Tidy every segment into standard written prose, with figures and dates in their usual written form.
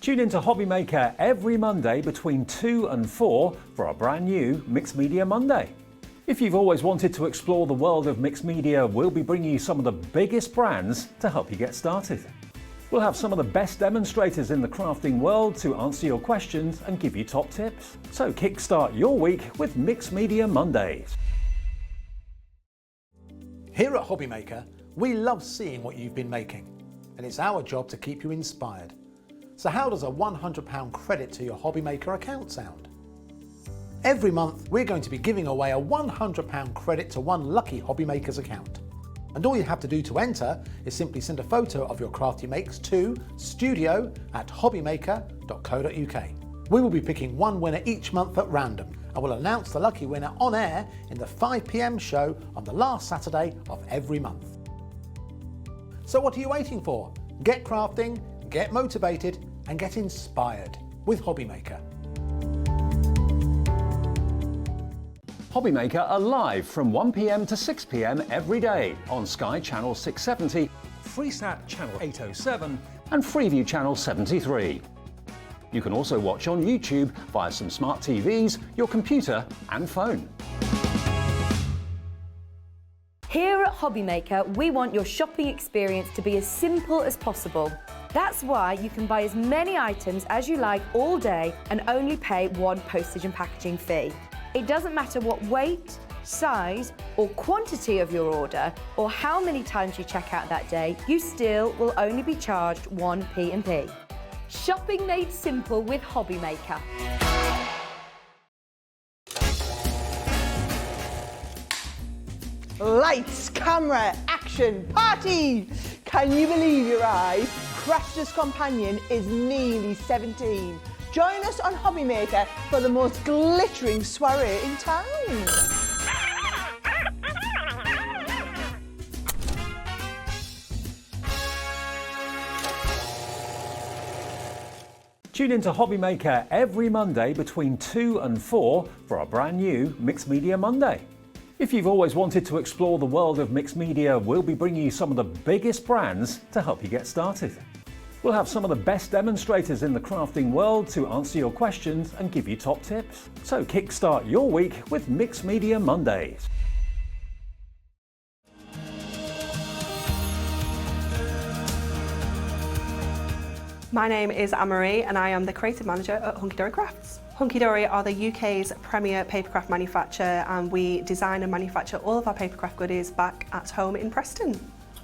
Tune in to Hobbymaker every Monday between 2 and 4 for our brand new Mixed Media Monday. If you've always wanted to explore the world of mixed media, we'll be bringing you some of the biggest brands to help you get started. We'll have some of the best demonstrators in the crafting world to answer your questions and give you top tips. So kickstart your week with Mixed Media Mondays. Here at Hobbymaker, we love seeing what you've been making, and it's our job to keep you inspired. So how does a £100 credit to your Hobbymaker account sound? Every month, we're going to be giving away a £100 credit to one lucky Hobbymaker's account. And all you have to do to enter is simply send a photo of your crafty makes to studio@hobbymaker.co.uk. We will be picking one winner each month at random, and we'll announce the lucky winner on air in the 5 PM show on the last Saturday of every month. So what are you waiting for? Get crafting, get motivated, and get inspired with Hobbymaker. Hobbymaker are live from 1 PM to 6 PM every day on Sky Channel 670, Freesat Channel 807 and Freeview Channel 73. You can also watch on YouTube via some smart TVs, your computer and phone. Here at Hobbymaker, we want your shopping experience to be as simple as possible. That's why you can buy as many items as you like all day and only pay one postage and packaging fee. It doesn't matter what weight, size or quantity of your order or how many times you check out that day, you still will only be charged one P&P. Shopping made simple with Hobbymaker. Lights, camera, action, party! Can you believe your eyes? Crafter's Companion is nearly 17. Join us on Hobbymaker for the most glittering soiree in town. Tune in to Hobbymaker every Monday between 2 and 4 for our brand new Mixed Media Monday. If you've always wanted to explore the world of mixed media, we'll be bringing you some of the biggest brands to help you get started. We'll have some of the best demonstrators in the crafting world to answer your questions and give you top tips. So kickstart your week with Mixed Media Mondays. My name is Anne-Marie and I am the creative manager at Hunkydory Crafts. Hunkydory are the UK's premier papercraft manufacturer, and we design and manufacture all of our papercraft goodies back at home in Preston.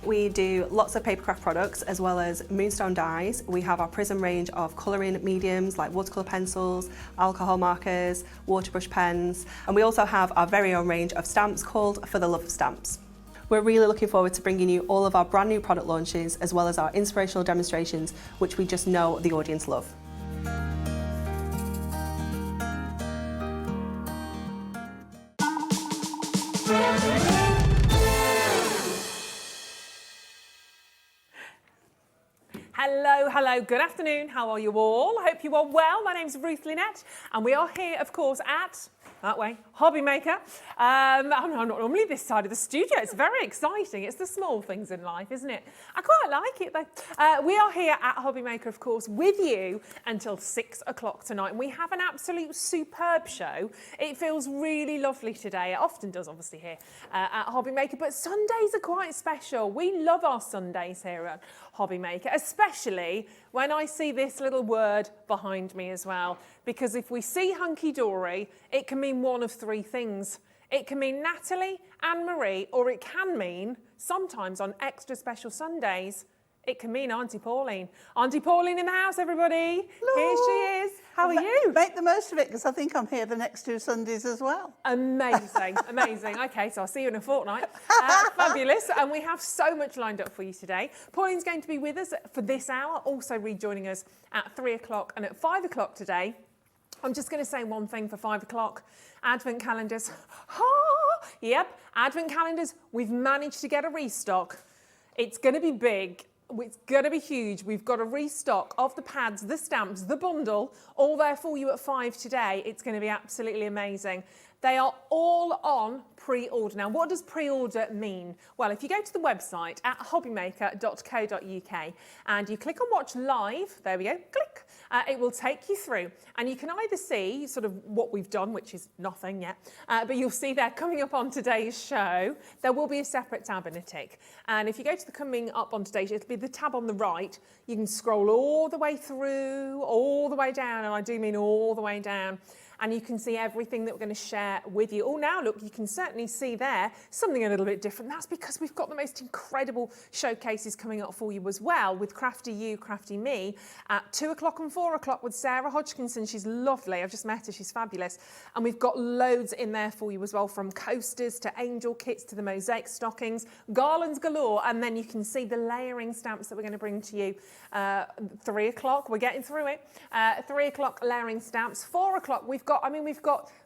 We do lots of papercraft products as well as moonstone dies. We have our Prism range of colouring mediums like watercolour pencils, alcohol markers, waterbrush pens, and we also have our very own range of stamps called For the Love of Stamps. We're really looking forward to bringing you all of our brand new product launches as well as our inspirational demonstrations, which we just know the audience love. Hello, good afternoon. How are you all? I hope you are well. My name's Ruth Lynette and we are here, of course, at that way, Hobbymaker. I'm not normally this side of the studio. It's very exciting. It's the small things in life, isn't it? I quite like it though. We are here at Hobbymaker, of course, with you until 6 o'clock tonight. And we have an absolute superb show. It feels really lovely today. It often does, obviously, here at Hobbymaker. But Sundays are quite special. We love our Sundays here at Hobbymaker, especially when I see this little word behind me as well. Because if we see Hunky Dory, it can mean one of three things. It can mean Natalie, Anne-Marie, or it can mean, sometimes on extra special Sundays, it can mean Auntie Pauline. Auntie Pauline in the house, everybody. Hello. Here she is. How are you? Make the most of it, because I think I'm here the next 2 Sundays as well. Amazing, amazing. Okay, so I'll see you in a fortnight. Fabulous. And we have so much lined up for you today. Pauline's going to be with us for this hour, also rejoining us at 3 o'clock and at 5 o'clock today. I'm just going to say one thing for 5 o'clock. Advent calendars. Yep, Advent calendars. We've managed to get a restock. It's going to be big. It's going to be huge. We've got a restock of the pads, the stamps, the bundle, all there for you at 5 today. It's going to be absolutely amazing. They are all on pre-order. Now, what does pre-order mean? Well, if you go to the website at hobbymaker.co.uk and you click on watch live, there we go, click, it will take you through. And you can either see sort of what we've done, which is nothing yet, but you'll see there coming up on today's show, there will be a separate tab in a tick. And if you go to the coming up on today's show, it'll be the tab on the right. You can scroll all the way through, all the way down, and I do mean all the way down. And you can see everything that we're going to share with you. Oh, now look, you can certainly see there something a little bit different. That's because we've got the most incredible showcases coming up for you as well, with Crafty You, Crafty Me at 2 o'clock and 4 o'clock with Sarah Hodgkinson. She's lovely. I've just met her. She's fabulous. And we've got loads in there for you as well, from coasters to angel kits to the mosaic stockings, garlands galore. And then you can see the layering stamps that we're going to bring to you. 3 o'clock, we're getting through it. 3 o'clock layering stamps. 4 o'clock, we've got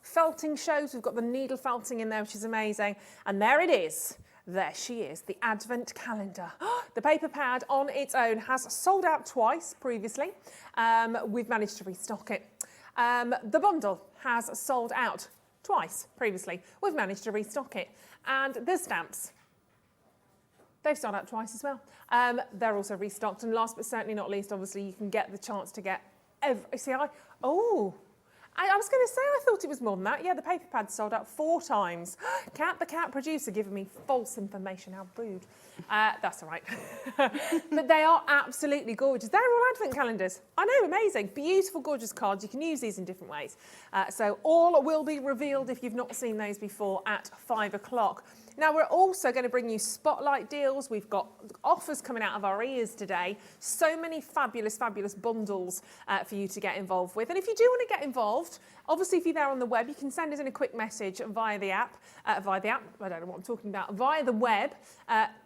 felting shows. We've got the needle felting in there, which is amazing. And there it is. There she is, the Advent calendar. The paper pad on its own has sold out twice previously. We've managed to restock it. The bundle has sold out twice previously. We've managed to restock it. And the stamps, they've sold out twice as well. They're also restocked. And last but certainly not least, obviously, you can get the chance to get I was going to say I thought it was more than that. Yeah, the paper pad sold out 4 times. Cat, the cat producer, giving me false information. How rude. That's all right. But they are absolutely gorgeous. They're all Advent calendars. I know, amazing. Beautiful, gorgeous cards. You can use these in different ways. So all will be revealed if you've not seen those before at 5 o'clock. Now, we're also going to bring you spotlight deals. We've got offers coming out of our ears today. So many fabulous, fabulous bundles for you to get involved with. And if you do want to get involved, obviously, if you're there on the web, you can send us in a quick message via the app. I don't know what I'm talking about. Via the web.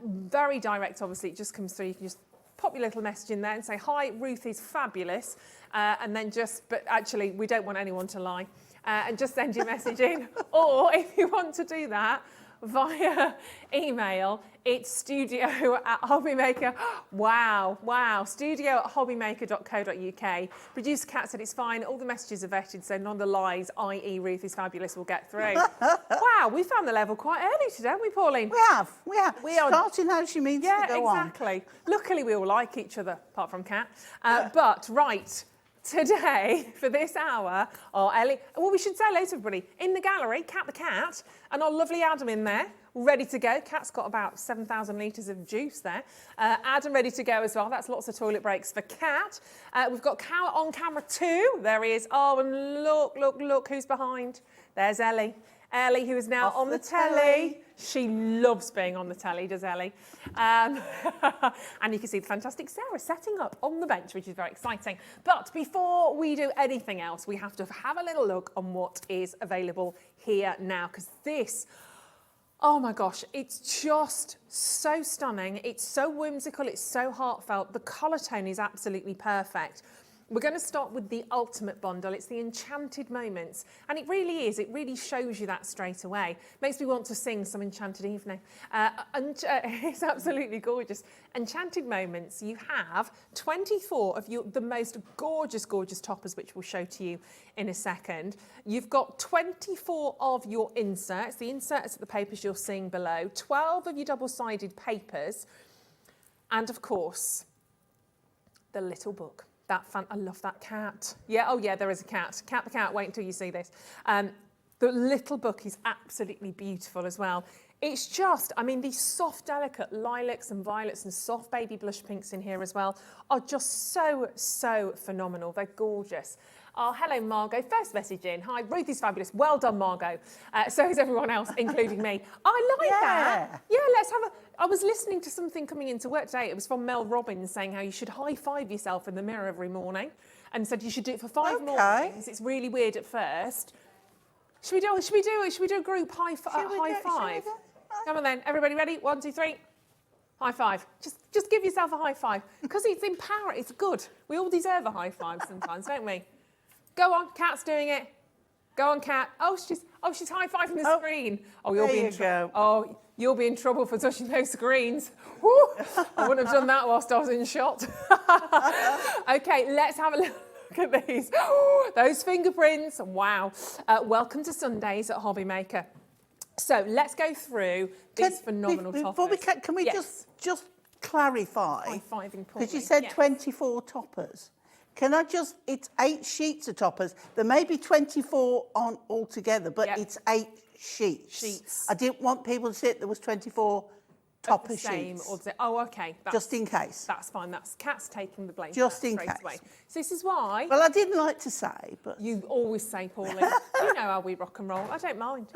Very direct, obviously. It just comes through. You can just pop your little message in there and say, hi, Ruth is fabulous. And then but actually, we don't want anyone to lie. And just send your message in. Or if you want to do that, via email, it's studio@hobbymaker. Wow, studio@hobbymaker.co.uk. Producer Kat said it's fine. All the messages are vetted, so none of the lies, i.e. Ruth is fabulous, will get through. Wow, we found the level quite early today, haven't we, Pauline? We have. We are starting how she means to go on. Yeah, exactly. Luckily, we all like each other, apart from Kat. But, right, today, for this hour, our Ellie, well, we should say hello to everybody. In the gallery, Cat the cat, and our lovely Adam in there, ready to go. Cat's got about 7,000 litres of juice there. Adam ready to go as well. That's lots of toilet breaks for Cat. We've got Cow on camera too. There he is. Oh, and look who's behind. There's Ellie. Ellie, who is now on the telly. She loves being on the telly, does Ellie? And you can see the fantastic Sarah setting up on the bench, which is very exciting. But before we do anything else, we have to have a little look on what is available here now, because this, oh my gosh, it's just so stunning. It's so whimsical. It's so heartfelt. The colour tone is absolutely perfect. We're going to start with the ultimate bundle. It's the Enchanted Moments. And it really is. It really shows you that straight away. Makes me want to sing some Enchanted Evening. It's absolutely gorgeous. Enchanted Moments. You have 24 of the most gorgeous, gorgeous toppers, which we'll show to you in a second. You've got 24 of your inserts. The inserts are the papers you're seeing below. 12 of your double-sided papers. And, of course, the little book. I love that cat. Yeah, oh yeah, there is a cat. Cat the cat, wait until you see this. The little book is absolutely beautiful as well. It's just, I mean, these soft, delicate lilacs and violets and soft baby blush pinks in here as well are just so, so phenomenal. They're gorgeous. Oh, hello, Margot. First message in. Hi, Ruth is fabulous. Well done, Margot. So is everyone else, including me. I like that. Yeah, let's have I was listening to something coming into work today. It was from Mel Robbins saying how you should high-five yourself in the mirror every morning, and said you should do it for 5 mornings. It's really weird at first. Should we do a group high five? Come on then, everybody ready? 1, 2, 3. High five. Just give yourself a high five, because it's empowering. It's good. We all deserve a high five sometimes, don't we? Go on, Kat's doing it. Go on, Kat. Oh, she's high-fiving the screen. Oh, you'll be in trouble. Oh, you'll be in trouble for touching those screens. Woo! I wouldn't have done that whilst I was in shot. Okay, let's have a look. Look at these. Those fingerprints. Wow. Welcome to Sundays at Hobbymaker. So let's go through these phenomenal toppers. Before we can we just clarify? High-fiving because you said 24 toppers. Can I just, it's 8 sheets of toppers. There may be 24 on altogether, but it's 8 sheets. I didn't want people to say there was 24 topper sheets. Oh, okay. Just in case. That's fine. That's Kat's taking the blame. Just in case. Away. So this is why. Well, I didn't like to say, but. You always say, Pauline, you know how we rock and roll. I don't mind.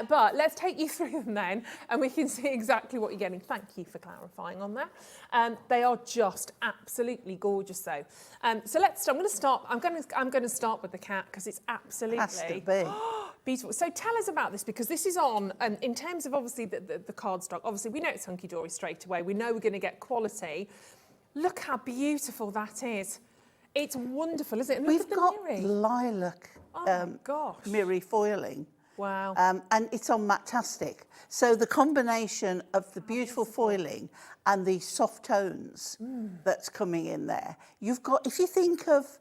But let's take you through them then, and we can see exactly what you're getting. Thank you for clarifying on that. They are just absolutely gorgeous, though. So let's. I'm going to start. I'm going to start with the cat because it's absolutely Has to be. beautiful. So tell us about this, because this is on, in terms of obviously the cardstock, obviously we know it's Hunky Dory straight away. We know we're going to get quality. Look how beautiful that is. It's wonderful, isn't it? And We've got mirri. lilac mirri foiling. Wow. And it's on Matastic. So the combination of the beautiful foiling and the soft tones that's coming in there. You've got, if you think of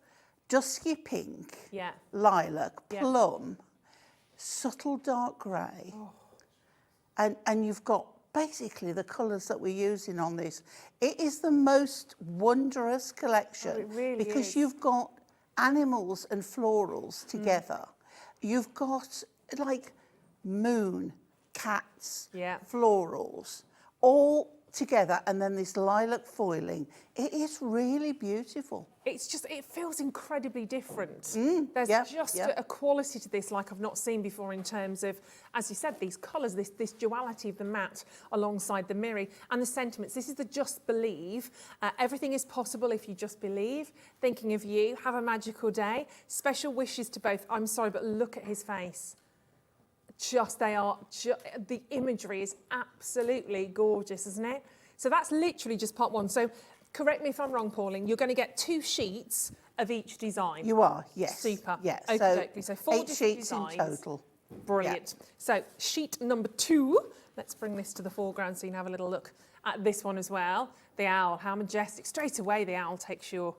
dusky pink, lilac, plum, subtle dark grey, and you've got basically the colours that we're using on this. It is the most wondrous collection. It really because is. You've got animals and florals together. You've got like moon, cats, florals, all together, and then this lilac foiling. It is really beautiful. It's just, it feels incredibly different. There's just a quality to this like I've not seen before in terms of, as you said, these colours, this duality of the matte alongside the mirri and the sentiments. This is the just believe. Everything is possible if you just believe. Thinking of you, have a magical day. Special wishes to both. I'm sorry, but look at his face. The imagery is absolutely gorgeous, isn't it? So that's literally just part one. So correct me if I'm wrong, Pauline, you're going to get 2 sheets of each design. You are, yes. Super. Yes. So 4 8 sheets designs. in total. Brilliant. So sheet number 2, let's bring this to the foreground so you can have a little look at this one as well. The owl, how majestic. Straight away the owl takes your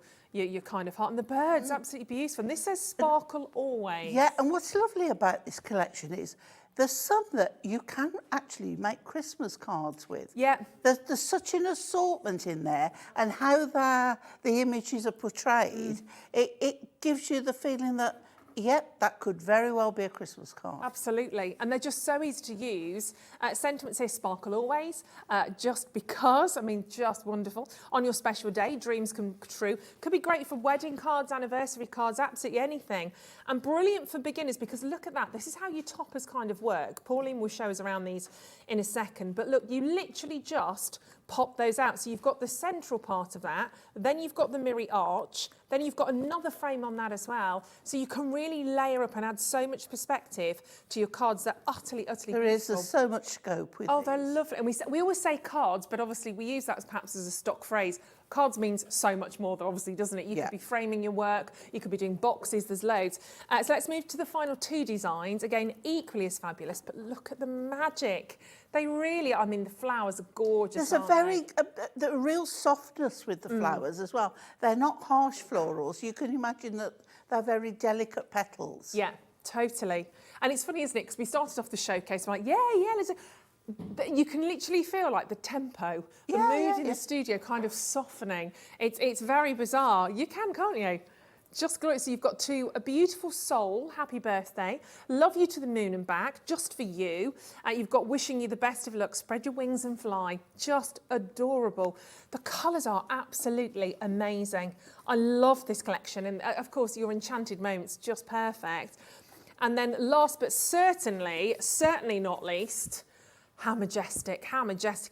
kind of heart. And the bird's absolutely beautiful. And this says sparkle always. Yeah, and what's lovely about this collection is there's some that you can actually make Christmas cards with. Yeah. There's such an assortment in there, and how the images are portrayed, it gives you the feeling that, yep, that could very well be a Christmas card. Absolutely. And they're just so easy to use. Sentiment says sparkle always, just because, I mean, just wonderful. On your special day, dreams come true. Could be great for wedding cards, anniversary cards, absolutely anything. And brilliant for beginners, because look at that. This is how your toppers kind of work. Pauline will show us around these in a second. But look, you literally just pop those out. So you've got the central part of that, then you've got the mirri arch, then you've got another frame on that as well. So you can really layer up and add so much perspective to your cards. They're utterly, utterly beautiful. There's so much scope with they're lovely. And we always say cards, but obviously we use that as perhaps as a stock phrase. Cards means so much more, obviously, doesn't it? You could be framing your work, you could be doing boxes, there's loads. So let's move to the final 2 designs. Again, equally as fabulous, but look at the magic. They really, I mean, the flowers are gorgeous. There's a real softness with the flowers as well. They're not harsh florals. You can imagine that they're very delicate petals. Yeah, totally. And it's funny, isn't it? Because we started off the showcase, we're like, let's... You can literally feel like the tempo, the mood in the studio kind of softening. It's very bizarre. You can, can't you? Just glorious. So you've got a beautiful soul, happy birthday, love you to the moon and back, just for you. You've got wishing you the best of luck, spread your wings and fly. Just adorable. The colours are absolutely amazing. I love this collection. And of course, your Enchanted moment's just perfect. And then last but certainly not least, how majestic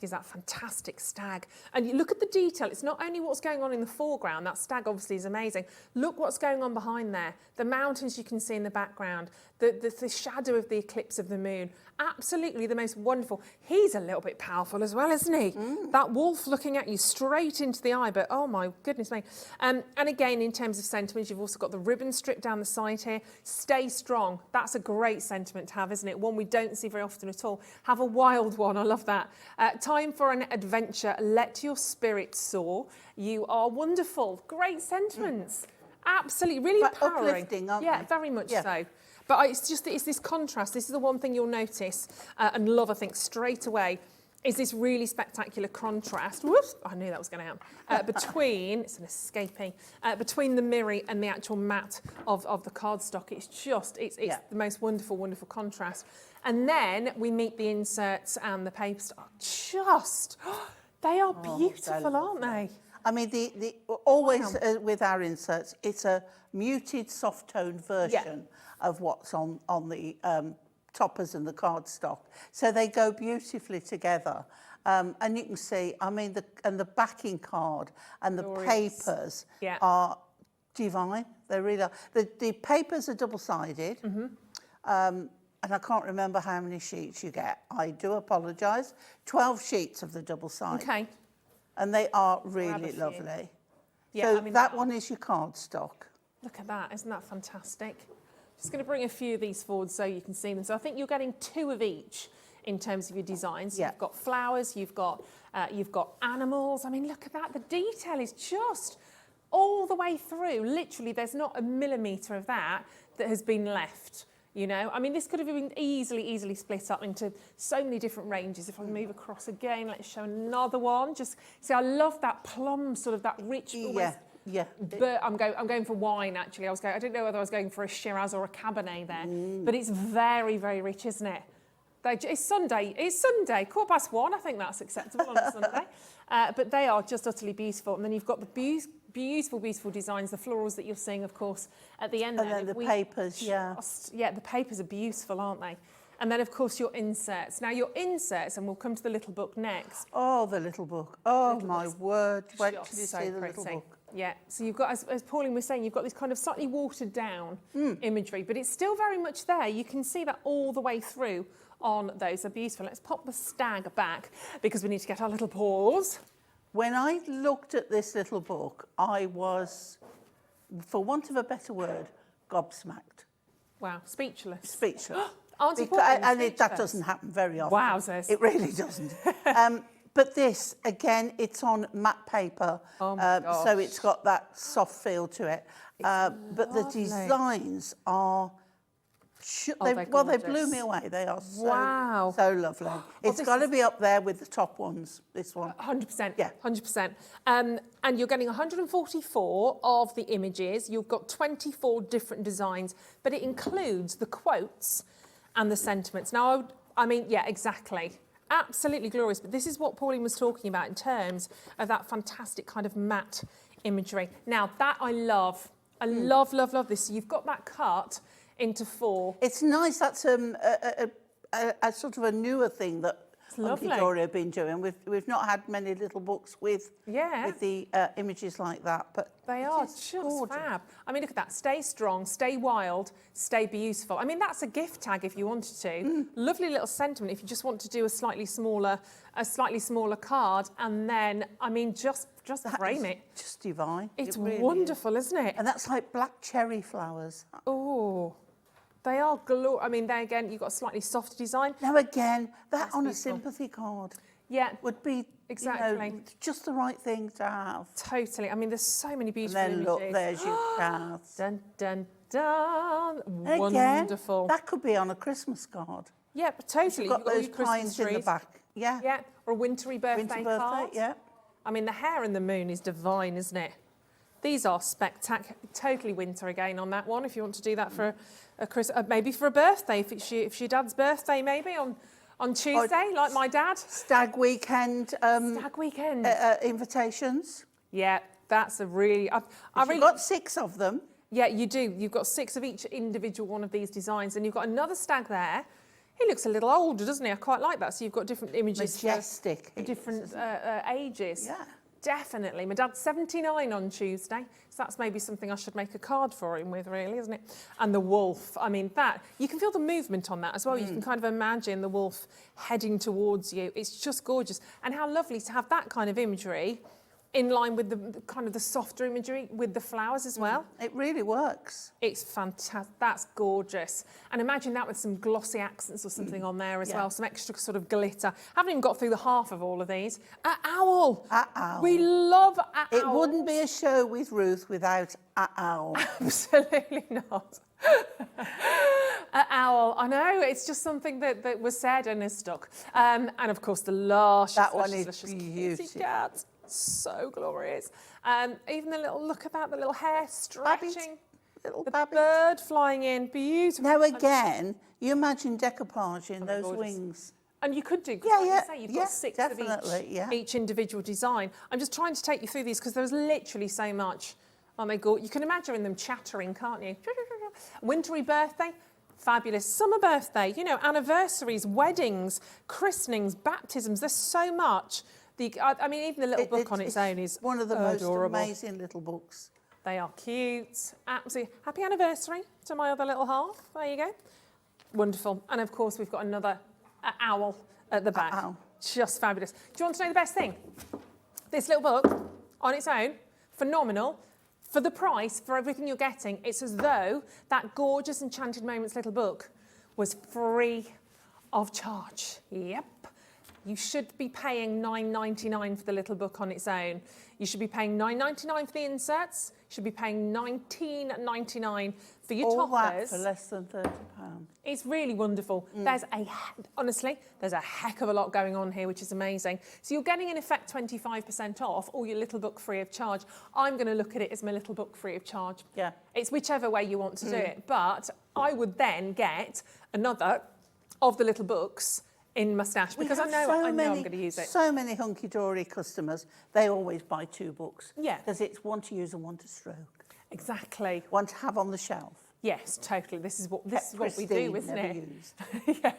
is that fantastic stag. And you look at the detail, it's not only what's going on in the foreground, that stag obviously is amazing. Look what's going on behind there. The mountains you can see in the background, the shadow of the eclipse of the moon. Absolutely the most wonderful. He's a little bit powerful as well, isn't he? That wolf looking at you straight into the eye, but oh my goodness me. And again, in terms of sentiments, you've also got the ribbon strip down the side here. Stay strong. That's a great sentiment to have, isn't it? One we don't see very often at all. Have a wild one. I love that. Time for an adventure. Let your spirit soar. You are wonderful. Great sentiments. Absolutely, really But empowering. uplifting, aren't yeah, they? very much Yeah. so. But it's just it's this contrast. This is the one thing you'll notice and love, I think, straight away. Is this really spectacular contrast? Whoops! I knew that was going to happen. Between it's an escapee between the mirror and the actual matte of the cardstock. It's just it's the most wonderful contrast. And then we meet the inserts and the paper stock. Just they are beautiful, aren't they? I mean, the always with our inserts, it's a muted, soft-toned version of what's on the toppers and the cardstock. So they go beautifully together. And you can see, I mean, the backing card and the papers are divine. They really are. The papers are double-sided. And I can't remember how many sheets you get. I do apologise. 12 sheets of the double-sided. Okay. And they are really lovely. Yeah, So I mean, that one is your cardstock. Look at that, isn't that fantastic? Just going to bring a few of these forward so you can see them. So I think you're getting 2 of each in terms of your designs. Yeah. You've got flowers, you've got animals. I mean, look at that. The detail is just all the way through. Literally, there's not a millimetre of that has been left. You know, I mean, this could have been easily split up into so many different ranges. If I move across again, let's show another one. Just see, I love that plum, sort of that rich. Yeah. But I'm going for wine actually. I didn't know whether I was going for a Shiraz or a Cabernet there. But it's very rich, isn't it? It's Sunday. 1:15. I think that's acceptable on a Sunday. But they are just utterly beautiful. And then you've got the beautiful designs, the florals that you're seeing, of course, at the end. And then the papers, yeah, the papers are beautiful, aren't they? And then, of course, your inserts. Now, your inserts, and we'll come to the little book next. Oh, the little book. Oh, my word. Wait till you So see the pretty. little book. Yeah, so you've got, as Pauline was saying, you've got this kind of slightly watered down imagery, but it's still very much there. You can see that all the way through on those. They're beautiful. Let's pop the stag back because we need to get our little paws. When I looked at this little book, I was, for want of a better word, gobsmacked. Wow, speechless. Speechless. Auntie Because, Pauline, and that doesn't happen very often. Wowzers. It really doesn't. But this, again, it's on matte paper. Oh my gosh. So it's got that soft feel to it. But the lovely. designs are... they blew gorgeous. me away. They are so, Wow. so lovely. It's got to be up there with the top ones, this one. 100%. Yeah. 100%. And you're getting 144 of the images. You've got 24 different designs, but it includes the quotes and the sentiments. Now, I mean, yeah, exactly. Absolutely glorious. But this is what Pauline was talking about in terms of that fantastic kind of matte imagery. Now, that I love. I love this. So you've got that cut into 4. It's nice. That's a sort of a newer thing that lovely. Hunkydory have been doing. We've not had many little books with the images like that, but they are just fab. I mean, look at that. Stay strong, stay wild, stay beautiful. I mean, that's a gift tag if you wanted to. Lovely little sentiment if you just want to do a slightly smaller card, and then I mean, just frame it. Just divine. It's It really wonderful, isn't it? And that's like black cherry flowers. Oh, they are glorious. I mean, there again, you've got a slightly softer design. Now again, that That's on beautiful. a sympathy card Yeah, would be exactly. just the right thing to have. totally. I mean, there's so many And beautiful then images. look, there's your cards. Dun, dun, dun. And Wonderful. again, that could be on a Christmas card. Yeah, but totally. You've got all those your Christmas pines in the trees. back. Yeah. Yeah, or a wintry birthday Winter birthday, card. yeah. I mean, the hair and the moon is divine, isn't it? These are spectacular. Totally winter again on that one. If you want to do that for maybe for a birthday, if it's your dad's birthday, maybe on Tuesday, like my dad. Stag weekend. Stag weekend. Invitations. Yeah, that's a really. You've got 6 of them. Yeah, you do. You've got 6 of each individual one of these designs, and you've got another stag there. He looks a little older, doesn't he? I quite like that. So you've got different images Majestic. for different ages. Yeah. Definitely. My dad's 79 on Tuesday, so that's maybe something I should make a card for him with, really, isn't it? And the wolf, I mean, that, you can feel the movement on that as well. You can kind of imagine the wolf heading towards you. It's just gorgeous. And how lovely to have that kind of imagery in line with the kind of the softer imagery with the flowers as well. It really works. It's fantastic. That's gorgeous. And imagine that with some glossy accents or something on there as well, some extra sort of glitter. Haven't even got through the half of all of these. A owl. A owl. We love a It owls. wouldn't be a show with Ruth without a owl. Absolutely not. An owl. I know, it's just something that was said and is stuck. And of course the lush. That one is beautiful. Cat. So glorious. Even the little, look at that, the little hair Babbies. stretching. Little The babbies. bird flying in, beautiful. Now again, you imagine decoupage in those gorgeous. wings. And you could do, 'cause Yeah, like yeah, you say, you've yeah, got 6 definitely, of yeah. each individual design. I'm just trying to take you through these because there's literally so much. Oh my God, you can imagine them chattering, can't you? Wintry birthday, fabulous. Summer birthday, you know, anniversaries, weddings, christenings, baptisms, there's so much. I mean, even the little book on its own is one of the most adorable. amazing little books. They are cute. Absolutely. Happy anniversary to my other little half. There you go. Wonderful. And of course, we've got another owl at the back. Owl. Just fabulous. Do you want to know the best thing? This little book on its own, phenomenal. For the price, for everything you're getting, it's as though that gorgeous Enchanted Moments little book was free of charge. Yep. You should be paying $9.99 for the little book on its own. You should be paying $9.99 for the inserts. You should be paying $19.99 for your All toppers. that for less than £30. It's really wonderful. Honestly, there's a heck of a lot going on here, which is amazing. So you're getting, in effect, 25% off or your little book free of charge. I'm going to look at it as my little book free of charge. Yeah. It's whichever way you want to do it. But I would then get another of the little books in my stash because I know I'm going to use it. So many Hunky Dory customers, they always buy 2 books. Yeah. Because it's one to use and one to stroke. Exactly. One to have on the shelf. Yes, totally. This is what we Pristine, do, isn't never it? used. Yeah.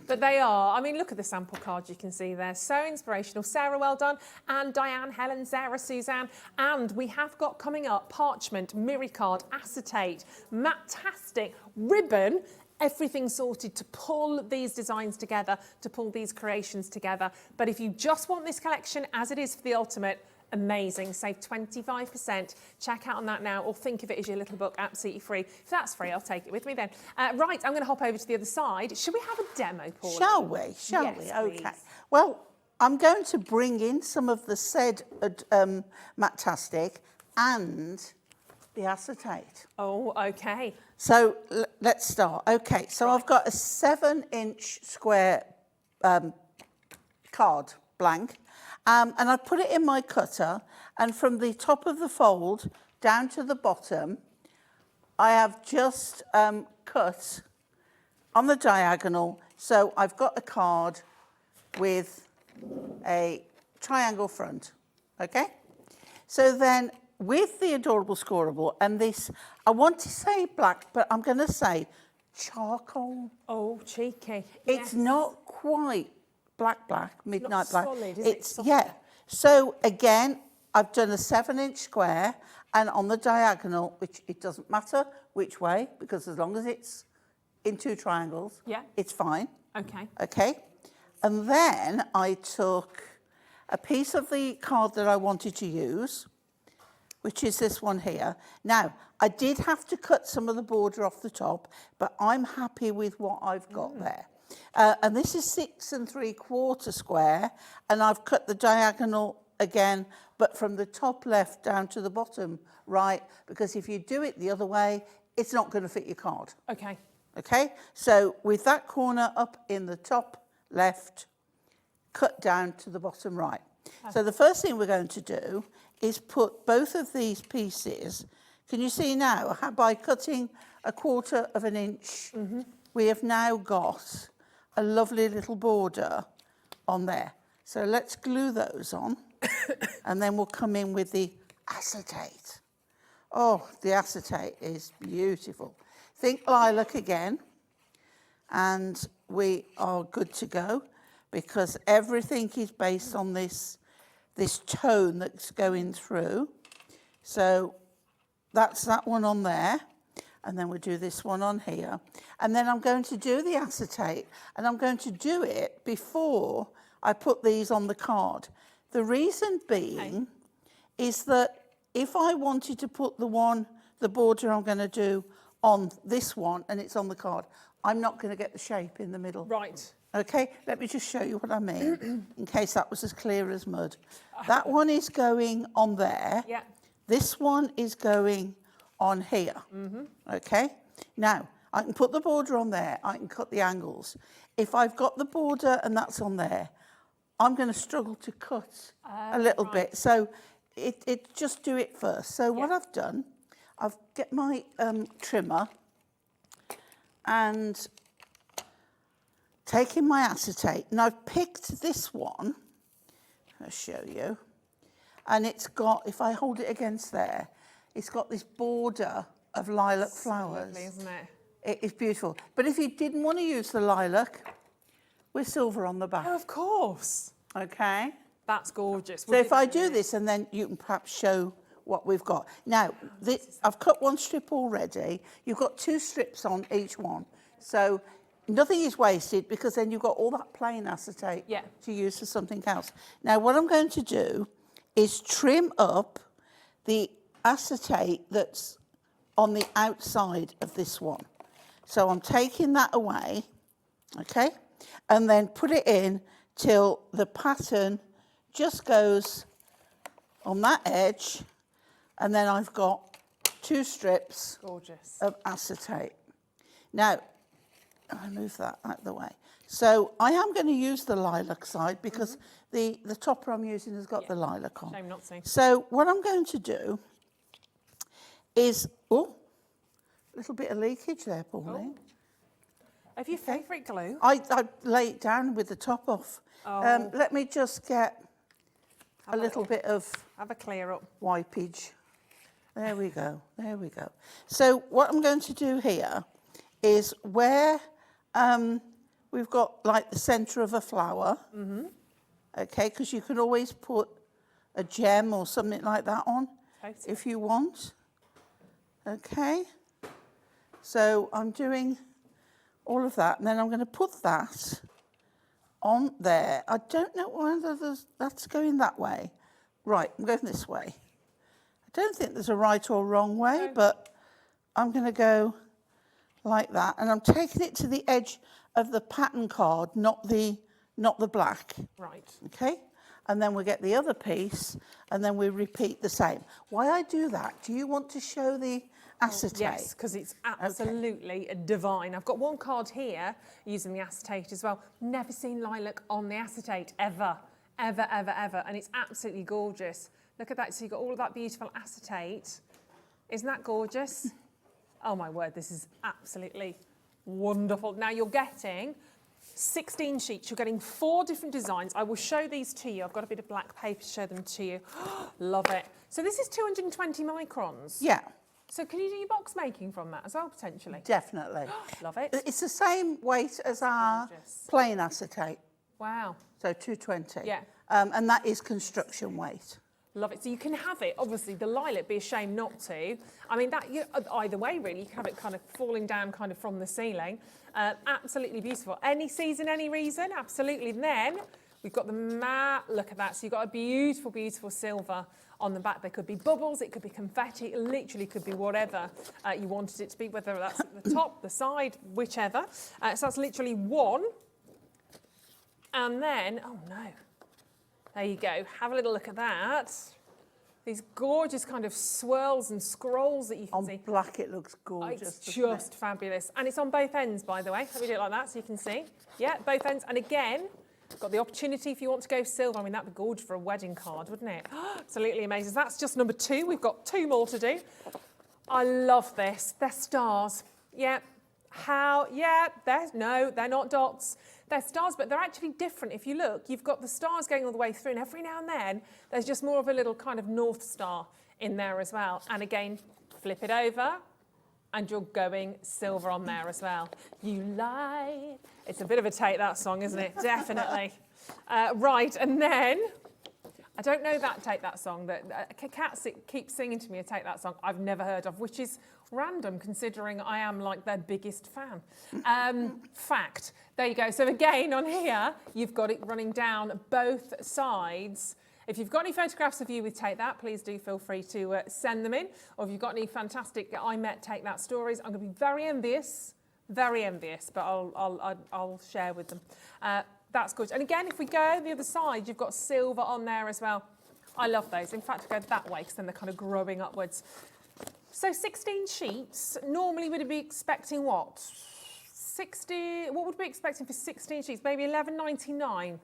But they are. I mean, look at the sample cards you can see there. So inspirational. Sarah, well done. And Diane, Helen, Sarah, Suzanne. And we have got coming up parchment, mirror card, acetate, matte-tastic, ribbon. Everything sorted to pull these designs together, to pull these creations together. But if you just want this collection as it is for the ultimate, amazing. Save 25%. Check out on that now or think of it as your little book, absolutely free. If that's free, I'll take it with me then. Right, I'm going to hop over to the other side. Should we have a demo, Paula? Shall we? Shall Yes, we? Okay. please. Well, I'm going to bring in some of the said matte-tastic and the acetate. Oh, okay. So let's start. Okay, so I've got a 7-inch square card blank, and I put it in my cutter, and from the top of the fold down to the bottom, I have just cut on the diagonal. So I've got a card with a triangle front, okay? So then with the adorable scoreable and this, I want to say black, but I'm going to say charcoal. Oh, cheeky. It's not quite black, midnight black. solid, is it? It's Softer. yeah. So again, I've done a 7-inch square, and on the diagonal, which it doesn't matter which way, because as long as it's in 2 triangles, Yeah. it's fine. Okay. Okay. And then I took a piece of the card that I wanted to use, which is this one here. Now, I did have to cut some of the border off the top, but I'm happy with what I've got there. And this is 6 3/4 square, and I've cut the diagonal again, but from the top left down to the bottom right, because if you do it the other way, it's not going to fit your card. Okay. Okay, so with that corner up in the top left, cut down to the bottom right. So the first thing we're going to do is put both of these pieces, can you see now, how by cutting 1/4 inch, we have now got a lovely little border on there. So let's glue those on, and then we'll come in with the acetate. Oh, the acetate is beautiful. Think lilac again, and we are good to go because everything is based on this tone that's going through. So that's that one on there, and then we'll do this one on here. And then I'm going to do the acetate, and I'm going to do it before I put these on the card. The reason being is that if I wanted to put the border I'm going to do on this one and it's on the card, I'm not going to get the shape in the middle. Right. Okay, let me just show you what I mean, in case that was as clear as mud. That one is going on there. Yeah. This one is going on here. Okay, now I can put the border on there, I can cut the angles. If I've got the border and that's on there, I'm going to struggle to cut a little bit. So it just do it first. So what I've done, I've get my trimmer and taking my acetate, and I've picked this one, I'll show you, and it's got, if I hold it against there, it's got this border of lilac flowers. Lovely, isn't it? It is beautiful. But if you didn't want to use the lilac, we're silver on the back. Oh, of course. Okay? That's gorgeous. So if I do this, and then you can perhaps show what we've got. Now, I've cut one strip already. You've got 2 strips on each one. So nothing is wasted because then you've got all that plain acetate to use for something else. Now, what I'm going to do is trim up the acetate that's on the outside of this one. So I'm taking that away, okay, and then put it in till the pattern just goes on that edge, and then I've got 2 strips of acetate. Now, I'll move that out of the way. So I am going to use the lilac side because the topper I'm using has got the lilac on. Shame not to. So what I'm going to do is, a little bit of leakage there, Pauline. Have you favourite glue? I lay it down with the top off. Let me just get a little bit of have a clear up wipage. There we go. There we go. So what I'm going to do here is where we've got like the centre of a flower. Okay, because you can always put a gem or something like that on if you want. Okay. So I'm doing all of that, and then I'm going to put that on there. I don't know whether that's going that way. Right, I'm going this way. I don't think there's a right or wrong way, but I'm going to go like that, and I'm taking it to the edge of the pattern card, not the black. Right. Okay, and then we get the other piece, and then we repeat the same. Why I do that? Do you want to show the acetate? Yes, because it's absolutely divine. I've got one card here using the acetate as well. Never seen lilac on the acetate ever, ever, ever, ever, and it's absolutely gorgeous. Look at that. So you've got all of that beautiful acetate. Isn't that gorgeous? Oh my word, this is absolutely wonderful. Now you're getting 16 sheets. You're getting 4 different designs. I will show these to you. I've got a bit of black paper to show them to you. Love it. So this is 220 microns. Yeah. So can you do your box making from that as well, potentially? Definitely. Love it. It's the same weight as our plain acetate. Wow. So 220. Yeah. And that is construction weight. Love it. So you can have it, obviously, the lilac, be a shame not to. I mean, that either way, really. You can have it kind of falling down kind of from the ceiling. Absolutely beautiful. Any season, any reason, absolutely. And then we've got the matte, look at that. So you've got a beautiful, beautiful silver on the back. There could be bubbles, it could be confetti, it literally could be whatever you wanted it to be, whether that's at the top, the side, whichever. So that's literally one. And then, oh no. There you go. Have a little look at that. These gorgeous kind of swirls and scrolls that you can see. On black, it looks gorgeous. It's just fabulous. And it's on both ends, by the way. Let me do it like that so you can see. Yeah, both ends. And again, got the opportunity if you want to go silver. I mean, that'd be gorgeous for a wedding card, wouldn't it? Absolutely amazing. So that's just number 2. We've got 2 more to do. I love this. They're stars. Yeah. How? Yeah. No, they're not dots. They're stars, but they're actually different. If you look, you've got the stars going all the way through, and every now and then, there's just more of a little kind of North Star in there as well. And again, flip it over, and you're going silver on there as well. You lie. It's a bit of a Take That song, isn't it? Definitely. Right, and then, I don't know that Take That song. That Kat keeps singing to me a Take That song I've never heard of, which is random considering I am like their biggest fan. Fact. There you go. So again, on here, you've got it running down both sides. If you've got any photographs of you with Take That, please do feel free to send them in. Or if you've got any fantastic I Met Take That stories, I'm going to be very envious, but I'll share with them. That's good. And again, if we go the other side, you've got silver on there as well. I love those. In fact, I go that way because then they're kind of growing upwards. So 16 sheets, normally we'd be expecting what? 60, what would we be expecting for 16 sheets? Maybe $11.99.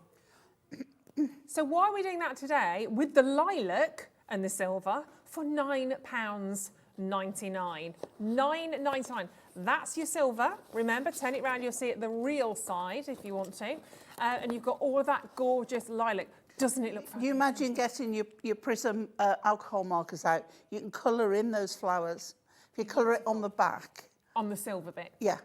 So why are we doing that today with the lilac and the silver for £9.99? $9.99. That's your silver. Remember, turn it around, you'll see it the real side if you want to. And you've got all of that gorgeous lilac. Doesn't it look fantastic? You imagine getting your Prism alcohol markers out. You can colour in those flowers. If you colour it on the back. On the silver bit? Yeah.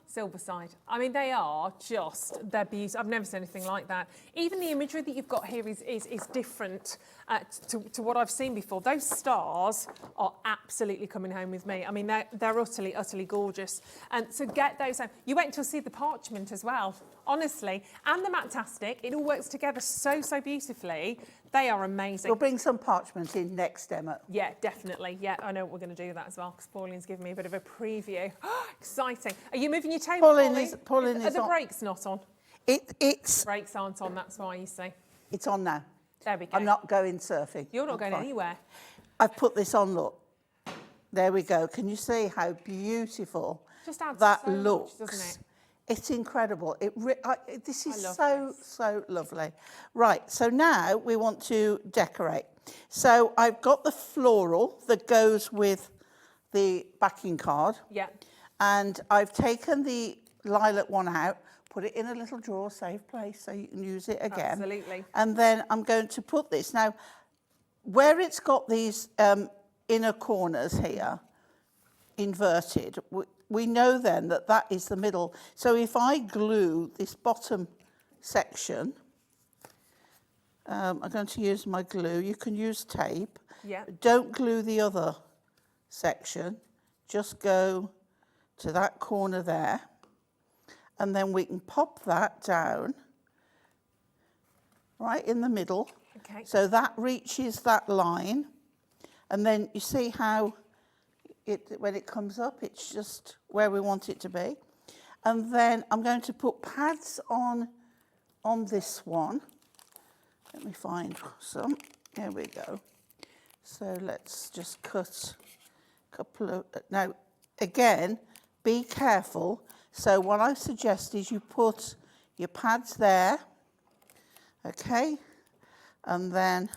Silver side. I mean, they are just, they're beautiful. I've never seen anything like that. Even the imagery that you've got here is different to what I've seen before. Those stars are absolutely coming home with me. I mean, they're utterly, utterly gorgeous. And so get those home. You wait until you see the parchment as well, honestly. And the Matastic, it all works together so, so beautifully. They are amazing. We'll bring some parchment in next demo. Yeah, definitely. Yeah, I know we're going to do that as well because Pauline's given me a bit of a preview. Exciting. Are you moving your table, Pauline Are the brakes not on? It's Brakes aren't on, that's why you see. It's on now. There we go. I'm not going surfing. You're not going anywhere. I've put this on, look. There we go. Can you see how beautiful Just adds that so looks? much, doesn't it? It's incredible. This is love so, this. so lovely. Right, so now we want to decorate. So I've got the floral that goes with the backing card. Yeah. And I've taken the lilac one out, put it in a little drawer, safe place, so you can use it again. Absolutely. And then I'm going to put this. Now, where it's got these inner corners here, inverted, we know then that that is the middle. So if I glue this bottom section, I'm going to use my glue. You can use tape. Yeah. Don't glue the other section. Just go to that corner there. And then we can pop that down right in the middle. Okay. So that reaches that line. And then you see how when it comes up, it's just where we want it to be. And then I'm going to put pads on this one. Let me find some. There we go. So let's just cut a couple of... Now, again, be careful. So what I suggest is you put your pads there, okay? And then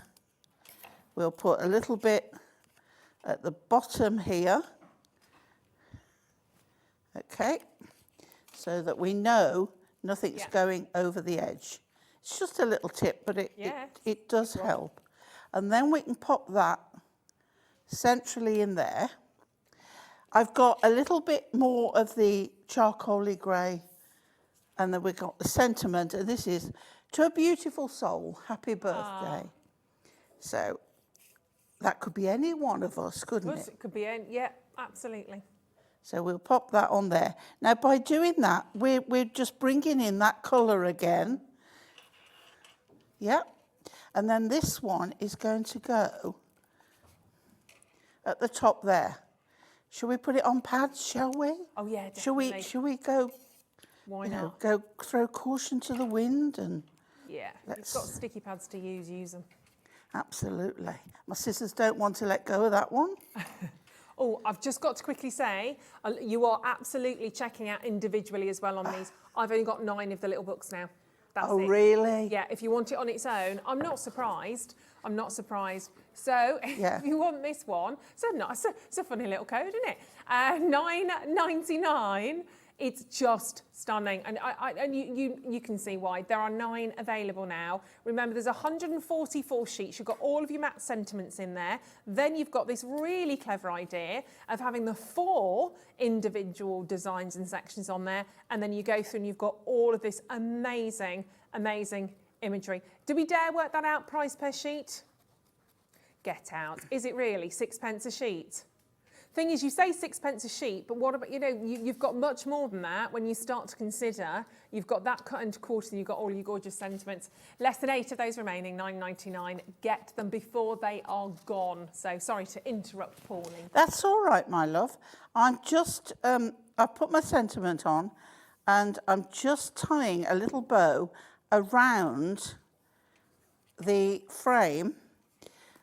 we'll put a little bit at the bottom here, okay? So that we know nothing's going over the edge. It's just a little tip, but it does help. And then we can pop that centrally in there. I've got a little bit more of the charcoaly grey, and then we've got the sentiment, and this is to a beautiful soul, happy birthday. So that could be any one of us, couldn't it? It could be any, yeah, absolutely. So we'll pop that on there. Now, by doing that, we're just bringing in that colour again. Yep. And then this one is going to go at the top there. Shall we put it on pads, shall we? Oh, yeah, definitely. Shall we go, Why not? go throw caution to the wind and... Yeah, if you've got sticky pads to use them. Absolutely. My sisters don't want to let go of that one. Oh, I've just got to quickly say, you are absolutely checking out individually as well on these. I've only got 9 of the little books now. That's Oh, it. really? Yeah, if you want it on its own, I'm not surprised. I'm not surprised. So if you want this one, so nice. It's a funny little code, isn't it? $9.99. It's just stunning, and you can see why. There are 9 available now. Remember, there's 144 sheets. You've got all of your matte sentiments in there. Then you've got this really clever idea of having the 4 individual designs and sections on there, and then you go through and you've got all of this amazing, amazing imagery. Do we dare work that out, price per sheet? Get out. Is it really 6p a sheet? Thing is, you say 6p a sheet, but what about, you know, you've got much more than that when you start to consider you've got that cut and quarter and you've got all your gorgeous sentiments. Less than 8 of those remaining, £9.99. Get them before they are gone. So sorry to interrupt, Pauline. That's all right, my love. I'm just, I've put my sentiment on and I'm just tying a little bow around the frame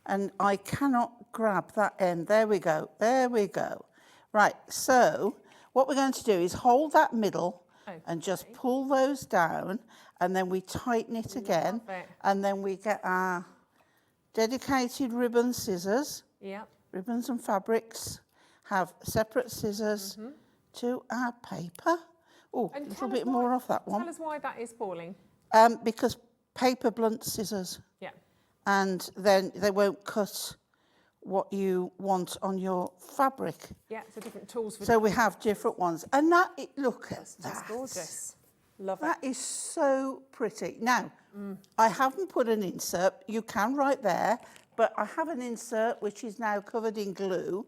and I cannot grab that end. There we go. There we go. Right, so what we're going to do is hold that middle and just pull those down and then we tighten it again and then we get our dedicated ribbon scissors. Yeah. Ribbons and fabrics have separate scissors to our paper. Oh, a little bit more off that one. Tell us why that is, Pauline. Because paper blunt scissors. Yeah. And then they won't cut what you want on your fabric. Yeah, so different tools for So we have different ones. And that, look at that. That's gorgeous. Love it. That is so pretty. Now, I haven't put an insert. You can right there, but I have an insert which is now covered in glue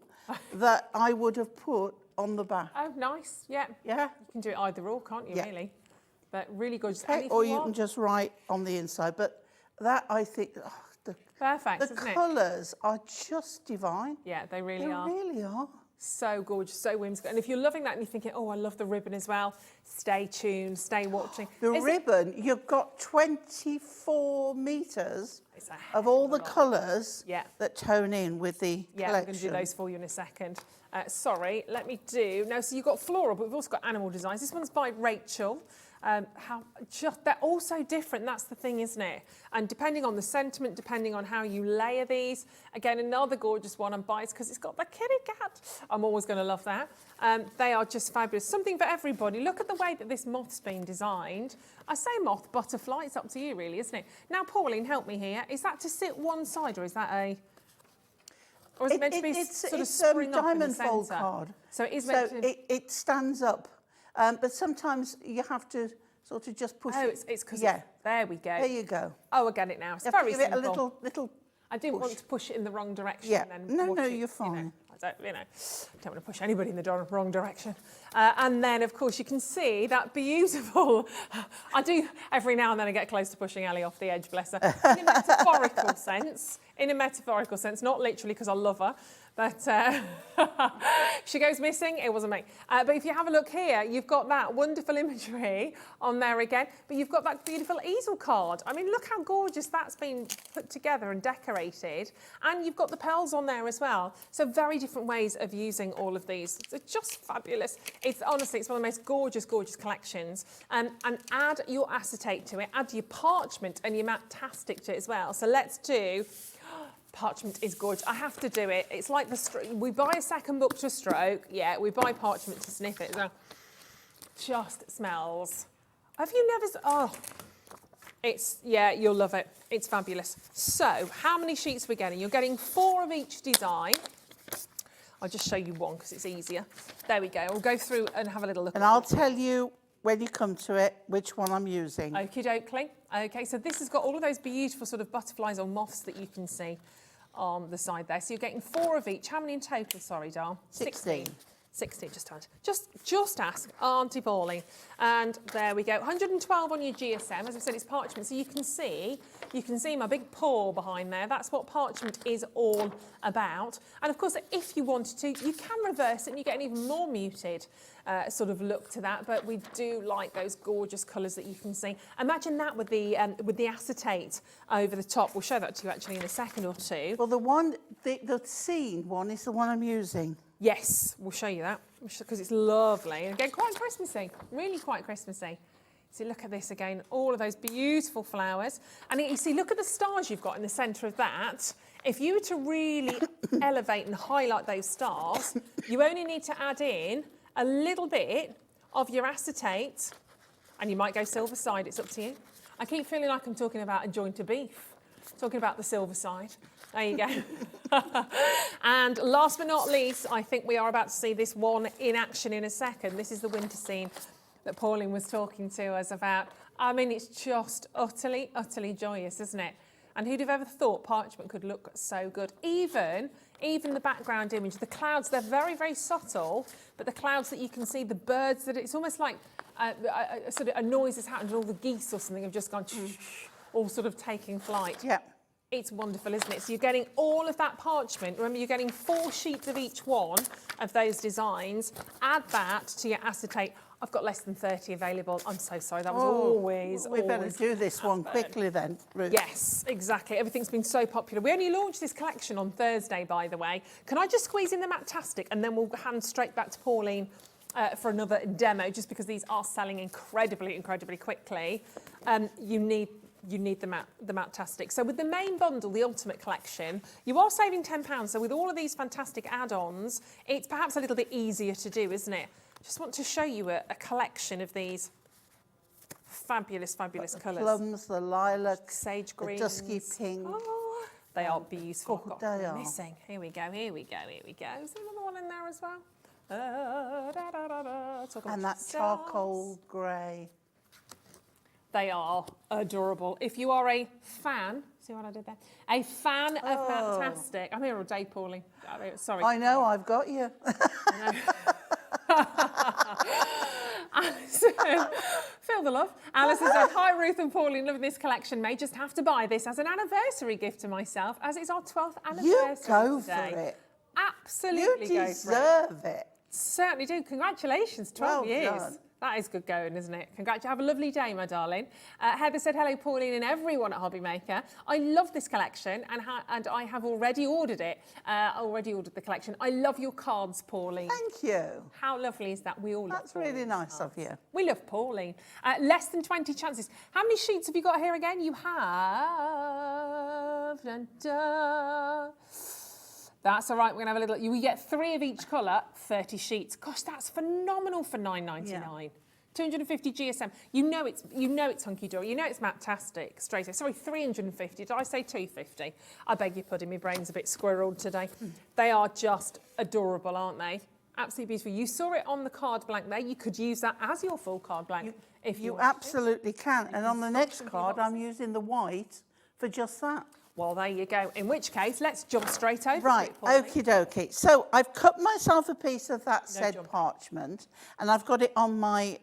that I would have put on the back. Oh, nice. Yeah. Yeah. You can do it either or, can't you, really? But really gorgeous. Okay, or you can just write on the inside. But that, I think, perfect, the colours are just divine. Yeah, they really are. They really are. So gorgeous, so whimsical. And if you're loving that and you're thinking, oh, I love the ribbon as well, stay tuned, stay watching. The ribbon, you've got 24 metres of all the colours that tone in with the collection. Yeah, I'm going to do those for you in a second. Sorry, let me do... No, so you've got floral, but we've also got animal designs. This one's by Rachel. They're all so different, that's the thing, isn't it? And depending on the sentiment, depending on how you layer these, again, another gorgeous one I'm biased because it's got the kitty cat. I'm always going to love that. They are just fabulous. Something for everybody. Look at the way that this moth's been designed. I say moth, butterfly, it's up to you really, isn't it? Now, Pauline, help me here. Is that to sit one side or is that a... Or is it meant to be sort of spring up in the diamond fold centre? card. So it is meant to... It stands up. But sometimes you have to sort of just push it. It's because there we go. There you go. Oh, I get it now. It's you have very to give simple. It a little I didn't want to push it in the wrong direction. Yeah. And then No, watch it, you're fine. I don't want to push anybody in the wrong direction. And then, of course, you can see that beautiful... I do, every now and then I get close to pushing Ellie off the edge, bless her. In a metaphorical sense. In a metaphorical sense, not literally because I love her. But she goes missing, it wasn't me. But if you have a look here, you've got that wonderful imagery on there again, but you've got that beautiful easel card. I mean, look how gorgeous that's been put together and decorated. And you've got the pearls on there as well. So very different ways of using all of these. It's just fabulous. It's honestly, it's one of the most gorgeous, gorgeous collections. And add your acetate to it, add your parchment and your matte-tastic to it as well. So let's do... Parchment is gorgeous. I have to do it. It's like we buy a second book to stroke. Yeah, we buy parchment to sniff it. Just smells. Have you never... Oh, yeah, you'll love it. It's fabulous. So, how many sheets are we getting? You're getting 4 of each design. I'll just show you one because it's easier. There we go. We'll go through and have a little look. And I'll tell you when you come to it which one I'm using. Okie dokie. Okay, so this has got all of those beautiful sort of butterflies or moths that you can see on the side there. So you're getting 4 of each. How many in total? Sorry, Dal. 16. 16, just ask Auntie Pauline. And there we go. 112 on your GSM. As I said, it's parchment. So you can see my big paw behind there. That's what parchment is all about. And of course, if you wanted to, you can reverse it and you get an even more muted sort of look to that. But we do like those gorgeous colours that you can see. Imagine that with the acetate over the top. We'll show that to you actually in a second or two. Well, the scene one is the one I'm using. Yes, we'll show you that because it's lovely. And again, quite Christmassy, really quite Christmassy. So look at this again, all of those beautiful flowers. And you see, look at the stars you've got in the centre of that. If you were to really elevate and highlight those stars, you only need to add in a little bit of your acetate, and you might go silver side, it's up to you. I keep feeling like I'm talking about a joint of beef, talking about the silver side. There you go. And last but not least, I think we are about to see this one in action in a second. This is the winter scene that Pauline was talking to us about. I mean, it's just utterly, utterly joyous, isn't it? And who'd have ever thought parchment could look so good? Even the background image, the clouds, they're very, very subtle, but the clouds that you can see, the birds, that it's almost like sort of a noise has happened and all the geese or something have just gone all sort of taking flight. Yeah. It's wonderful, isn't it? So you're getting all of that parchment. Remember, you're getting 4 sheets of each one of those designs. Add that to your acetate. I've got less than 30 available. I'm so sorry. That was always. We better do this one quickly then, Ruth. Yes, exactly. Everything's been so popular. We only launched this collection on Thursday, by the way. Can I just squeeze in the Matastic and then we'll hand straight back to Pauline for another demo, just because these are selling incredibly, incredibly quickly. You need the Matastic. So with the main bundle, the Ultimate Collection, you are saving £10. So with all of these fantastic add-ons, it's perhaps a little bit easier to do, isn't it? Just want to show you a collection of these fabulous, fabulous colours. Plums, the lilac, sage greens, the dusky pink. Oh, they are beautiful. Oh, they are. Missing. Here we go. Here we go. Here we go. Is there another one in there as well? And that charcoal grey. They are adorable. If you are a fan, see what I did there? A fan of Matastic. I'm here all day, Pauline. Sorry. I know, I've got you. Alison, feel the love. Alison said, hi Ruth and Pauline, loving this collection. May just have to buy this as an anniversary gift to myself, as it's our 12th anniversary You go today. for it. Absolutely You go for it. deserve it. Certainly do. Congratulations, 12 Well years. done. That is good going, isn't it? Have a lovely day, my darling. Heather said, hello, Pauline and everyone at Hobbymaker. I love this collection and I have already ordered it. Already ordered the collection. I love your cards, Pauline. Thank you. How lovely is that? We all love That's really Pauline's nice cards. of you. We love Pauline. Less than 20 chances. How many sheets have you got here again? You have... Dun, dun. That's all right. We're going to have a little... You get 3 of each colour, 30 sheets. Gosh, that's phenomenal for $9.99. Yeah. 250 GSM. You know it's Hunky Dory. You know it's Matastic straight away. Sorry, 350. Did I say 250? I beg your pudding. My brain's a bit squirreled today. They are just adorable, aren't they? Absolutely beautiful. You saw it on the card blank there. You could use that as your full card blank if you wanted absolutely can. And on the next card, I'm using the white for just that. Well, there you go. In which case, let's jump straight over Right, to it, Pauline. okie dokie. So I've cut myself a piece of that said jump. parchment, and I've got it on my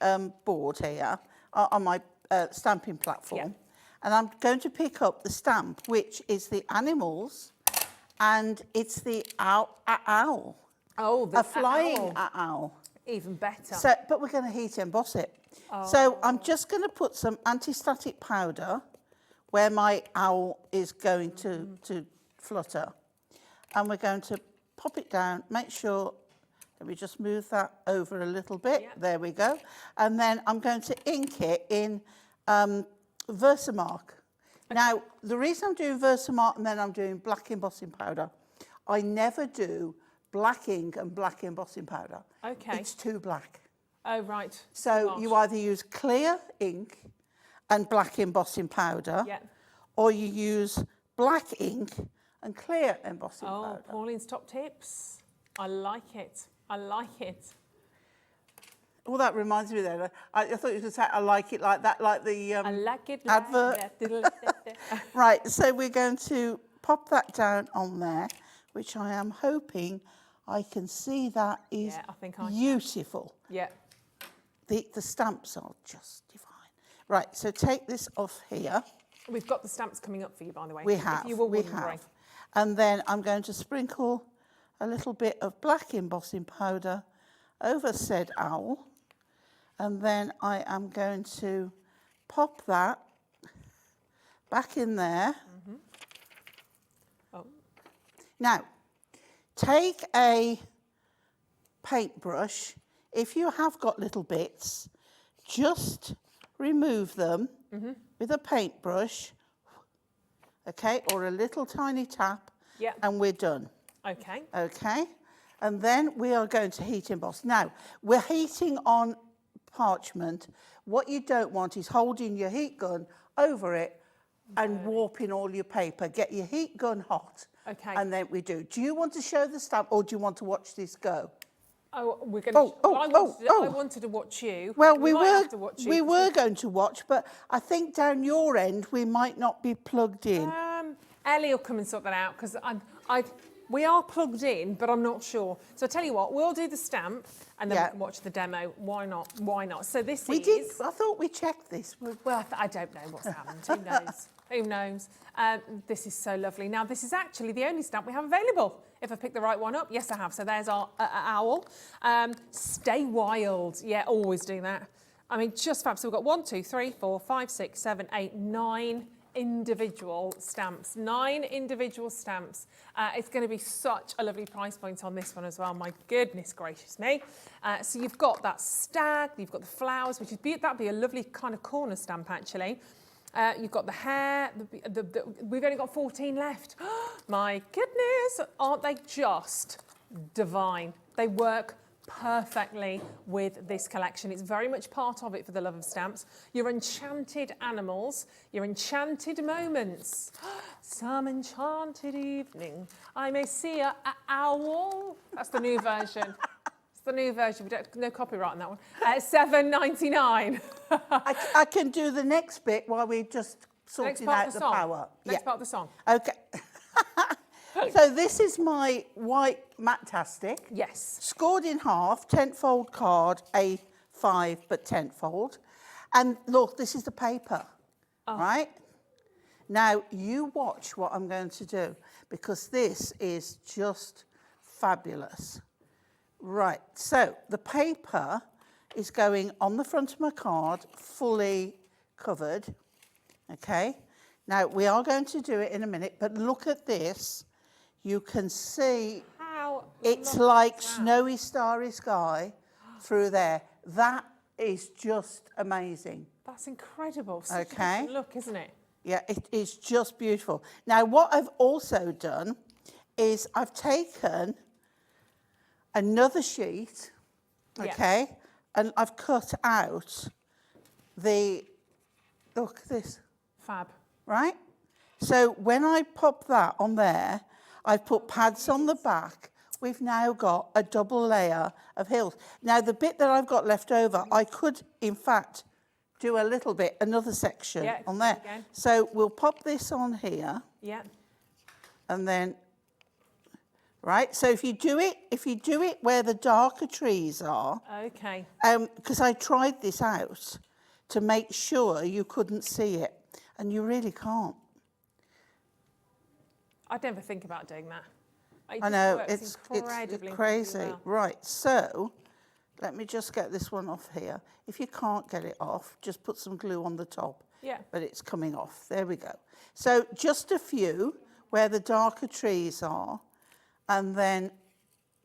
board here, on my stamping platform. Yeah. And I'm going to pick up the stamp, which is the animals, and it's the owl. Oh, the A flying owl. owl. Even better. So, but we're going to heat emboss it. So I'm just going to put some anti-static powder where my owl is going to flutter. And we're going to pop it down, make sure, let me just move that over a little bit. Yeah. There we go. And then I'm going to ink it in Versamark. Now, the reason I'm doing Versamark and then I'm doing black embossing powder, I never do black ink and black embossing powder. Okay. It's too black. Oh, right. So Gosh. you either use clear ink and black embossing powder, Yeah. or you use black ink and clear embossing Oh, powder. Pauline's top tips. I like it. I like it. Well, that reminds me then. I thought you were going to say, I like it like that, like the I like it. advert. Like Right, so we're going to pop that down on there, which I am hoping I can see that is Yeah, I think I can. beautiful. yeah. The stamps are just divine. Right, so take this off here. We've got the stamps coming up for you, by the way. We if have, you were we wondering. have. And then I'm going to sprinkle a little bit of black embossing powder over said owl. And then I am going to pop that back in there. Mm-hmm. Oh. Now, take a paintbrush. If you have got little bits, just remove them with a paintbrush, okay, or a little tiny tap, Yeah. and we're done, Okay. okay? And then we are going to heat emboss. Now, we're heating on parchment. What you don't want is holding your heat gun over it and warping all your paper. Get your heat gun hot. Okay. And then we do. Do you want to show the stamp or do you want to watch this go? Oh, we're going to. I wanted to watch you. Well, we might have to watch you we 'cause were going to watch, but I think down your end we might not be plugged in. Ellie will come and sort that out because we are plugged in, but I'm not sure. So I tell you what, we'll do the stamp and then we can watch the demo. Why not? Why not? So this We did. I thought we checked this. Well, I don't know what's happened. Who knows? Who knows? This is so lovely. Now, this is actually the only stamp we have available. If I pick the right one up, yes, I have. So there's our owl. Stay wild. Yeah, always do that. I mean, just fab. So we've got 1, 2, 3, 4, 5, 6, 7, 8, 9 individual stamps. 9 individual stamps. It's going to be such a lovely price point on this one as well. My goodness gracious me. So you've got that stag, you've got the flowers, which is that'd be a lovely kind of corner stamp actually. You've got the hair. We've only got 14 left. My goodness, aren't they just divine? They work perfectly with this collection. It's very much part of it for the love of stamps. Your enchanted animals, your enchanted moments. Some enchanted evening, I may see a owl. That's the new version. It's the new version. We don't, no copyright on that one. $7.99. I can do the next bit while we just sorting out the power. Next part of the song. Okay. So this is my white Matastic. Yes. Scored in half, 10-fold card, A5 but 10-fold. And look, this is the paper, right? Now you watch what I'm going to do because this is just fabulous. Right, so the paper is going on the front of my card, fully covered, okay? Now, we are going to do it in a minute, but look at this. You can see it's like snowy, starry sky through there. That is just amazing. That's incredible. Okay. Look, isn't it? Yeah, it is just beautiful. Now, what I've also done is I've taken another sheet, okay, and I've cut out look at this. Fab. Right? So when I pop that on there, I've put pads on the back. We've now got a double layer of hills. Now, the bit that I've got left over, I could, in fact, do a little bit, another section on there. Again. So we'll pop this on here. Yeah. And then, right, so if you do it where the darker trees are. Okay. Because I tried this out to make sure you couldn't see it, and you really can't. I'd never think about doing that. I know, it's crazy. Well. Right, so let me just get this one off here. If you can't get it off, just put some glue on the top. Yeah. But it's coming off. There we go. So just a few where the darker trees are, and then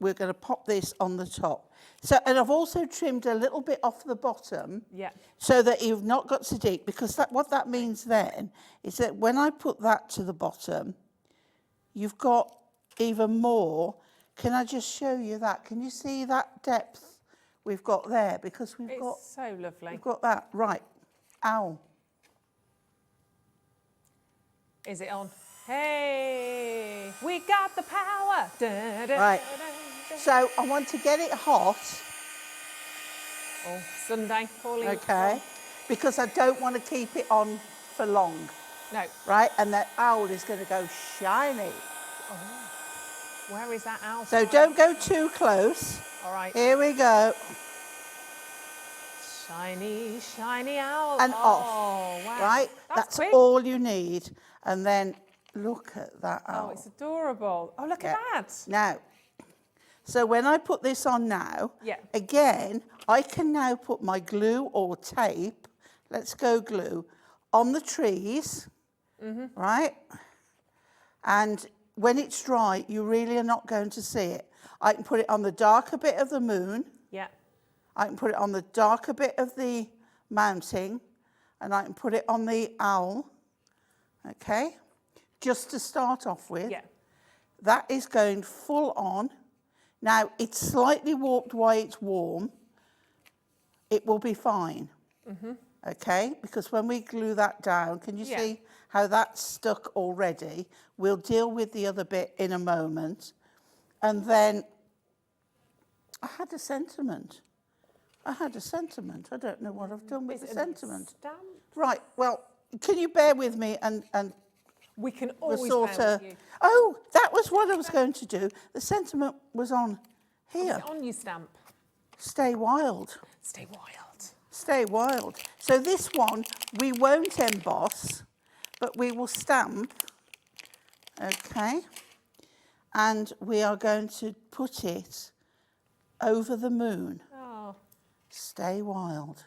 we're going to pop this on the top. So, and I've also trimmed a little bit off the bottom, so that you've not got to dig, because what that means then is that when I put that to the bottom, you've got even more. Can I just show you that? Can you see that depth we've got there? Because we've got... It's so lovely. We've got that. Right. Owl. Is it on? Hey, we got the power. Da, da, Right. Da, da, da. So I want to get it hot. Oh, Sunday. Pauline. Okay. Because I don't want to keep it on for long. No. Right? And that owl is going to go shiny. Oh. Where is that owl? So don't go too close. All right. Here we go. Shiny, shiny owl. And off. Wow. Right? That's quick. all you need. And then look at that owl. Oh, it's adorable. Oh, look at that. Now, so when I put this on now, again, I can now put my glue or tape, let's go glue, on the trees, right? And when it's dry, you really are not going to see it. I can put it on the darker bit of the moon. Yeah. I can put it on the darker bit of the mounting, and I can put it on the owl, okay? Just to start off with. Yeah. That is going full on. Now, it's slightly warped while it's warm. It will be fine, okay? Because when we glue that down, can you see how that's stuck already? We'll deal with the other bit in a moment. And then I had a sentiment. I don't know what I've done with the sentiment. Stamp? Right, well, can you bear with me and We can was always sort bear of, with you. oh, that was what I was going to do. The sentiment was on here. On your stamp. Stay wild. Stay wild. Stay wild. So this one, we won't emboss, but we will stamp, okay? And we are going to put it over the moon. Oh. Stay wild.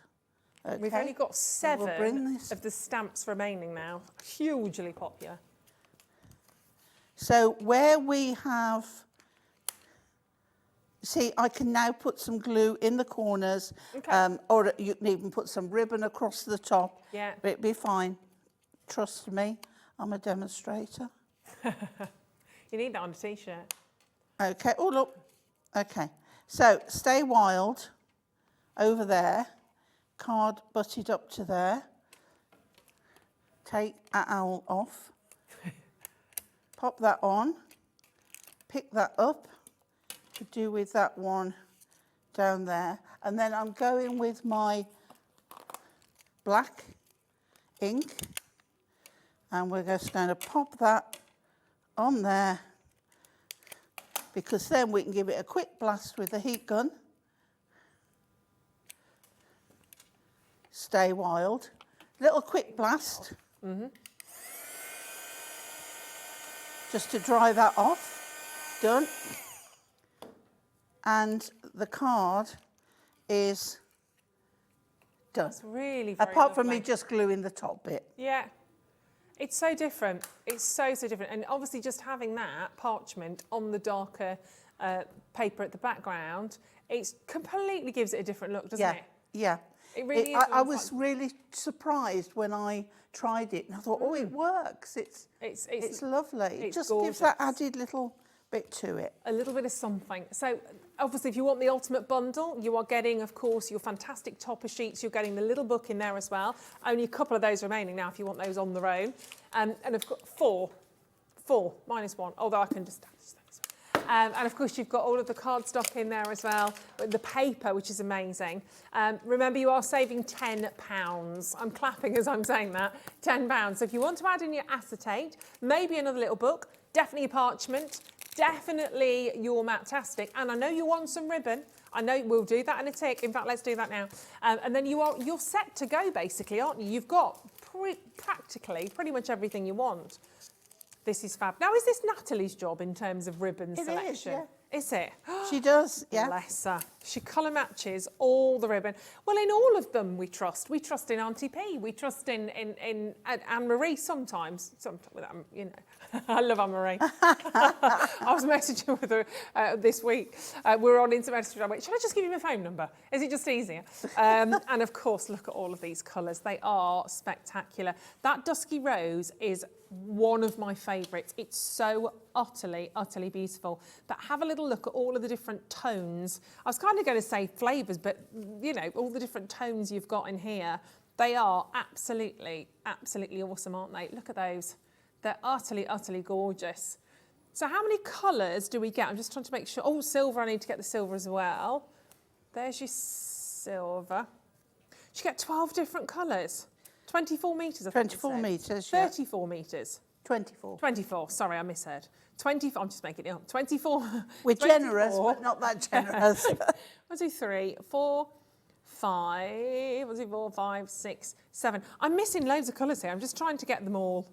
Okay. We've only got And we'll bring 7 this. of the stamps remaining now. Hugely popular. So where we have, see, I can now put some glue in the corners, Okay. or you can even put some ribbon across the top. Yeah. It'll be fine. Trust me, I'm a demonstrator. You need that on a t-shirt. Okay, oh look, okay. So stay wild over there, card butted up to there. Take that owl off, pop that on, pick that up, to do with that one down there. And then I'm going with my black ink, and we're just going to pop that on there, because then we can give it a quick blast with the heat gun. Stay wild. Little quick blast. Just to dry that off. Done. And the card is done. It's really very Apart from me lovely. just gluing the top bit. Yeah. It's so different. It's so different. And obviously just having that parchment on the darker paper at the background, it completely gives it a different look, doesn't it? Yeah. It really is. I was really surprised when I tried it, and I thought, oh, it works. It's lovely. It it's just gives that gorgeous. added little bit to it. A little bit of something. So obviously if you want the ultimate bundle, you are getting, of course, your fantastic topper sheets. You're getting the little book in there as well. Only a couple of those remaining now if you want those on their own. And I've got 4 minus 1, although I can just and of course you've got all of the cardstock in there as well, the paper, which is amazing. Remember, you are saving £10. I'm clapping as I'm saying that, £10. So if you want to add in your acetate, maybe another little book, definitely your parchment, definitely your Matte-tastic, and I know you want some ribbon. I know we'll do that in a tick. In fact, let's do that now. And then you're set to go, basically, aren't you? You've got practically pretty much everything you want. This is fab. Now, is this Natalie's job in terms of ribbon selection? Is, yeah. Is it? She does, yeah. Bless her. She colour matches all the ribbon. Well, in all of them we trust. We trust in Auntie P. We trust in Anne-Marie sometimes. With you know, I love Anne-Marie. I was messaging with her this week. We're on Instagram. I went, should I just give you my phone number? Is it just easier? And of course, look at all of these colours. They are spectacular. That dusky rose is one of my favourites. It's so utterly, utterly beautiful. But have a little look at all of the different tones. I was kind of going to say flavours, but you know, all the different tones you've got in here, they are absolutely, absolutely awesome, aren't they? Look at those. They're utterly, utterly gorgeous. So how many colours do we get? I'm just trying to make sure. Oh, silver, I need to get the silver as well. There's your silver. You get 12 different colours. 24 metres, I think 24 metres, yeah. 34 metres. 24. 24, sorry, I misheard. 24, I'm just making it up. 24. We're 24. generous, but not that generous. 1, 2, 3, 4, 5, 1, 2, 4, 5, 6, 7. I'm missing loads of colours here. I'm just trying to get them all.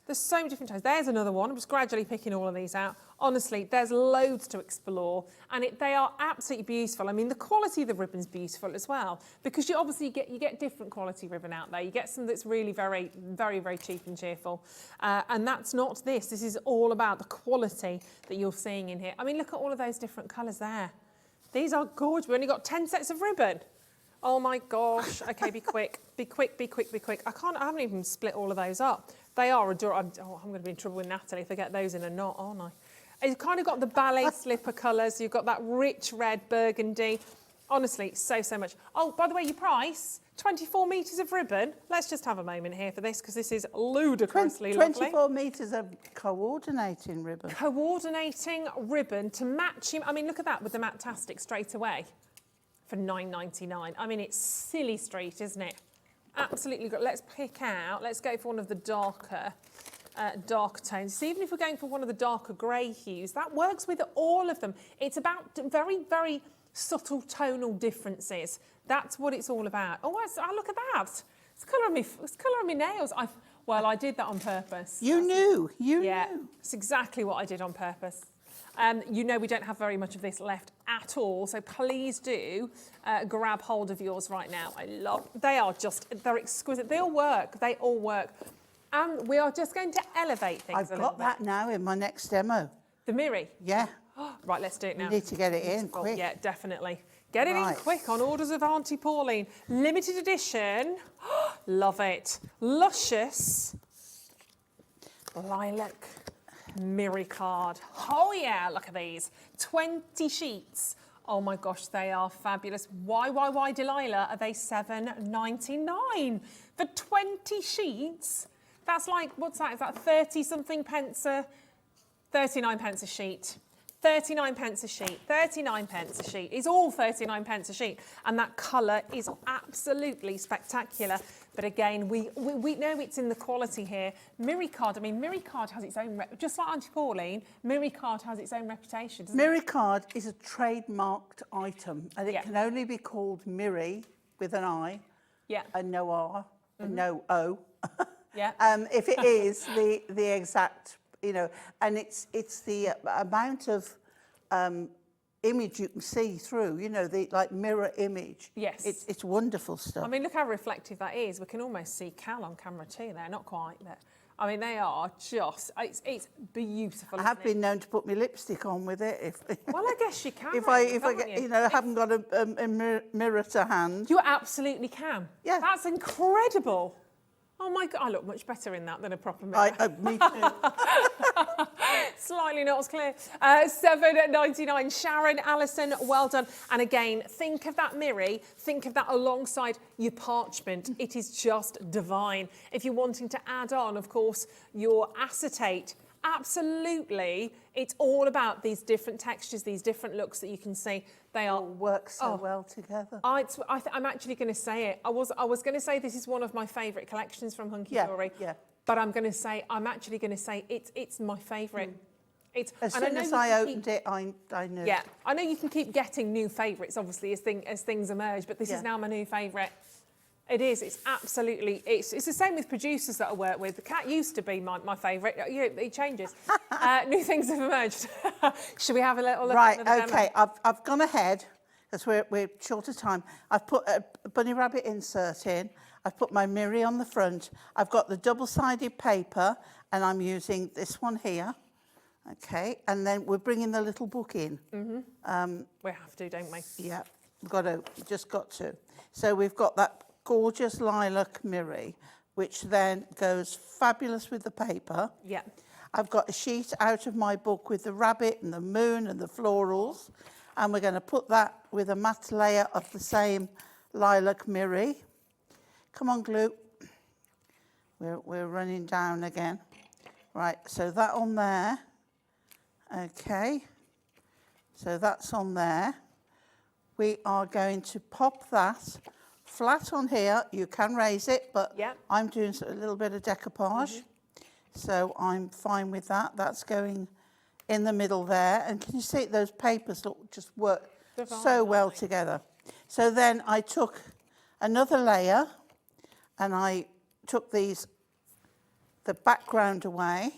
There's so many different tones. There's another one. I'm just gradually picking all of these out. Honestly, there's loads to explore, and they are absolutely beautiful. I mean, the quality of the ribbon's beautiful as well, because you obviously get different quality ribbon out there. You get some that's really very, very, very cheap and cheerful, and that's not this. This is all about the quality that you're seeing in here. I mean, look at all of those different colours there. These are gorgeous. We've only got 10 sets of ribbon. Oh my gosh. Okay, be quick. Be quick, be quick, be quick. I haven't even split all of those up. They are adorable. Oh, I'm going to be in trouble with Natalie if I get those in a knot, aren't I? You've kind of got the ballet slipper colours. You've got that rich red burgundy. Honestly, so much. Oh, by the way, your price, 24 metres of ribbon. Let's just have a moment here for this, because this is ludicrously lovely. 24 metres of coordinating ribbon. Coordinating ribbon to match him. I mean, look at that with the Matte-tastic straight away for £9.99. I mean, it's silly street, isn't it? Absolutely. Let's pick out, let's go for one of the darker darker tones. So even if we're going for one of the darker grey hues, that works with all of them. It's about very, very subtle tonal differences. That's what it's all about. Oh, look at that. It's colour of my nails. Well, I did that on purpose. You knew. Yeah, it's exactly what I did on purpose. You know we don't have very much of this left at all, so please do grab hold of yours right now. They're exquisite. They all work. And we are just going to elevate things I've a little got that now in my next demo. The Miri? Yeah. Right, let's do it now. You need to get it in quick. Yeah, definitely. Get it in quick on orders of Auntie Pauline. Limited edition. Love it. Luscious lilac Miri card. Oh yeah, look at these. 20 sheets. Oh my gosh, they are fabulous. Why, Delilah, are they $7.99 for 20 sheets? That's like, what's that? Is that 30 something pence 39 pence a sheet. 39 pence a sheet, 39 pence a sheet. It's all 39 pence a sheet. And that colour is absolutely spectacular. But again, we know it's in the quality here. Miri card, I mean, Miri card has its own, just like Auntie Pauline, Miri card has its own reputation, doesn't it? Miri card is a trademarked item, and it can only be called Miri with an I, and no R, and no O. If it is the exact, you know, and it's the amount of image you can see through, you know, the like mirror image. Yes. It's wonderful stuff. I mean, look how reflective that is. We can almost see Cal on camera too there, not quite, but I mean, they are just, it's beautiful. I have been known to put my lipstick on with it. Well, I guess you can. If I get, you know, haven't got a mirror to hand. You absolutely can. Yeah. That's incredible. Oh my God, I look much better in that than a proper mirror. Me too. Slightly not as clear. $7.99. Sharon, Alison, well done. And again, think of that Miri, think of that alongside your parchment. It is just divine. If you're wanting to add on, of course, your acetate, absolutely. It's all about these different textures, these different looks that you can see. They all work so well together. I'm actually going to say it. I was going to say this is one of my favourite collections from Hunkydory. Yeah. But I'm actually going to say it's my favourite. As soon as I opened it, I knew. Yeah, I know you can keep getting new favourites, obviously, as things emerge, but this is now my new favourite. It is. It's absolutely. It's the same with producers that I work with. The cat used to be my favourite. It changes. New things have emerged. Should we have a little look at the demo? Okay. I've gone ahead because we're short of time. I've put a bunny rabbit insert in. I've put my Miri on the front. I've got the double-sided paper, and I'm using this one here. Okay, and then we're bringing the little book in. We have to, don't we? Yeah, just got to. So we've got that gorgeous lilac Miri, which then goes fabulous with the paper. Yeah. I've got a sheet out of my book with the rabbit and the moon and the florals, and we're going to put that with a matte layer of the same lilac Miri. Come on, glue. We're running down again. Right, so that on there. Okay, so that's on there. We are going to pop that flat on here. You can raise it, but I'm doing a little bit of decoupage. So I'm fine with that. That's going in the middle there. And can you see those papers just work so well together? So then I took another layer and I took the background away.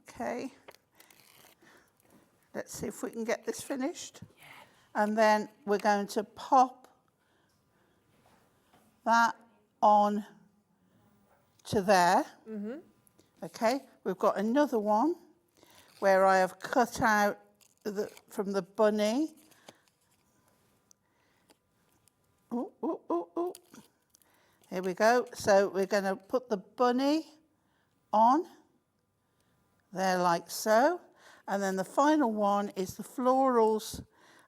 Okay. Let's see if we can get this finished. Yeah. And then we're going to pop that on to there. Okay, we've got another one where I have cut out from the bunny. Oh. Here we go. So we're going to put the bunny on there like so. And then the final one is the florals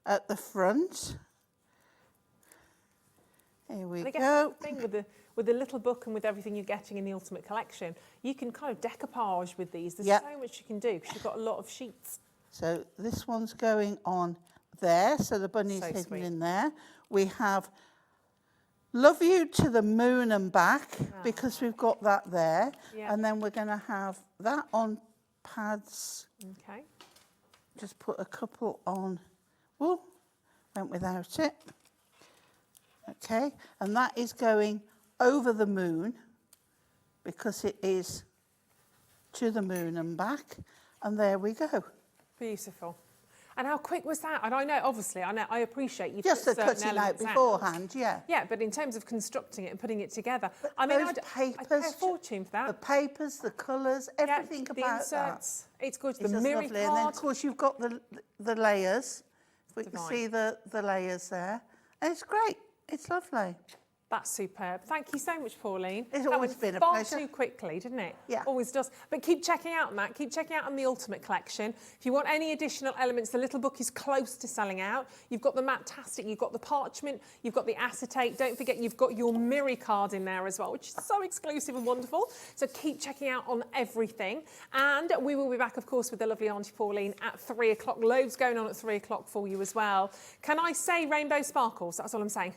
at the front. Here we go. The thing with the little book and with everything you're getting in the Ultimate Collection, you can kind of decoupage with these. There's so much you can do because you've got a lot of sheets. So this one's going on there. So the bunny's hidden in there. We have Love you to the moon and back, because we've got that there. Yeah. And then we're going to have that on pads. Okay. Just put a couple on. Oh, went without it. Okay, and that is going over the moon, because it is to the moon and back. And there we go. Beautiful. And how quick was that? And I know, obviously, I appreciate you Just the put certain cutting out elements beforehand, yeah. Yeah, but in terms of constructing it and putting it together, But I mean, those I'd pay papers, a fortune for that. the papers, the colours, everything the about inserts, it's good. that. The It's just mirror lovely. And then, card. of course, you've got the layers. We can Divine. see the layers there. And it's great. It's lovely. That's superb. Thank you so much, Pauline. It's That always went been a far pleasure. too quickly, didn't it? Yeah. Always does. But keep checking out, Matt. Keep checking out on the Ultimate Collection. If you want any additional elements, the little book is close to selling out. You've got the Matt-tastic, you've got the parchment, you've got the acetate. Don't forget, you've got your mirror card in there as well, which is so exclusive and wonderful. So keep checking out on everything. And we will be back, of course, with the lovely Auntie Pauline at 3 o'clock. Loads going on at 3 o'clock for you as well. Can I say rainbow sparkles? That's all I'm saying.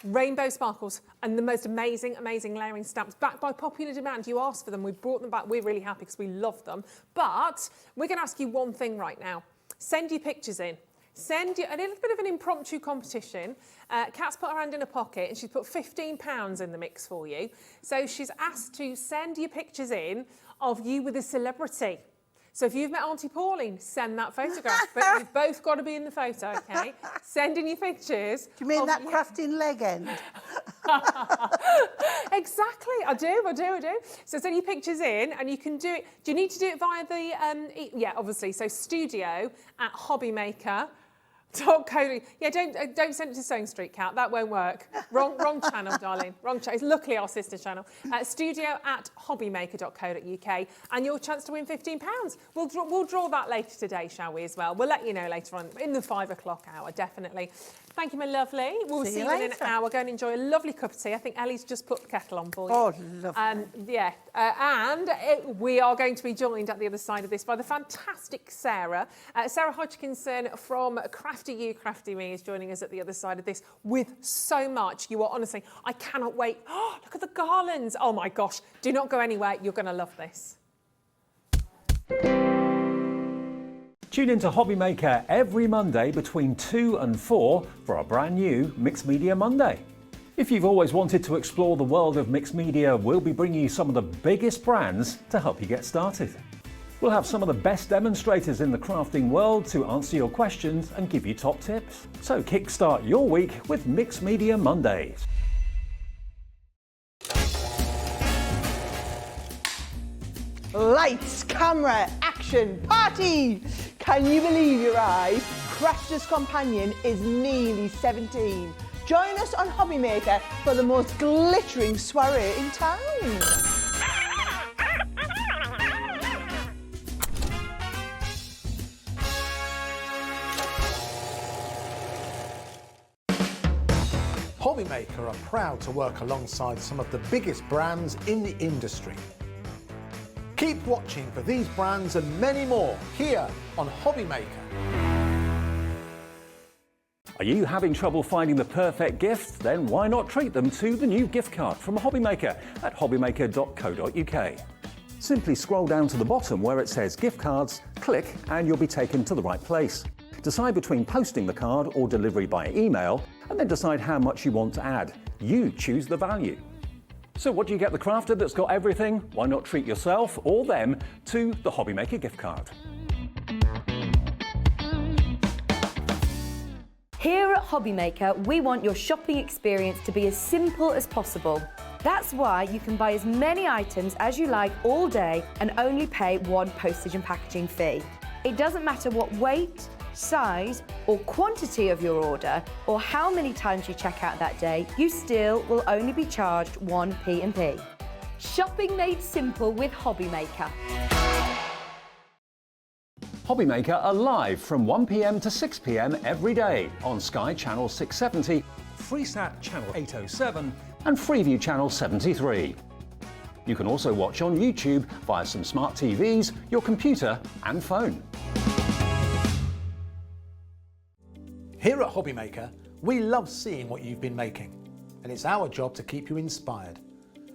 Rainbow sparkles and the most amazing layering stamps, backed by popular demand. You asked for them, we brought them back. We're really happy because we love them. But we're going to ask you one thing right now. Send your pictures in. Send you a little bit of an impromptu competition. Kat's put her hand in her pocket and she's put £15 in the mix for you. So she's asked to send your pictures in of you with a celebrity. So if you've met Auntie Pauline, send that photograph. But you've both got to be in the photo, OK? Send in your pictures. Do you mean that crafting leg end? Exactly, I do. So send your pictures in and you can do it. Do you need to do it via the, yeah, obviously. So studio@hobbymaker.co.uk. Yeah, don't send it to Sewing Street, Cat. That won't work. Wrong channel, darling. Wrong channel. It's luckily our sister channel. Studio@hobbymaker.co.uk, and your chance to win £15. We'll draw that later today, shall we? As well. We'll let you know later on in the 5 o'clock hour, definitely. Thank you, my lovely. We'll see you in an hour. Go and enjoy a lovely cup of tea. I think Ellie's just put the kettle on for you. Oh, lovely. Yeah, we are going to be joined at the other side of this by the fantastic Sarah. Sarah Hodgkinson from Crafty You, Crafty Me is joining us at the other side of this with so much. You are honestly, I cannot wait. Oh, look at the garlands. Oh my gosh, do not go anywhere. You're going to love this. Tune in to Hobbymaker every Monday between 2 and 4 for our brand new Mixed Media Monday. If you've always wanted to explore the world of mixed media, we'll be bringing you some of the biggest brands to help you get started. We'll have some of the best demonstrators in the crafting world to answer your questions and give you top tips. So kickstart your week with Mixed Media Mondays. Lights, camera, action, party! Can you believe your eyes? Crafter's Companion is nearly 17. Join us on Hobbymaker for the most glittering soiree in town. Hobbymaker are proud to work alongside some of the biggest brands in the industry. Keep watching for these brands and many more here on Hobbymaker. Are you having trouble finding the perfect gift? Then why not treat them to the new gift card from Hobbymaker at hobbymaker.co.uk. Simply scroll down to the bottom where it says gift cards, click and you'll be taken to the right place. Decide between posting the card or delivery by email and then decide how much you want to add. You choose the value. So what do you get the crafter that's got everything? Why not treat yourself or them to the Hobbymaker gift card? Here at Hobbymaker, we want your shopping experience to be as simple as possible. That's why you can buy as many items as you like all day and only pay one postage and packaging fee. It doesn't matter what weight, size or quantity of your order or how many times you check out that day, you still will only be charged one P&P. Shopping made simple with Hobbymaker. Hobbymaker are live from 1 p.m. to 6 p.m. every day on Sky Channel 670, Freesat Channel 807 and Freeview Channel 73. You can also watch on YouTube via some smart TVs, your computer and phone. Here at Hobbymaker, we love seeing what you've been making. and it's our job to keep you inspired.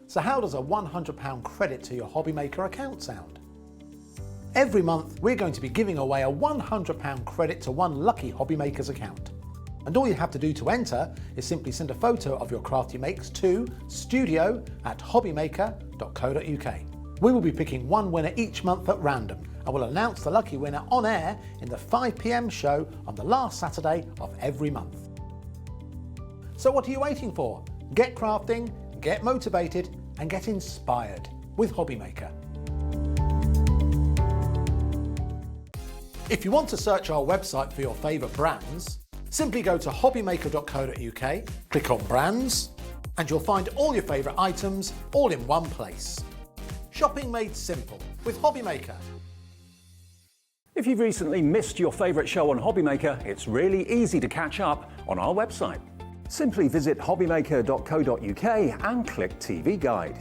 So how does a £100 credit to your Hobbymaker account sound? Every month we're going to be giving away a £100 credit to one lucky Hobbymaker's account. And all you have to do to enter is simply send a photo of your crafty makes to studio@hobbymaker.co.uk. We will be picking one winner each month at random and will announce the lucky winner on air in the 5 PM show on the last Saturday of every month. So what are you waiting for? Get crafting, get motivated and get inspired with Hobbymaker. If you want to search our website for your favourite brands, simply go to hobbymaker.co.uk, click on brands, and you'll find all your favourite items all in one place. Shopping made simple with Hobbymaker. If you've recently missed your favourite show on Hobbymaker, it's really easy to catch up on our website. Simply visit hobbymaker.co.uk and click TV Guide.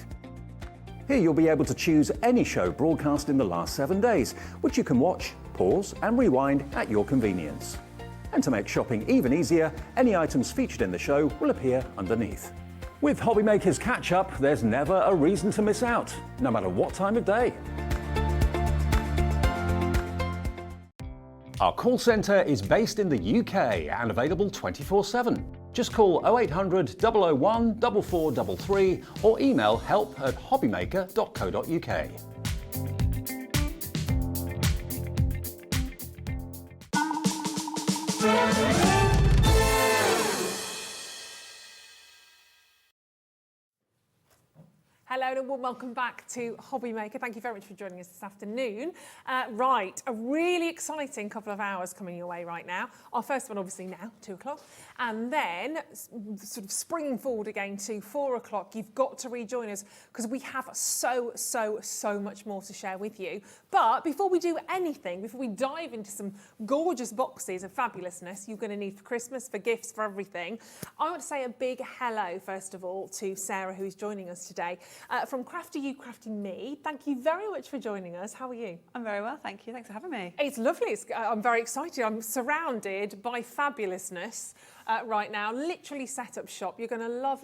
Here you'll be able to choose any show broadcast in the last 7 days, which you can watch, pause and rewind at your convenience. And to make shopping even easier, any items featured in the show will appear underneath. With Hobbymaker's Catch-Up, there's never a reason to miss out, no matter what time of day. Our call centre is based in the UK and available 24/7. Just call 0800 001 4433 or email help@hobbymaker.co.uk. Hello and welcome back to Hobbymaker. Thank you very much for joining us this afternoon. Right, a really exciting couple of hours coming your way right now. Our first one obviously now, 2 o'clock, and then sort of springing forward again to 4 o'clock. You've got to rejoin us because we have so much more to share with you. But before we do anything, before we dive into some gorgeous boxes of fabulousness you're going to need for Christmas, for gifts, for everything, I want to say a big hello, first of all, to Sarah, who's joining us today. From Crafty You, Crafty Me. Thank you very much for joining us. How are you? I'm very well, thank you. Thanks for having me. It's lovely. I'm very excited. I'm surrounded by fabulousness right now. Literally set up shop. You're going to love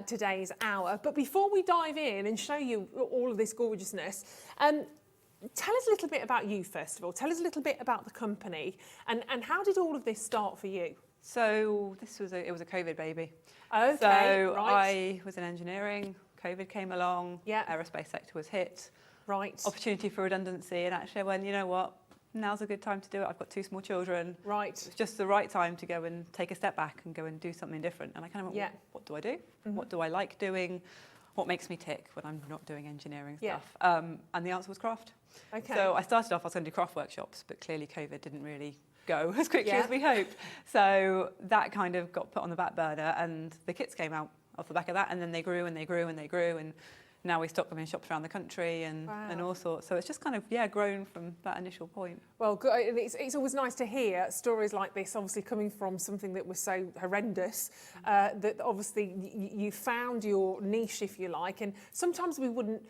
today's hour. But before we dive in and show you all of this gorgeousness, tell us a little bit about you, first of all. Tell us a little bit about the company and how did all of this start for you? So it was a COVID baby. Okay, so right. I was in engineering, COVID came along, yeah. Aerospace sector was hit. Right. Opportunity for redundancy, and actually I went, you know what, now's a good time to do it. I've got 2 small children. Right. It's just the right time to go and take a step back and go and do something different. And I kind of went, what do I do? Mm-hmm. What do I like doing? What makes me tick when I'm not doing engineering stuff? And the answer was craft. Okay. So I started off, I was going to do craft workshops, but clearly COVID didn't really go as quickly as we hoped. So that kind of got put on the back burner and the kits came out off the back of that, and then they grew and they grew and they grew, and now we stock them in shops around the country and all sorts. So it's just kind of, grown from that initial point. Well, good. It's always nice to hear stories like this, obviously coming from something that was so horrendous, that obviously you found your niche, if you like, and sometimes we wouldn't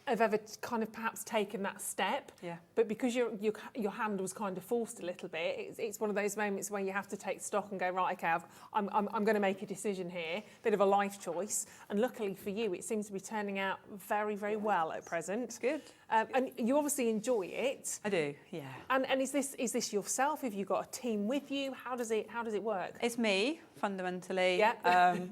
have ever kind of perhaps taken that step, but because your hand was kind of forced a little bit, it's one of those moments where you have to take stock and go, right, okay, I'm going to make a decision here, bit of a life choice, and luckily for you, it seems to be turning out very well at present. Good. And you obviously enjoy it. I do, yeah. And is this yourself? Have you got a team with you? How does it work? It's me, fundamentally,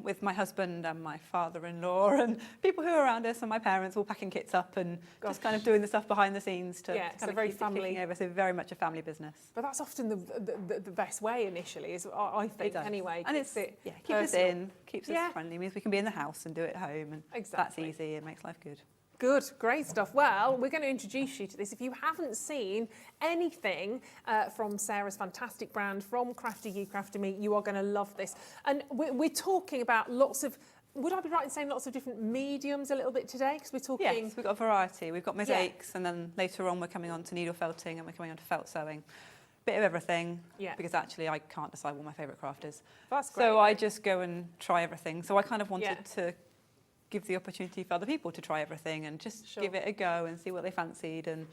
with my husband and my father-in-law and people who are around us and my parents all packing kits up and just kind of doing the stuff behind the scenes to kind of very keep family. it kicking over. So very much a family business. But that's often the best way initially, is I think anyway. And keeps us in, keeps us friendly. Means we can be in the house and do it at home, and that's easy. It makes life good. Good, great stuff. Well, we're going to introduce you to this. If you haven't seen anything from Sarah's fantastic brand, from Crafty You, Crafty Me, you are going to love this. And we're talking about lots of, would I be right in saying lots of different mediums a little bit today? Because we're talking... Yes, we've got a variety. We've got mosaics, and then later on we're coming on to needle felting and we're coming on to felt sewing. Bit of everything, because actually I can't decide what my favourite craft is. That's great. So I just go and try everything. So I kind of wanted to give the opportunity for other people to try everything and just give it a go and see what they fancied and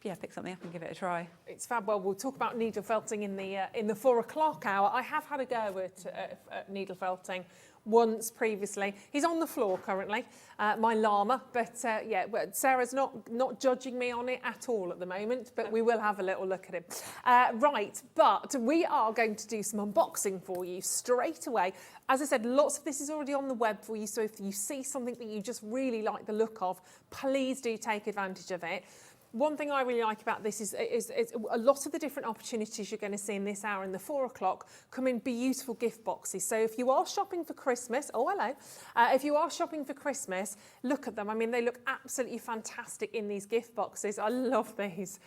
yeah, pick something up and give it a try. It's fab. Well, we'll talk about needle felting in the 4 o'clock hour. I have had a go at needle felting once previously. He's on the floor currently, my llama, but yeah, Sarah's not judging me on it at all at the moment, but we will have a little look at him. Right, but we are going to do some unboxing for you straight away. As I said, lots of this is already on the web for you, so if you see something that you just really like the look of, please do take advantage of it. One thing I really like about this is a lot of the different opportunities you're going to see in this hour in the 4 o'clock come in beautiful gift boxes. So if you are shopping for Christmas, oh hello, if you are shopping for Christmas, look at them. I mean, they look absolutely fantastic in these gift boxes. I love these.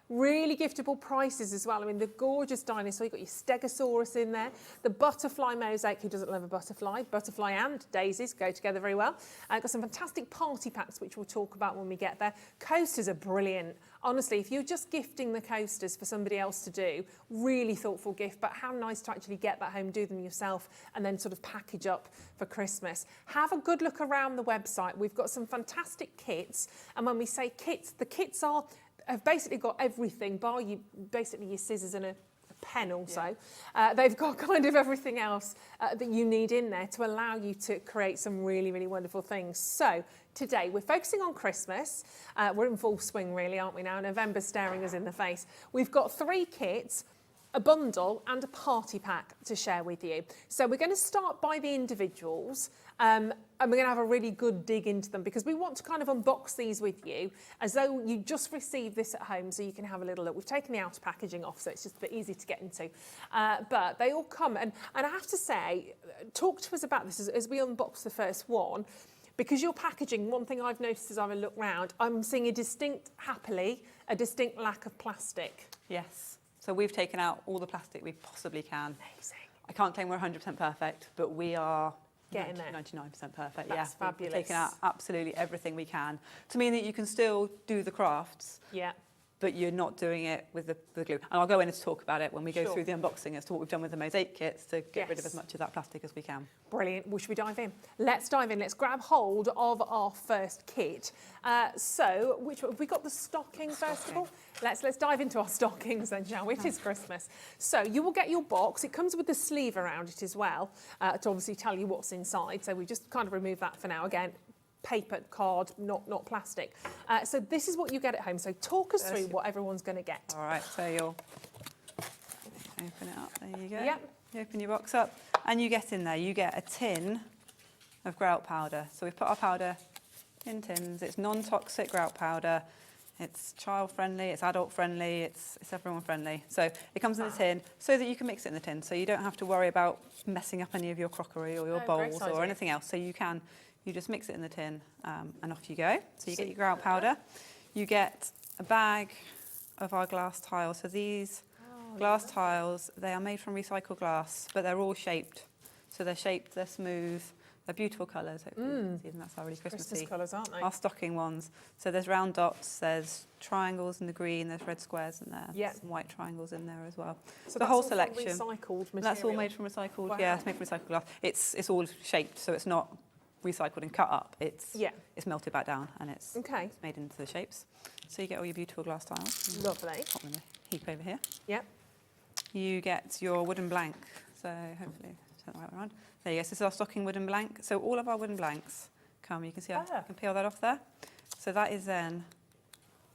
Really giftable prices as well. I mean, the gorgeous dinosaur, you've got your Stegosaurus in there, the butterfly mosaic, who doesn't love a butterfly? Butterfly and daisies go together very well. Got some fantastic party packs, which we'll talk about when we get there. Coasters are brilliant. Honestly, if you're just gifting the coasters for somebody else to do, really thoughtful gift, but how nice to actually get that home, do them yourself, and then sort of package up for Christmas. Have a good look around the website. We've got some fantastic kits, and when we say kits, the kits have basically got everything, bar you basically your scissors and a pen also. Yeah. They've got kind of everything else that you need in there to allow you to create some really, really wonderful things. So today we're focusing on Christmas. We're in full swing really, aren't we now? November's staring us in the face. We've got 3 kits, a bundle and a party pack to share with you. So we're going to start by the individuals and we're going to have a really good dig into them because we want to kind of unbox these with you as though you just received this at home so you can have a little look. We've taken the outer packaging off so it's just a bit easy to get into. But they all come and I have to say, talk to us about this as we unbox the first one. Because your packaging, one thing I've noticed as I've looked round, I'm seeing a distinct lack of plastic. Yes. So we've taken out all the plastic we possibly can. Amazing. I can't claim we're 100% perfect, but we are getting there. 99% perfect. That's fabulous. We've taken out absolutely everything we can to mean that you can still do the crafts. Yeah. But you're not doing it with the glue. And I'll go in and talk about it when we go Sure. through the unboxing as to what we've done with the mosaic kits to get rid of as much of that plastic as we can. Brilliant. Well, should we dive in? Let's dive in. Let's grab hold of our first kit. So, which we got the stocking first of all. Let's dive into our stockings then, shall we? It is Christmas. So you will get your box. It comes with the sleeve around it as well to obviously tell you what's inside. So we just kind of remove that for now. Again, paper, card, not plastic. So this is what you get at home. So talk us through what everyone's going to get. All right, so you'll open it up. There you go. Yep. You open your box up and you get in there. You get a tin of grout powder. So we've put our powder in tins. It's non-toxic grout powder. It's child-friendly, it's adult-friendly, it's everyone-friendly. So it comes in a tin so that you can mix it in the tin. So you don't have to worry about messing up any of your crockery or your bowls or anything else. So you just mix it in the tin and off you go. So you get your grout powder. You get a bag of our glass tiles. So these glass tiles, they are made from recycled glass, but they're all shaped. So they're shaped, they're smooth, they're beautiful colours. Hopefully you can see them. That's our really Christmassy. Christmas colours, aren't they? Our stocking ones. So there's round dots, there's triangles in the green, there's red squares in there, Yep. some white triangles in there as well. So the that's whole all from selection. recycled material. That's all made from recycled. Wow. Yeah, it's made from recycled glass. It's all shaped, so it's not recycled and cut up. It's melted back down and it's made into the shapes. So you get all your beautiful glass tiles. Lovely. Pop them in a heap over here. Yep. You get your wooden blank. So hopefully turn the right way around. There you go. So this is our stocking wooden blank. So all of our wooden blanks come. You can see I can peel that off there. So that is then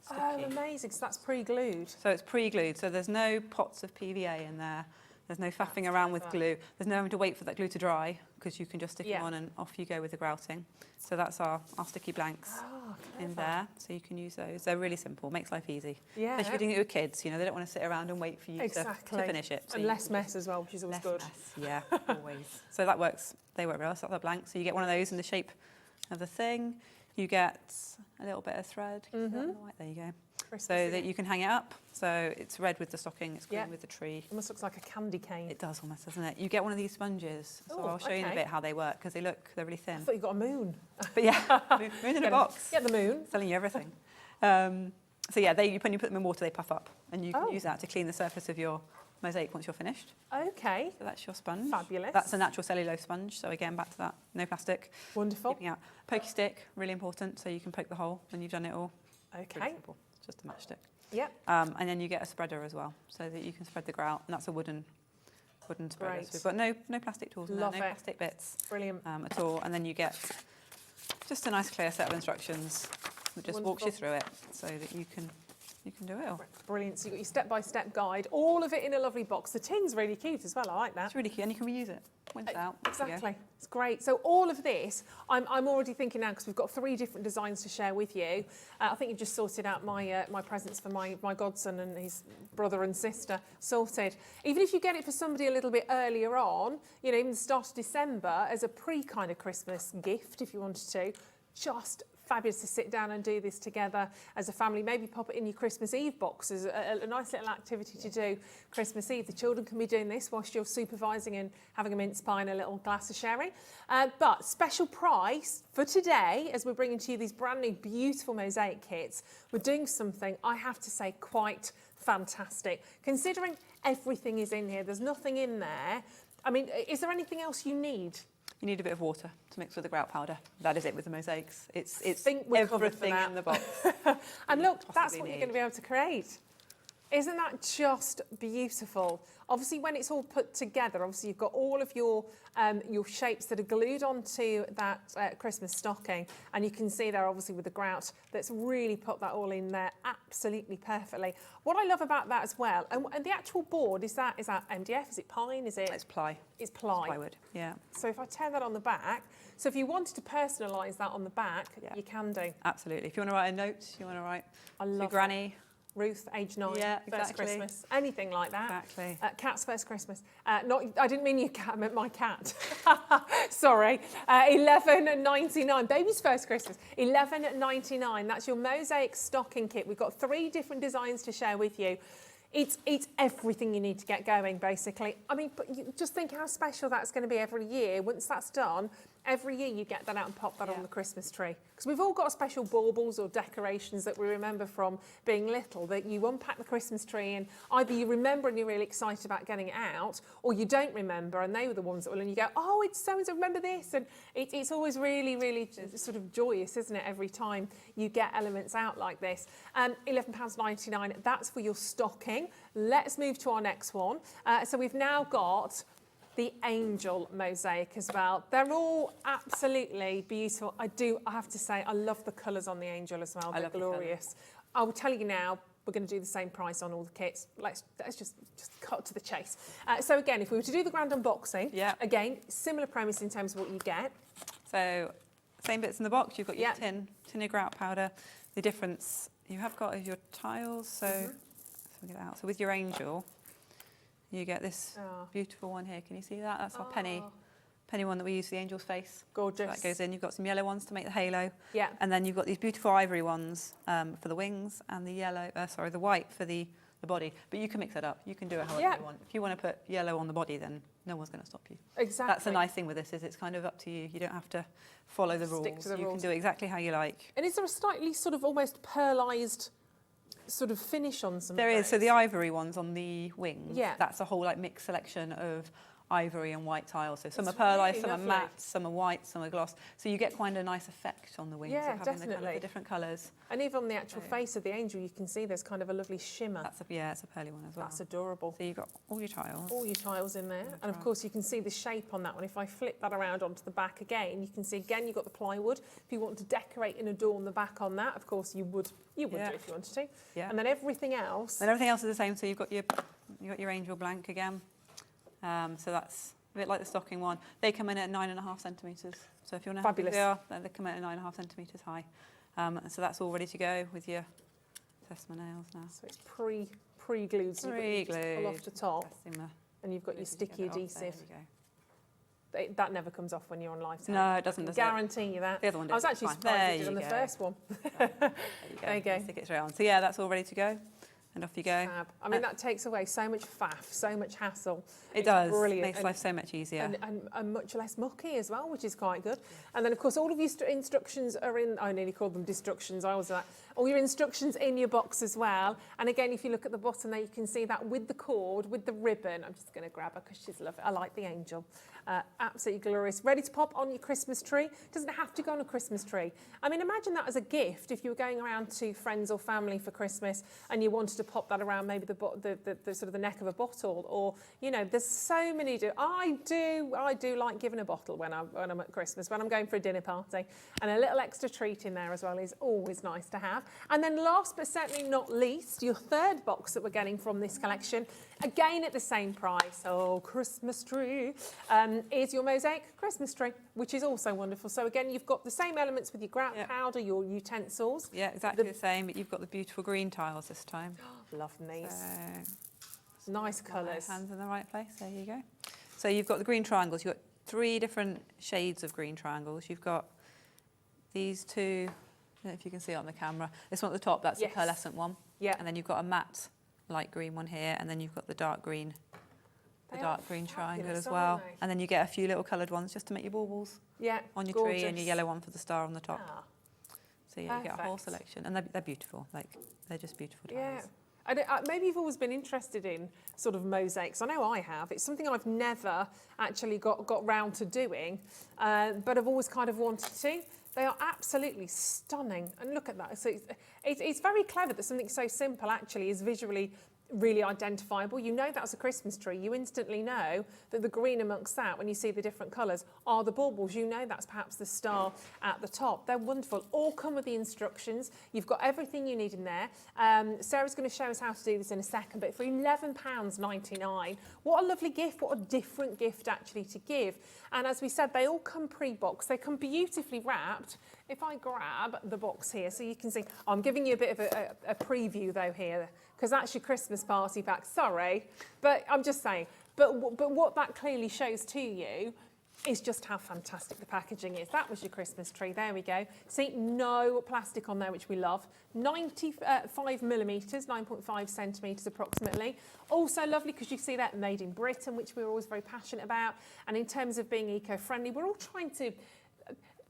sticky. Oh, amazing. So that's pre-glued. So it's pre-glued. So there's no pots of PVA in there. There's no faffing around with glue. There's no having to wait for that glue to dry because you can just stick it on and off you go with the grouting. So that's our sticky blanks in there. So you can use those. They're really simple. Makes life easy. Yeah. Especially if you're doing it with kids. You know, they don't want to sit around and wait for you to finish it. So and less mess as well, which is always good. Mess. Yeah, always. So that works. They work well. So that's our blank. So you get one of those in the shape of the thing. You get a little bit of thread. There you go. So that you can hang it up. So it's red with the stocking, it's green with the tree. Almost looks like a candy cane. It does almost, doesn't it? You get one of these sponges. So I'll show you in a bit how they work because they're really thin. I thought you got a moon. But yeah, moon in a box. Get the moon. Selling you everything. So yeah, when you put them in water, they puff up, and you can use that to clean the surface of your mosaic once you're finished. Okay. So that's your sponge. Fabulous. That's a natural cellulose sponge. So again, back to that, no plastic. Wonderful. Keeping out. Pokey stick, really important, so you can poke the hole when you've done it all. Okay. It's just a matchstick. Yep. And then you get a spreader as well, so that you can spread the grout, and that's a wooden spreader. Great. So we've got no plastic tools in there, Love no it. plastic bits Brilliant. at all. And then you get just a nice clear set of instructions that just walks you Wonderful. through it, so that you can do it all. Brilliant. So you've got your step-by-step guide, all of it in a lovely box. The tin's really cute as well. I like that. It's really cute, and you can reuse it. Winter out. off you go. Exactly. It's great. So all of this, I'm already thinking now, because we've got 3 different designs to share with you. I think you've just sorted out my my presents for my godson and his brother and sister. Sorted. Even if you get it for somebody a little bit earlier on, you know, even the start of December, as a kind of Christmas gift, if you wanted to, just fabulous to sit down and do this together as a family. Maybe pop it in your Christmas Eve box as a nice little activity to do Christmas Eve. The children can be doing this whilst you're supervising and having a mince pie and a little glass of sherry. But special price for today, as we're bringing to you these brand new beautiful mosaic kits, we're doing something, I have to say, quite fantastic. Considering everything is in here, there's nothing in there. I mean, is there anything else you need? You need a bit of water to mix with the grout powder. That is it with the mosaics. It's think we're covered for everything that. in the box. And look, that's possibly what you're need. going to be able to create. Isn't that just beautiful? Obviously, when it's all put together, obviously you've got all of your shapes that are glued onto that Christmas stocking, and you can see there, obviously, with the grout that's really put that all in there absolutely perfectly. What I love about that as well, and the actual board, is that MDF? Is it pine? Is it? It's ply. It's ply. Plywood. Yeah. So if I tear that on the back, so if you wanted to personalise that on the back, Yeah. you can do. Absolutely. If you want to write a note, you want to write I to love granny. Ruth, age 9, Yeah, first exactly. Christmas, anything like that. Exactly. Cat's first Christmas. I didn't mean your cat, I meant my cat. Sorry. $11.99. Baby's first Christmas. $11.99. That's your mosaic stocking kit. We've got 3 different designs to share with you. It's everything you need to get going, basically. I mean, but you just think how special that's going to be every year. Once that's done, every year you get that out and pop that on the Christmas tree. Because we've all got special baubles or decorations that we remember from being little, that you unpack the Christmas tree and either you remember and you're really excited about getting it out, or you don't remember and they were the ones that will, and you go, oh, it's so-and-so, remember this? And it's always really, really sort of joyous, isn't it, every time you get elements out like this. £11.99, that's for your stocking. Let's move to our next one. So we've now got the angel mosaic as well. They're all absolutely beautiful. I have to say, I love the colours on the angel as well. They're glorious. I will tell you now, we're going to do the same price on all the kits. Let's just cut to the chase. So again, if we were to do the grand unboxing, again, similar premise in terms of what you get. So same bits in the box. You've got your tin of grout powder. The difference you have got is your tiles. So let's get it out. So with your angel, you get this beautiful one here. Can you see that? That's our penny one that we use for the angel's face. Gorgeous. So that goes in. You've got some yellow ones to make the halo. Yeah. And then you've got these beautiful ivory ones for the wings, and the white for the body. But you can mix it up. You can do it however you want. If you want to put yellow on the body, then no one's going to stop you. Exactly. That's the nice thing with this, is it's kind of up to you. You don't have to follow the rules. Stick to the you rules. can do it exactly how you like. And is there a slightly sort of almost pearlised sort of finish on some There of is. So those? the ivory ones on the wings, Yeah. that's a whole like mixed selection of ivory and white tiles. So some It's are pearlised, really some lovely. are matte, some are white, some are gloss. So you get quite a nice effect on the wings Yeah, of having the, kind of definitely. the different colours. And even on the actual face of the angel, you can see there's kind of a lovely shimmer. It's a pearly one as well. That's adorable. So you've got all your tiles. All your tiles in there. And of course, you can see the shape on that one. If I flip that around onto the back again, you can see again, you've got the plywood. If you want to decorate and adorn the back on that, of course, you would do if you wanted to. Yeah. And then everything else. And everything else is the same. So you've got your angel blank again. So that's a bit like the stocking one. They come in at 9.5 centimetres. So if you want to Fabulous. they come in at 9.5 centimetres high. So that's all ready to go with your testament nails now. So it's pre-glued. So you've got your pull off the top. And you've got your sticky adhesive. That never comes off when you're on live. No, it doesn't. I guarantee you that. The other one I was does, actually it's fine. surprised There you did on you the go. first one. There you go. Stick it straight on. So yeah, that's all ready to go. And off you go. Fab. I mean, that takes away so much faff, so much hassle. It It's does. Brilliant. Makes life so much easier. And much less mucky as well, which is quite good. And then, of course, all of your instructions are in, I nearly called them destructions, I was like, all your instructions in your box as well. And again, if you look at the bottom there, you can see that with the cord, with the ribbon. I'm just going to grab her because she's lovely. I like the angel. Absolutely glorious. Ready to pop on your Christmas tree. Doesn't have to go on a Christmas tree. I mean, imagine that as a gift if you were going around to friends or family for Christmas and you wanted to pop that around maybe the sort of the neck of a bottle, or, you know, there's so many. I do like giving a bottle when I'm at Christmas, when I'm going for a dinner party, and a little extra treat in there as well is always nice to have. And then last but certainly not least, your third box that we're getting from this collection, again at the same price, Christmas tree, is your Mosaic Christmas tree, which is also wonderful. So again, you've got the same elements with your grout powder, your utensils. Yeah, exactly the same, but you've got the beautiful green tiles this time. Love these. So, nice colours. Hands in the right place, there you go. So you've got the green triangles, you've got 3 different shades of green triangles. You've got these 2, I don't know if you can see it on the camera. This one at the top, that's the pearlescent one. Yeah. And then you've got a matte light green one here, and then you've got the dark green triangle as well. And then you get a few little coloured ones just to make your baubles on your tree, and your yellow one for the star on the top. So yeah, you get a whole selection, and they're beautiful. Like, they're just beautiful tiles. Maybe you've always been interested in sort of mosaics. I know I have. It's something I've never actually got round to doing, but I've always kind of wanted to. They are absolutely stunning, and look at that. So it's very clever that something so simple actually is visually really identifiable. You know that's a Christmas tree. You instantly know that the green amongst that, when you see the different colours, are the baubles. You know that's perhaps the star at the top. They're wonderful. All come with the instructions. You've got everything you need in there. Sarah's going to show us how to do this in a second, but for £11.99, what a lovely gift, what a different gift actually to give. And as we said, they all come pre-boxed. They come beautifully wrapped. If I grab the box here, so you can see, I'm giving you a bit of a preview though here, because that's your Christmas party pack. Sorry, but I'm just saying. But what that clearly shows to you is just how fantastic the packaging is. That was your Christmas tree. There we go. See, no plastic on there, which we love. 95 millimetres, 9.5 centimetres approximately. Also lovely because you see that made in Britain, which we're always very passionate about. And in terms of being eco-friendly, we're all trying to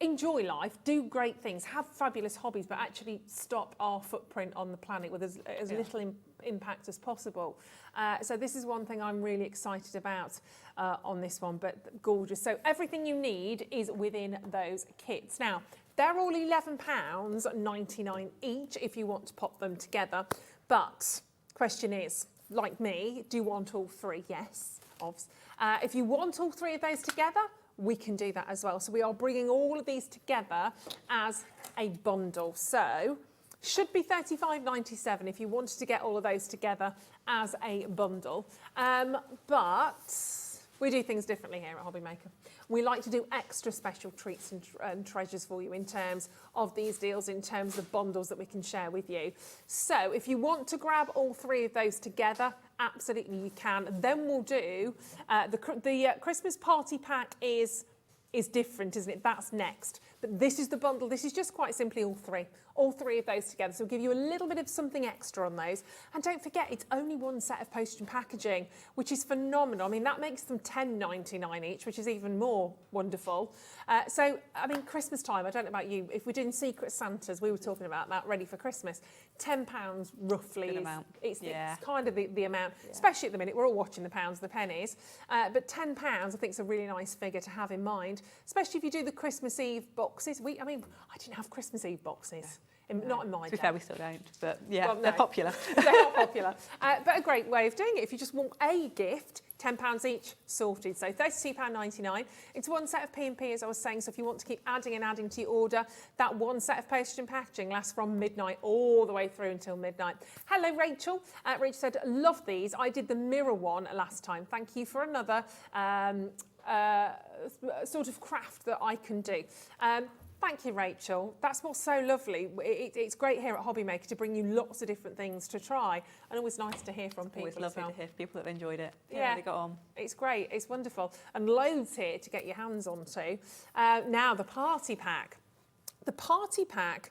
enjoy life, do great things, have fabulous hobbies, but actually stop our footprint on the planet with as little impact as possible. So this is one thing I'm really excited about on this one, but gorgeous. So everything you need is within those kits. Now, they're all £11.99 each if you want to pop them together. But question is, like me, do you want all 3? Yes, obvs. If you want all 3 of those together, we can do that as well. So we are bringing all of these together as a bundle. So should be $35.97 if you wanted to get all of those together as a bundle. But we do things differently here at Hobbymaker. We like to do extra special treats and treasures for you in terms of these deals, in terms of bundles that we can share with you. So if you want to grab all 3 of those together, absolutely you can. Then we'll do the Christmas party pack is different, isn't it? That's next. But this is the bundle. This is just quite simply all 3 of those together. So we'll give you a little bit of something extra on those. And don't forget, it's only 1 set of postage and packaging, which is phenomenal. I mean, that makes them $10.99 each, which is even more wonderful. So, I mean, Christmas time, I don't know about you, if we're doing Secret Santas, we were talking about that, ready for Christmas, £10 roughly is it's kind of the amount, especially at the minute, we're all watching the pounds, the pennies. But £10, I think, is a really nice figure to have in mind, especially if you do the Christmas Eve boxes. I mean, I didn't have Christmas Eve boxes. Not in my day. To be fair, we still don't, but yeah, they're popular. They are popular. But a great way of doing it. If you just want a gift, £10 each, sorted. So £32.99. It's 1 set of P&P, as I was saying. So if you want to keep adding and adding to your order, that 1 set of postage and packaging lasts from midnight all the way through until midnight. Hello, Rachel. Rachel said, love these. I did the mirror one last time. Thank you for another sort of craft that I can do. Thank you, Rachel. That's what's so lovely. It's great here at Hobbymaker to bring you lots of different things to try, and always nice to hear from people. Always lovely to hear from people that have enjoyed it. Yeah, they got on. It's great. It's wonderful, and loads here to get your hands onto. Now the party pack. The party pack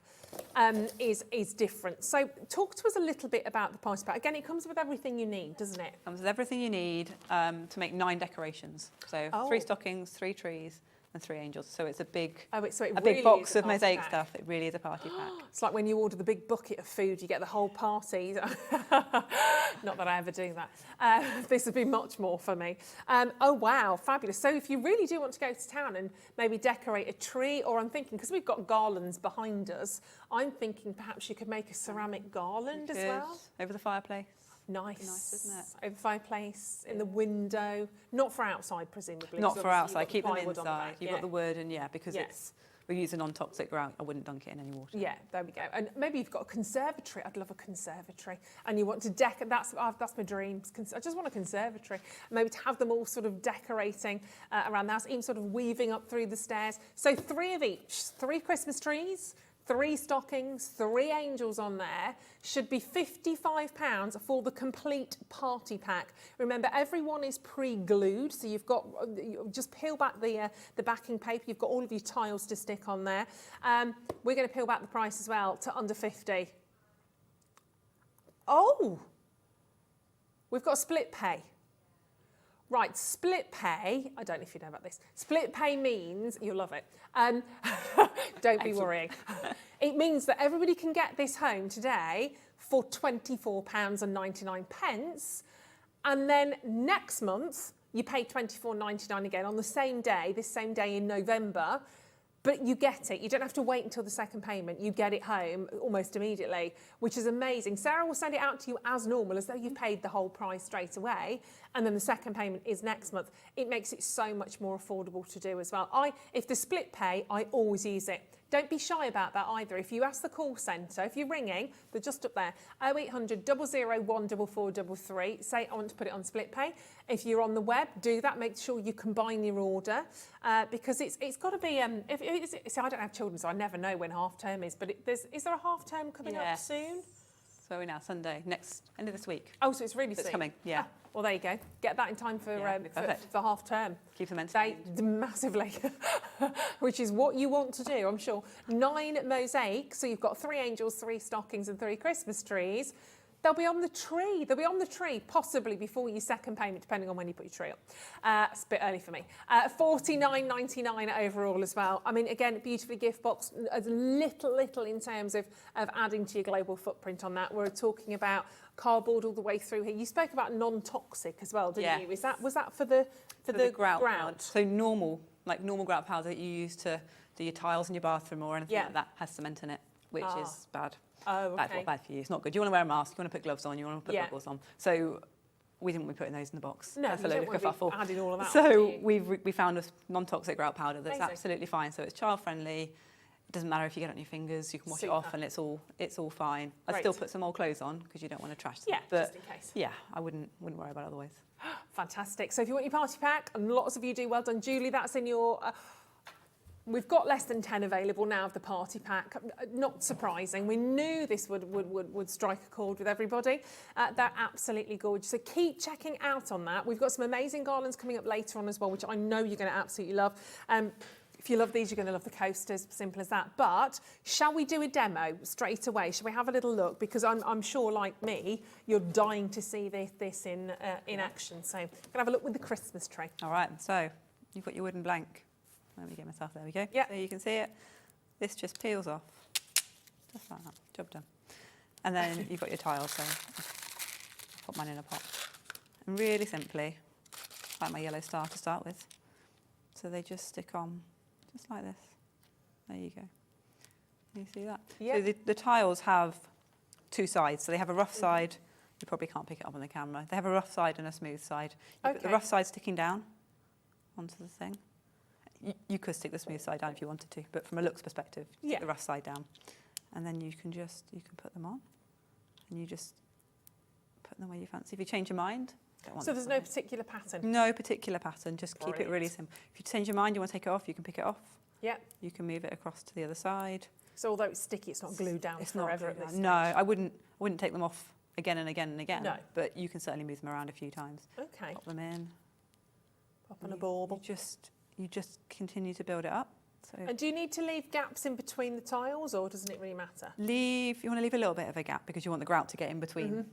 is different. So talk to us a little bit about the party pack. Again, it comes with everything you need, doesn't it? It comes with everything you need to make 9 decorations. So 3 stockings, 3 trees, and 3 angels. So it's a big, So it a really big box is a of party mosaic pack. stuff. It really is a party pack. It's like when you order the big bucket of food, you get the whole party. Not that I ever do that. This would be much more for me. Oh, wow, fabulous. So if you really do want to go to town and maybe decorate a tree, or I'm thinking, because we've got garlands behind us, I'm thinking perhaps you could make a ceramic garland as well. Over the fireplace. Nice. Nice, isn't it? Over the fireplace, in the window. Not for outside, presumably. Not because for obviously outside, keep them plywood on the inside. back, You've got the wood, and because we're using non-toxic grout, I wouldn't dunk it in any water. Yeah, there we go. And maybe you've got a conservatory. I'd love a conservatory. And you want to decorate, that's my dream. I just want a conservatory. Maybe to have them all sort of decorating around the house, even sort of weaving up through the stairs. So 3 of each, 3 Christmas trees, 3 stockings, 3 angels on there. Should be £55 for the complete party pack. Remember, everyone is pre-glued, so you've got, just peel back the backing paper. You've got all of your tiles to stick on there. We're going to peel back the price as well to under 50. Oh, we've got split pay. Right, split pay, I don't know if you know about this. Split pay means, you'll love it, don't be worrying. It means that everybody can get this home today for £24.99. And then next month, you pay £24.99 again on the same day, this same day in November. But you get it. You don't have to wait until the second payment. You get it home almost immediately, which is amazing. Sarah will send it out to you as normal, as though you've paid the whole price straight away. And then the second payment is next month. It makes it so much more affordable to do as well. If the split pay, I always use it. Don't be shy about that either. If you ask the call centre, if you're ringing, they're just up there, 0800 001 4433, say I want to put it on split pay. If you're on the web, do that. Make sure you combine your order because it's got to be. See, I don't have children, so I never know when half term is. But is there a half term coming up soon? So we're now Sunday, end of this week. Oh, so it's really soon. It's coming, yeah. Ah, well, there you go. Get that in time for half term. Keep them entertained. Massively, which is what you want to do, I'm sure. 9 mosaics, so you've got 3 angels, 3 stockings and 3 Christmas trees. They'll be on the tree. They'll be on the tree, possibly before your second payment, depending on when you put your tree up. It's a bit early for me. $49.99 overall as well. I mean, again, beautifully gift box, as little in terms of adding to your global footprint on that. We're talking about cardboard all the way through here. You spoke about non-toxic as well, didn't you? Was that for the grout? So normal grout powder that you use to do your tiles in your bathroom or anything like that has cement in it, which is bad. Oh, okay. Bad for you. It's not good. You want to wear a mask, you want to put gloves on, you want to put goggles on. So we didn't want to be putting those in the box. No, That's a load of kerfuffle. Adding all of that. So we found a non-toxic grout powder that's absolutely fine. So it's child friendly. It doesn't matter if you get it on your fingers. You can wash it off, and it's all fine. I'd still put some old clothes on because you don't want to trash them. Yeah, but just in case. Yeah, I wouldn't worry about it otherwise. Fantastic. So if you want your party pack, and lots of you do, well done, Julie. That's in your. We've got less than 10 available now of the party pack. Not surprising. We knew this would strike a chord with everybody. They're absolutely gorgeous. So keep checking out on that. We've got some amazing garlands coming up later on as well, which I know you're going to absolutely love. If you love these, you're going to love the coasters, simple as that. But shall we do a demo straight away? Shall we have a little look? Because I'm sure, like me, you're dying to see this in action. So I'm going to have a look with the Christmas tree. All right, so you've got your wooden blank. Let me get myself, there we go. Yeah. So you can see it. This just peels off. Just like that, job done. And then you've got your tiles, so I'll put mine in a pot. And really simply, like my yellow star to start with. So they just stick on, just like this. There you go. You see that? Yeah. So the tiles have 2 sides. So they have a rough side. You probably can't pick it up on the camera. They have a rough side and a smooth side. You put the rough side sticking down onto the thing. You could stick the smooth side down if you wanted to, but from a looks perspective, stick the rough side down. And then you can put them on, and you just put them where you fancy. If you change your mind, so there's no particular pattern? No particular pattern, just keep it really simple. If you change your mind, you want to take it off, you can pick it off. Yeah. You can move it across to the other side. So although it's sticky, it's not glued down forever at this stage? No, I wouldn't take them off again and again and again. No. But you can certainly move them around a few times. Okay. Pop them in. Pop on a bauble. You just continue to build it up. So and do you need to leave gaps in between the tiles, or doesn't it really matter? You want to leave a little bit of a gap because you want the grout to get in between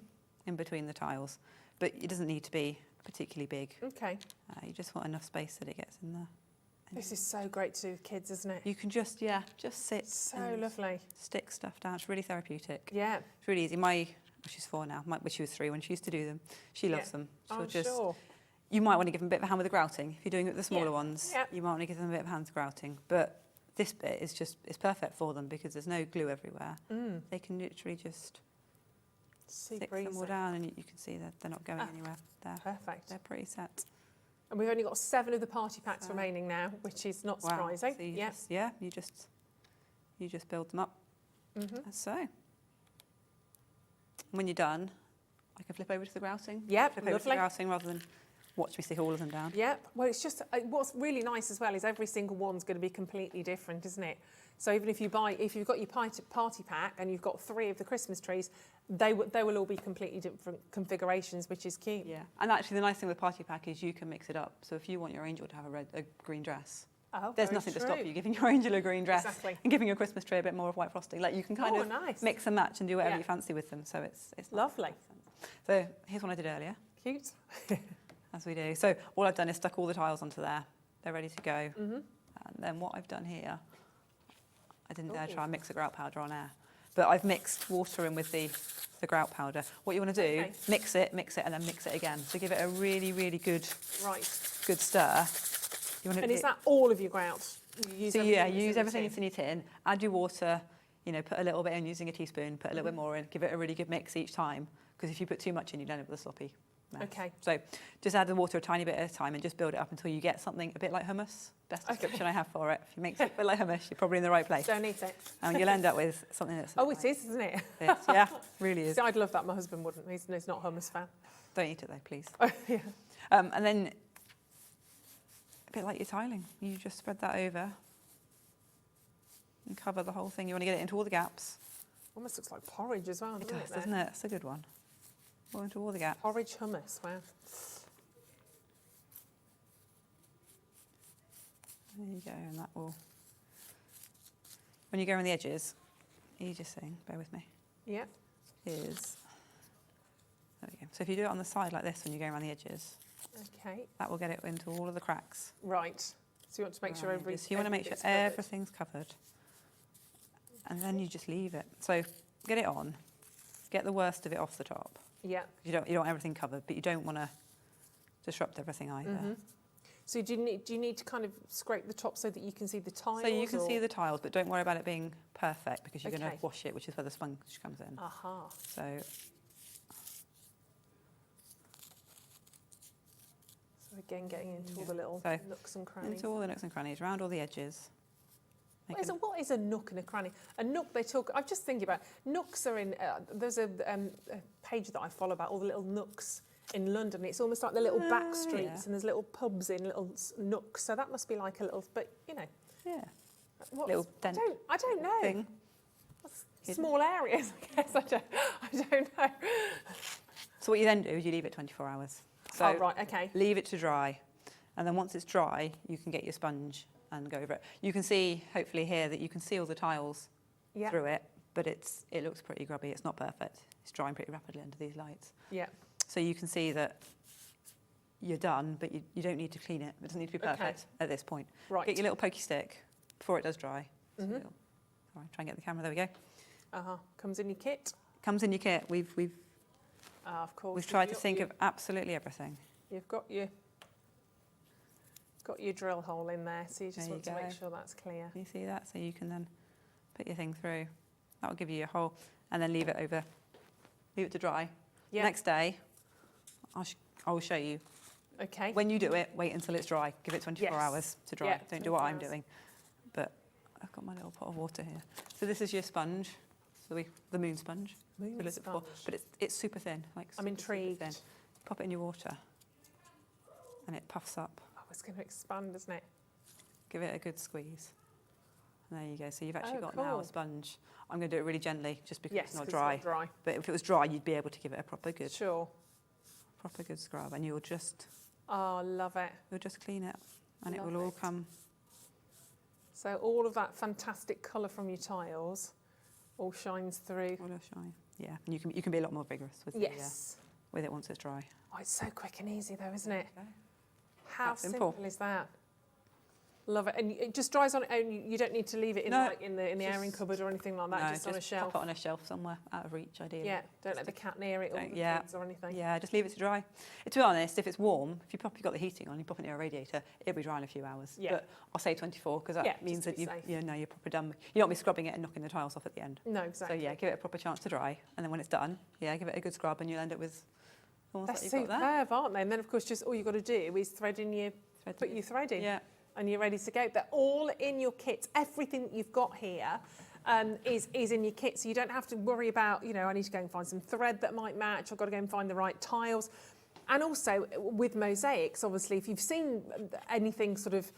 the tiles. But it doesn't need to be particularly big. Okay. You just want enough space that it gets in there. This is so great to do with kids, isn't it? You can just sit. So and lovely. Stick stuff down. It's really therapeutic. Yeah. It's really easy. She's 4 now. But she was 3 when she used to do them. She loves them. I'm sure. You might want to give them a bit of a hand with the grouting. If you're doing it with the smaller ones, Yeah. you might want to give them a bit of a hand with grouting. But this bit is it's perfect for them because there's no glue everywhere. They can literally just stick them all down, and you can see that they're not going anywhere. Perfect. They're pretty set. And we've only got 7 of the party packs remaining now, which is not surprising. So you just build them up. As so. When you're done, I can flip over to the grouting. Yep, flip over to the grouting rather than watch me stick all of them down. Yep. Well, it's just what's really nice as well is every single one's going to be completely different, isn't it? So even if you've got your party pack and you've got 3 of the Christmas trees, they will all be completely different configurations, which is cute. Yeah. And actually, the nice thing with party pack is you can mix it up. So if you want your angel to have a green dress, there's nothing to stop you giving your angel a green dress and giving your Christmas tree a bit more of white frosting. Like you can kind of mix and match and do whatever you fancy with them. So it's lovely. So here's one I did earlier. Cute. As we do. So all I've done is stuck all the tiles onto there. They're ready to go. And then what I've done here, I didn't dare try and mix the grout powder on air, but I've mixed water in with the grout powder. What you want to do, mix it, and then mix it again. So give it a really, really good stir. And is that all of your grout? Use everything that's in your tin, add your water, put a little bit in using a teaspoon, put a little bit more in, give it a really good mix each time, because if you put too much in, you end up with a sloppy mess. Okay. So just add the water a tiny bit at a time and just build it up until you get something a bit like hummus. Best description I have for it. If you make it a bit like hummus, you're probably in the right place. Don't eat it. And you'll end up with something that's... Oh, it is, isn't it? Yeah, really is. See, I'd love that. My husband wouldn't. He's not a hummus fan. Don't eat it though, please. Yeah. And then, a bit like your tiling, you just spread that over and cover the whole thing. You want to get it into all the gaps. Almost looks like porridge as well, doesn't it? Doesn't it? It's a good one. Go into all the gaps. Porridge hummus, wow. There you go, and that will... When you go around the edges, easiest thing, bear with me, Yep. is... There we go. So if you do it on the side like this when you go around the edges, Okay. that will get it into all of the cracks. Right. So you want to make sure So you want to make sure everything's covered. And then you just leave it. So get it on, get the worst of it off the top. Yeah. You don't want everything covered, but you don't want to disrupt everything either. So do you need to kind of scrape the top so that you can see the tiles? So you can see the tiles, but don't worry about it being perfect because you're going to wash it, which is where the sponge comes in. Aha. So again, getting into all the little nooks and crannies. Into all the nooks and crannies, around all the edges. What is a nook and a cranny? A nook, I'm just thinking about, nooks are in, there's a page that I follow about all the little nooks in London. It's almost like the little back streets and there's little pubs in little nooks. So that must be like a little, but Yeah. Little dent. I don't know. Thing. Small areas, I guess. I don't know. So what you then do is you leave it 24 hours. So right, okay. Leave it to dry. And then once it's dry, you can get your sponge and go over it. You can see, hopefully here, that you can see all the tiles through it, but it looks pretty grubby. It's not perfect. It's drying pretty rapidly under these lights. Yeah. So you can see that you're done, but you don't need to clean it. It doesn't need to be perfect at this point. Right. Get your little pokey stick before it does dry. So try and get the camera. There we go. Comes in your kit. Comes in your kit. Of course. We've tried to think of absolutely everything. You've got your drill hole in there, so you just want to make sure that's clear. You see that? So you can then put your thing through. That will give you your hole, and then leave it to dry. Yeah. Next day, I will show you. Okay. When you do it, wait until it's dry. Give it 24 hours to dry. Yeah, Don't do what I'm doing. But I've got my little pot of water here. So this is your sponge. So the moon sponge. Moon sponge. But it's super thin. I'm intrigued. Super thin. Pop it in your water, and it puffs up. Oh, it's going to expand, isn't it? Give it a good squeeze. And there you go. So you've actually got now a sponge. I'm going to do it really gently, just because it's not dry. But if it was dry, you'd be able to give it a proper good scrub, and you'll just... Oh, love it. You'll just clean it, and it will all come... So all of that fantastic colour from your tiles all shines through. All shine. Yeah, and you can be a lot more vigorous with with it once it's dry. Oh, it's so quick and easy though, isn't it? Okay. How simple is that? Love it, and it just dries on its own. You don't need to leave it in No, like in the airing cupboard or anything like that. No, just on a shelf. Pop it on a shelf somewhere out of reach, ideally. Yeah, don't let the cat near it or the kids or anything. Yeah, just leave it to dry. To be honest, if it's warm, if you've got the heating on, you pop it near a radiator, it'll be dry in a few hours. Yeah. But I'll say 24 because that means that you're proper done. You don't be scrubbing it and knocking the tiles off at the end. No, exactly. So yeah, give it a proper chance to dry, and then when it's done, give it a good scrub, and you'll end up with. They're superb, aren't they? And then of course, just all you've got to do is put your thread in. Yeah. And you're ready to go. They're all in your kits. Everything that you've got here is in your kit. So you don't have to worry about, I need to go and find some thread that might match. I've got to go and find the right tiles. And also with mosaics, obviously, if you've seen anything sort of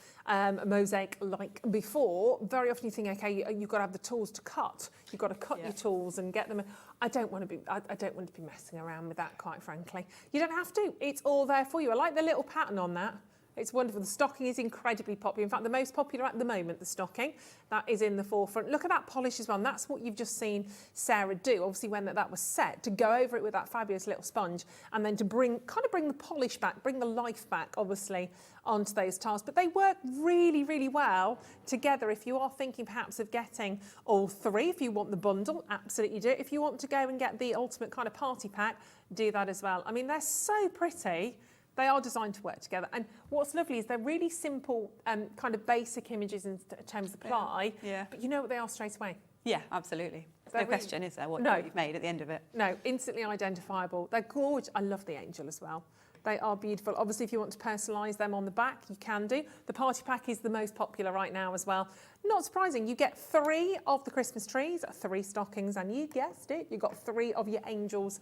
mosaic like before, very often you think, okay, you've got to have the tools to cut. You've got to cut your tools and get them. I don't want to be messing around with that, quite frankly. You don't have to. It's all there for you. I like the little pattern on that. It's wonderful. The stocking is incredibly popular. In fact, the most popular at the moment, the stocking, that is in the forefront. Look at that polish as well. And that's what you've just seen Sarah do, obviously, when that was set, to go over it with that fabulous little sponge and then to bring the polish back, bring the life back, obviously, onto those tiles. But they work really, really well together. If you are thinking perhaps of getting all three, if you want the bundle, absolutely do it. If you want to go and get the ultimate kind of party pack, do that as well. I mean, they're so pretty. They are designed to work together. And what's lovely is they're really simple kind of basic images in terms of ply, but you know what they are straight away. Yeah, absolutely. No question, is there, what you've made at the end of it? No, instantly identifiable. They're gorgeous. I love the angel as well. They are beautiful. Obviously, if you want to personalise them on the back, you can do. The party pack is the most popular right now as well. Not surprising, you get 3 of the Christmas trees, 3 stockings, and you guessed it, you've got 3 of your angels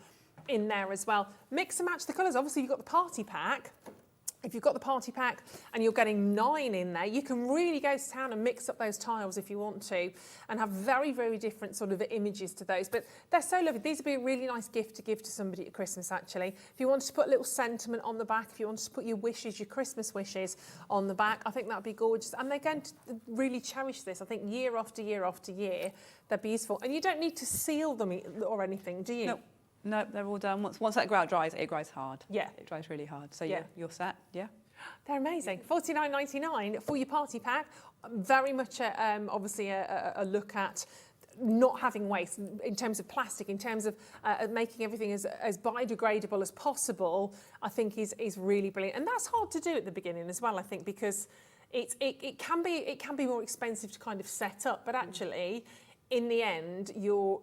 in there as well. Mix and match the colours. Obviously, you've got the party pack. If you've got the party pack and you're getting 9 in there, you can really go to town and mix up those tiles if you want to and have very, very different sort of images to those. But they're so lovely. These would be a really nice gift to give to somebody at Christmas, actually. If you wanted to put a little sentiment on the back, if you wanted to put your wishes, your Christmas wishes on the back, I think that would be gorgeous. And they're going to really cherish this, I think, year after year after year. They're beautiful. And you don't need to seal them or anything, do you? No. No, they're all done. Once that grout dries, it dries hard. Yeah. It dries really hard. So you're set, They're amazing. $49.99 for your party pack. Very much, obviously, a look at not having waste in terms of plastic, in terms of making everything as biodegradable as possible, I think is really brilliant. And that's hard to do at the beginning as well, I think, because it can be more expensive to kind of set up, but actually, in the end, you're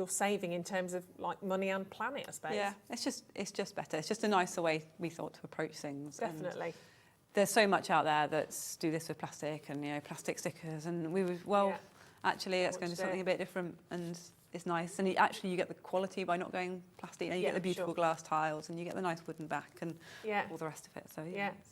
saving in terms of like money and planet, I suppose. Yeah, it's just better. It's just a nicer way we thought to approach things. Definitely. And there's so much out there that's do this with plastic and plastic stickers, and actually let's go into something a bit different, and it's nice. And you get the quality by not going plastic. You get the beautiful glass tiles, and you get the nice wooden back, and all the rest of it. So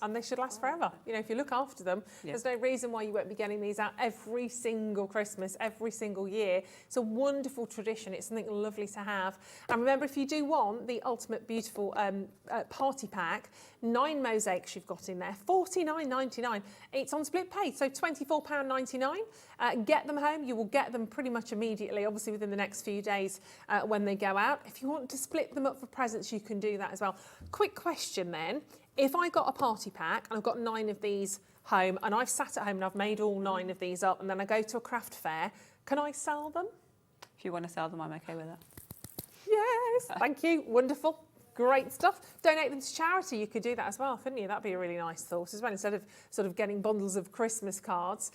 and they should last forever. If you look after them, there's no reason why you won't be getting these out every single Christmas, every single year. It's a wonderful tradition. It's something lovely to have. And remember, if you do want the ultimate beautiful party pack, 9 mosaics you've got in there, $49.99. It's on split pay, so £24.99. Get them home. You will get them pretty much immediately, obviously within the next few days when they go out. If you want to split them up for presents, you can do that as well. Quick question then. If I got a party pack and I've got 9 of these home and I've sat at home and I've made all 9 of these up and then I go to a craft fair, can I sell them? If you want to sell them, I'm okay with that. Yes, thank you. Wonderful. Great stuff. Donate them to charity. You could do that as well, couldn't you? That'd be a really nice thought as well. Instead of sort of getting bundles of Christmas cards,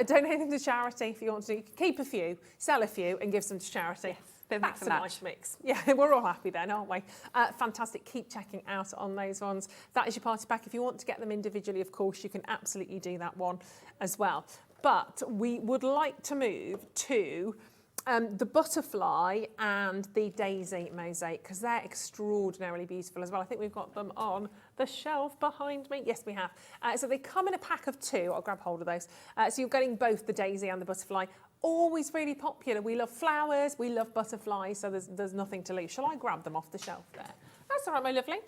donate them to charity if you want to. Keep a few, sell a few, and give some to charity. Yes. That's a nice mix. Yeah, we're all happy then, aren't we? Fantastic. Keep checking out on those ones. That is your party pack. If you want to get them individually, of course, you can absolutely do that one as well. But we would like to move to the butterfly and the daisy mosaic, because they're extraordinarily beautiful as well. I think we've got them on the shelf behind me. Yes, we have. So they come in a pack of 2. I'll grab hold of those. So you're getting both the daisy and the butterfly. Always really popular. We love flowers, we love butterflies, so there's nothing to lose. Shall I grab them off the shelf there? That's all right, my lovely.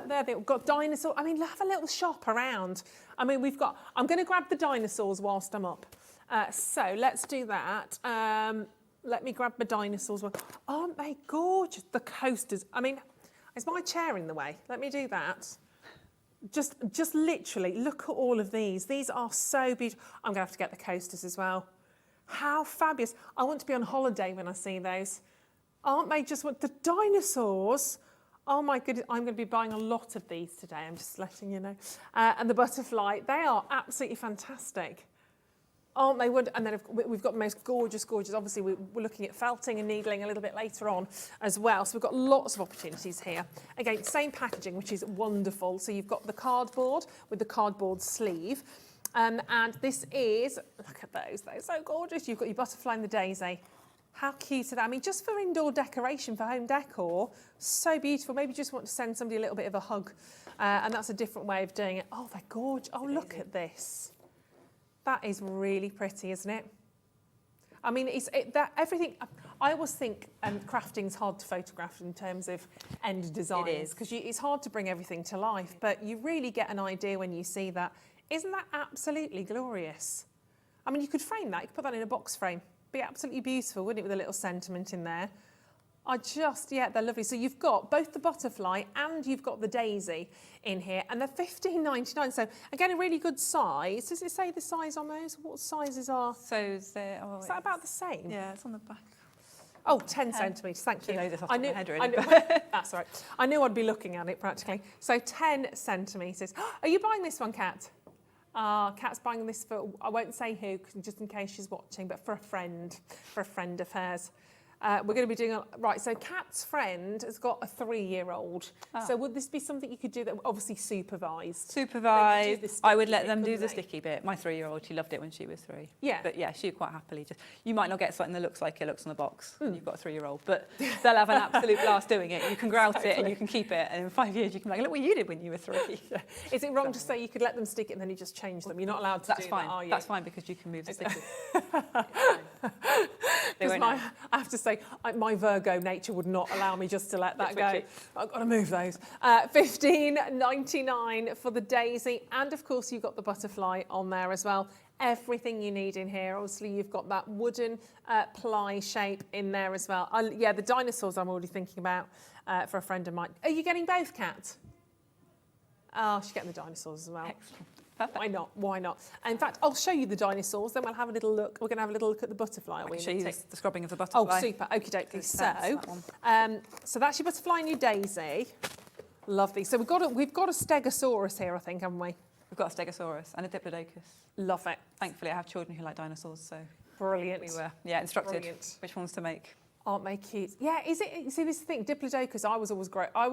There they've got dinosaurs. I mean, have a little shop around. I mean, I'm going to grab the dinosaurs whilst I'm up. So let's do that. Let me grab my dinosaurs. Aren't they gorgeous? The coasters. I mean, is my chair in the way? Let me do that. Just literally, look at all of these. These are so beautiful. I'm going to have to get the coasters as well. How fabulous. I want to be on holiday when I see those. Aren't they just what the dinosaurs? Oh my goodness, I'm going to be buying a lot of these today, I'm just letting you know. And the butterfly, they are absolutely fantastic. Aren't they? And then we've got the most gorgeous, obviously we're looking at felting and needling a little bit later on as well. So we've got lots of opportunities here. Again, same packaging, which is wonderful. So you've got the cardboard with the cardboard sleeve. And this is, look at those, they're so gorgeous. You've got your butterfly and the daisy. How cute are they? I mean, just for indoor decoration, for home decor, so beautiful. Maybe you just want to send somebody a little bit of a hug. And that's a different way of doing it. Oh, they're gorgeous. Oh, look at this. That is really pretty, isn't it? I mean, everything. I always think crafting's hard to photograph in terms of end designs. It is. Because it's hard to bring everything to life, but you really get an idea when you see that. Isn't that absolutely glorious? I mean, you could frame that. You could put that in a box frame. Be absolutely beautiful, wouldn't it, with a little sentiment in there? Yeah, they're lovely. So you've got both the butterfly and you've got the daisy in here, and they're $15.99. So again, a really good size. Does it say the size on those? What sizes are? So is that about the same? Yeah, it's on the back. Oh, 10 centimetres, thank you. I know this off the top of my head, really. That's all right. I knew I'd be looking at it practically. So 10 centimetres. Are you buying this one, Kat? Kat's buying this for, I won't say who, just in case she's watching, but for a friend of hers. We're going to be doing, right, so Kat's friend has got a 3-year-old. So would this be something you could do that obviously supervised? Supervised. I would let them do the sticky bit. My 3-year-old, she loved it when she was 3. Yeah. But yeah, she quite happily just, you might not get something that looks like it looks on the box when you've got a 3-year-old, but they'll have an absolute blast doing it. You can grout it and you can keep it, and in 5 years you can be like, look what you did when you were 3. Is it wrong to say you could let them stick it and then you just change them? You're not allowed to do fine. that, are you? That's fine, because you can move the stickers. I have to say, my Virgo nature would not allow me just to let that go. I've got to move those. $15.99 for the daisy, and of course you've got the butterfly on there as well. Everything you need in here. Obviously you've got that wooden ply shape in there as well. Yeah, the dinosaurs I'm already thinking about for a friend of mine. Are you getting both, Kat? Oh, she's getting the dinosaurs as well. Excellent. Perfect. Why not? Why not? And in fact, I'll show you the dinosaurs, then we'll have a little look. We're going to have a little look at the butterfly. I can show you the scrubbing of the butterfly. Oh, super. Okie dokie. So that's your butterfly and your daisy. Lovely. So we've got a stegosaurus here, I think, haven't we? We've got a stegosaurus and a diplodocus. Love it. Thankfully, I have children who like dinosaurs, so brilliant. We were instructed which ones to make. Aren't they cute? Yeah. Is it? See, this thing, diplodocus. I was always great. I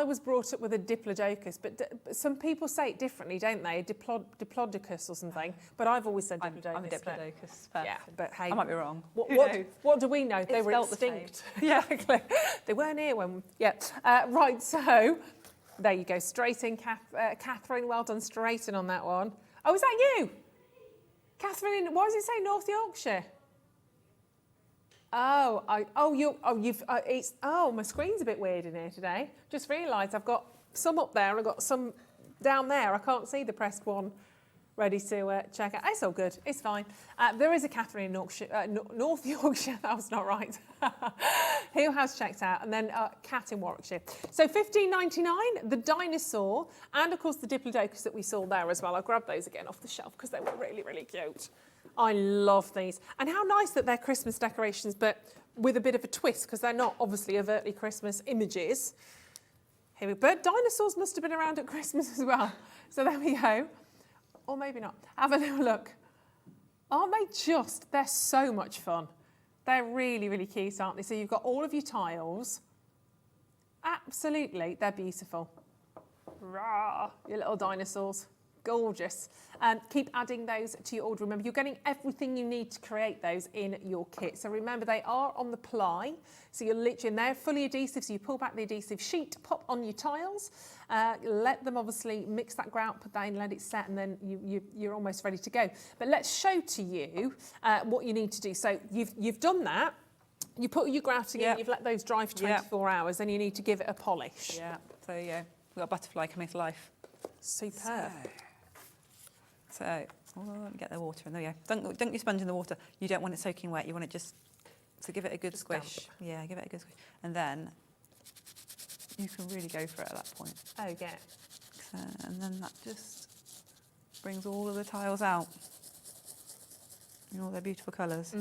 was brought up with a diplodocus, but some people say it differently, don't they? Diplodocus or something. But I've always said diplodocus. I'm a diplodocus. Yeah, but hey, I might be wrong. What do we know? They were extinct. Yeah, they weren't here when. Yeah, right. So there you go. Straight in, Catherine. Well done, straight in on that one. Oh, is that you, Catherine? Why does it say North Yorkshire? My screen's a bit weird in here today. Just realised I've got some up there and I've got some down there. I can't see the pressed one ready to check out. It's all good. It's fine. There is a Catherine in North Yorkshire. That was not right. Who has checked out? And then Cat in Warwickshire. So $15.99, the dinosaur, and of course the diplodocus that we saw there as well. I grabbed those again off the shelf because they were really, really cute. I love these. And how nice that they're Christmas decorations, but with a bit of a twist, because they're not obviously overtly Christmas images. But dinosaurs must have been around at Christmas as well. So there we go. Or maybe not. Have a little look. Aren't they just? They're so much fun. They're really, really cute, aren't they? So you've got all of your tiles. Absolutely, they're beautiful. Rah, your little dinosaurs. Gorgeous. Keep adding those to your order. Remember, you're getting everything you need to create those in your kit. So remember, they are on the ply. So you're literally, and they're fully adhesive. So you pull back the adhesive sheet, pop on your tiles, let them obviously mix that grout, put that in, let it set, and then you're almost ready to go. But let's show to you what you need to do. So you've done that. You put your grouting in, you've let those dry for 24 hours, then you need to give it a polish. Yeah, so yeah, we've got a butterfly coming to life. Superb. So let me get the water in there. Yeah, dunk your sponge in the water. You don't want it soaking wet. You want it just to give it a good squish. Damp. Yeah, give it a good squish, and then you can really go for it at that point. Oh yeah. And then that just brings all of the tiles out in all their beautiful colours.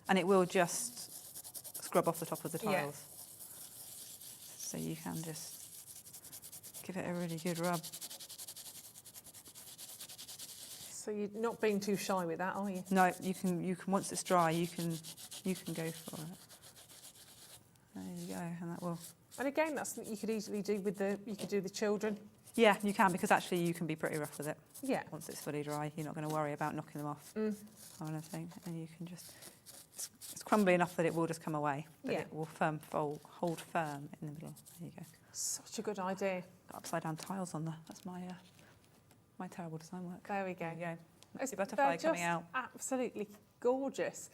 And it will just scrub off the top of the tiles. So you can just give it a really good rub. So you're not being too shy with that, are you? No, you can once it's dry, you can go for it. There you go, and that will. And again, that's something you could easily do with you could do the children. Yeah, you can, because actually you can be pretty rough with it. Yeah. Once it's fully dry, you're not going to worry about knocking them off or anything, and you can just. It's crumbly enough that it will just come away, but it will hold firm in the middle. There you go. Such a good idea. Got upside down tiles on there. That's my my terrible design work. There we go. There you go. That's the butterfly coming out. Absolutely gorgeous.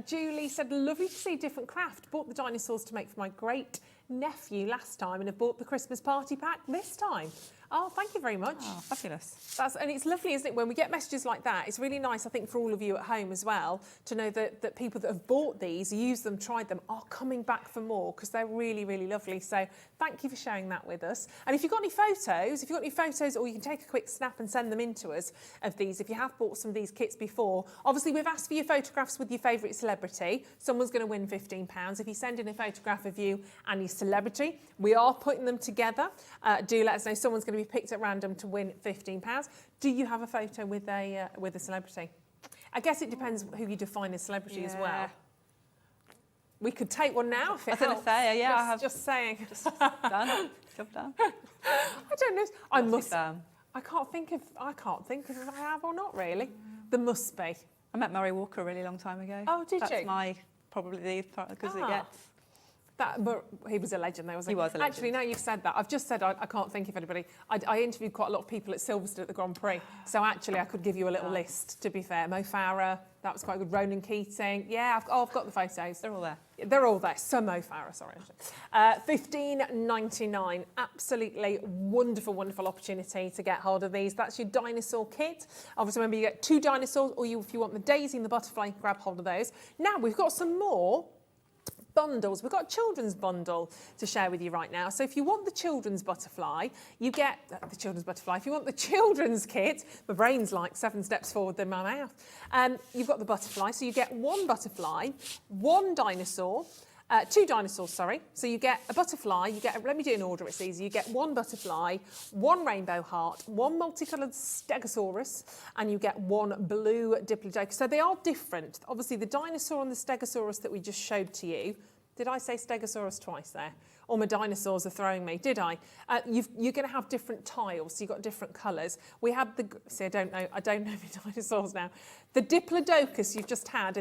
Julie said, lovely to see different craft. Bought the dinosaurs to make for my great nephew last time and have bought the Christmas party pack this time. Oh, thank you very much. Oh, fabulous. And it's lovely, isn't it, when we get messages like that. It's really nice, I think, for all of you at home as well, to know that people that have bought these, used them, tried them, are coming back for more, because they're really, really lovely. So thank you for sharing that with us. And if you've got any photos, or you can take a quick snap and send them in to us of these, if you have bought some of these kits before. Obviously, we've asked for your photographs with your favourite celebrity. Someone's going to win £15. If you send in a photograph of you and your celebrity, we are putting them together. Do let us know. Someone's going to be picked at random to win £15. Do you have a photo with a celebrity? I guess it depends who you define as celebrity as well. We could take one now if it helps. I was going to say, yeah, I have. Just saying. Just done. Job done. I don't know. I can't think if I have or not really. There must be. I met Murray Walker a really long time ago. Oh, did you? That's probably the as good as it gets. But he was a legend though, wasn't he? He was a legend. Actually, now you've said that, I've just said I can't think of anybody. I interviewed quite a lot of people at Silverstone at the Grand Prix, so actually I could give you a little list, to be fair. Mo Farah, that was quite good. Ronan Keating. Yeah, I've got the photos. They're all there. They're all there. So Mo Farah, sorry. $15.99. Absolutely wonderful, wonderful opportunity to get hold of these. That's your dinosaur kit. Obviously, remember, you get 2 dinosaurs, or if you want the daisy and the butterfly, you can grab hold of those. Now, we've got some more bundles. We've got a children's bundle to share with you right now. So if you want the children's butterfly, you get the children's butterfly. If you want the children's kit, my brain's like 7 steps forward than my mouth. You've got the butterfly. So you get 1 butterfly, 1 dinosaur, 2 dinosaurs, sorry. So you get a butterfly, let me do it in order, it's easy. You get 1 butterfly, 1 rainbow heart, 1 multicoloured stegosaurus, and you get 1 blue diplodocus. So they are different. Obviously, the dinosaur and the stegosaurus that we just showed to you. Did I say stegosaurus twice there? All my dinosaurs are throwing me, did I? You're going to have different tiles, so you've got different colours. We have I don't know my dinosaurs now. The diplodocus you've just had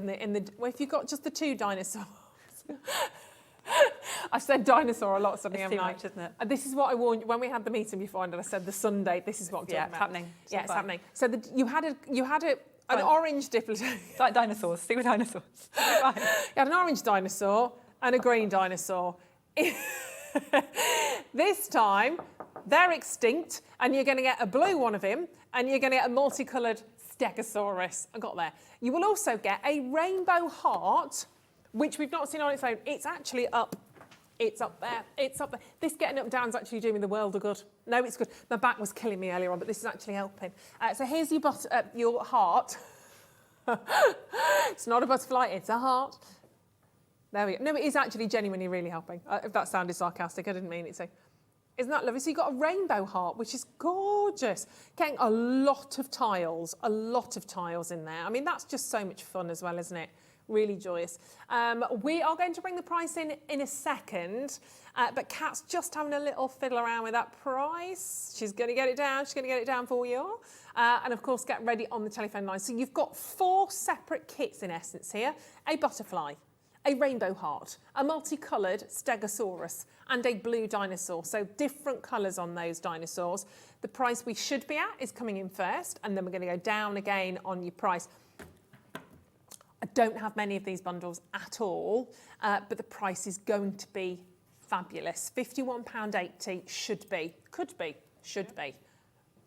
well, if you've got just the 2 dinosaurs. I've said dinosaur a lot suddenly, haven't I? It's too much, isn't it? And this is what I warned you when we had the meeting before, and I said the Sunday. This is what I'm talking about. It's happening. It's happening. So you had an orange diplodocus. It's like dinosaurs. Stick with dinosaurs. You had an orange dinosaur and a green dinosaur. This time, they're extinct, and you're going to get a blue one of him, and you're going to get a multicoloured stegosaurus. I got there. You will also get a rainbow heart, which we've not seen on its own. It's actually up. It's up there. It's up there. This getting up and down is actually doing me the world of good. No, it's good. My back was killing me earlier on, but this is actually helping. So here's your heart. It's not a butterfly, it's a heart. There we go. No, it is actually genuinely really helping. If that sounded sarcastic, I didn't mean it to. Isn't that lovely? So you've got a rainbow heart, which is gorgeous. Getting a lot of tiles in there. I mean, that's just so much fun as well, isn't it? Really joyous. We are going to bring the price in a second, but Kat's just having a little fiddle around with that price. She's going to get it down. She's going to get it down for you. And of course, get ready on the telephone line. So you've got 4 separate kits in essence here. A butterfly, a rainbow heart, a multicoloured stegosaurus, and a blue dinosaur. So different colours on those dinosaurs. The price we should be at is coming in first, and then we're going to go down again on your price. I don't have many of these bundles at all, but the price is going to be fabulous. £51.80 should be, could be, should be.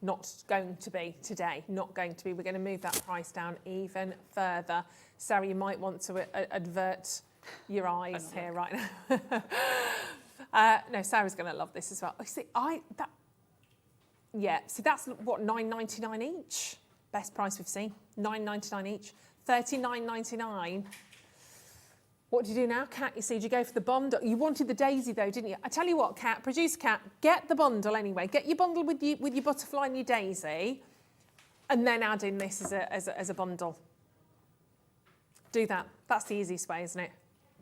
Not going to be today, not going to be. We're going to move that price down even further. Sarah, you might want to advert your eyes here right now. No, Sarah's going to love this as well. You see, Yeah, so that's what, $9.99 each. Best price we've seen, $9.99 each, $39.99. What do you do now, Kat? You see, do you go for the bundle? You wanted the daisy though, didn't you? I tell you what, Kat, producer Kat, get the bundle anyway. Get your bundle with your butterfly and your daisy, and then add in this as a bundle. Do that. That's the easiest way, isn't it?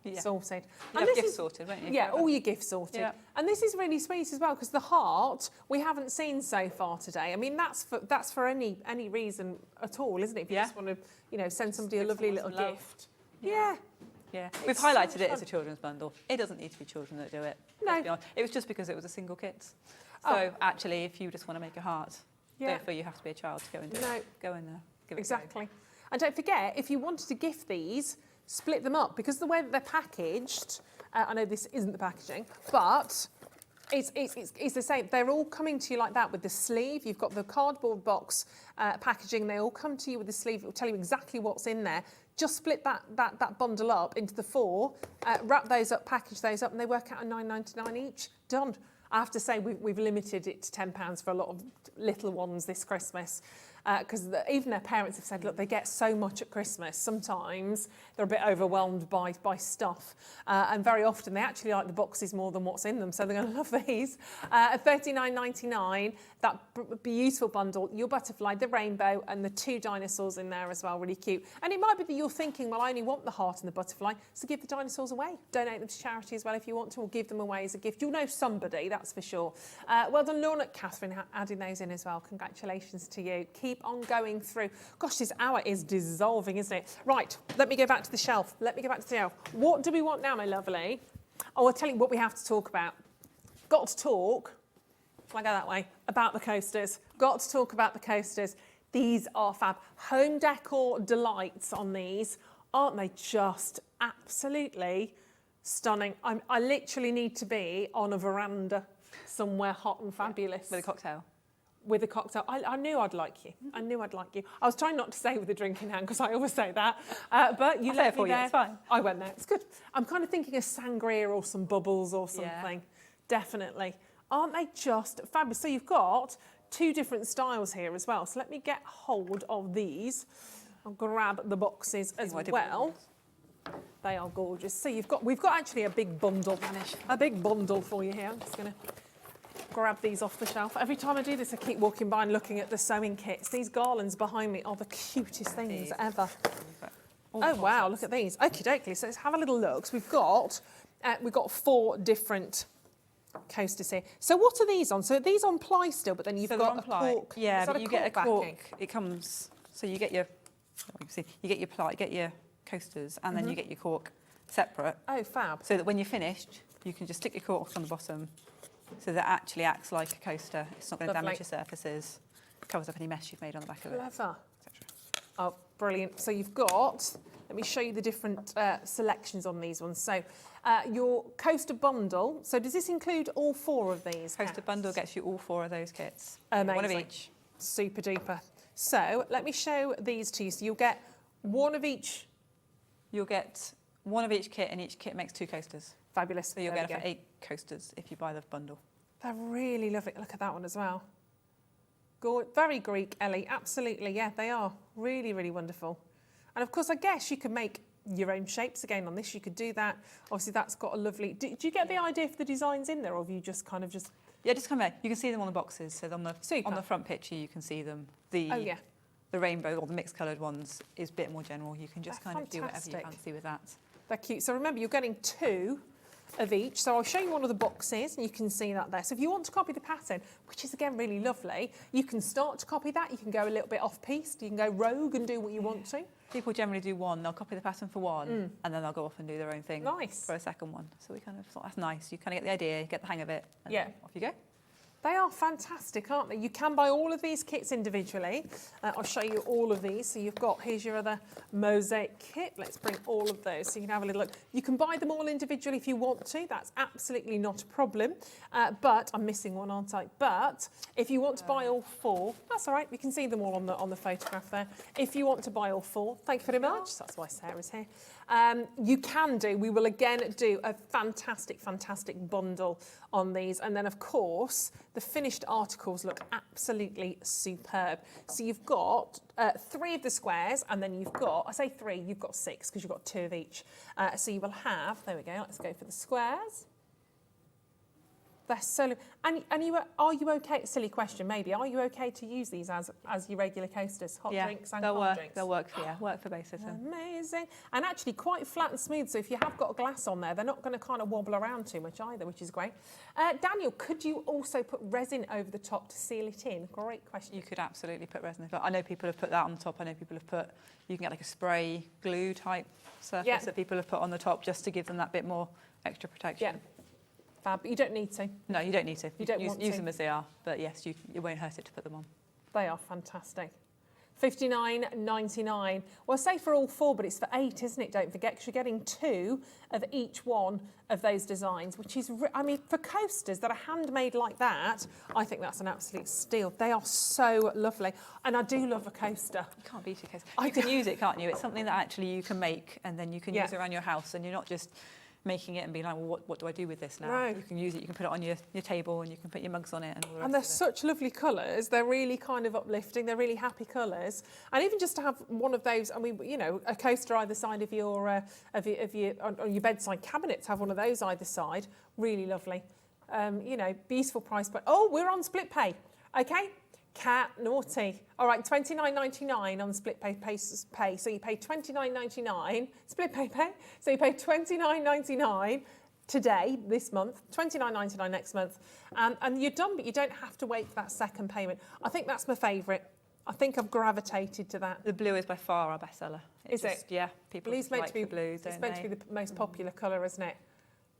Yeah. Sorted. You have gifts sorted, won't you? Yeah, all your gifts sorted. Yeah. And this is really sweet as well, because the heart we haven't seen so far today. I mean, that's for any reason at all, isn't it? If you just want to, you know, send somebody a lovely little gift. Yeah. Yeah, we've highlighted it as a children's bundle. It doesn't need to be children that do it. No. Let's be honest. It was just because it was a single kit. So actually, if you just want to make a heart, therefore you have to be a child to go and do it. Go in there, give it Exactly. And don't forget, if you wanted to gift these, split them up, because the way that they're packaged, I know this isn't the packaging, but it's the same. They're all coming to you like that with the sleeve. You've got the cardboard box packaging. They all come to you with the sleeve. It will tell you exactly what's in there. Just split that bundle up into the 4, wrap those up, package those up, and they work out at $9.99 each. Done. I have to say we've limited it to £10 for a lot of little ones this Christmas. Because even their parents have said, look, they get so much at Christmas. Sometimes they're a bit overwhelmed by stuff. And very often they actually like the boxes more than what's in them. So they're going to love these. At $39.99, that beautiful bundle, your butterfly, the rainbow, and the 2 dinosaurs in there as well, really cute. And it might be that you're thinking, well, I only want the heart and the butterfly, so give the dinosaurs away. Donate them to charity as well if you want to, or give them away as a gift. You'll know somebody, that's for sure. Well done, Lorna, Catherine, adding those in as well. Congratulations to you. Keep on going through. Gosh, this hour is dissolving, isn't it? Right, let me go back to the shelf. What do we want now, my lovely? Oh, I'll tell you what we have to talk about. Got to talk, if I go that way, about the coasters. Got to talk about the coasters. These are fab. Home decor delights on these. Aren't they just absolutely stunning? I literally need to be on a veranda somewhere hot and fabulous. With a cocktail. With a cocktail. I knew I'd like you. I knew I'd like you. I was trying not to say with a drink in hand, because I always say that. But you let me there. It's fine. I went there. It's good. I'm kind of thinking of sangria or some bubbles or something. Definitely. Aren't they just fabulous? So you've got 2 different styles here as well. So let me get hold of these. I'll grab the boxes as well. They are gorgeous. So we've got actually a big bundle. A big bundle for you here. I'm just going to grab these off the shelf. Every time I do this, I keep walking by and looking at the sewing kits. These garlands behind me are the cutest things ever. Oh wow, look at these. Okie dokie, so let's have a little look. So we've got 4 different coasters here. So what are these on? So are these on ply still, but then you've got a cork. Yeah, but you get a cork. backing? It comes, so you get your, you get your ply, get your coasters, and then you get your cork separate. Oh, fab. So that when you're finished, you can just stick your cork on the bottom, so that actually acts like a coaster. It's not going to damage your surfaces. Covers up any mess you've made on the back of it. Clever. Oh, brilliant. So you've got, let me show you the different selections on these ones. So your coaster bundle. So does this include all 4 of these? Coaster bundle gets you all 4 of those kits. Amazing. One of each. Super duper. So let me show these to you. So you'll get 1 of each. You'll get 1 of each kit, and each kit makes 2 coasters. Fabulous. So you'll get it for 8 coasters if you buy the bundle. They're really lovely. Look at that one as well. Very Greek, Ellie. Absolutely, yeah, they are. Really, really wonderful. And of course, I guess you could make your own shapes again on this. You could do that. Obviously, that's got a lovely... Do you get the idea for the designs in there, or have you just kind of just... Yeah, just come there. You can see them on the boxes. So on the front picture, you can see them. The rainbow or the mixed coloured ones is a bit more general. You can just kind of do whatever you fancy with that. They're cute. So remember, you're getting 2 of each. So I'll show you one of the boxes, and you can see that there. So if you want to copy the pattern, which is again really lovely, you can start to copy that. You can go a little bit off-piste. You can go rogue and do what you want to. People generally do 1. They'll copy the pattern for 1, and then they'll go off and do their own thing for a second one. So we kind of thought that's nice. You kind of get the idea, get the hang of it, and then off you go. They are fantastic, aren't they? You can buy all of these kits individually. I'll show you all of these. So you've got, here's your other mosaic kit. Let's bring all of those so you can have a little look. You can buy them all individually if you want to. That's absolutely not a problem. But I'm missing one, aren't I? But if you want to buy all 4, that's all right. You can see them all on the photograph there. If you want to buy all 4, thank you very much. That's why Sarah's here. We will again do a fantastic, fantastic bundle on these. And then, of course, The finished articles look absolutely superb. So you've got 3 of the squares, and then you've got, I say 3, you've got 6 because you've got 2 of each. So you will have, there we go, let's go for the squares. They're so, and are you okay, silly question maybe, are you okay to use these as your regular coasters, hot drinks and cold drinks? They'll work for basis. Amazing. And actually quite flat and smooth, so if you have got a glass on there, they're not going to kind of wobble around too much either, which is great. Daniel, could you also put resin over the top to seal it in? Great question. You could absolutely put resin over. I know people have put that on the top. I know people have put, you can get like a spray glue type surface that people have put on the top just to give them that bit more extra protection. Yeah. Fab, but you don't need to. No, you don't need to. You don't use them as they are, but yes, it won't hurt it to put them on. They are fantastic. $59.99. Well, say for all 4, but it's for 8, isn't it? Don't forget, because you're getting 2 of each one of those designs, which is, I mean, for coasters that are handmade like that, I think that's an absolute steal. They are so lovely. And I do love a coaster. You can't beat a coaster. You can use it, can't you? It's something that actually you can make and then you can use around your house, and you're not just making it and being like, well, what do I do with this now? No. You can use it, you can put it on your table, and you can put your mugs on it. And they're such lovely colours. They're really kind of uplifting. They're really happy colours. And even just to have one of those, I mean, you know, a coaster either side of your on your bedside cabinet, to have one of those either side, really lovely. You know, beautiful price. But we're on split pay. Okay. Cat naughty. All right, $29.99 on split pay. So you pay $29.99 split pay. So you pay $29.99 today, this month, $29.99 next month, and you're done. But you don't have to wait for that second payment. I think that's my favourite. I think I've gravitated to that. The blue is by far our bestseller. Is it? Yeah, people Blue's like the blues. It's meant to be the most popular colour, isn't it?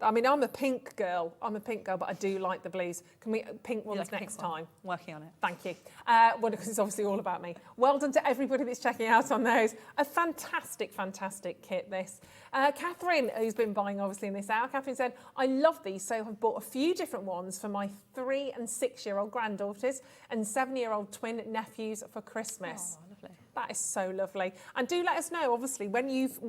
I mean, I'm a pink girl, but I do like the blues. Can we pink ones next time? Working on it. Thank you. Well, because it's obviously all about me. Well done to everybody that's checking out on those. A fantastic, fantastic kit, this. Catherine, who's been buying, obviously, in this hour, Catherine said, I love these, so I've bought a few different ones for my 3- and 6-year-old granddaughters and 7-year-old twin nephews for Christmas. Oh, lovely. That is so lovely. And do let us know, obviously, when they've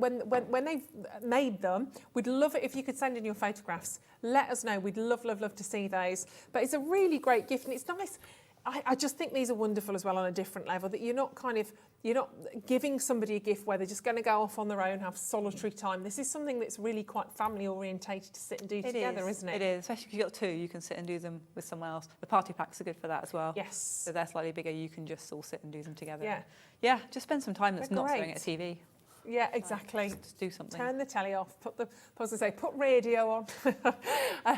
made them. We'd love it if you could send in your photographs. Let us know. We'd love, love, love to see those. But it's a really great gift, and it's nice. I just think these are wonderful as well on a different level, that you're not giving somebody a gift where they're just going to go off on their own, have solitary time. This is something that's really quite family orientated to sit and do together, isn't it? It is, especially if you've got 2, you can sit and do them with someone else. The party packs are good for that as well. Yes. So they're slightly bigger, you can just all sit and do them together. Yeah. Yeah, just spend some time that's They're not great. staring at a TV. Yeah, exactly. Just do something. Turn the telly off. Put radio on.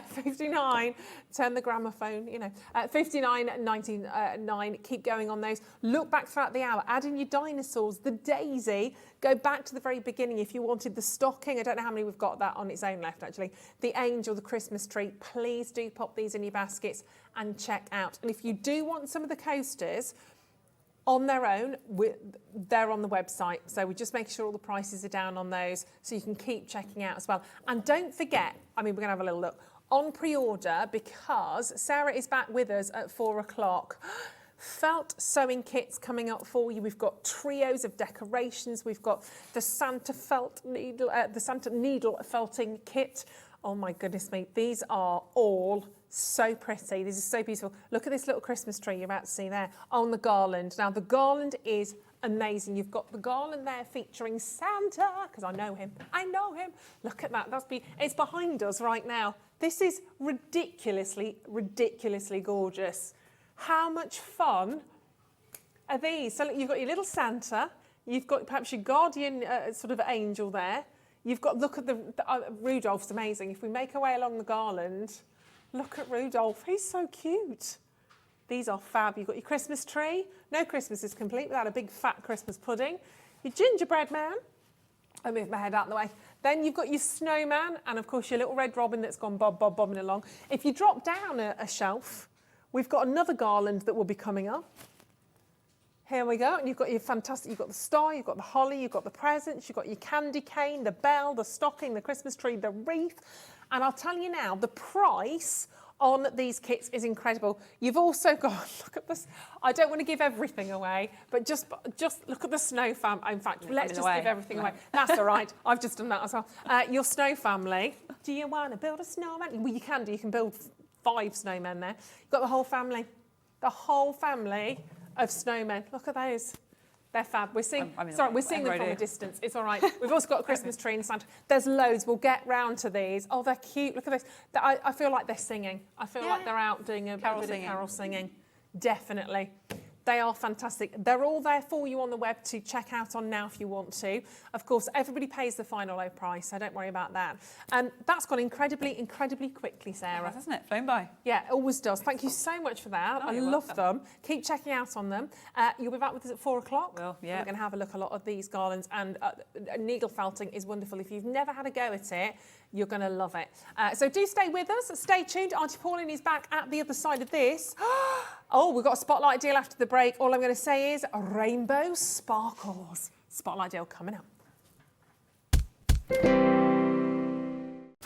59. Turn the gramophone. You know, 59.99. Keep going on those. Look back throughout the hour. Add in your dinosaurs, the daisy. Go back to the very beginning if you wanted the stocking. I don't know how many we've got that on its own left actually. The angel, the Christmas tree. Please do pop these in your baskets and check out. And if you do want some of the coasters on their own, they're on the website. So we just make sure all the prices are down on those so you can keep checking out as well. And don't forget, I mean, we're going to have a little look on pre-order because Sarah is back with us at 4 o'clock. Felt sewing kits coming up for you. We've got trios of decorations. We've got the Santa needle felting kit. Oh my goodness me, these are all so pretty. This is so beautiful. Look at this little Christmas tree you're about to see there on the garland. Now the garland is amazing. You've got the garland there featuring Santa, because I know him. Look at that. It's behind us right now. This is ridiculously, ridiculously gorgeous. How much fun are these? So look, you've got your little Santa. You've got perhaps your guardian sort of angel there. You've got, look at the Rudolph's amazing. If we make our way along the garland, look at Rudolph. He's so cute. These are fab. You've got your Christmas tree. No Christmas is complete without a big fat Christmas pudding. Your gingerbread man. I move my head out of the way. Then you've got your snowman and, of course, your little red robin that's gone bobbing along. If you drop down a shelf, we've got another garland that will be coming up. Here we go, and you've got your fantastic, you've got the star, you've got the holly, you've got the presents, you've got your candy cane, the bell, the stocking, the Christmas tree, the wreath. And I'll tell you now, the price on these kits is incredible. You've also got, look at this, I don't want to give everything away, but just look at the snow family. In fact, let's just give everything away. That's all right, I've just done that as well. Your snow family, do you want to build a snowman? Well, you can do, you can build 5 snowmen there. You've got the whole family of snowmen. Look at those. They're fab. We're seeing, we're seeing them from a distance. It's all right. We've also got a Christmas tree in Santa. There's loads. We'll get round to these. Oh, they're cute. Look at this. I feel like they're singing. I feel like they're out doing a bit of carol singing. Definitely. They are fantastic. They're all there for you on the web to check out on now if you want to. Of course, everybody pays the final low price, so don't worry about that. That's gone incredibly quickly, Sarah. It has, hasn't it? Flown by. Yeah, it always does. Thank you so much for that. I love them. Keep checking out on them. You'll be back with us at 4 o'clock. Well, yeah. We're going to have a look at a lot of these garlands, and needle felting is wonderful. If you've never had a go at it, you're going to love it. So do stay with us. Stay tuned. Auntie Pauline is back at the other side of this. Oh, we've got a spotlight deal after the break. All I'm going to say is rainbow sparkles. Spotlight deal coming up.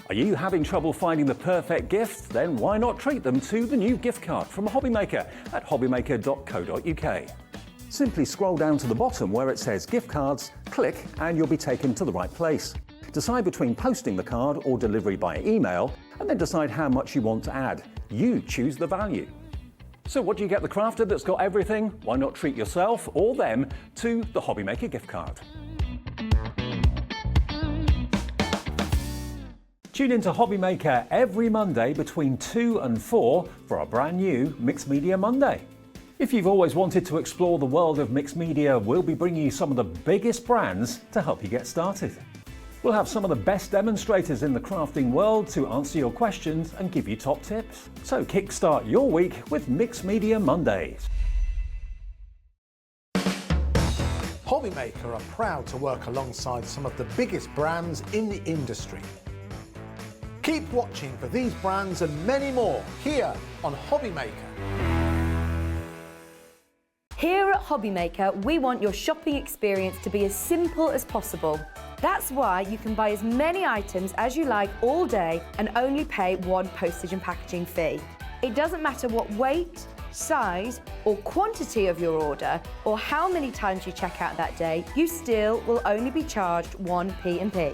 Are you having trouble finding the perfect gift? Then why not treat them to the new gift card from Hobbymaker at hobbymaker.co.uk. Simply scroll down to the bottom where it says gift cards, click and you'll be taken to the right place. Decide between posting the card or delivery by email and then decide how much you want to add. You choose the value. So what do you get the crafter that's got everything? Why not treat yourself or them to the Hobbymaker gift card? Tune into Hobbymaker every Monday between 2 and 4 for our brand new Mixed Media Monday. If you've always wanted to explore the world of mixed media, we'll be bringing you some of the biggest brands to help you get started. We'll have some of the best demonstrators in the crafting world to answer your questions and give you top tips. So kickstart your week with Mixed Media Mondays. Hobbymaker are proud to work alongside some of the biggest brands in the industry. Keep watching for these brands and many more here on Hobbymaker. Here at Hobbymaker, we want your shopping experience to be as simple as possible. That's why you can buy as many items as you like all day and only pay one postage and packaging fee. It doesn't matter what weight, size or quantity of your order or how many times you check out that day, you still will only be charged one P&P.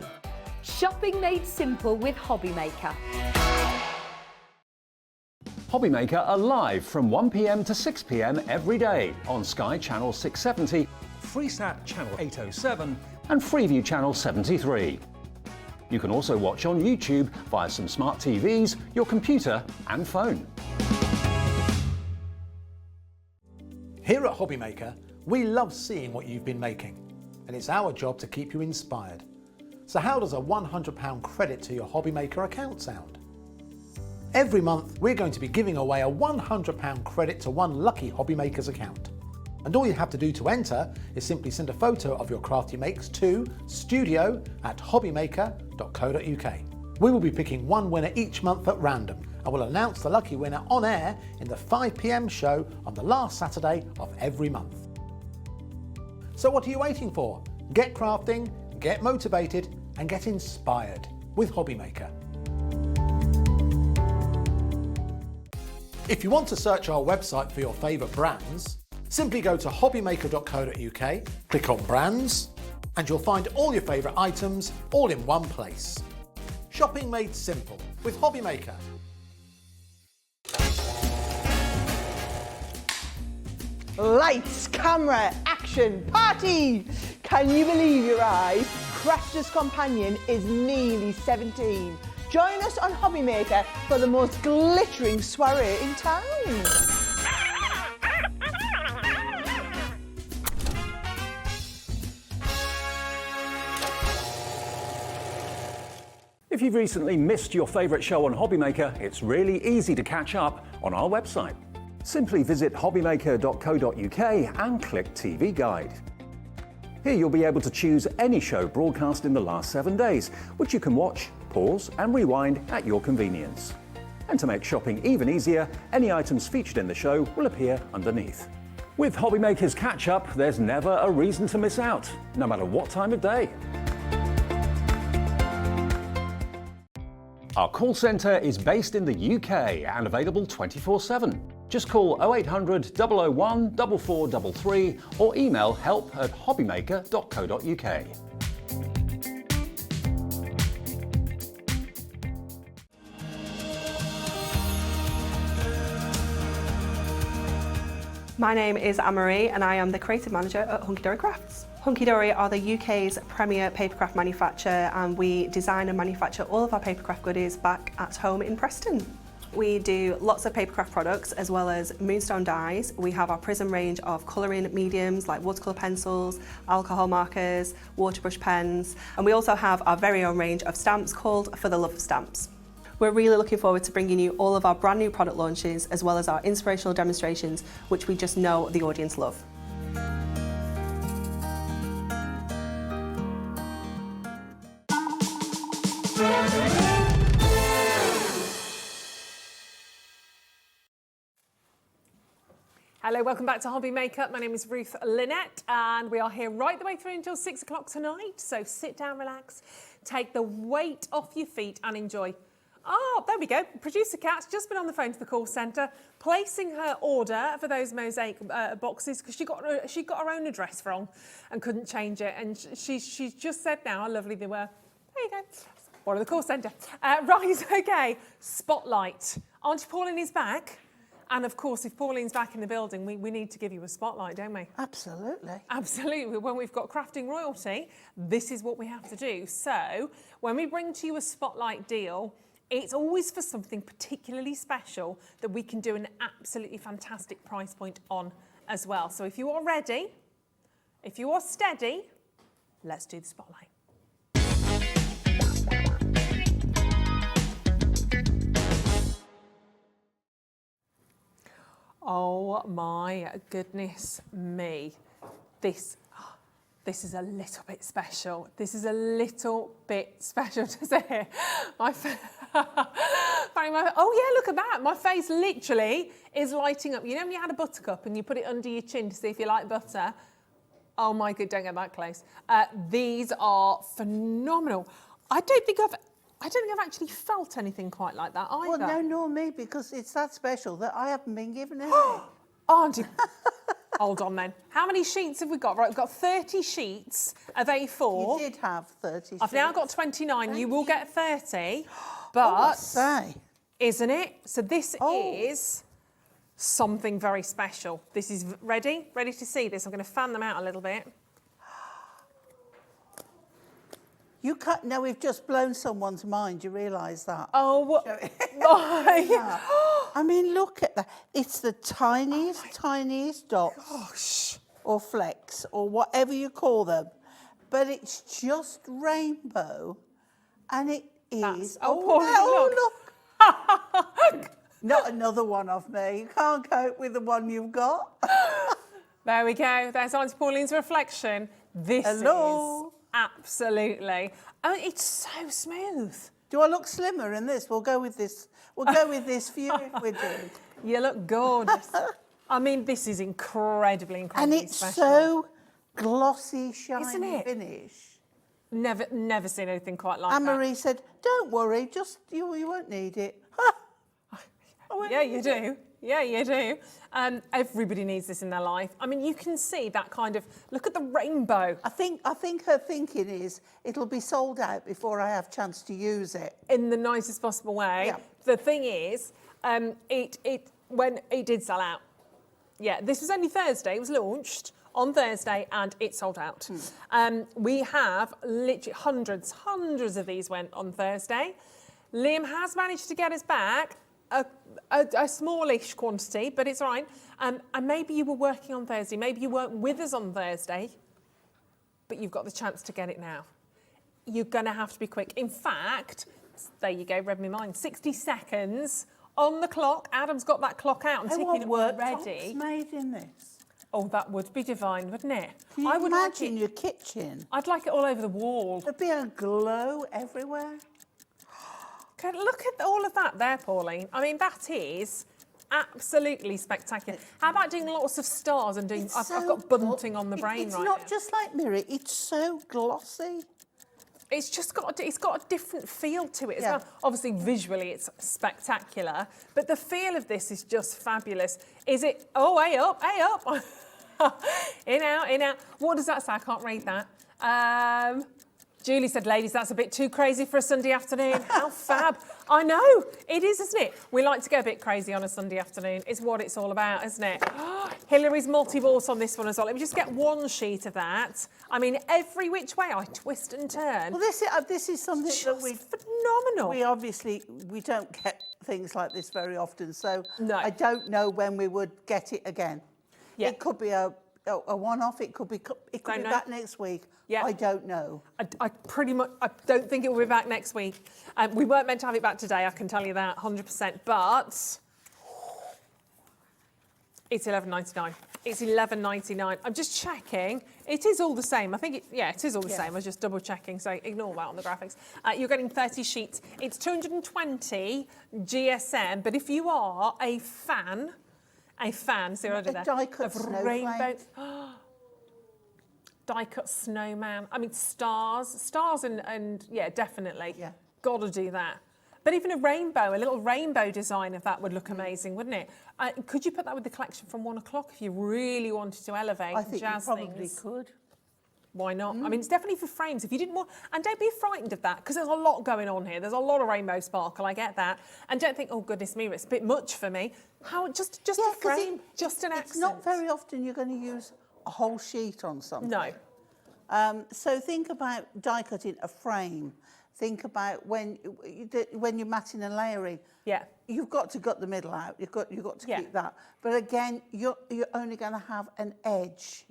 Shopping made simple with Hobbymaker. Hobbymaker are live from 1 p.m. to 6 p.m. every day on Sky Channel 670, Freesat Channel 807 and Freeview Channel 73. You can also watch on YouTube via some smart TVs, your computer and phone. Here at Hobbymaker, we love seeing what you've been making, and it's our job to keep you inspired. So how does a £100 credit to your Hobbymaker account sound? Every month, we're going to be giving away a £100 credit to one lucky Hobbymaker's account. And all you have to do to enter is simply send a photo of your crafty makes to studio@hobbymaker.co.uk. We will be picking one winner each month at random and will announce the lucky winner on air in the 5 p.m. show on the last Saturday of every month. So what are you waiting for? Get crafting, get motivated and get inspired with Hobbymaker. If you want to search our website for your favourite brands, simply go to hobbymaker.co.uk, click on brands, and you'll find all your favourite items all in one place. Shopping made simple with Hobbymaker. Lights, camera, action, party! Can you believe your eyes? Crafter's Companion is nearly 17. Join us on Hobbymaker for the most glittering soiree in town. If you've recently missed your favourite show on Hobbymaker, it's really easy to catch up on our website. Simply visit hobbymaker.co.uk and click TV Guide. Here you'll be able to choose any show broadcast in the last 7 days, which you can watch, pause and rewind at your convenience. And to make shopping even easier, any items featured in the show will appear underneath. With Hobbymaker's Catch-Up, there's never a reason to miss out, no matter what time of day. Our call centre is based in the UK and available 24/7. Just call 0800 001 4433 or email help@hobbymaker.co.uk. My name is Anne-Marie and I am the creative manager at Hunkydory Crafts. Hunkydory are the UK's premier papercraft manufacturer, and we design and manufacture all of our papercraft goodies back at home in Preston. We do lots of papercraft products as well as moonstone dyes. We have our Prism range of colouring mediums like watercolour pencils, alcohol markers, waterbrush pens, and we also have our very own range of stamps called For the Love of Stamps. We're really looking forward to bringing you all of our brand new product launches as well as our inspirational demonstrations, which we just know the audience love. Hello, welcome back to Hobbymaker. My name is Ruth Lynette and we are here right the way through until 6 o'clock tonight. So sit down, relax, take the weight off your feet and enjoy. Oh, there we go. Producer Kat's just been on the phone to the call centre, placing her order for those mosaic boxes because she got her own address wrong and couldn't change it. And she's just said now how lovely they were. There you go. One of the call centre. Right, okay. Spotlight. Auntie Pauline is back. And of course, if Pauline's back in the building, we need to give you a spotlight, don't we? Absolutely. Absolutely. When we've got crafting royalty, this is what we have to do. So when we bring to you a spotlight deal, it's always for something particularly special that we can do an absolutely fantastic price point on as well. So if you are ready, if you are steady, let's do the spotlight. Oh my goodness me. This is a little bit special. This is a little bit special to say. Oh yeah, look at that. My face literally is lighting up. You know when you had a buttercup and you put it under your chin to see if you like butter? Oh my God, don't get that close. These are phenomenal. I don't think I've actually felt anything quite like that either. Well, no, nor me, because it's that special that I haven't been given any. Auntie, hold on then. How many sheets have we got? Right, we've got 30 sheets of A4. You did have 30 I've now got 29. You will get 30. But, isn't it? So this is something very special. This is ready to see this. I'm going to fan them out a little bit. You can't, now we've just blown someone's mind, you realise that? Oh, Yeah. I mean, look at that. It's the tiniest dots. Gosh. Or flecks, or whatever you call them. But it's just rainbow, and it is... Look. Not another one of me. You can't cope with the one you've got. There we go. There's Auntie Pauline's reflection. This is... Absolutely. Oh, it's so smooth. Do I look slimmer in this? We'll go with this. We'll go with this view if we do. You look gorgeous. I mean, this is incredibly and it's special. So glossy, shiny Isn't it? finish. Never seen anything quite like that. Anne-Marie said, "Don't worry, just you won't need it." Yeah, you do. Yeah, you do. Everybody needs this in their life. I mean, you can see that kind of, look at the rainbow. I think her thinking is it'll be sold out before I have chance to use it. In the nicest possible way. Yeah. The thing is, when it did sell out. Yeah, this was only Thursday. It was launched on Thursday and it sold out. We have literally hundreds of these went on Thursday. Liam has managed to get us back a smallish quantity, but it's all right. And maybe you were working on Thursday, maybe you weren't with us on Thursday, but you've got the chance to get it now. You're going to have to be quick. In fact, there you go, read my mind, 60 seconds on the clock. Adam's got that clock out and ticking it already. Made in this. Oh, that would be divine, wouldn't it? Can you imagine your kitchen? I'd like it all over the wall. There'd be a glow everywhere. Look at all of that there, Pauline. I mean, that is absolutely spectacular. How about doing lots of stars and doing... I've got bunting on the brain right now. It's not just like mirror, it's so glossy. It's just got a different feel to it as well. Obviously, visually, it's spectacular, but the feel of this is just fabulous. Is it... Oh, hey up. In, out. What does that say? I can't read that. Julie said, ladies, that's a bit too crazy for a Sunday afternoon. How fab. I know, it is, isn't it? We like to go a bit crazy on a Sunday afternoon. It's what it's all about, isn't it? Hillary's multi-bought on this one as well. Let me just get one sheet of that. I mean, every which way I twist and turn. Well, this is something that phenomenal. We don't get things like this very often, so No. I don't know when we would get it again. Yeah. It could be a one-off. It could be back next week. Yeah. I don't know. I don't think it will be back next week. We weren't meant to have it back today, I can tell you that 100%, but it's $11.99. It's $11.99. I'm just checking. It is all the same. I think it is all the same. I was just double checking, so ignore that on the graphics. You're getting 30 sheets. It's 220 GSM, but if you are a fan, see what I did there? Die-cut rainbow. Die-cut snowman. I mean, stars and yeah, definitely. Yeah. Got to do that. But even a little rainbow design of that would look amazing, wouldn't it? Could you put that with the collection from 1 o'clock if you really wanted to elevate I think you jazz probably things? could. Why not? I mean, it's definitely for frames. If you didn't want, and don't be frightened of that, because there's a lot going on here. There's a lot of rainbow sparkle. I get that, and don't think, oh goodness me, it's a bit much for me. How just a frame, just an accent. It's not very often you're going to use a whole sheet on something. No. So think about die cutting a frame. Think about when you're matting and layering. Yeah. You've got to gut the middle out. You've got to keep that. But again, you're only going to have an edge,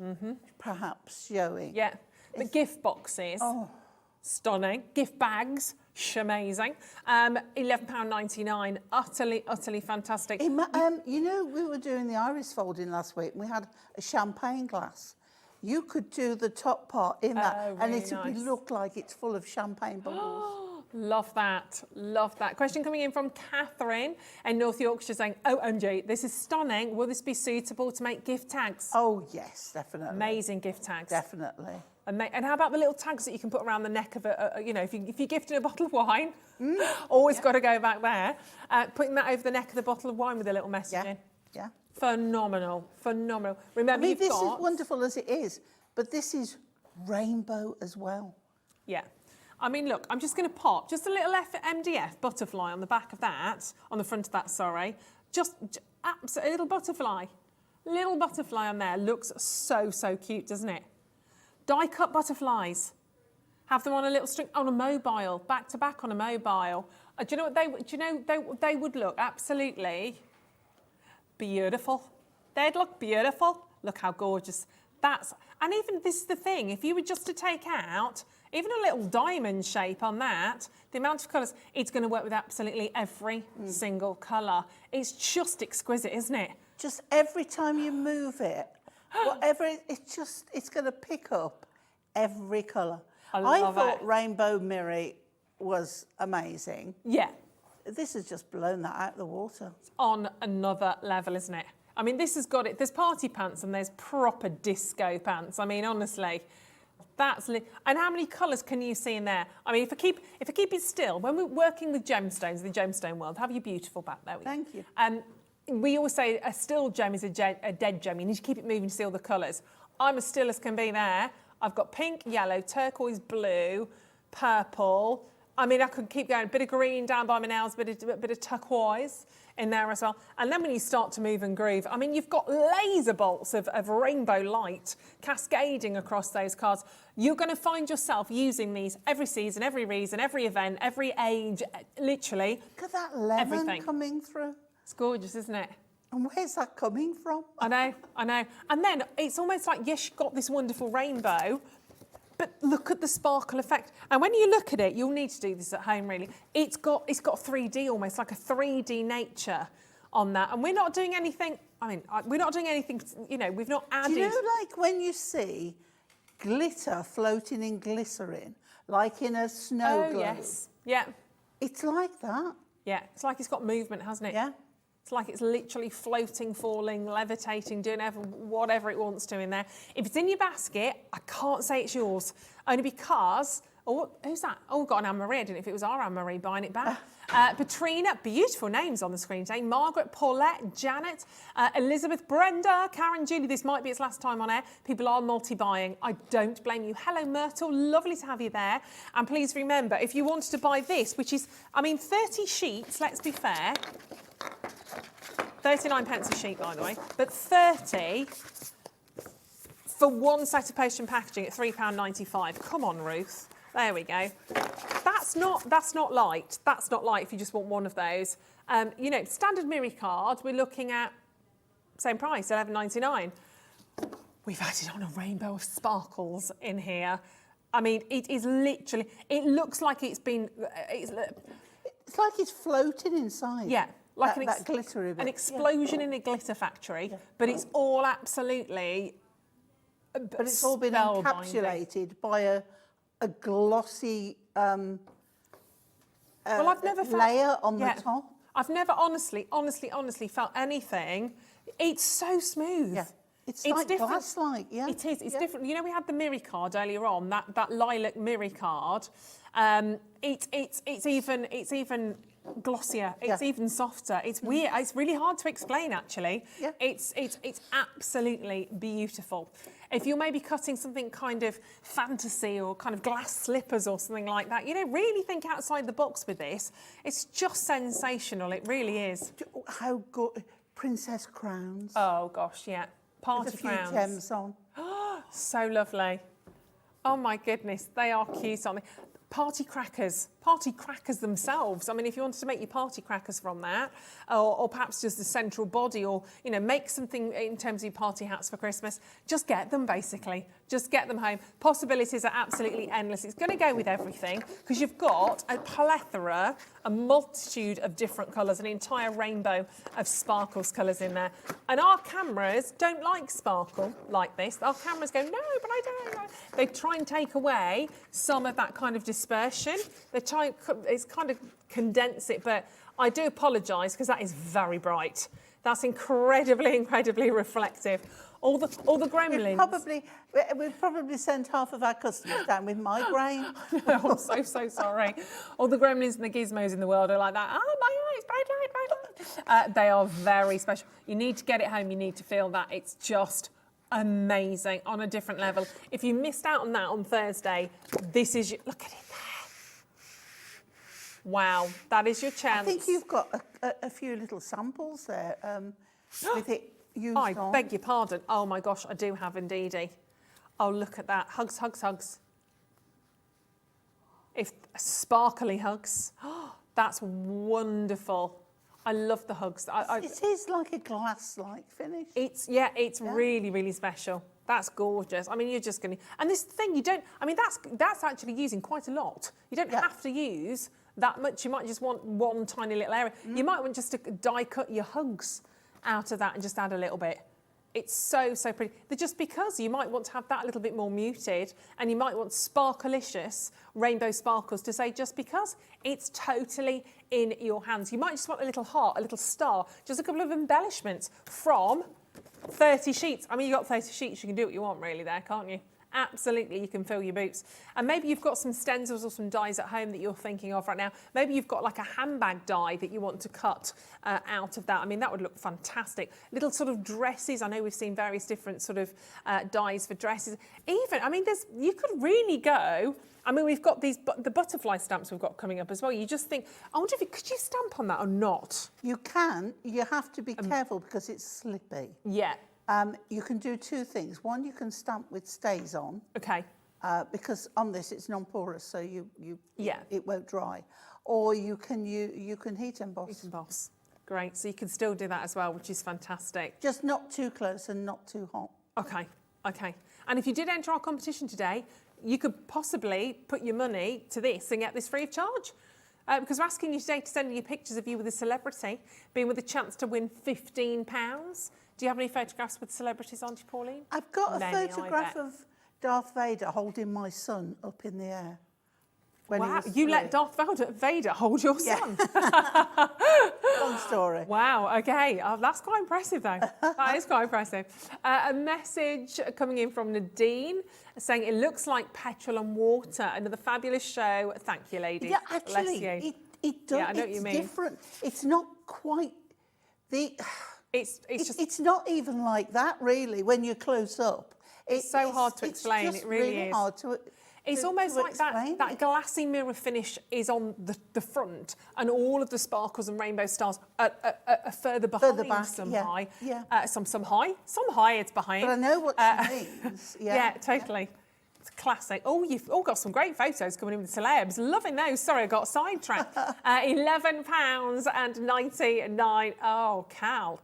perhaps showing. Yeah. The gift boxes, stunning. Gift bags, amazing. £11.99, utterly fantastic. You know, we were doing the iris folding last week, and we had a champagne glass. You could do the top part in that, and really it would nice. look like it's full of champagne bubbles. Love that. Love that. Question coming in from Catherine in North Yorkshire saying, OMG, this is stunning. Will this be suitable to make gift tags? Oh, yes, definitely. Amazing gift tags. Definitely. And how about the little tags that you can put around the neck of you know, if you're gifting a bottle of wine, always got to go back there. Putting that over the neck of the bottle of wine with a little message in. Yeah. Phenomenal. Remember, this is wonderful as it is, but this is rainbow as well. Yeah. I mean, look, I'm just going to pop just a little MDF butterfly on the back of that, on the front of that, sorry. Just a little butterfly. Little butterfly on there. Looks so cute, doesn't it? Die-cut butterflies. Have them on a little string, on a mobile, back to back on a mobile. Do you know what they would look absolutely beautiful. They'd look beautiful. Look how gorgeous. And even this is the thing, if you were just to take out even a little diamond shape on that, the amount of colours, it's going to work with absolutely every single colour. It's just exquisite, isn't it? Just every time you move it, whatever, it's going to pick up every colour. I thought Rainbow Mirror was amazing. Yeah. This has just blown that out of the water. It's on another level, isn't it? I mean, this has got it. There's party pants and there's proper disco pants. I mean, honestly, and how many colours can you see in there? I mean, if I keep it still, when we're working with gemstones, the gemstone world, have you beautiful back there? Thank you. We always say a still gem is a dead gem. You need to keep it moving to see all the colours. I'm as still as can be there. I've got pink, yellow, turquoise, blue, purple. I mean, I could keep going. A bit of green down by my nails, a bit of turquoise in there as well. And then when you start to move and groove, I mean, you've got laser bolts of rainbow light cascading across those cards. You're going to find yourself using these every season, every reason, every event, every age, literally. Look at that lemon everything coming through. It's gorgeous, isn't it? And where's that coming from? I know. And then it's almost like, yes, you've got this wonderful rainbow, but look at the sparkle effect. And when you look at it, you'll need to do this at home, really. It's got 3D, almost like a 3D nature on that. And we're not doing anything, we're not doing anything, you know, we've not added. Do you know, like when you see glitter floating in glycerin, like in a snow globe? Yes. Yeah. It's like that. Yeah. It's like it's got movement, hasn't it? Yeah. It's like it's literally floating, falling, levitating, doing whatever it wants to in there. If it's in your basket, I can't say it's yours, only because Oh, who's that? Oh, we've got an Anne-Marie. I didn't know if it was our Anne-Marie buying it back. Petrina, beautiful names on the screen today. Margaret, Paulette, Janet, Elizabeth, Brenda, Karen, Julie. This might be its last time on air. People are multi-buying. I don't blame you. Hello, Myrtle. Lovely to have you there. And please remember, if you wanted to buy this, which is, I mean, 30 sheets, let's be fair. 39 pence a sheet, by the way. But 30... for one set of post and packaging at £3.95. Come on, Ruth. There we go. That's not light. That's not light if you just want one of those. You know, standard Miri card, we're looking at same price, £11.99. We've added on a rainbow of sparkles in here. I mean, it is literally, it looks like it's been... It's like it's floating inside. Yeah. Like that glittery bit. An explosion in a glitter factory, but it's all absolutely... But it's all been encapsulated by a glossy well, I've never layer on the top. I've never honestly felt anything. It's so smooth. Yeah. It's like glass-like, yeah. It is. It's different. You know, we had the Miri card earlier on, that lilac Miri card. It's even glossier. It's even softer. It's weird. It's really hard to explain, actually. Yeah. It's absolutely beautiful. If you're maybe cutting something kind of fantasy or kind of glass slippers or something like that, you know, really think outside the box with this. It's just sensational. It really is. How good. Princess crowns. Oh, gosh, yeah. Party with a few crowns. gems on. So lovely. Oh, my goodness. They are cute, aren't they? Party crackers themselves. I mean, if you wanted to make your party crackers from that, or perhaps just the central body, or, you know, make something in terms of your party hats for Christmas, just get them, basically. Just get them home. Possibilities are absolutely endless. It's going to go with everything, because you've got a plethora, a multitude of different colours, an entire rainbow of sparkles colours in there. And our cameras don't like sparkle like this. Our cameras go, no, but I don't know. They try and take away some of that kind of dispersion. They try, it's kind of condense it, but I do apologise because that is very bright. That's incredibly, incredibly reflective. All the gremlins. We've probably sent half of our customers down with migraine. I'm so sorry. All the gremlins and the gizmos in the world are like that. Oh, my eyes, bright light. They are very special. You need to get it home. You need to feel that. It's just amazing on a different level. If you missed out on that on Thursday, this is your, look at it there. Wow, that is your chance. I think you've got a few little samples there with it used on. I beg your pardon. Oh my gosh, I do have indeedy. Oh, look at that. Hugs, hugs, hugs. If sparkly hugs. Oh, that's wonderful. I love the hugs. It is like a glass-like finish. It's really, really special. That's gorgeous. I mean, you're just going to... And this thing, you don't... I mean, that's actually using quite a lot. You don't have to use that much. You might just want one tiny little area. You might want just to die cut your hugs out of that and just add a little bit. It's so, so pretty. Just because you might want to have that a little bit more muted, and you might want sparkalicious rainbow sparkles to say just because. It's totally in your hands. You might just want a little heart, a little star, just a couple of embellishments from 30 sheets. I mean, you've got 30 sheets, you can do what you want really there, can't you? Absolutely, you can fill your boots. And maybe you've got some stencils or some dies at home that you're thinking of right now. Maybe you've got like a handbag die that you want to cut out of that. I mean, that would look fantastic. Little sort of dresses. I know we've seen various different sort of dies for dresses. Even, I mean, you could really go. I mean, we've got the butterfly stamps we've got coming up as well. You just think, I wonder if could you stamp on that or not? You can. You have to be careful because it's slippy. Yeah. You can do two things. One, you can stamp with stays on. Okay. Because on this it's non-porous, so it won't dry. Or you can heat emboss. Heat emboss. Great. So you can still do that as well, which is fantastic. Just not too close and not too hot. Okay. Okay. And if you did enter our competition today, you could possibly put your money to this and get this free of charge. Because we're asking you today to send in your pictures of you with a celebrity, being with a chance to win £15. Do you have any photographs with celebrities on you, Pauline? I've got a photograph of Darth Vader holding my son up in the air. Wow, you let Darth Vader hold your son? As long Fun story. Wow, okay. That's quite impressive, though. That is quite impressive. A message coming in from Nadine saying, it looks like petrol and water. Another fabulous show. Thank you, ladies. Yeah, Bless actually, you. it does. Yeah, I know what it's you mean. different. It's not quite the. It's not even like that, really, when you're close up. It's so hard to explain. It's just It really is. hard to. It's almost like that glassy mirror finish is on the front, and all of the sparkles and rainbow stars are further behind. Further back, some yeah, high, yeah. Some high. It's behind. But I know what she means. Yeah, yeah, totally. It's classic. Oh, you've all got some great photos coming in with celebs. Loving those. Sorry, I got sidetracked. £11.99. Oh, Cal,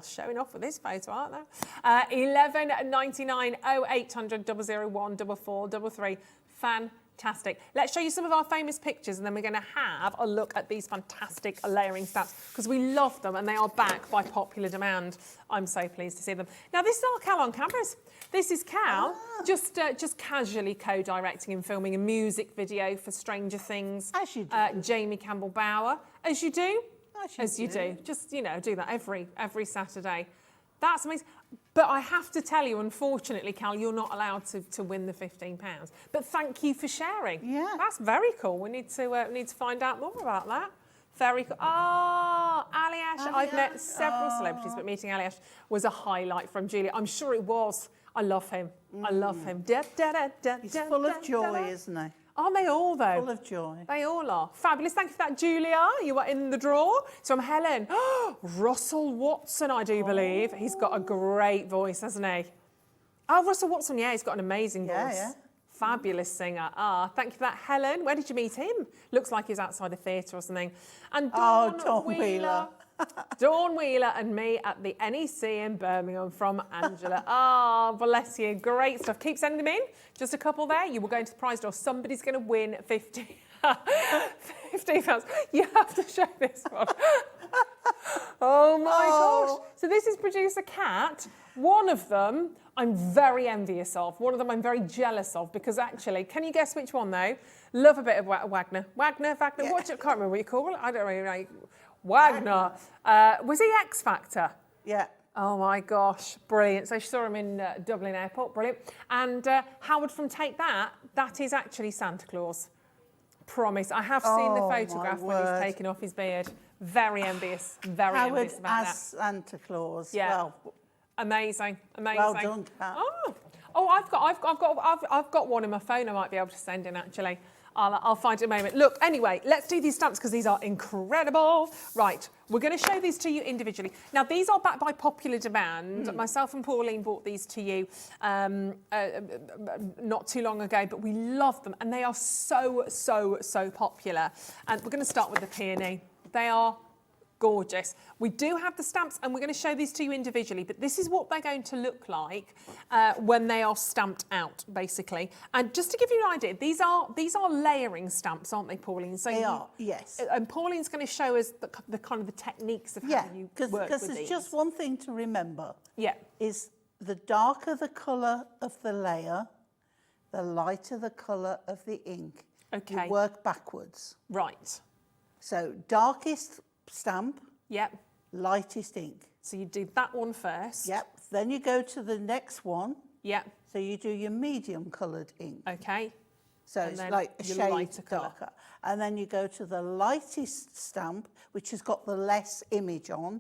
showing off with this photo, aren't they? £11.99. 0800 001 4433. Fantastic. Let's show you some of our famous pictures, and then we're going to have a look at these fantastic layering stamps because we love them and they are back by popular demand. I'm so pleased to see them. Now, this is our Cal on cameras. This is Cal just casually co-directing and filming a music video for Stranger Things. As you do. Jamie Campbell Bower. As you do. As you do. Just, do that every Saturday. That's amazing. But I have to tell you, unfortunately, Cal, you're not allowed to win the £15. But thank you for sharing. Yeah. That's very cool. We need to find out more about that. Very cool. Aliash. I've met several celebrities, but meeting Aliash was a highlight from Julia. I'm sure it was. I love him. I love him. He's full of joy, isn't he? Aren't they all, though? Full of joy. They all are. Fabulous. Thank you for that, Julia. You are in the draw. So I'm Helen. Russell Watson, I do believe. He's got a great voice, hasn't he? Oh, Russell Watson, yeah, he's got an amazing voice. Yeah. Fabulous singer. Thank you for that, Helen. Where did you meet him? Looks like he's outside a theatre or something. And Dawn Wheeler. Dawn Wheeler and me at the NEC in Birmingham from Angela. Bless you. Great stuff. Keep sending them in. Just a couple there. You will go into the prize draw. Somebody's going to win 50 £50. You have to show this one. Oh my gosh. So this is producer Kat. One of them I'm very envious of. One of them I'm very jealous of because actually, can you guess which one though? Love a bit of Wagner. Wagner? Yeah. I can't remember what you call it. I don't really know. Wagner. Was he X Factor? Yeah. Oh my gosh, brilliant. So she saw him in Dublin Airport, brilliant. And Howard from Take That, that is actually Santa Claus. Promise. I have seen the photograph when he's taken off his beard. Very envious, very envious about Howard that. as Santa Claus. Yeah. Well, amazing. well done, Kat. I've got one in my phone I might be able to send in actually. I'll find it in a moment. Look, anyway, let's do these stamps because these are incredible. Right, we're going to show these to you individually. Now, these are backed by popular demand. Myself and Pauline bought these to you not too long ago, but we love them and they are so popular. And we're going to start with the peony. They are gorgeous. We do have the stamps and we're going to show these to you individually, but this is what they're going to look like when they are stamped out, basically. And just to give you an idea, these are layering stamps, aren't they, Pauline? So they are, yes. And Pauline's going to show us the kind of the techniques of how you work with because these. there's just one thing to remember. Yeah. Is the darker the colour of the layer, the lighter the colour of the ink. Okay. You work backwards. Right. So darkest stamp, Yep. lightest ink. So you do that one first. Yep. Then you go to the next one. Yep. So you do your medium coloured ink. Okay. So And it's then like a your shade lighter colour. darker. And then you go to the lightest stamp, which has got the less image on,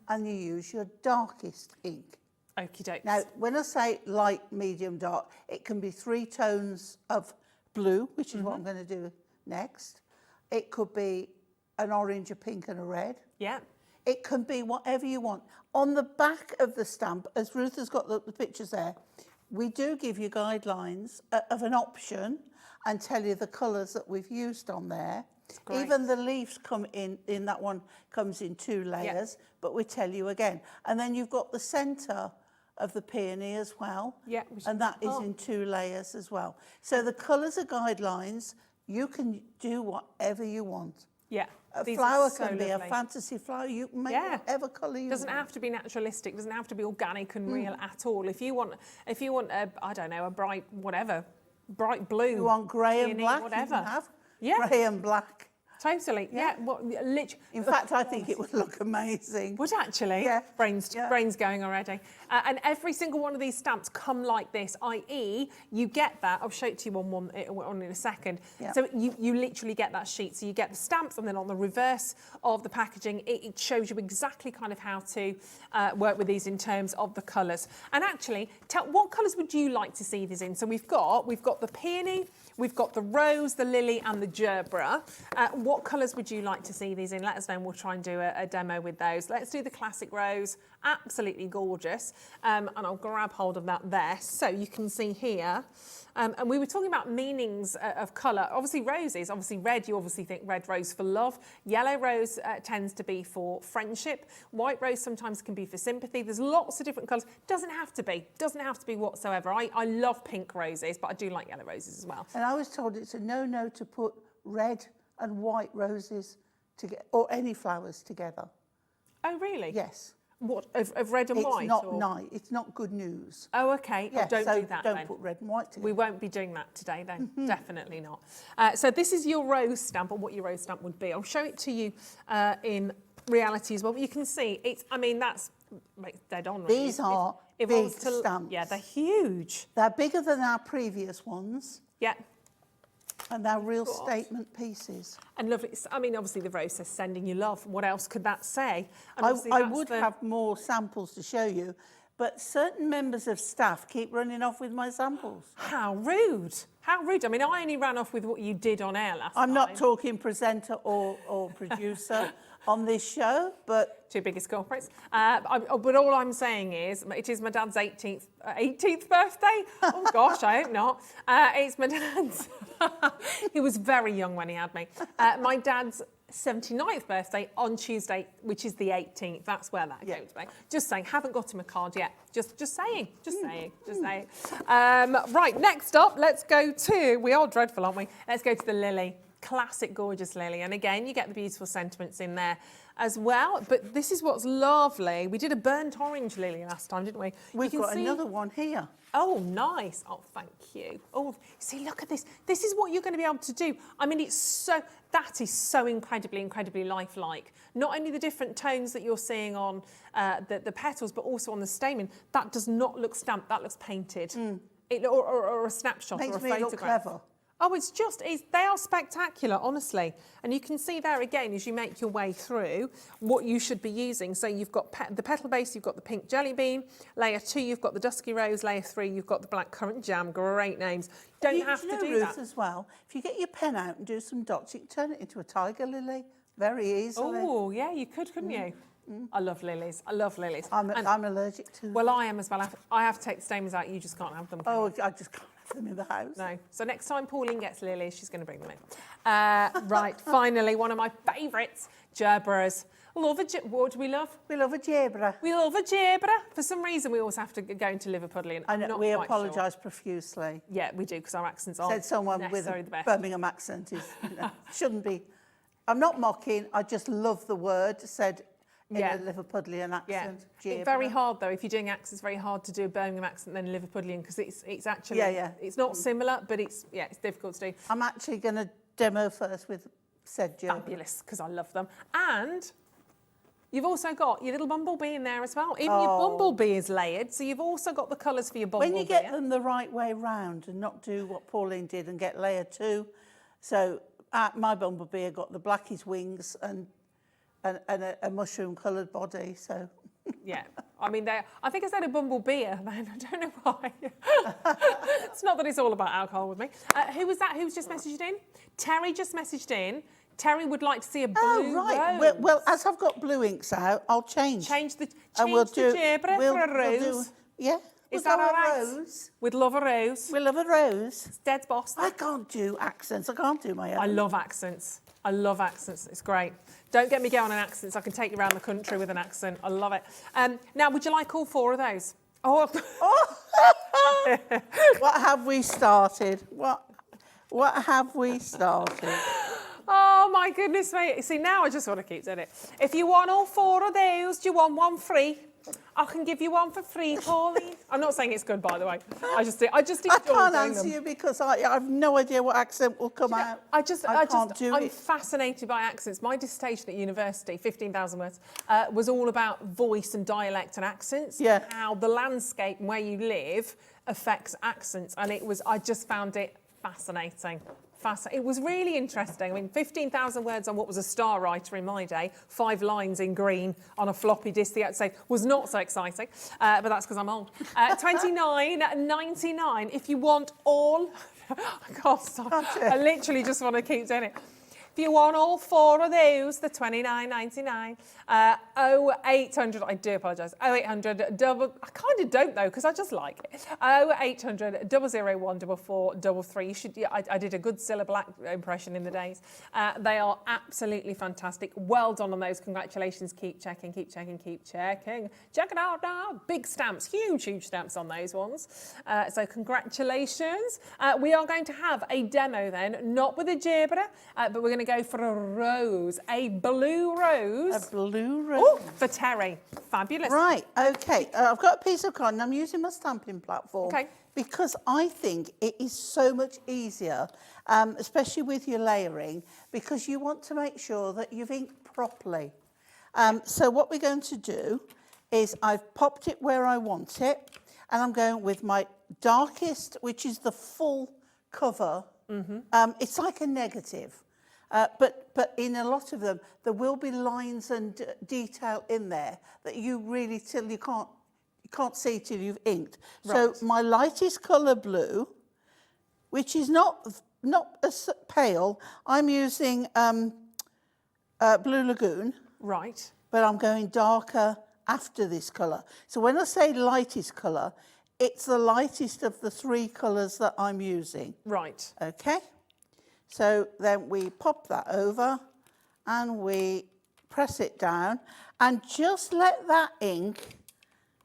and you use your darkest ink. Okie dokes. Now, when I say light, medium, dark, it can be 3 tones of blue, which is what I'm going to do next. It could be an orange, a pink and a red. Yeah. It can be whatever you want. On the back of the stamp, as Ruth has got the pictures there, we do give you guidelines of an option and tell you the colours that we've used on there. Even the leaves come in that one comes in 2 layers, but we tell you again. And then you've got the centre of the peony as well. Yeah. And that is in 2 layers as well. So the colours are guidelines. You can do whatever you want. Yeah. A These flower are so can be a lovely. fantasy flower. You can make whatever colour you Doesn't want. have to be naturalistic. Doesn't have to be organic and real at all. If you want a, I don't know, a bright blue. You want grey and peony, black, whatever. you can have Yeah. grey and black. Totally. Yeah. Literally. In fact, I think it would look amazing. Would actually. Yeah. Brains going already. And every single one of these stamps come like this, i.e. you get that. I'll show it to you on in a second. Yeah. So you literally get that sheet. So you get the stamps, and then on the reverse of the packaging, it shows you exactly kind of how to work with these in terms of the colours. And actually, what colours would you like to see these in? So we've got the peony, we've got the rose, the lily, and the gerbera. What colours would you like to see these in? Let us know, and we'll try and do a demo with those. Let's do the classic rose. Absolutely gorgeous. And I'll grab hold of that there. So you can see here. And we were talking about meanings of colour. Obviously roses, obviously red, you obviously think red rose for love. Yellow rose tends to be for friendship. White rose sometimes can be for sympathy. There's lots of different colours. Doesn't have to be whatsoever. I love pink roses, but I do like yellow roses as well. And I was told it's a no-no to put red and white roses together, or any flowers together. Oh, really? Yes. What, of red and white? It's not good news. Oh, okay. Yeah, don't do that don't then. put red and white together. We won't be doing that today then, definitely not. So this is your rose stamp, and what your rose stamp would be. I'll show it to you in reality as well. But you can see, it's dead on. Really. These are big stamps. Yeah, they're huge. They're bigger than our previous ones. Yeah. And they're real statement pieces. And lovely. I mean, obviously the rose says sending you love. What else could that say? And I would have more samples to show you, but certain members of staff keep running off with my samples. How rude. How rude. I mean, I only ran off with what you did on air last time. I'm not talking presenter or producer on this show, but... Two biggest corporates. But all I'm saying is, it is my dad's 18th birthday. Oh, gosh, I hope not. It's my dad's... He was very young when he had me. My dad's 79th birthday on Tuesday, which is the 18th. That's where that goes back. Just saying, haven't got him a card yet. Just saying. Right, next up, let's go to... We are dreadful, aren't we? Let's go to the lily. Classic, gorgeous lily. And again, you get the beautiful sentiments in there as well. But this is what's lovely. We did a burnt orange lily last time, didn't we? We've got another one here. Oh, nice. Oh, thank you. Oh, see, look at this. This is what you're going to be able to do. I mean, that is so incredibly, incredibly lifelike. Not only the different tones that you're seeing on the petals, but also on the stamen. That does not look stamped. That looks painted. Or a snapshot or a photograph. Look clever. Oh, they are spectacular, honestly. And you can see there again, as you make your way through, what you should be using. So you've got the petal base, you've got the pink jelly bean. Layer 2, you've got the dusky rose. Layer 3, you've got the black currant jam. Great names. Don't have to do Ruth, that. as well, if you get your pen out and do some dots, you can turn it into a tiger lily very easily. Oh, yeah, you could, couldn't you? I love lilies. I love lilies. I'm allergic to them. Well, I am as well. I have to take the stamens out. You just can't have them. Oh, I just can't have them in the house. No. So next time Pauline gets lilies, she's going to bring them in. Right, finally, one of my favourites, gerberas. What do we love? We love a gerbera. We love a gerbera. For some reason, we always have to go into Liverpudlian. I know, we apologise profusely. Yeah, we do, because our accents aren't Said someone with necessarily a the best. Birmingham accent shouldn't be. I'm not mocking. I just love the word said in a Liverpudlian accent. Yeah. It's very hard though. If you're doing accents, it's very hard to do a Birmingham accent then Liverpudlian, because it's actually it's not similar, but it's difficult to do. I'm actually going to demo first with said gerbera. Fabulous, because I love them. And you've also got your little bumblebee in there as well. Even your bumblebee is layered, so you've also got the colours for your bumblebee. When you get them the right way round and not do what Pauline did and get layer 2. So my bumblebee got the blackies wings and a mushroom coloured body. So yeah, I mean, I think I said a bumblebee then. I don't know why. It's not that it's all about alcohol with me. Who was that? Who's just messaged in? Terry just messaged in. Terry would like to see a blue rose. Well, as I've got blue inks out, I'll change. Change the gerbera for a rose. Is that all right? Rose? We'd love a rose. We love a rose. It's dead boss. I can't do accents. I can't do my own. I love accents. I love accents. It's great. Don't get me going on accents. I can take you around the country with an accent. I love it. Now, would you like all 4 of those? Oh. What have we started? What have we started? Oh, my goodness me. See, now I just want to keep doing it. If you want all 4 of those, do you want one free? I can give you one for free, Pauline. I'm not saying it's good, by the way. I just enjoy I can't doing answer them. you because I have no idea what accent will come out. I'm it. fascinated by accents. My dissertation at university, 15,000 words, was all about voice and dialect and accents. Yeah. And how the landscape and where you live affects accents. And I just found it fascinating. It was really interesting. I mean, 15,000 words on what was a star writer in my day, 5 lines in green on a floppy disk, the outside, was not so exciting, but that's because I'm old. 29.99 if you want all... I can't stop. I literally just want to keep doing it. If you want all 4 of those, the 29.99, 0800, I do apologise, 0800 double, I kind of don't though, because I just like it, 0800 001 4433. You should, I did a good Cilla Black impression in the days. They are absolutely fantastic. Well done on those, congratulations, keep checking, keep checking, keep checking. Check it out now, big stamps, huge stamps on those ones. So congratulations. We are going to have a demo then, not with a gerbera, but we're going to go for a rose, a blue rose. A blue rose. Ooh, for Terry. Fabulous. Right, okay. I've got a piece of card and I'm using my stamping platform. Okay. Because I think it is so much easier, especially with your layering, because you want to make sure that you've inked properly. So what we're going to do is I've popped it where I want it, and I'm going with my darkest, which is the full cover. It's like a negative. But in a lot of them, there will be lines and detail in there that you really you can't see till you've inked. Right. So my lightest colour blue, which is not as pale, I'm using Blue Lagoon. Right. But I'm going darker after this colour. So when I say lightest colour, it's the lightest of the 3 colours that I'm using. Right. Okay. So then we pop that over and we press it down and just let that ink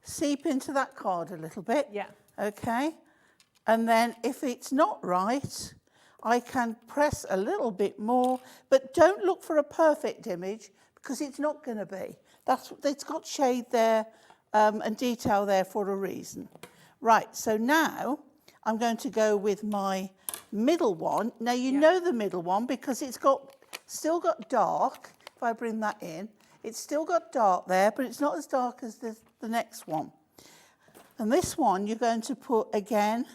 seep into that card a little bit. Yeah. Okay. And then if it's not right, I can press a little bit more, but don't look for a perfect image because it's not going to be. It's got shade there and detail there for a reason. Right. So now I'm going to go with my middle one. Now you know the middle one because it's still got dark. If I bring that in, it's still got dark there, but it's not as dark as the next one. And this one you're going to put again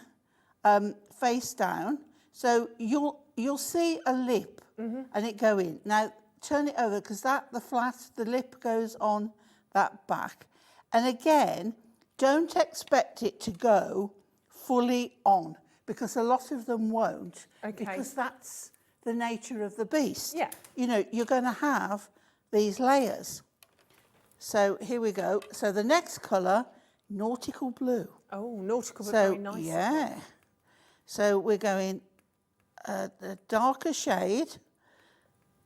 face down, so you'll see a lip and it go in. Now turn it over because the lip goes on that back, and again don't expect it to go fully on, because a lot of them won't, because that's the nature of the beast. Yeah. You know, you're going to have these layers. So here we go. So the next colour, nautical blue. Oh, nautical blue, So, very nice. yeah. So we're going a darker shade,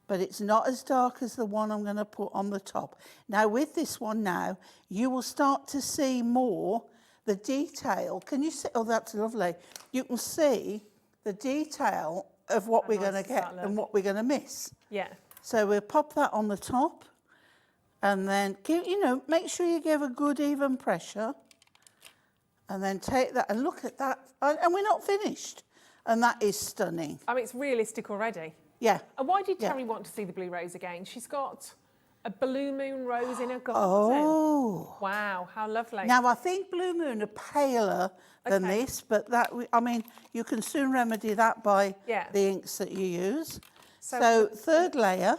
but it's not as dark as the one I'm going to put on the top. Now with this one now, you will start to see more the detail. Can you see? Oh, that's lovely. You can see the detail of what we're going to get and what we're going to miss. Yeah. So we'll pop that on the top, and then make sure you give a good even pressure, and then take that and look at that. And we're not finished, and that is stunning. I mean, it's realistic already. Yeah. And why did Terry want to see the blue rose again? She's got a blue moon rose in her garden. Oh. Wow, how lovely. Now, I think Blue Moon are paler than this, but you can soon remedy that by the inks that you use. So third layer.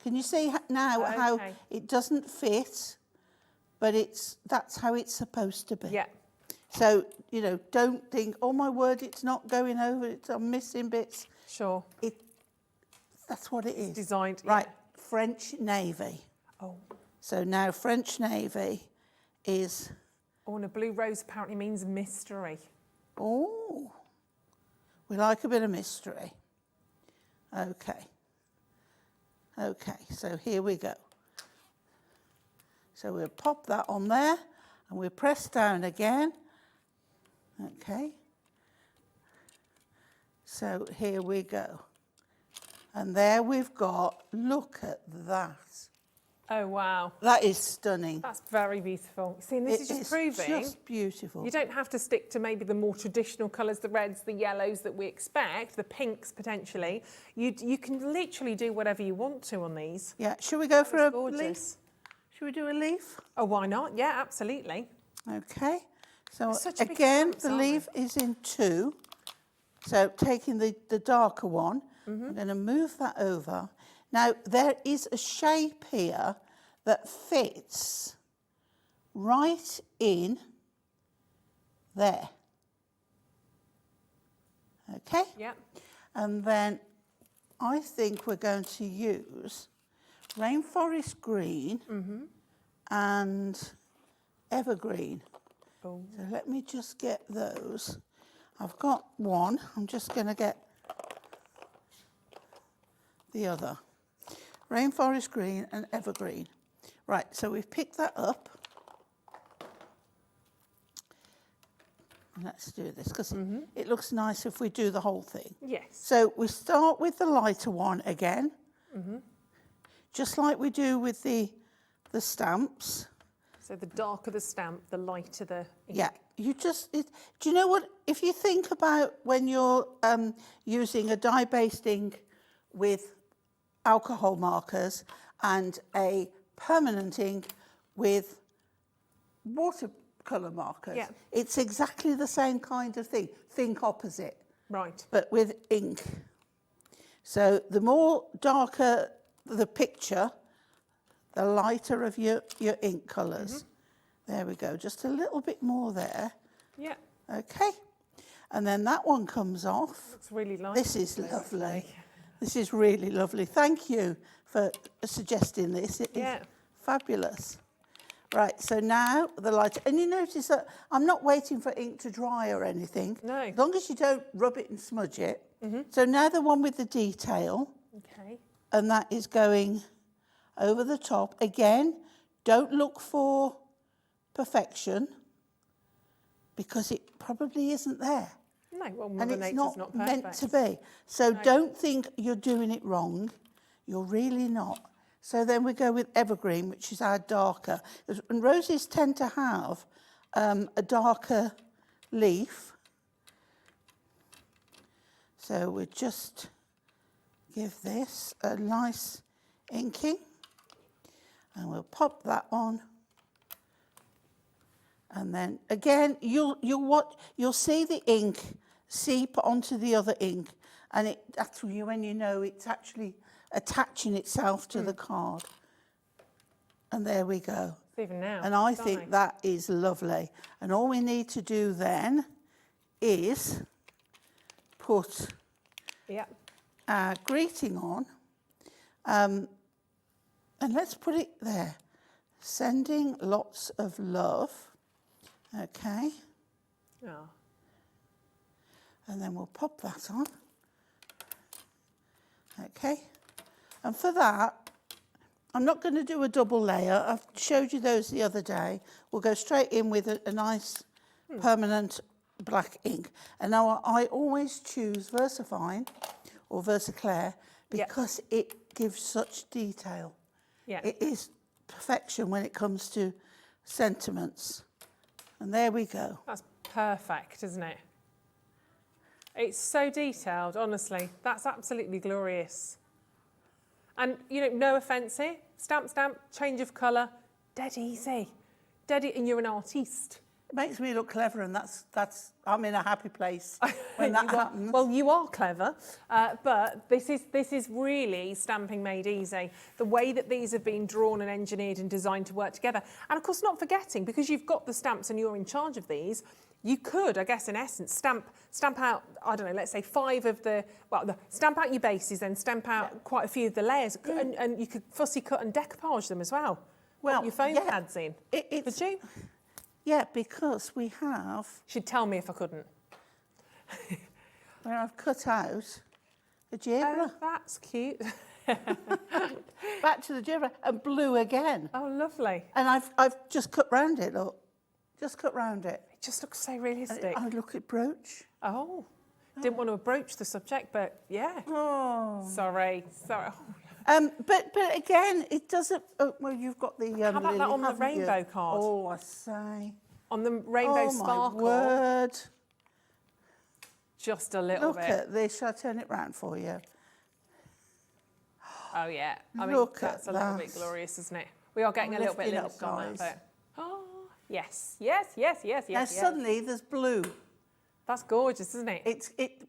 Can you see now how it doesn't fit, but that's how it's supposed to be? Yeah. So, don't think, oh my word, it's not going over, I'm missing bits. Sure. That's what it is. Designed. Right, French Navy. Oh. So now French Navy is... Oh, and a blue rose apparently means mystery. Oh, we like a bit of mystery. Okay. Okay, so here we go. So we'll pop that on there and we'll press down again. Okay. So here we go. And there we've got, look at that. Oh, wow. That is stunning. That's very beautiful. See, and this is just proving just beautiful. you don't have to stick to maybe the more traditional colours, the reds, the yellows that we expect, the pinks potentially. You can literally do whatever you want to on these. Yeah, should we go for a Gorgeous. leaf? Should we do a leaf? Oh, why not? Yeah, absolutely. Okay. So Such big again, stamps, the aren't they? leaf is in 2. So taking the darker one, Mm-hmm. I'm going to move that over. Now, there is a shape here that fits right in there. Okay? Yep. And then I think we're going to use rainforest green and evergreen. Oh. So let me just get those. I've got one. I'm just going to get the other. Rainforest green and evergreen. Right, so we've picked that up. Let's do this because it looks nice if we do the whole thing. Yes. So we start with the lighter one again, just like we do with the stamps. So the darker the stamp, the lighter the ink. Yeah, do you know what? If you think about when you're using a dye-based ink with alcohol markers and a permanent ink with watercolour markers, Yeah. it's exactly the same kind of thing. Think opposite, Right. but with ink. So the more darker the picture, the lighter of your ink colours. There we go, just a little bit more there. Yeah. Okay, and then that one comes off. Looks really light. This is lovely. This is really lovely. Thank you for suggesting this. It is Yeah. fabulous. Right, so now the light, and you notice that I'm not waiting for ink to dry or anything. No. As long as you don't rub it and smudge it. So now the one with the detail, Okay. and that is going over the top. Again, don't look for perfection because it probably isn't there. No, well, And Mother it's Nature's not not perfect. meant to be. So don't think you're doing it wrong. You're really not. So then we go with evergreen, which is our darker. And roses tend to have a darker leaf. So we just give this a nice inking. And we'll pop that on. And then again, you'll see the ink seep onto the other ink, and that's when you know it's actually attaching itself to the card. And there we go. It's even now. And I stunning. think that is lovely. And all we need to do then is put Yeah. our greeting on, and let's put it there. Sending lots of love. Okay. Oh. And then we'll pop that on. Okay. And for that, I'm not going to do a double layer. I've showed you those the other day. We'll go straight in with a nice permanent black ink. And now I always choose VersaFine or VersaClair because it gives such detail. Yeah. It is perfection when it comes to sentiments. And there we go. That's perfect, isn't it? It's so detailed, honestly. That's absolutely glorious. And, you know, no offence here. Stamp, stamp, change of colour. Dead easy. And you're an artiste. It makes me look clever, and that's I'm in a happy place when that happens. Well, you are clever, but this is really stamping made easy. The way that these have been drawn and engineered and designed to work together. And of course, not forgetting, because you've got the stamps and you're in charge of these, you could, I guess, in essence, stamp out, I don't know, let's say 5 of stamp out your bases, then stamp out quite a few of the layers, and you could fussy cut and decoupage them as well. Well, Put your foam pads in. Could you? Yeah, because we have, She'd tell me if I couldn't. where I've cut out the geogra. Oh, that's cute. Back to the geogra, and blue again. Oh, lovely. And I've just cut round it, look. Just cut round it. It just looks so realistic. I look at brooch. Oh, didn't want to broach the subject, but yeah. Oh. Sorry. Oh, But again, it doesn't. Oh, well, you've got the. How about lily, that on the haven't you? rainbow card? Oh, I say. On the rainbow Oh sparkle. my word! Just a little Look bit. at this. Shall I turn it round for you? Oh yeah. I mean, Look that's at a little bit that. glorious, isn't it? We are getting a little bit Lift it up, limited on that guys. bit. Oh, yes, yes, yes, yes, Now yes, yes. suddenly there's blue. That's gorgeous, isn't it?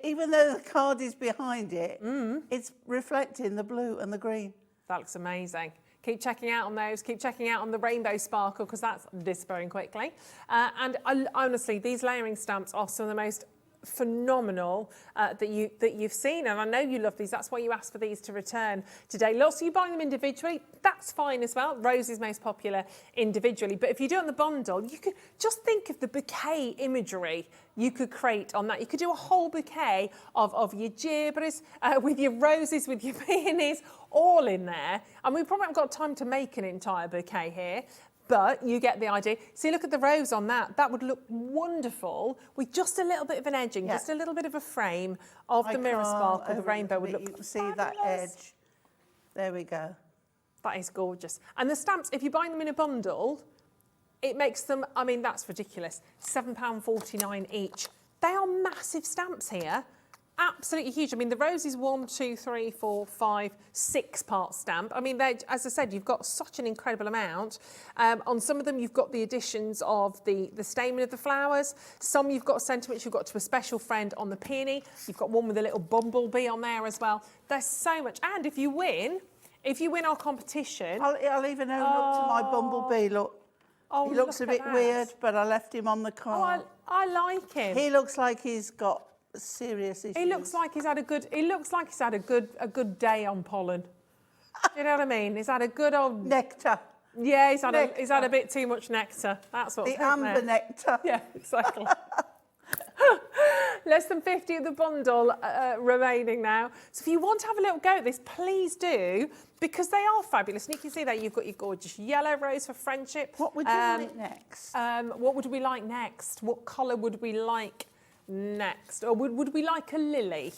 Even though the card is behind it, Mm. it's reflecting the blue and the green. That looks amazing. Keep checking out on those. Keep checking out on the rainbow sparkle because that's disappearing quickly. And honestly, these layering stamps are some of the most phenomenal that you've seen, and I know you love these. That's why you asked for these to return today. Lots of you buying them individually, that's fine as well. Rose is most popular individually, but if you do it on the bundle, you could just think of the bouquet imagery you could create on that. You could do a whole bouquet of your gibberies, with your roses, with your peonies, all in there. And we probably haven't got time to make an entire bouquet here, but you get the idea. See, look at the rose on that. That would look wonderful with just a little bit of an edging, just a little bit of a frame of the mirror sparkle. The rainbow would look You can see that edge. There we go. That is gorgeous. And the stamps, if you buy them in a bundle, it makes them, I mean, that's ridiculous. £7.49 each. They are massive stamps here. Absolutely huge. I mean, the rose is 1, 2, 3, 4, 5, 6-part stamp. I mean, as I said, you've got such an incredible amount. On some of them, you've got the additions of the stamen of the flowers. Some you've got sentiments you've got to a special friend on the peony. You've got one with a little bumblebee on there as well. There's so much. And if you win our competition... I'll even own up to my bumblebee, look. Oh, he looks a look bit at that. weird, but I left him on the card. Oh, I like him. He looks like he's got serious issues. He looks like he's had a good day on pollen. Do you know what I mean? He's had a good old nectar. Yeah, he's had a bit too much nectar. That's what the amber nectar. Yeah, exactly. Less than 50 of the bundle remaining now. So if you want to have a little go at this, please do, because they are fabulous. And you can see there you've got your gorgeous yellow rose for friendship. What would you like next? What would we like next? What colour would we like next? Or would we like a lily?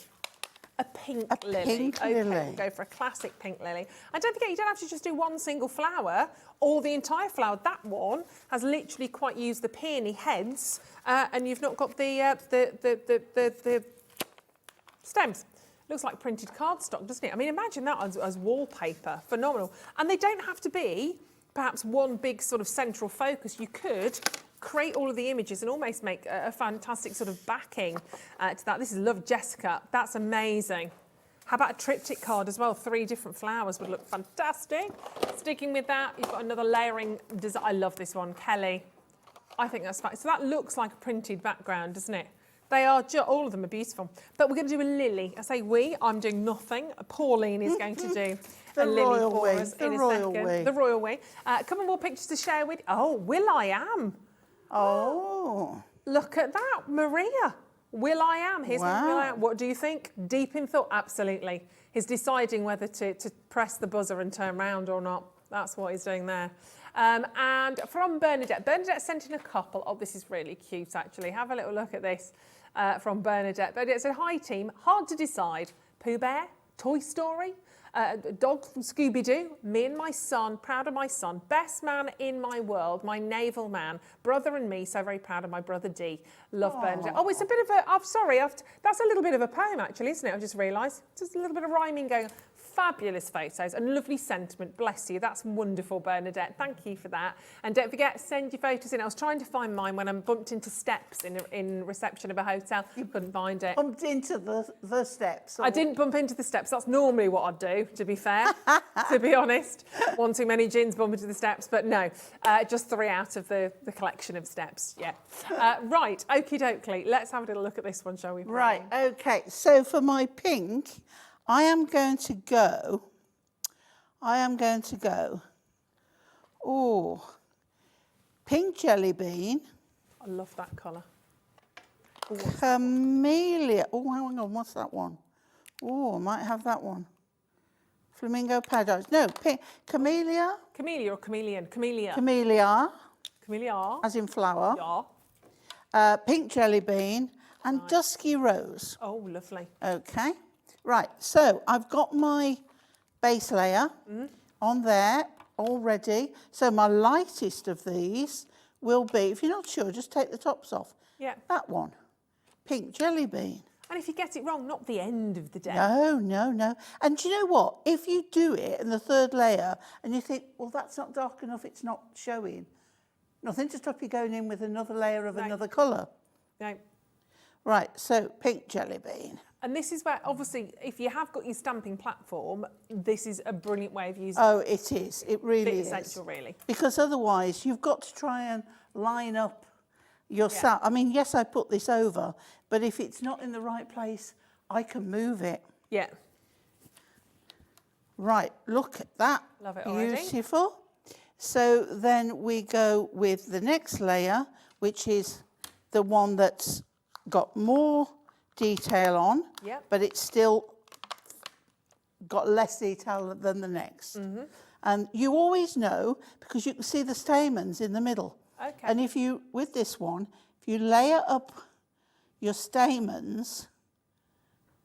A pink lily. Pink okay, lily. We'll go for a classic pink lily. And don't forget, you don't have to just do one single flower or the entire flower. That one has literally quite used the peony heads, and you've not got the stems. Looks like printed cardstock, doesn't it? I mean, imagine that as wallpaper. Phenomenal. And they don't have to be perhaps one big sort of central focus. You could create all of the images and almost make a fantastic sort of backing to that. This is Love Jessica. That's amazing. How about a triptych card as well? 3 different flowers would look fantastic. Sticking with that, you've got another layering design. I love this one, Kelly. I think that's fine. So that looks like a printed background, doesn't it? They are, all of them are beautiful. But we're going to do a lily. I say we, I'm doing nothing. Pauline is going to do a lily for us in a second. The royal way. A couple more pictures to share with. Oh, Will I Am. Oh. Look at that, Maria. Will I Am. Here's Will I Am. What do you think? Deep in thought? Absolutely. He's deciding whether to press the buzzer and turn round or not. That's what he's doing there. And from Bernadette. Bernadette sent in a couple. Oh, this is really cute, actually. Have a little look at this from Bernadette. Bernadette said, hi, team. Hard to decide. Pooh Bear, Toy Story, dog from Scooby-Doo, me and my son, proud of my son, best man in my world, my naval man, brother and me, so very proud of my brother D. Love Bernadette. Oh, it's a bit of a, I'm sorry, that's a little bit of a poem actually, isn't it? I've just realised. Just a little bit of rhyming going on. Fabulous photos and lovely sentiment. Bless you. That's wonderful, Bernadette. Thank you for that. And don't forget, send your photos in. I was trying to find mine when I bumped into steps in reception of a hotel. You couldn't find it. Bumped into the steps? Or... I didn't bump into the steps. That's normally what I'd do, to be fair, to be honest. One too many gins bump into the steps, but no. Just 3 out of the collection of steps, yeah. Right, okie dokie. Let's have a little look at this one, shall we? Right, okay. So for my pink, I am going to go, pink jelly bean. I love that colour. Camellia. Oh, hang on, what's that one? Oh, I might have that one. Flamingo paradise. No, pink. Camellia. Camellia or chameleon? Camellia. Camellia. Camellia. As in flower. Yeah. Pink jelly bean and dusky rose. Oh, lovely. Okay. Right, so I've got my base layer on there already. So my lightest of these will be, if you're not sure, just take the tops off. Yeah. That one, pink jelly bean. And if you get it wrong, not the end of the day. No, no, no. And do you know what? If you do it in the third layer and you think, well, that's not dark enough, it's not showing, nothing to stop you going in with another layer of another colour. No. Right, so pink jelly bean. And this is where, obviously, if you have got your stamping platform, this is a brilliant way of using Oh, it is. It really is. essential, really. Because otherwise, you've got to try and line up your stamp. I mean, yes, I put this over, but if it's not in the right place, I can move it. Yeah. Right, look at that. Love it already. Beautiful. So then we go with the next layer, which is the one that's got more detail on, Yep. but it's still got less detail than the next. And you always know, because you can see the stamens in the middle. Okay. And if you, with this one, if you layer up your stamens,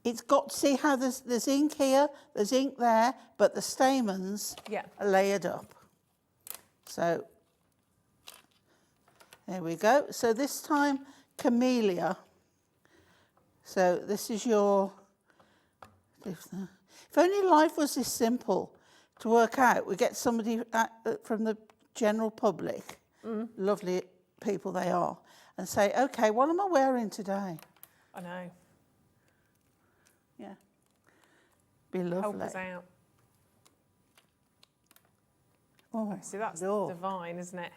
it's got, see how there's ink here, there's ink there, but the stamens are layered up. So, there we go. So this time, camellia. So this is your, if only life was this simple to work out. We get somebody from the general public, lovely people they are, and say, okay, what am I wearing today? I know. Yeah. Be lovely. Help us out. Oh, See, that's Lord. divine, isn't it?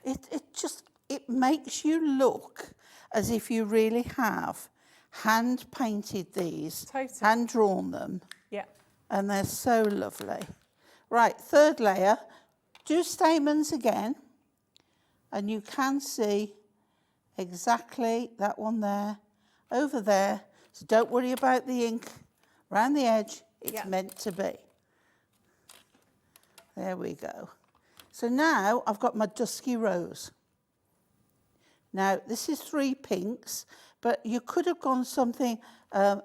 It makes you look as if you really have hand painted these, Totally. hand drawn them, Yeah. and they're so lovely. Right, third layer, do stamens again, and you can see exactly that one there, over there. So don't worry about the ink around the edge, it's meant to be. There we go. So now I've got my dusky rose. Now this is 3 pinks, but you could have gone something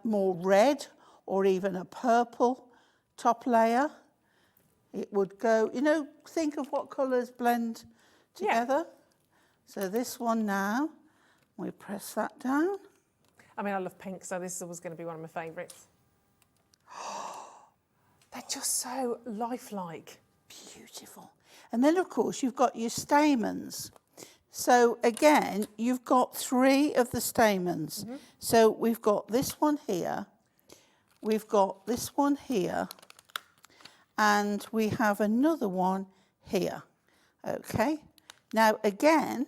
more red or even a purple top layer. It would go, you know, think of what colours blend together. So this one now, we press that down. I mean, I love pink, so this is always going to be one of my favourites. They're just so lifelike. Beautiful. And then, of course, you've got your stamens. So, again, you've got 3 of the stamens. So we've got this one here, we've got this one here, and we have another one here. Okay? Now, again,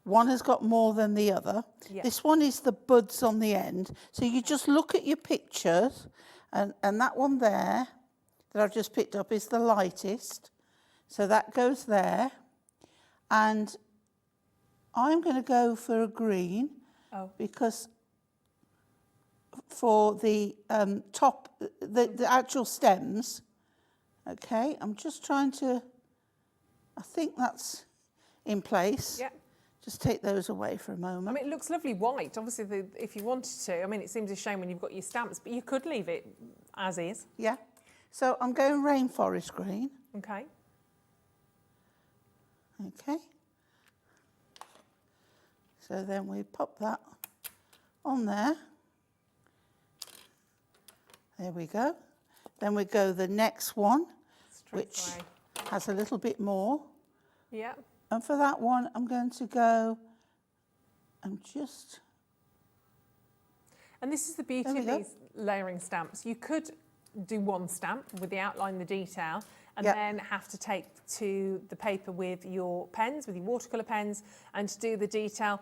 one has got more than the other. This one is the buds on the end. So you just look at your pictures, and that one there that I've just picked up is the lightest. So that goes there. And I'm going to go for a green because for the top, the actual stems, okay, I'm just trying to, I think that's in place. Yeah. Just take those away for a moment. I mean, it looks lovely white. Obviously, if you wanted to, I mean, it seems a shame when you've got your stamps, but you could leave it as is. Yeah. So I'm going rainforest green. Okay. Okay. So then we pop that on there. There we go. Then we go the next one, which has a little bit more. Yeah. And for that one, I'm going to go and just... And this is the beauty of these layering stamps. You could do one stamp with the outline, the detail, and then have to take to the paper with your pens, with your watercolour pens, and to do the detail.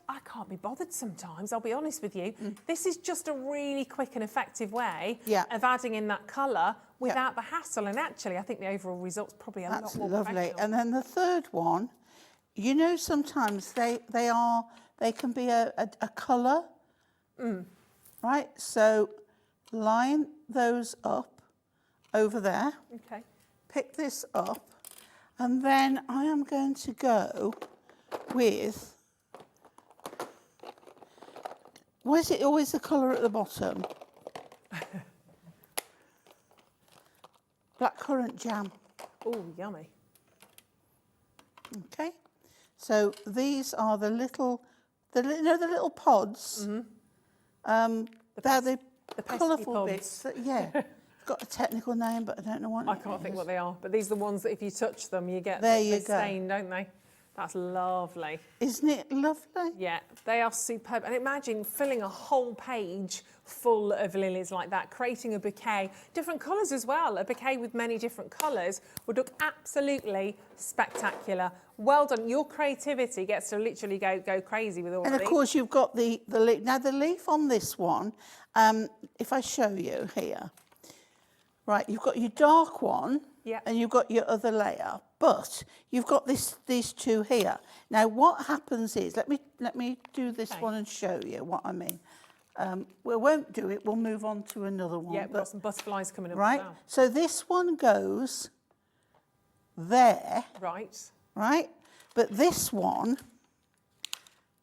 I can't be bothered sometimes, I'll be honest with you. This is just a really quick and effective way of adding in that colour without the hassle. And actually, I think the overall result's probably a lot more lovely. professional. And then the third one, you know, sometimes they can be a colour, right? So line those up over there. Okay. Pick this up, and then I am going to go with, why is it always the colour at the bottom? blackcurrant jam. Oh, yummy. Okay, so these are the little, the little pods. They're the pesky colourful pods. bits. Yeah, it's got a technical name, but I don't know what. I can't think what they are, but these are the ones that if you touch them, you get There they you go. stain, don't they? That's lovely. Isn't it lovely? Yeah, they are superb. And imagine filling a whole page full of lilies like that, creating a bouquet, different colours as well. A bouquet with many different colours would look absolutely spectacular. Well done. Your creativity gets to literally go crazy with all And of of these. course you've got the leaf. Now the leaf on this one, if I show you here, right, you've got your dark one, Yeah. and you've got your other layer, but you've got these two here. Now what happens is, let me do this Okay. one and show you what I mean. We won't do it. We'll move on to another one. Yeah, we've got some butterflies coming up right. as well. So this one goes there. Right. Right? But this one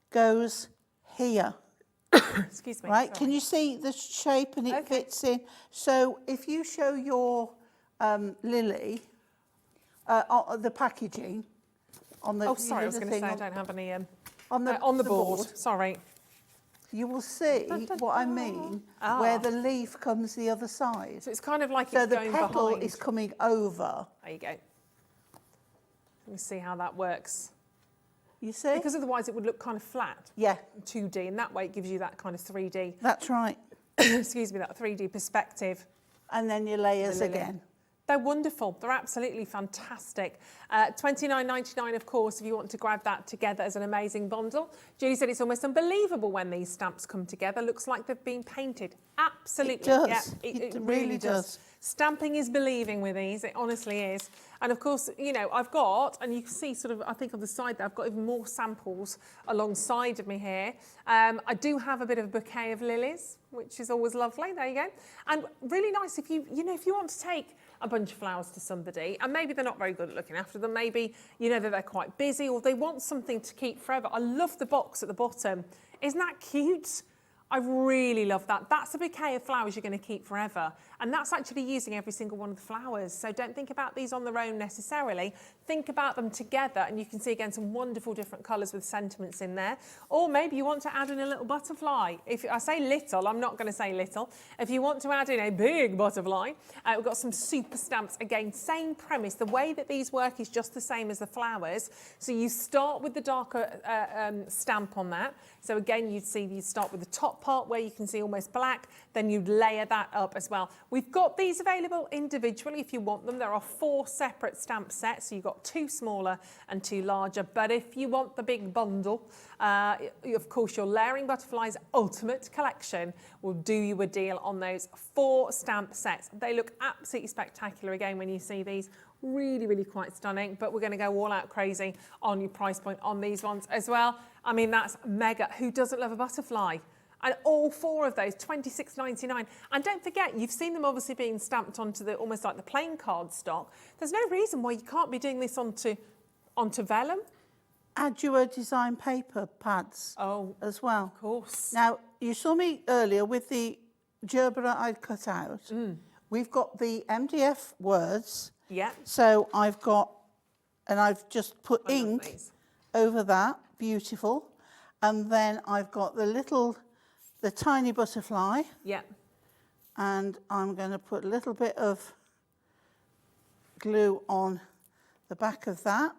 goes here, Excuse me. right? sorry. Can you see the shape and it Okay. fits in? So if you show your lily, the packaging on the Oh, sorry, I was the going to thing say I don't have any on on the board. Sorry. you will see what I mean, where the leaf comes the other side. So it's kind of like So it's the going petal behind. is coming over. There you go. Let me see how that works. You see? Because otherwise it would look kind of flat, Yeah, 2D, and that way it gives you that kind of 3D, that's right. excuse me, that 3D perspective. And then your layers The lily. again. They're wonderful. They're absolutely fantastic. $29.99, of course, if you want to grab that together as an amazing bundle. Julie said it's almost unbelievable when these stamps come together. Looks like they've been painted. Absolutely. It does. Yeah, It really does. Stamping is believing with these. It honestly is. And of course, you know, I've got, and you can see sort of, I think on the side there, I've got even more samples alongside of me here. I do have a bit of a bouquet of lilies, which is always lovely. There you go. And really nice if you know, if you want to take a bunch of flowers to somebody and maybe they're not very good at looking after them, maybe you know that they're quite busy or they want something to keep forever. I love the box at the bottom. Isn't that cute? I really love that. That's a bouquet of flowers you're going to keep forever. And that's actually using every single one of the flowers. So don't think about these on their own necessarily. Think about them together and you can see again some wonderful different colours with sentiments in there. Or maybe you want to add in a little butterfly. If I say little, I'm not going to say little. If you want to add in a big butterfly, we've got some super stamps. Again, same premise. The way that these work is just the same as the flowers. So you start with the darker stamp on that. So again, you'd see you start with the top part where you can see almost black, then you'd layer that up as well. We've got these available individually if you want them. There are 4 separate stamp sets, so you've got 2 smaller and 2 larger. But if you want the big bundle, of course, your Layering Butterflies Ultimate Collection will do you a deal on those 4 stamp sets. They look absolutely spectacular again when you see these. Really, really quite stunning, but we're going to go all out crazy on your price point on these ones as well. I mean, that's mega. Who doesn't love a butterfly? And all 4 of those, $26.99. And don't forget, you've seen them obviously being stamped onto the almost like the plain card stock. There's no reason why you can't be doing this onto vellum. Add your design paper pads as well. Of course. Now, you saw me earlier with the gerbera I'd cut out. We've got the MDF words. Yeah. So I've just put ink over that, beautiful. And then I've got the tiny butterfly. Yeah. And I'm going to put a little bit of glue on the back of that.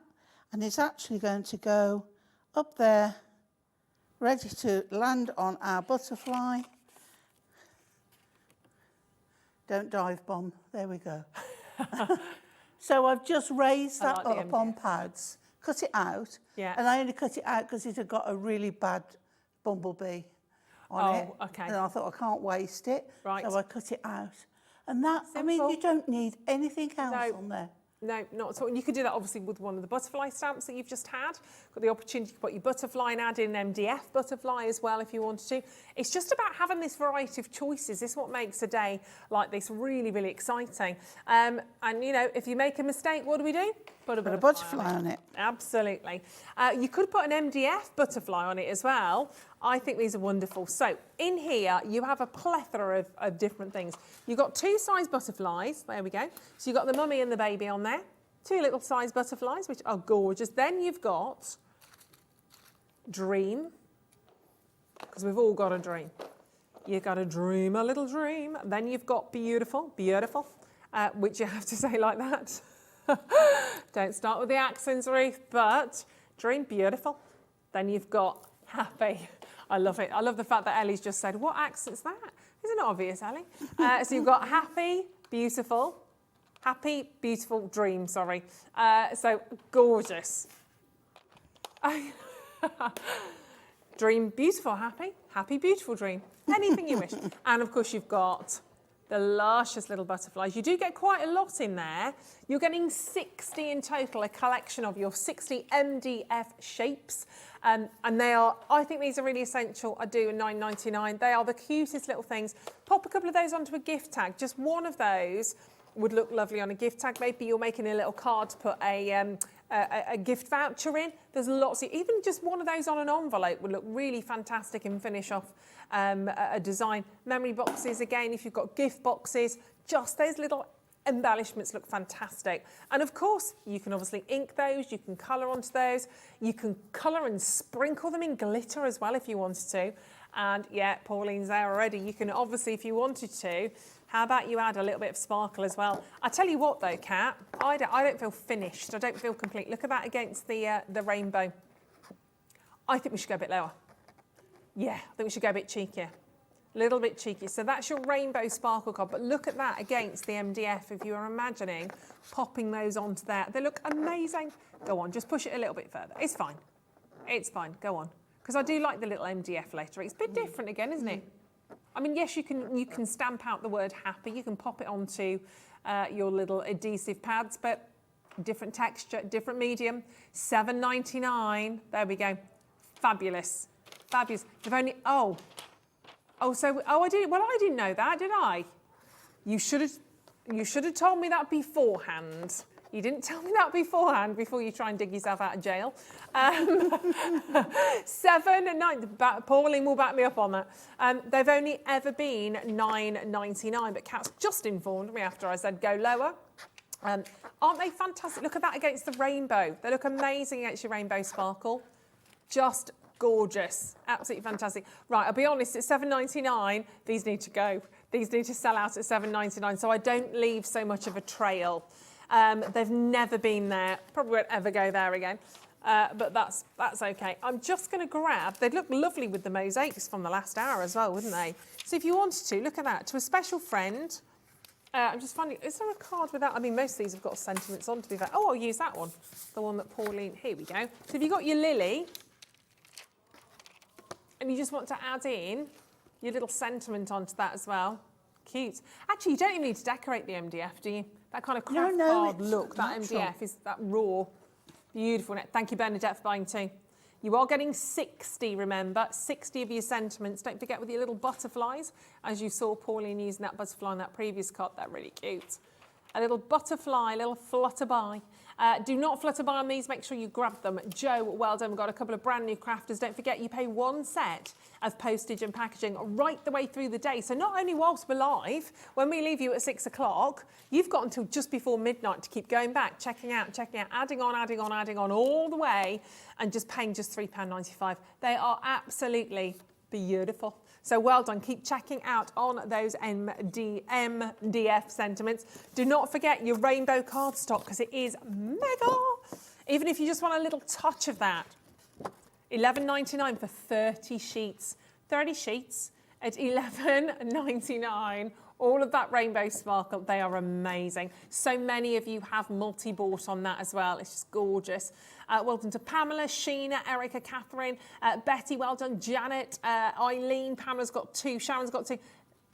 And it's actually going to go up there, ready to land on our butterfly. Don't dive bomb. There we go. So I've just raised that like the up on pads, cut it out. Yeah. And I only cut it out because it had got a really bad bumblebee on it. Okay. And I thought I can't waste it. Right. So I cut it out. And that, I mean, Simple. you don't need anything else No. on there. No, not at all. And you could do that obviously with one of the butterfly stamps that you've just had. Got the opportunity to put your butterfly and add in an MDF butterfly as well if you wanted to. It's just about having this variety of choices. This is what makes a day like this really, really exciting. And, you know, if you make a mistake, what do? Put a butterfly on it. Absolutely. You could put an MDF butterfly on it as well. I think these are wonderful. So in here, you have a plethora of different things. You've got 2 size butterflies. There we go. So you've got the mummy and the baby on there. 2 little size butterflies, which are gorgeous. Then you've got dream, because we've all got a dream. You've got to dream a little dream. Then you've got beautiful, beautiful, which you have to say like that. Don't start with the accents, Ruth, but dream, beautiful. Then you've got happy. I love it. I love the fact that Ellie's just said, what accent's that? Isn't it obvious, Ellie? So you've got happy, beautiful, dream, sorry. So gorgeous. Dream, beautiful, happy, beautiful dream. Anything you wish. And of course you've got the luscious little butterflies. You do get quite a lot in there. You're getting 60 in total, a collection of your 60 MDF shapes. And they are, I think these are really essential. I do, $9.99. They are the cutest little things. Pop a couple of those onto a gift tag. Just one of those would look lovely on a gift tag. Maybe you're making a little card to put a gift voucher in. There's lots, even just one of those on an envelope would look really fantastic and finish off a design. Memory boxes, again, if you've got gift boxes, just those little embellishments look fantastic. And of course, you can obviously ink those, you can colour onto those, you can colour and sprinkle them in glitter as well if you wanted to. And yeah, Pauline's there already. You can obviously, if you wanted to, how about you add a little bit of sparkle as well? I tell you what though, Kat, I don't feel finished. I don't feel complete. Look at that against the rainbow. I think we should go a bit lower. Yeah, I think we should go a bit cheekier. A little bit cheeky. So that's your rainbow sparkle card, but look at that against the MDF. If you are imagining popping those onto there, they look amazing. Go on, just push it a little bit further. It's fine. It's fine, go on. Because I do like the little MDF lettering. It's a bit different again, isn't it? I mean, yes, you can stamp out the word happy. You can pop it onto your little adhesive pads, but different texture, different medium. $7.99. There we go. Fabulous. Fabulous. They've only, I didn't know that, did I? You should have told me that beforehand. You didn't tell me that beforehand before you try and dig yourself out of jail. 7 and 9. Pauline will back me up on that. They've only ever been $9.99, but Kat's just informed me after I said go lower. Aren't they fantastic? Look at that against the rainbow. They look amazing against your rainbow sparkle. Just gorgeous. Absolutely fantastic. Right, I'll be honest, at $7.99, these need to go. These need to sell out at $7.99, so I don't leave so much of a trail. They've never been there, probably won't ever go there again, but that's okay. I'm just going to grab, they'd look lovely with the mosaics from the last hour as well, wouldn't they? So if you wanted to, look at that, to a special friend. I'm just finding, is there a card with that? I mean, most of these have got sentiments on to be fair. Oh, I'll use that one, the one that Pauline, here we go. So if you've got your lily, and you just want to add in your little sentiment onto that as well. Cute. Actually, you don't even need to decorate the MDF, do you? That kind of craft card look, that MDF is that raw, beautiful. Thank you, Bernadette, for buying 2. You are getting 60, remember, 60 of your sentiments. Don't forget with your little butterflies, as you saw Pauline using that butterfly on that previous card. They're really cute. A little butterfly, a little flutterby. Do not flutter by on these, make sure you grab them. Joe, well done, we've got a couple of brand new crafters. Don't forget you pay 1 set of postage and packaging right the way through the day. So not only whilst we're live, when we leave you at 6 o'clock, you've got until just before midnight to keep going back, checking out, adding on all the way, and just paying just £3.95. They are absolutely beautiful. So well done. Keep checking out on those MDF sentiments. Do not forget your rainbow cardstock because it is mega. Even if you just want a little touch of that. $11.99 for 30 sheets. 30 sheets at $11.99. All of that rainbow sparkle, they are amazing. So many of you have multi-bought on that as well. It's just gorgeous. Well done to Pamela, Sheena, Erica, Catherine, Betty, well done, Janet, Eileen, Pamela's got 2, Sharon's got 2.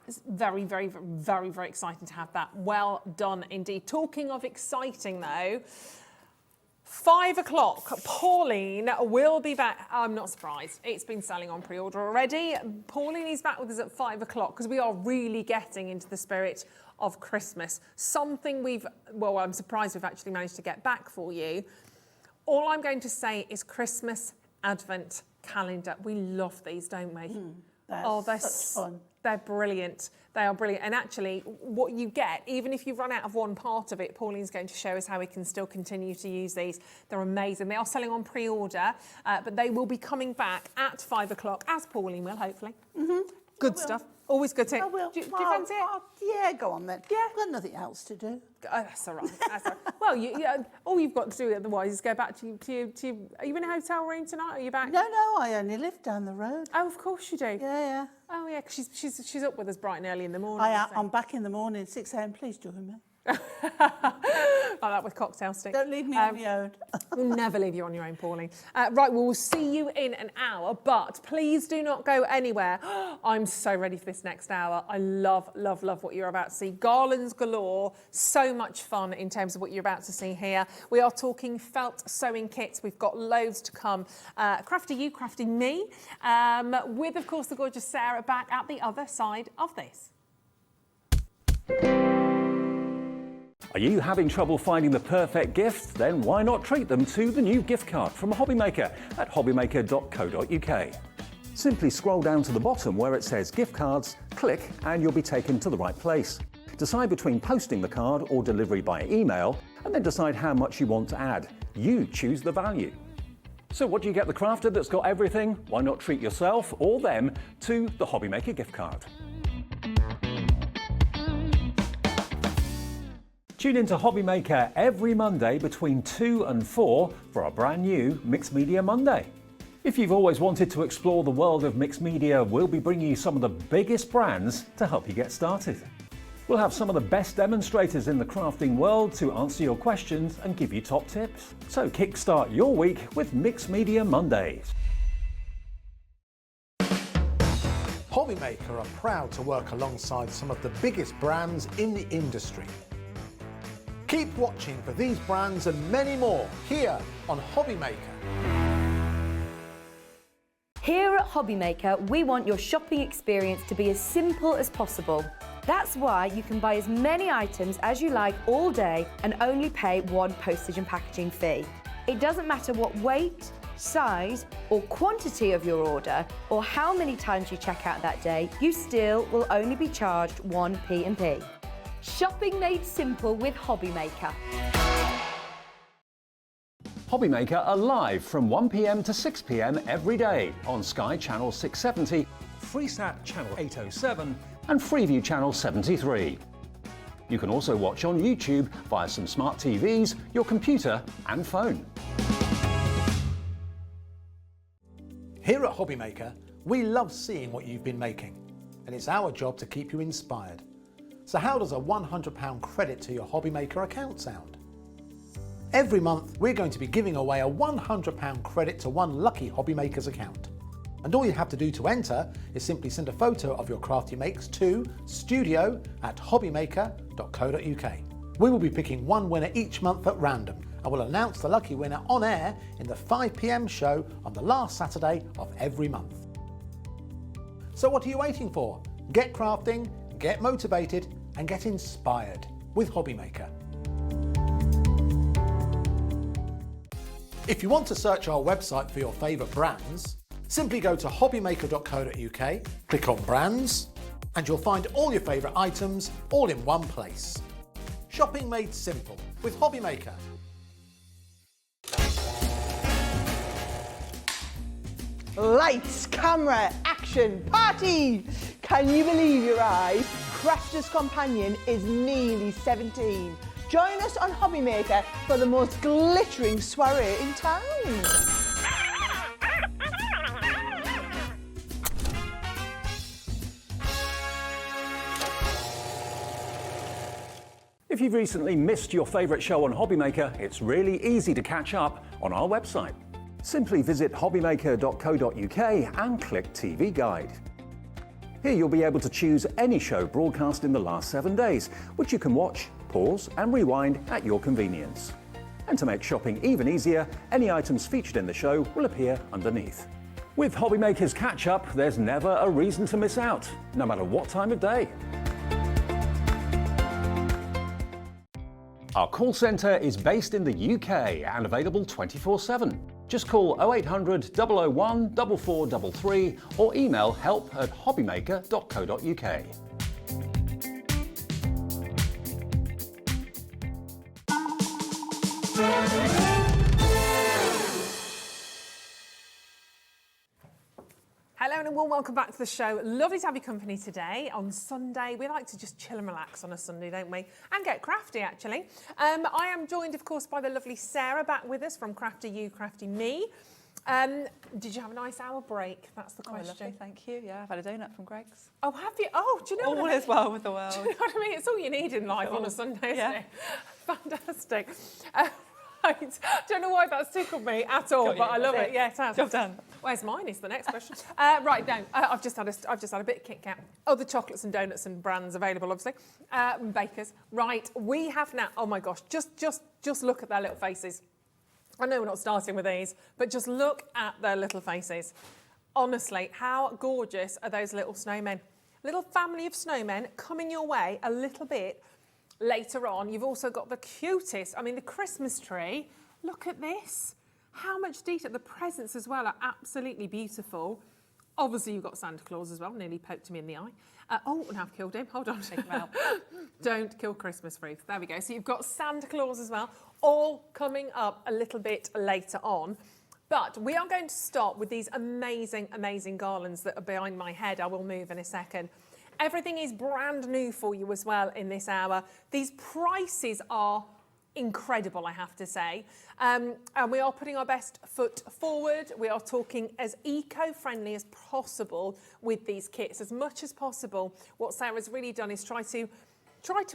It's very, very, very, very exciting to have that. Well done indeed. Talking of exciting though, 5 o'clock, Pauline will be back. I'm not surprised. It's been selling on pre-order already. Pauline is back with us at 5 o'clock because we are really getting into the spirit of Christmas. Something I'm surprised we've actually managed to get back for you. All I'm going to say is Christmas Advent calendar. We love these, don't we? They're such fun. They're brilliant. They are brilliant. And actually, what you get, even if you run out of one part of it, Pauline's going to show us how we can still continue to use these. They're amazing. They are selling on pre-order, but they will be coming back at 5 o'clock, as Pauline will, hopefully. Good stuff. Always good to. I will. Do you fancy it? Yeah, go on then. Yeah. I've got nothing else to do. Oh, that's all right. That's all right. Well, all you've got to do otherwise is go back to are you in a hotel room tonight? Are you back? No, I only live down the road. Oh, of course you do. Yeah. Oh, yeah, 'cause she's up with us bright and early in the morning. I'm back in the morning, 6 a.m. Please join me. Like that with cocktail sticks. Don't leave me on my own. We'll never leave you on your own, Pauline. Right, we'll see you in an hour, but please do not go anywhere. I'm so ready for this next hour. I love what you're about to see. Garlands galore, so much fun in terms of what you're about to see here. We are talking felt sewing kits. We've got loads to come. Crafty you, crafty me, with, of course, the gorgeous Sarah back at the other side of this. Are you having trouble finding the perfect gift? Then why not treat them to the new gift card from Hobbymaker at hobbymaker.co.uk. Simply scroll down to the bottom where it says gift cards, click and you'll be taken to the right place. Decide between posting the card or delivery by email and then decide how much you want to add. You choose the value. So what do you get the crafter that's got everything? Why not treat yourself or them to the Hobbymaker gift card? Tune into Hobbymaker every Monday between 2 and 4 for our brand new Mixed Media Monday. If you've always wanted to explore the world of mixed media, we'll be bringing you some of the biggest brands to help you get started. We'll have some of the best demonstrators in the crafting world to answer your questions and give you top tips. So kickstart your week with Mixed Media Mondays. Hobbymaker are proud to work alongside some of the biggest brands in the industry. Keep watching for these brands and many more here on Hobbymaker. Here at Hobbymaker, we want your shopping experience to be as simple as possible. That's why you can buy as many items as you like all day and only pay one postage and packaging fee. It doesn't matter what weight, size or quantity of your order or how many times you check out that day, you still will only be charged one P&P. Shopping made simple with Hobbymaker. Hobbymaker are live from 1 p.m. to 6 p.m. every day on Sky Channel 670, Freesat Channel 807 and Freeview Channel 73. You can also watch on YouTube via some smart TVs, your computer and phone. Here at Hobbymaker, we love seeing what you've been making, and it's our job to keep you inspired. So how does a £100 credit to your Hobbymaker account sound? Every month, we're going to be giving away a £100 credit to one lucky Hobbymaker's account. And all you have to do to enter is simply send a photo of your crafty makes to studio@hobbymaker.co.uk. We will be picking one winner each month at random, and we'll announce the lucky winner on air in the 5 p.m. show on the last Saturday of every month. So what are you waiting for? Get crafting, get motivated, and get inspired with Hobbymaker. If you want to search our website for your favourite brands, simply go to hobbymaker.co.uk, click on brands, and you'll find all your favourite items all in one place. Shopping made simple with Hobbymaker. Lights, camera, action, party! Can you believe your eyes? Crafter's Companion is nearly 17. Join us on Hobbymaker for the most glittering soiree in town. If you've recently missed your favourite show on Hobbymaker, it's really easy to catch up on our website. Simply visit hobbymaker.co.uk and click TV Guide. Here you'll be able to choose any show broadcast in the last 7 days, which you can watch, pause and rewind at your convenience. And to make shopping even easier, any items featured in the show will appear underneath. With Hobbymaker's Catch-Up, there's never a reason to miss out, no matter what time of day. Our call centre is based in the UK and available 24/7. Just call 0800 001 4433 or email help@hobbymaker.co.uk. Hello and a warm welcome back to the show. Lovely to have your company today. On Sunday, we like to just chill and relax on a Sunday, don't we? And get crafty, actually. I am joined, of course, by the lovely Sarah back with us from Crafty You, Crafty Me. Did you have a nice hour break? That's the question. Lovely, thank you. Yeah, I've had a donut from Greg's. Oh, have you? Oh, do you know all what I mean? is well with the world. Do you know what I mean? It's all you need in life on a Sunday, isn't it? Fantastic. Right. Don't know why that's tickled me at all, but I love it. Yeah, it has. Job done. Where's mine is the next question. Right, no, I've just had a bit of Kit Kat. Other chocolates and donuts and brands available, obviously. Bakers. Right, we have now. Oh my gosh, just look at their little faces. I know we're not starting with these, but just look at their little faces. Honestly, how gorgeous are those little snowmen? Little family of snowmen coming your way a little bit later on. You've also got the cutest, I mean, the Christmas tree. Look at this. How much detail. The presents as well are absolutely beautiful. Obviously, you've got Santa Claus as well. Nearly poked me in the eye. Oh, and I've killed him. Hold on. Take him out. Don't kill Christmas, Ruth. There we go. So you've got Santa Claus as well, all coming up a little bit later on. But we are going to start with these amazing, amazing garlands that are behind my head. I will move in a second. Everything is brand new for you as well in this hour. These prices are incredible, I have to say. And we are putting our best foot forward. We are talking as eco-friendly as possible with these kits. As much as possible, what Sarah's really done is try to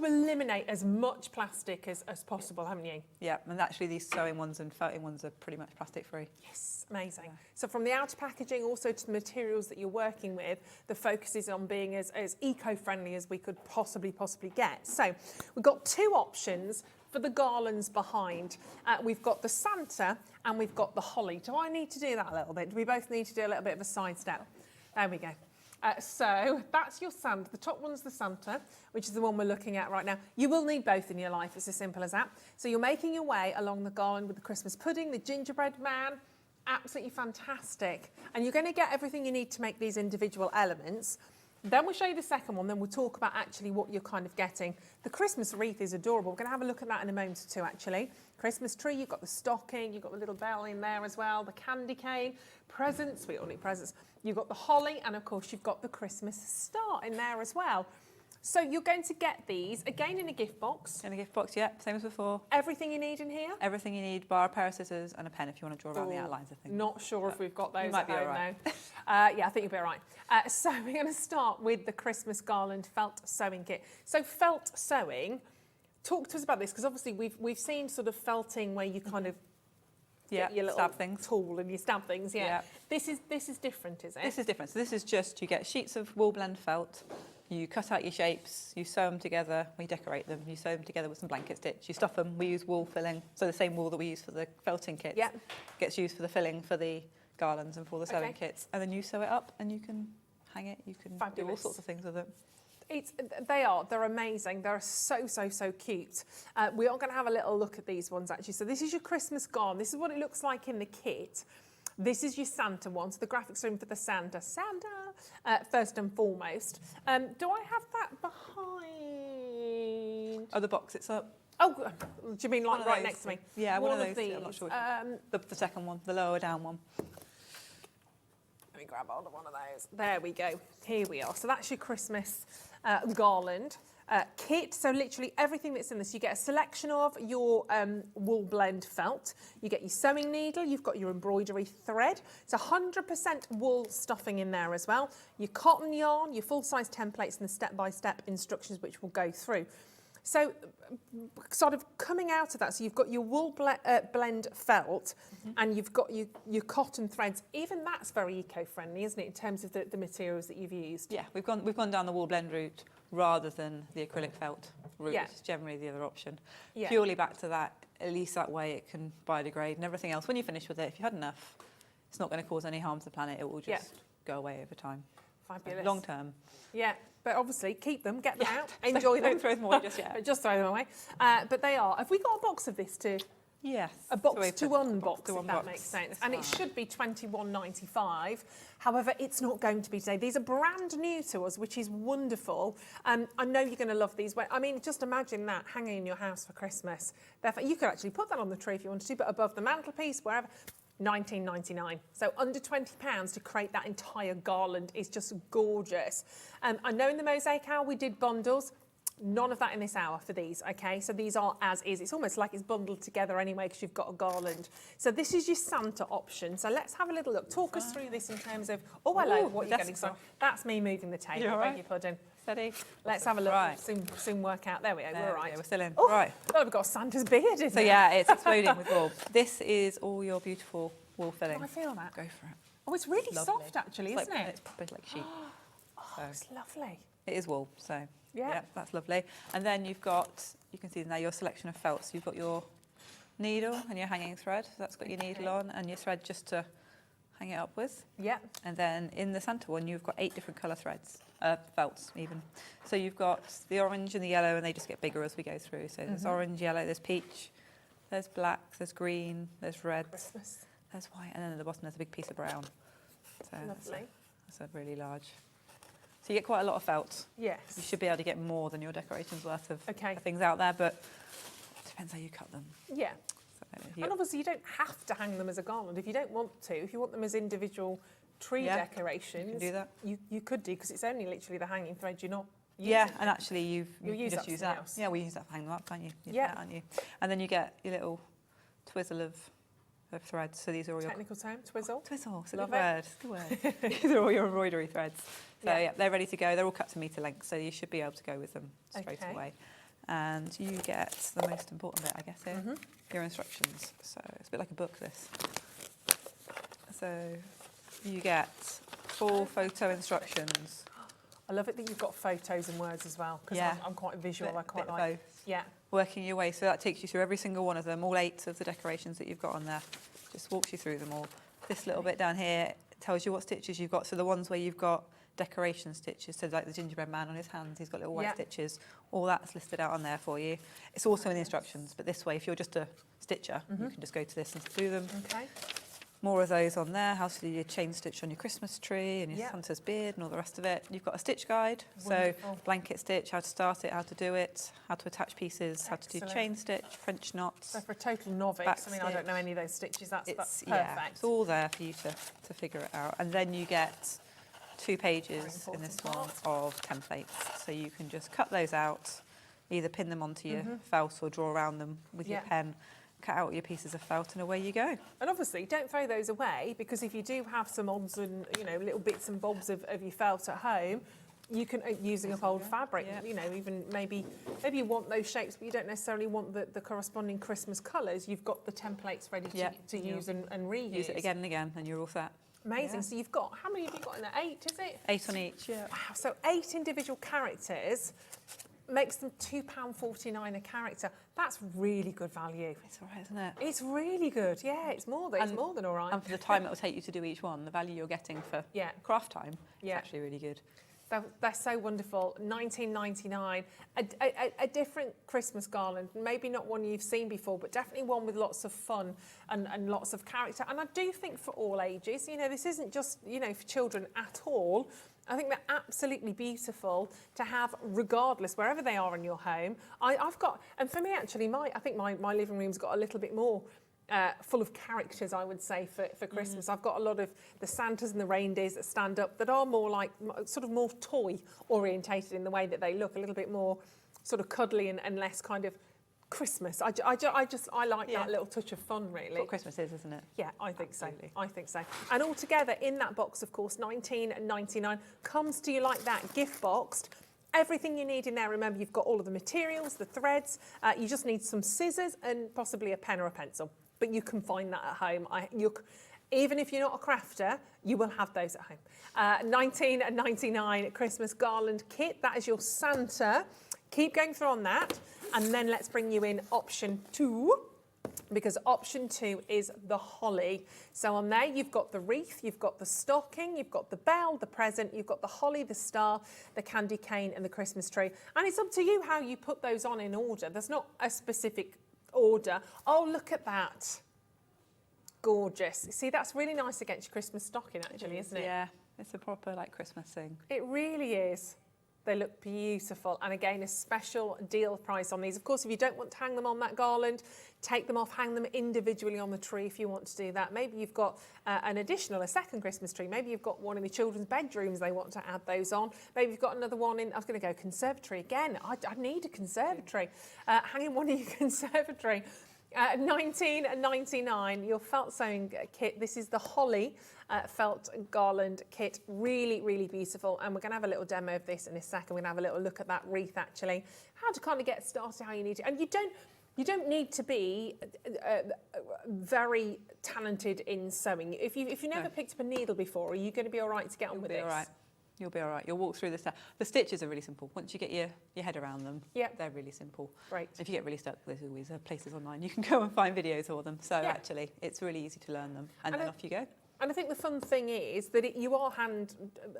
eliminate as much plastic as possible, haven't you? Yeah, and actually these sewing ones and felting ones are pretty much plastic free. Yes, amazing. Yeah. So from the outer packaging also to the materials that you're working with, the focus is on being as eco-friendly as we could possibly get. So we've got two options for the garlands behind. We've got the Santa and we've got the holly. Do I need to do that a little bit? Do we both need to do a little bit of a sidestep? There we go. So that's your Santa. The top one's the Santa, which is the one we're looking at right now. You will need both in your life. It's as simple as that. So you're making your way along the garland with the Christmas pudding, the gingerbread man. Absolutely fantastic. And you're going to get everything you need to make these individual elements. Then we'll show you the second one. Then we'll talk about actually what you're kind of getting. The Christmas wreath is adorable. We're going to have a look at that in a moment or two, actually. Christmas tree, you've got the stocking, you've got the little bell in there as well, the candy cane, presents, we all need presents. You've got the holly, and of course you've got the Christmas star in there as well. So you're going to get these, again, in a gift box. In a gift box, yeah, same as before. Everything you need in here? Everything you need, bar a pair of scissors and a pen if you want to draw around the outlines of things. Not sure if we've got those. You might be all right. Yeah, I think you'll be all right. So we're going to start with the Christmas garland felt sewing kit. So felt sewing, talk to us about this, because obviously we've seen sort of felting where you kind of get your little stab things. Tool and you stab things. Yeah. This is different, is it? This is different. So this is just, you get sheets of wool blend felt. You cut out your shapes, you sew them together, we decorate them, you sew them together with some blanket stitch, you stuff them, we use wool filling, so the same wool that we use for the felting kits gets used for the filling for the garlands and for the sewing kits, and then you sew it up and you can hang it, you can do all sorts of things with it. They're amazing. They're so cute. We are going to have a little look at these ones actually. So this is your Christmas garland. This is what it looks like in the kit. This is your Santa one, so the graphics are in for the Santa, first and foremost. Do I have that behind? Oh, the box, it's up. Oh, do you mean like right next to me? Yeah, one of those. These. I'm not sure. The second one, the lower down one. Let me grab hold of one of those. There we go. Here we are. So that's your Christmas garland. Kit, so literally everything that's in this. You get a selection of your wool blend felt, you get your sewing needle, you've got your embroidery thread, it's 100% wool stuffing in there as well, your cotton yarn, your full-size templates and the step-by-step instructions which we'll go through. So sort of coming out of that, so you've got your wool blend felt and you've got your cotton threads. Even that's very eco-friendly, isn't it, in terms of the materials that you've used? Yeah, we've gone down the wool blend route rather than the acrylic felt route. Yeah. It's generally the other option. Yeah. Purely back to that, at least that way it can biodegrade and everything else. When you finish with it, if you had enough, it's not going to cause any harm to the planet. It will just go away over time. Fabulous. Long term. Yeah, but obviously keep them, get them out, enjoy them. Don't throw them away just yet. Just throw them away. But they are. Have we got a box of this too? Yes. A box to open. unbox, if that makes sense. And it should be $21.95. However, it's not going to be today. These are brand new to us, which is wonderful. I know you're going to love these. I mean, just imagine that hanging in your house for Christmas. Therefore, you could actually put that on the tree if you wanted to, but above the mantelpiece, wherever. £19.99. So under £20 to create that entire garland is just gorgeous. I know in the Mosaic Hour we did bundles. None of that in this hour for these, okay? So these are as is. It's almost like it's bundled together anyway because you've got a garland. So this is your Santa option. So let's have a little look. Talk us through this in terms of, oh, hello, what you're getting. So that's me moving the table. You're Thank you, Pudding. Steady. Let's have a look. Right. Soon work out. There we go. We're all right. Yeah, we're still in. Oh, right. God, we've got Santa's beard in So there. yeah, it's exploding with wool. This is all your beautiful wool filling. Oh, I feel that. Go for it. Oh, it's really Lovely. soft actually, It's isn't like, it? It's proper like sheep. Oh, it's lovely. It is wool, so Yeah. that's lovely. And then you've got, you can see now your selection of felts. You've got your needle and your hanging thread. So that's got your needle on and your thread just to hang it up with. Yeah. And then in the Santa one, you've got 8 different colour threads, felts even. So you've got the orange and the yellow, and they just get bigger as we go through. So there's orange, yellow, there's peach, there's black, there's green, there's red, Christmas. there's white, and then at the bottom there's a big piece of brown. So Lovely. that's a really large. So you get quite a lot of felt. Yes. You should be able to get more than your decorations worth of Okay. things out there, but it depends how you cut them. Yeah. So And obviously you don't have to hang them as a garland if you don't want to. If you want them as individual tree decorations, you can do that. You could do, because it's only literally the hanging thread. You're not Yeah, using and actually you You'll use just that use for that. something else. Yeah, we use that for hanging them up, can't you? Use Yeah. that, aren't you? And then you get your little twizzle of threads. So these are all your technical term, twizzle. twizzle. It's a Love good word. It's a good word. These are all your embroidery threads. So Yeah. yeah, they're ready to go. They're all cut to metre length, so you should be able to go with them straight Okay. away. And you get the most important bit, I guess, here, your instructions. So it's a bit like a book, this. So you get full photo instructions. I love it that you've got photos and words as well, because Yeah. I'm quite visual. Bit- I quite bit of like. both. Yeah. Working your way, so that takes you through every single one of them, all 8 of the decorations that you've got on there. Just walks you through them all. This little bit down here tells you what stitches you've got. So the ones where you've got decoration stitches, so like the gingerbread man on his hands, he's got little white Yeah. stitches. All that's listed out on there for you. It's also in the instructions, but this way, if you're just a stitcher, you can just go to this and do them. Okay. More of those on there, how to do your chain stitch on your Christmas tree and your Yeah. Santa's beard and all the rest of it. You've got a stitch guide, Wonderful. so blanket stitch, how to start it, how to do it, how to attach pieces, how to do Excellent. chain stitch, French knots. So for a total novice, Back I mean, I don't know stitch. any of those stitches. That's perfect. Yeah, it's all there for you to figure it out. And then you get 2 pages in this one of templates. So you can just cut those out, either pin them onto your felt or draw around them with your Yeah. pen, cut out your pieces of felt and away you go. And obviously, don't throw those away, because if you do have some odds and, little bits and bobs of your felt at home, you can, using up old fabric, Yeah. even maybe you want those shapes, but you don't necessarily want the corresponding Christmas colours. You've got the templates ready Yeah. to use and reuse. Use it again and again and you're all set. Amazing. Yeah. So you've got, how many have you got in there? 8, is it? 8 on each, yeah. Wow, so 8 individual characters makes them £2.49 a character. That's really good value. It's all right, isn't it? It's really good. Yeah, it's more than all right. And for the time it will take you to do each one, the value you're getting for Yeah. craft time is Yeah. actually really good. They're so wonderful. $19.99. A different Christmas garland. Maybe not one you've seen before, but definitely one with lots of fun and lots of character. And I do think for all ages, this isn't just, for children at all. I think they're absolutely beautiful to have, regardless, wherever they are in your home. I've got, and for me actually, I think my living room's got a little bit more full of characters, I would say, for Christmas. I've got a lot of the Santas and the reindeers that stand up that are more like, sort of more toy orientated in the way that they look, a little bit more sort of cuddly and less kind of Christmas. I like Yeah. that little touch of fun, really. That's what Christmas is, isn't it? Yeah, I think Absolutely. so. I think so. And altogether, in that box, of course, $19.99 comes to you like that, gift boxed. Everything you need in there. Remember, you've got all of the materials, the threads. You just need some scissors and possibly a pen or a pencil. But you can find that at home. Even if you're not a crafter, you will have those at home. $19.99 Christmas garland kit. That is your Santa. Keep going through on that. And then let's bring you in option 2. because option 2 is the holly. So on there you've got the wreath, you've got the stocking, you've got the bell, the present, you've got the holly, the star, the candy cane and the Christmas tree. And it's up to you how you put those on in order. There's not a specific order. Oh, look at that. Gorgeous. See, that's really nice against your Christmas stocking actually, isn't it? Yeah, it's a proper like Christmas thing. It really is. They look beautiful, and again, a special deal price on these. Of course, if you don't want to hang them on that garland, take them off, hang them individually on the tree if you want to do that. Maybe you've got a second Christmas tree. Maybe you've got one in the children's bedrooms, they want to add those on. Maybe you've got another one in, I was going to go conservatory again. I need a conservatory. Hanging one in your conservatory. $19.99, your felt sewing kit. This is the holly felt garland kit. Really, really beautiful. And we're going to have a little demo of this in a second. We're going to have a little look at that wreath actually. How to kind of get started, how you need to. And you don't need to be very talented in sewing. If you never picked up a needle before, are you going to be all right to get on with this? All right. You'll be all right. You'll walk through the stuff. The stitches are really simple. Once you get your head around them, they're really simple. Right. If you get really stuck, there's always places online. You can go and find videos for them. So actually, it's really easy to learn them. And then off you go. And I think the fun thing is that you are hand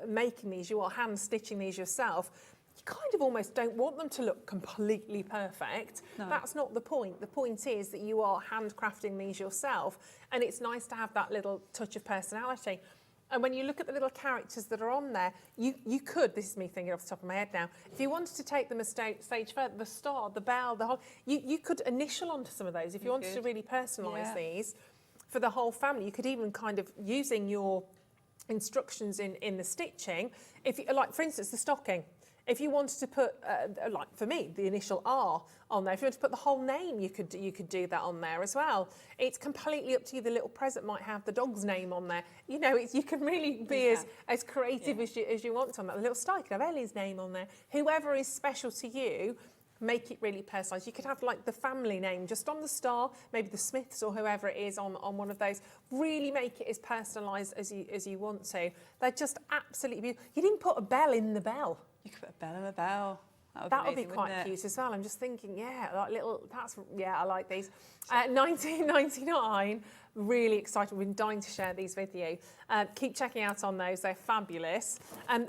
making these, you are hand stitching these yourself. You kind of almost don't want them to look completely perfect. No. That's not the point. The point is that you are handcrafting these yourself, and it's nice to have that little touch of personality. And when you look at the little characters that are on there, you could, this is me thinking off the top of my head now, if you wanted to take them a stage further, the star, the bell, the whole, you could initial onto some of those. If you wanted to really personalise these for the whole family, you could even kind of, using your instructions in the stitching, if you, like for instance, the stocking. If you wanted to put, like for me, the initial R on there, if you wanted to put the whole name, you could do that on there as well. It's completely up to you. The little present might have the dog's name on there. You know, you can really be as creative as you want to on that. The little star, you could have Ellie's name on there. Whoever is special to you, make it really personalised. You could have like the family name just on the star, maybe the Smiths or whoever it is on one of those. Really make it as personalised as you want to. They're just absolutely beautiful. You didn't put a bell in the bell. You could put a bell in a bell. That would be quite cute as well. I'm just thinking, like little, I like these. $19.99, really excited. We've been dying to share these with you. Keep checking out on those, they're fabulous.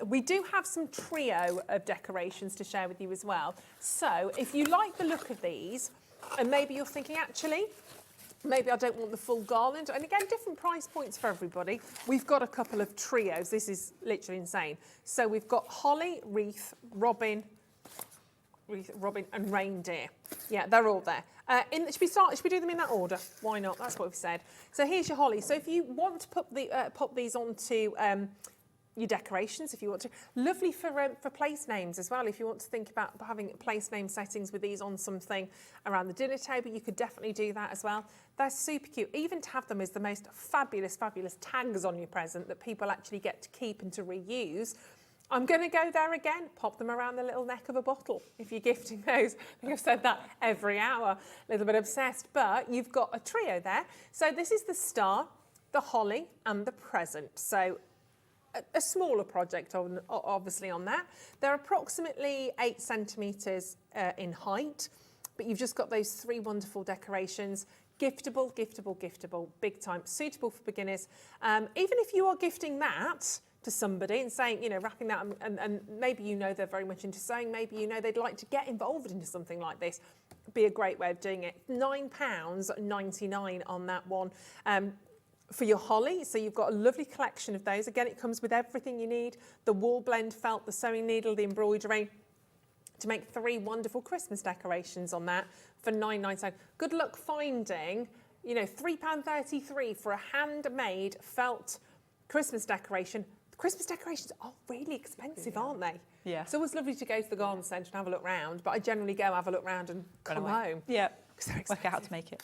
We do have some trio of decorations to share with you as well. So if you like the look of these, and maybe you're thinking, actually, maybe I don't want the full garland. And again, different price points for everybody. We've got a couple of trios. This is literally insane. So we've got holly, wreath, robin, and reindeer. Yeah, they're all there. Should we do them in that order? Why not? That's what we've said. So here's your holly. So if you want to pop these onto your decorations, if you want to. Lovely for place names as well. If you want to think about having place name settings with these on something around the dinner table, you could definitely do that as well. They're super cute. Even to have them as the most fabulous, fabulous tags on your present that people actually get to keep and to reuse. I'm going to go there again, pop them around the little neck of a bottle if you're gifting those. I think I've said that every hour, a little bit obsessed, but you've got a trio there. So this is the star, the holly and the present. So a smaller project obviously on that. They're approximately 8 centimetres in height, but you've just got those 3 wonderful decorations. Giftable, giftable, giftable, big time, suitable for beginners. Even if you are gifting that to somebody and saying, wrapping that, and maybe they're very much into sewing, maybe they'd like to get involved into something like this, be a great way of doing it. £9.99 on that one. For your holly, so you've got a lovely collection of those. Again, it comes with everything you need, the wool blend felt, the sewing needle, the embroidery, to make 3 wonderful Christmas decorations on that for £9.99. Good luck finding, £3.33 for a handmade felt Christmas decoration. Christmas decorations are really expensive, aren't they? Yeah. It's always lovely to go to the garden centre and have a look round, but I generally go have a look round and come home. Yeah. Work out how to make it.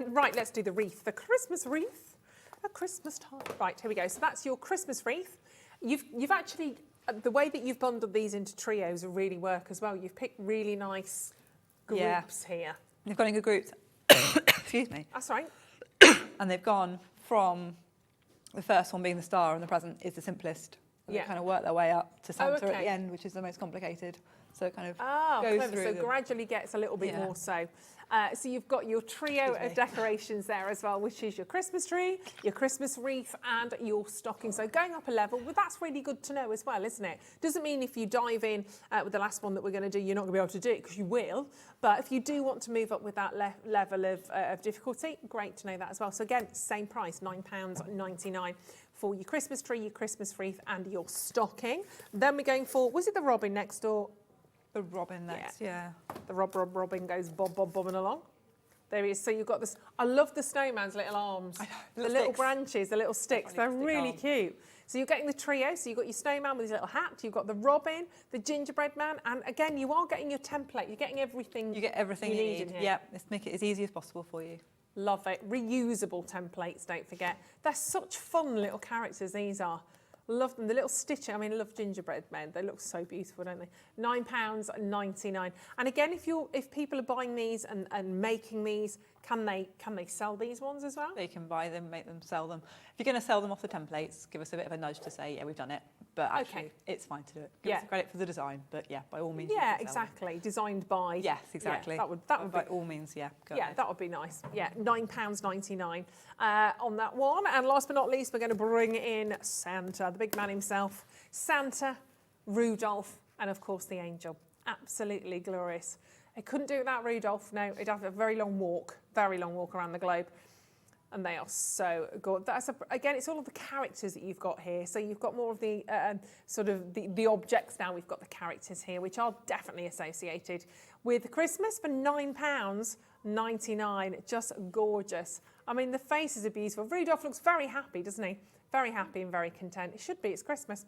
Right, let's do the wreath. The Christmas wreath. A Christmas time. Right, here we go. So that's your Christmas wreath. You've actually, the way that you've bundled these into trios really work as well. You've picked really nice groups here. They've gone in good groups. Excuse me. That's right. And they've gone from the first one being the star and the present is the simplest. They kind of work their way up to Santa at the end, which is the most complicated. So it kind of goes goes through. through. So gradually gets a little bit Yeah. more so. So you've got your trio of decorations there as well, which is your Christmas tree, your Christmas wreath, and your stocking. So going up a level, well, that's really good to know as well, isn't it? Doesn't mean if you dive in with the last one that we're going to do, you're not going to be able to do it, because you will. But if you do want to move up with that level of difficulty, great to know that as well. So again, same price, £9.99 for your Christmas tree, your Christmas wreath, and your stocking. Then we're going for, was it the robin next door? The robin next, yeah. The robin goes bobbing along. There he is. So you've got this. I love the snowman's little arms. The little sticks. branches, the little sticks. They're stick really arms. cute. So you're getting the trio. So you've got your snowman with his little hat. You've got the robin, the gingerbread man. And again, you are getting your template. You're getting everything. You get everything you need need. in here. Yeah, let's make it as easy as possible for you. Love it. Reusable templates, don't forget. They're such fun little characters, these are. Love them. The little stitching, I mean, I love gingerbread men. They look so beautiful, don't they? £9.99. And again, if people are buying these and making these, can they sell these ones as well? They can buy them, make them, sell them. If you're going to sell them off the templates, give us a bit of a nudge to say, yeah, we've done it. But actually, it's fine to do it. Give us credit for the design, but yeah, by all means. you Yeah, can sell them. exactly. Designed by. Yes, exactly. Yeah, that would by be, all means, yeah. Go yeah, ahead. that would be nice. Yeah, £9.99 on that one. And last but not least, we're going to bring in Santa, the big man himself. Santa, Rudolph, and of course the angel. Absolutely glorious. I couldn't do it without Rudolph. No, it'd have a very long walk around the globe. And they are so good. Again, it's all of the characters that you've got here. So you've got more of the sort of the objects now. We've got the characters here, which are definitely associated with Christmas for £9.99. Just gorgeous. I mean, the faces are beautiful. Rudolph looks very happy, doesn't he? Very happy and very content. It should be, it's Christmas.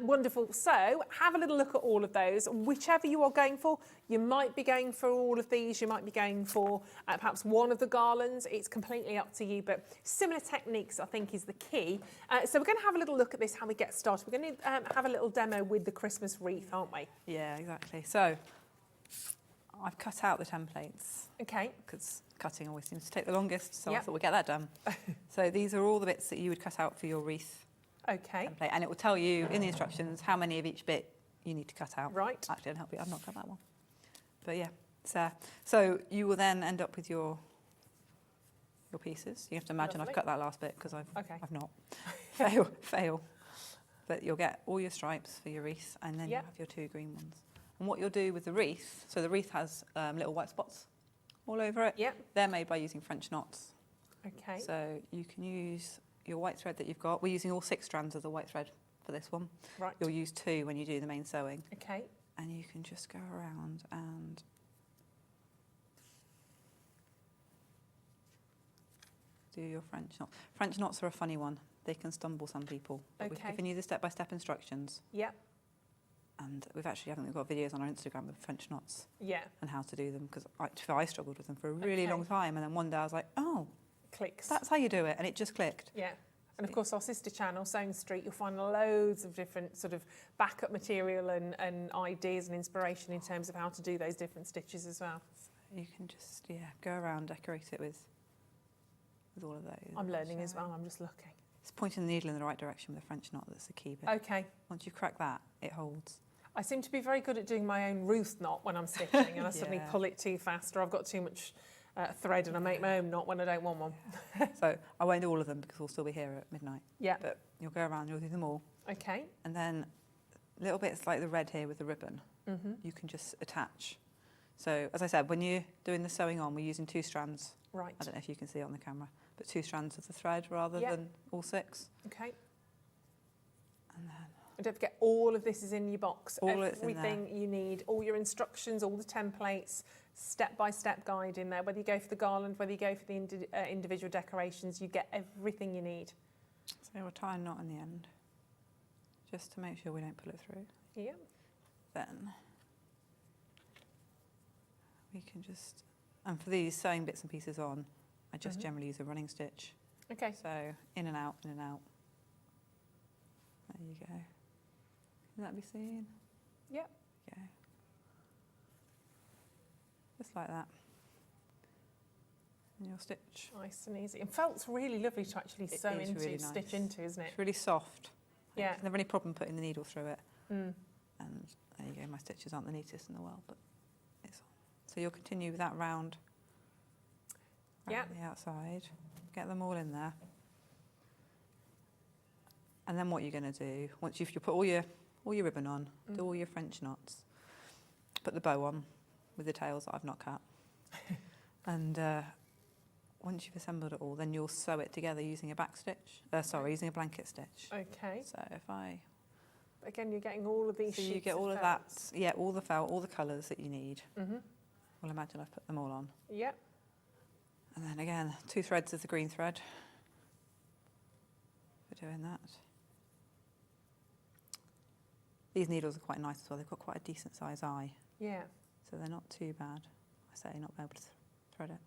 Wonderful. So have a little look at all of those. Whichever you are going for, you might be going for all of these. You might be going for perhaps one of the garlands. It's completely up to you, but similar techniques, I think, is the key. So we're going to have a little look at this, how we get started. We're going to have a little demo with the Christmas wreath, aren't we? Yeah, exactly. So I've cut out the templates. Okay. Because cutting always seems to take the longest, so I Yep. thought we'd get that done. So these are all the bits that you would cut out for your wreath Okay. template, and it will tell you in the instructions how many of each bit you need to cut out. Right. Actually, I'll help you. I've not cut that one. But yeah, so you will then end up with your pieces. You have to imagine Lovely. I've cut that last bit because I've not. Fail. But you'll get all your stripes for your wreath, and then Yep. you'll have your two green ones. And what you'll do with the wreath, so the wreath has little white spots all over it. Yep. They're made by using French knots. Okay. So you can use your white thread that you've got. We're using all 6 strands of the white thread for this one. Right. You'll use 2 when you do the main sewing. Okay. And you can just go around and do your French knot. French knots are a funny one. They can stumble some people. But we've Okay. given you the step-by-step instructions. Yep. And we've actually, haven't we got videos on our Instagram of French knots Yeah. and how to do them, because I struggled with them for a really long time, and then one day I was like, oh, Clicks. that's how you do it, and it just clicked. Yeah. And of course, our sister channel, Sewing Street, you'll find loads of different sort of backup material and ideas and inspiration in terms of how to do those different stitches as well. You can just, go around, decorate it with all of those. I'm learning as well, I'm just looking. It's pointing the needle in the right direction with a French knot, that's the key bit. Okay. Once you crack that, it holds. I seem to be very good at doing my own Ruth knot when I'm stitching, and I suddenly Yeah. pull it too fast, or I've got too much thread and I make my own knot when I don't want one. So I won't do all of them because we'll still be here at midnight. Yeah. But you'll go around, you'll do them all. Okay. And then little bits like the red here with the ribbon, you can just attach. So as I said, when you're doing the sewing on, we're using 2 strands. Right. I don't know if you can see it on the camera, but 2 strands of the thread rather Yeah. than all 6. Okay. And then And don't forget, all of this is in your box. All it's in Everything you need, all your instructions, all the templates, step-by-step guide in there. Whether you go for the garland, whether you go for the individual decorations, you get everything you need. so we'll tie a knot in the end, just to make sure we don't pull it through. Yeah. Then we can just, and for these sewing bits and pieces on, I just generally use a running stitch. Okay. So in and out, in and out. There you go. Can that be seen? Yep. Go. Just like that. And you'll stitch. Nice and easy. And felt's really lovely to actually It sew is into, really stitch nice. into, isn't it? It's really soft. Yeah. There's never any problem putting the needle through it. And there you go, my stitches aren't the neatest in the world, but it's on. So you'll continue with that round Yep. the outside, get them all in there. And then what you're going to do, once you put all your ribbon on, do all your French knots, put the bow on with the tails that I've not cut. And once you've assembled it all, then you'll sew it together using a back stitch. Using a blanket stitch. Okay. So if I... Again, you're getting all of these So sheets you get all of felt. that, yeah, all the felt, all the colours that you need. Mm-hmm. Well, imagine I've put them all on. Yep. And then again, 2 threads of the green thread for doing that. These needles are quite nice as well. They've got quite a decent size eye. Yeah. So they're not too bad. I say not able to thread it.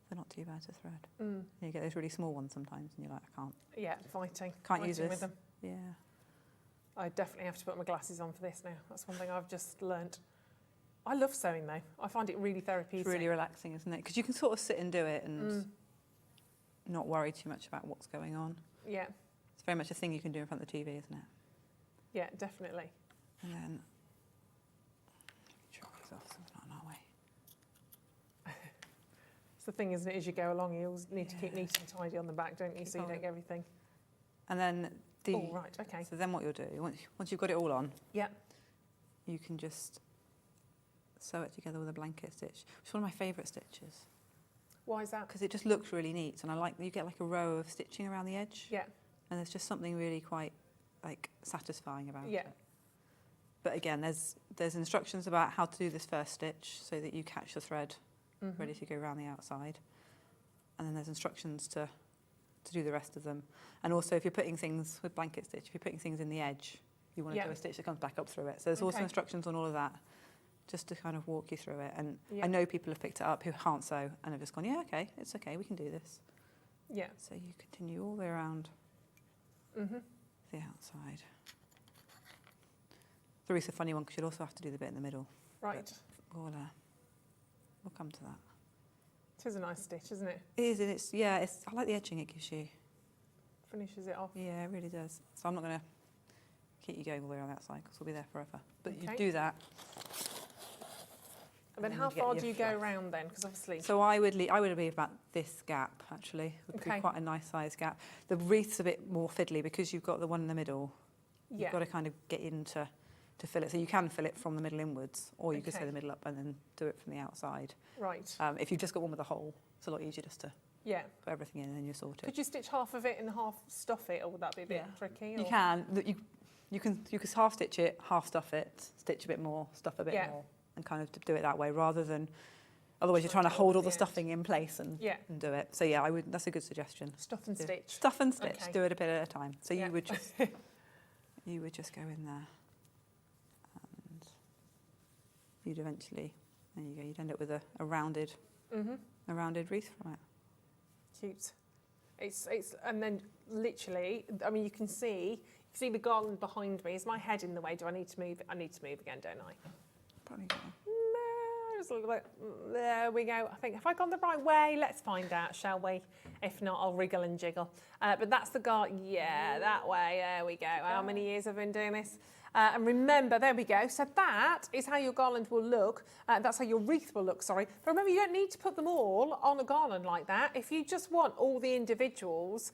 They're not too bad to thread. Mm. You get those really small ones sometimes and you're like, I can't. Yeah, fighting. Can't use Fighting this. with them. Yeah. I definitely have to put my glasses on for this now. That's one thing I've just learnt. I love sewing though. I find it really therapeutic. It's really relaxing, isn't it? Because you can sort of sit and do it and not worry too much about what's going on. Yeah. It's very much a thing you can do in front of the TV, isn't it? Yeah, definitely. And then chop these off so it's not in our way. It's the thing, isn't it? As you go along, you always need to keep neat and tidy on the back, don't you? Keep So you hold don't it. get everything. And then Oh, right, okay. So then what you'll do, once you've got it all on, Yeah. you can just sew it together with a blanket stitch, which is one of my favourite stitches. Why is that? Because it just looks really neat, and I like that you get like a row of stitching around the edge. Yeah. And there's just something really quite like satisfying about Yeah. it. But again, there's instructions about how to do this first stitch so that you catch the thread ready to go around the outside. And then there's instructions to do the rest of them. And also if you're putting things with blanket stitch, if you're putting things in the edge, you want to do a stitch that comes back up through it. So there's also instructions on all of that, just to kind of walk you through it. And I know people have picked it up who can't sew and have just gone, yeah, okay, it's okay, we can do this. Yeah. So you continue all the way around the outside. The root's a funny one because you'll also have to do the bit in the middle. Right. We'll come to that. It is a nice stitch, isn't it? It is, and I like the edging it gives you. Finishes it off. Yeah, it really does. So I'm not going to keep you going all the way around the outside because we'll be there forever. But you Okay. do that. And then then how you get far your do you go fluff. around then? Because obviously... So I would leave about this gap, actually. Would be quite a nice size gap. The wreath's a bit more fiddly because you've got the one in the middle. You've got to kind of get in to fill it. So you can fill it from the middle inwards, or you could sew the middle up and then do it from the outside. Right. If you've just got one with a hole, it's a lot easier just to put everything in and then you're sorted. Could you stitch half of it and half stuff it, or would that be a bit tricky? You or- can. You can half stitch it, half stuff it, stitch a bit more, stuff a bit more, and kind of do it that way rather than. Otherwise, you're trying to hold all the stuffing in place and do it. So yeah, that's a good suggestion. Stuff and stitch. Stuff and stitch. Okay. Do it a bit at a time. So you would just go in there, and you'd eventually. There you go. You'd end up with a rounded wreath from it. Cute. It's and then literally, I mean, you can see the garland behind me. Is my head in the way? Do I need to move? I need to move again, don't I? Probably. No, just a little bit. There we go. I think, have I gone the right way? Let's find out, shall we? If not, I'll wriggle and jiggle. But that's the garland. Yeah, that way. There we go. How many years have I been doing this? And remember, there we go. So that is how your garland will look. That's how your wreath will look, sorry. But remember, you don't need to put them all on a garland like that. If you just want all the individuals,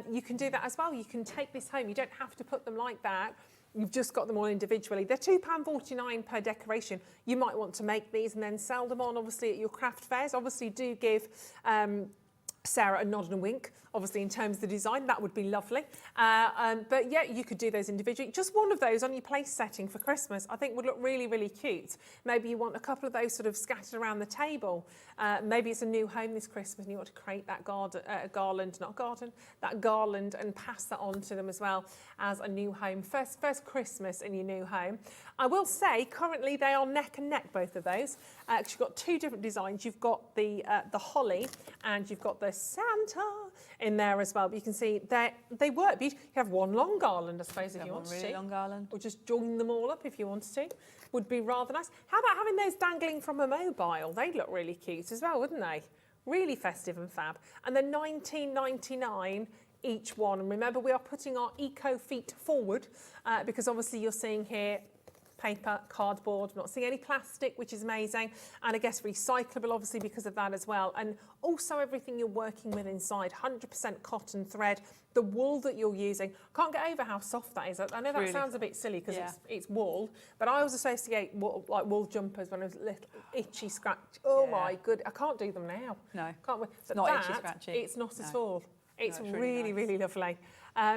you can do that as well. You can take this home. You don't have to put them like that. You've just got them all individually. They're £2.49 per decoration. You might want to make these and then sell them on, obviously, at your craft fairs. Obviously, do give Sarah a nod and a wink, obviously, in terms of the design. That would be lovely. But yeah, you could do those individually. Just one of those on your place setting for Christmas, I think would look really, really cute. Maybe you want a couple of those sort of scattered around the table. Maybe it's a new home this Christmas and you want to create that garland and pass that on to them as well as a new home. First Christmas in your new home. I will say, currently they are neck and neck, both of those. Because you've got two different designs. You've got the holly and you've got the Santa in there as well. But you can see they work. You have one long garland, I suppose, if you want to. One really long garland. Or just join them all up if you wanted to. Would be rather nice. How about having those dangling from a mobile? They'd look really cute as well, wouldn't they? Really festive and fab. And they're $19.99 each one. And remember, we are putting our eco feet forward because obviously you're seeing here paper, cardboard, not seeing any plastic, which is amazing. And I guess recyclable, obviously, because of that as well. And also everything you're working with inside, 100% cotton thread. The wool that you're using, can't get over how soft that is. I know that sounds a bit silly because it's wool, but I always associate wool jumpers when I was little, itchy, scratch. Oh my good, I can't do them now. No, can't. It's not itchy, scratchy. It's not at all. It's No, really, really lovely.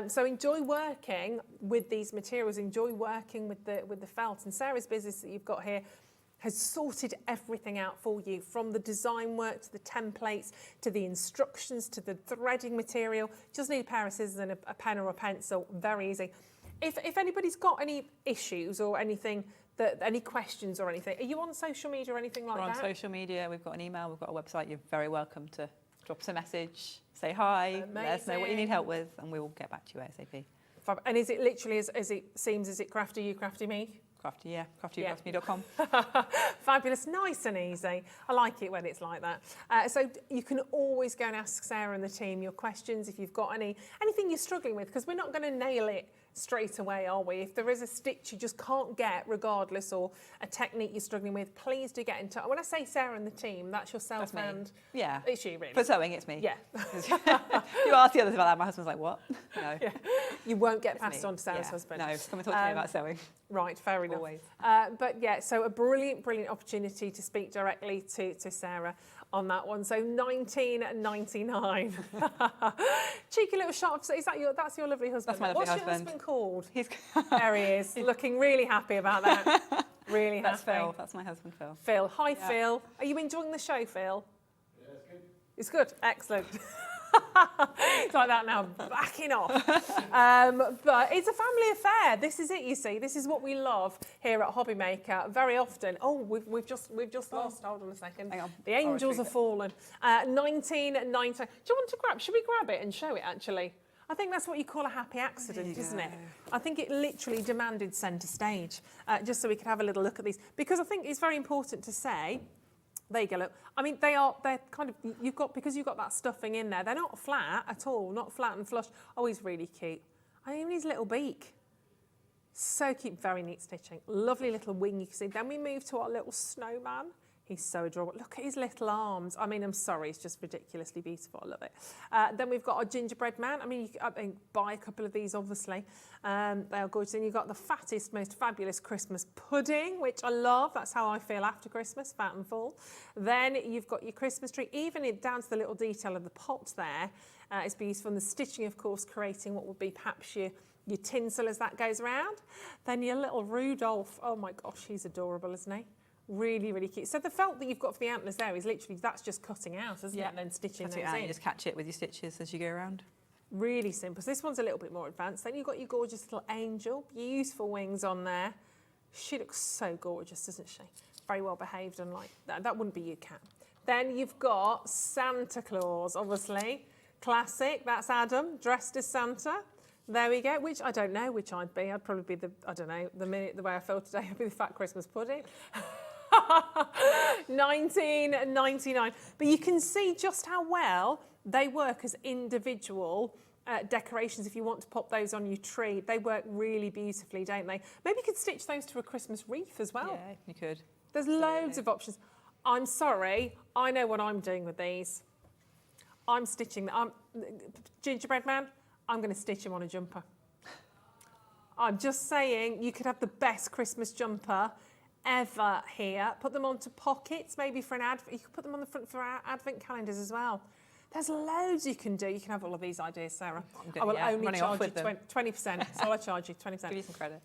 So enjoy working with these materials. Enjoy working with the felt. And Sarah's business that you've got here has sorted everything out for you, from the design work to the templates to the instructions to the threading material. Just need a pair of scissors and a pen or a pencil. Very easy. If anybody's got any issues or anything, any questions or anything, are you on social media or anything like that? We're on social media. We've got an email. We've got a website. You're very welcome to drop us a message, say hi, let us know what you need help with, and we will get back to you ASAP. And is it literally as it seems? Is it crafty you, crafty me? Crafty, yeah, craftycraftme.com. Fabulous, nice and easy. I like it when it's like that. So you can always go and ask Sarah and the team your questions if you've got anything you're struggling with, because we're not going to nail it straight away, are we? If there is a stitch you just can't get regardless, or a technique you're struggling with, please do get in touch. When I say Sarah and the team, that's yourself and... Yeah. It's you, really. For sewing, it's me. Yeah. You ask the others about that, my husband's like, what? No. Yeah. You won't get passed on to Sarah's husband. No, come and talk to me about sewing. Right, fair enough. Always. But yeah, so a brilliant, brilliant opportunity to speak directly to Sarah on that one. So £19.99. Cheeky little shot. That's your lovely husband. That's my lovely What's husband. your husband called? He's There he is, looking really happy about that. Really That's happy. Phil. That's my husband, Phil. Phil. Hi, Phil. Are you enjoying the show, Phil? Yeah, it's good. It's good. Excellent. It's like that now, backing off. But it's a family affair. This is it, you see. This is what we love here at Hobbymaker very often. Oh, we've just lost. Hold on a second. Hang on. The angels have fallen. 19.99. Do you want to grab? Should we grab it and show it? Actually, I think that's what you call a happy accident, isn't it? I think it literally demanded centre stage, just so we could have a little look at these, because I think it's very important to say. There you go, look. I mean, they're kind of, because you've got that stuffing in there, they're not flat at all, not flat and flush. Oh, he's really cute. I mean, his little beak. So cute, very neat stitching. Lovely little wing, you can see. Then we move to our little snowman. He's so adorable. Look at his little arms. I mean, I'm sorry, it's just ridiculously beautiful. I love it. Then we've got our gingerbread man. I mean, you can buy a couple of these, obviously. They are gorgeous. And you've got the fattest, most fabulous Christmas pudding, which I love. That's how I feel after Christmas, fat and full. Then you've got your Christmas tree, even down to the little detail of the pot there. It's beautiful. And the stitching, of course, creating what would be perhaps your tinsel as that goes around. Then your little Rudolph. Oh my gosh, he's adorable, isn't he? Really, really cute. So the felt that you've got for the antlers there is literally, that's just cutting out, isn't it? And then stitching those in. You just catch it with your stitches as you go around. Really simple. So this one's a little bit more advanced. Then you've got your gorgeous little angel. Beautiful wings on there. She looks so gorgeous, doesn't she? Very well behaved, and like that wouldn't be you, Kat. Then you've got Santa Claus, obviously. Classic. That's Adam, dressed as Santa. There we go, which I don't know which I'd be. I'd probably be the way I feel today, I'd be the fat Christmas pudding. £19.99. But you can see just how well they work as individual decorations. If you want to pop those on your tree, they work really beautifully, don't they? Maybe you could stitch those to a Christmas wreath as well. Yeah, you could. There's loads of options. I'm sorry, I know what I'm doing with these. I'm stitching them. Gingerbread man, I'm going to stitch him on a jumper. I'm just saying, you could have the best Christmas jumper ever here. Put them onto pockets, maybe for an advent. You could put them on the front for our advent calendars as well. There's loads you can do. You can have all of these ideas, Sarah. I will only charge you 20%. So I'll charge you 20%. Give you some credit.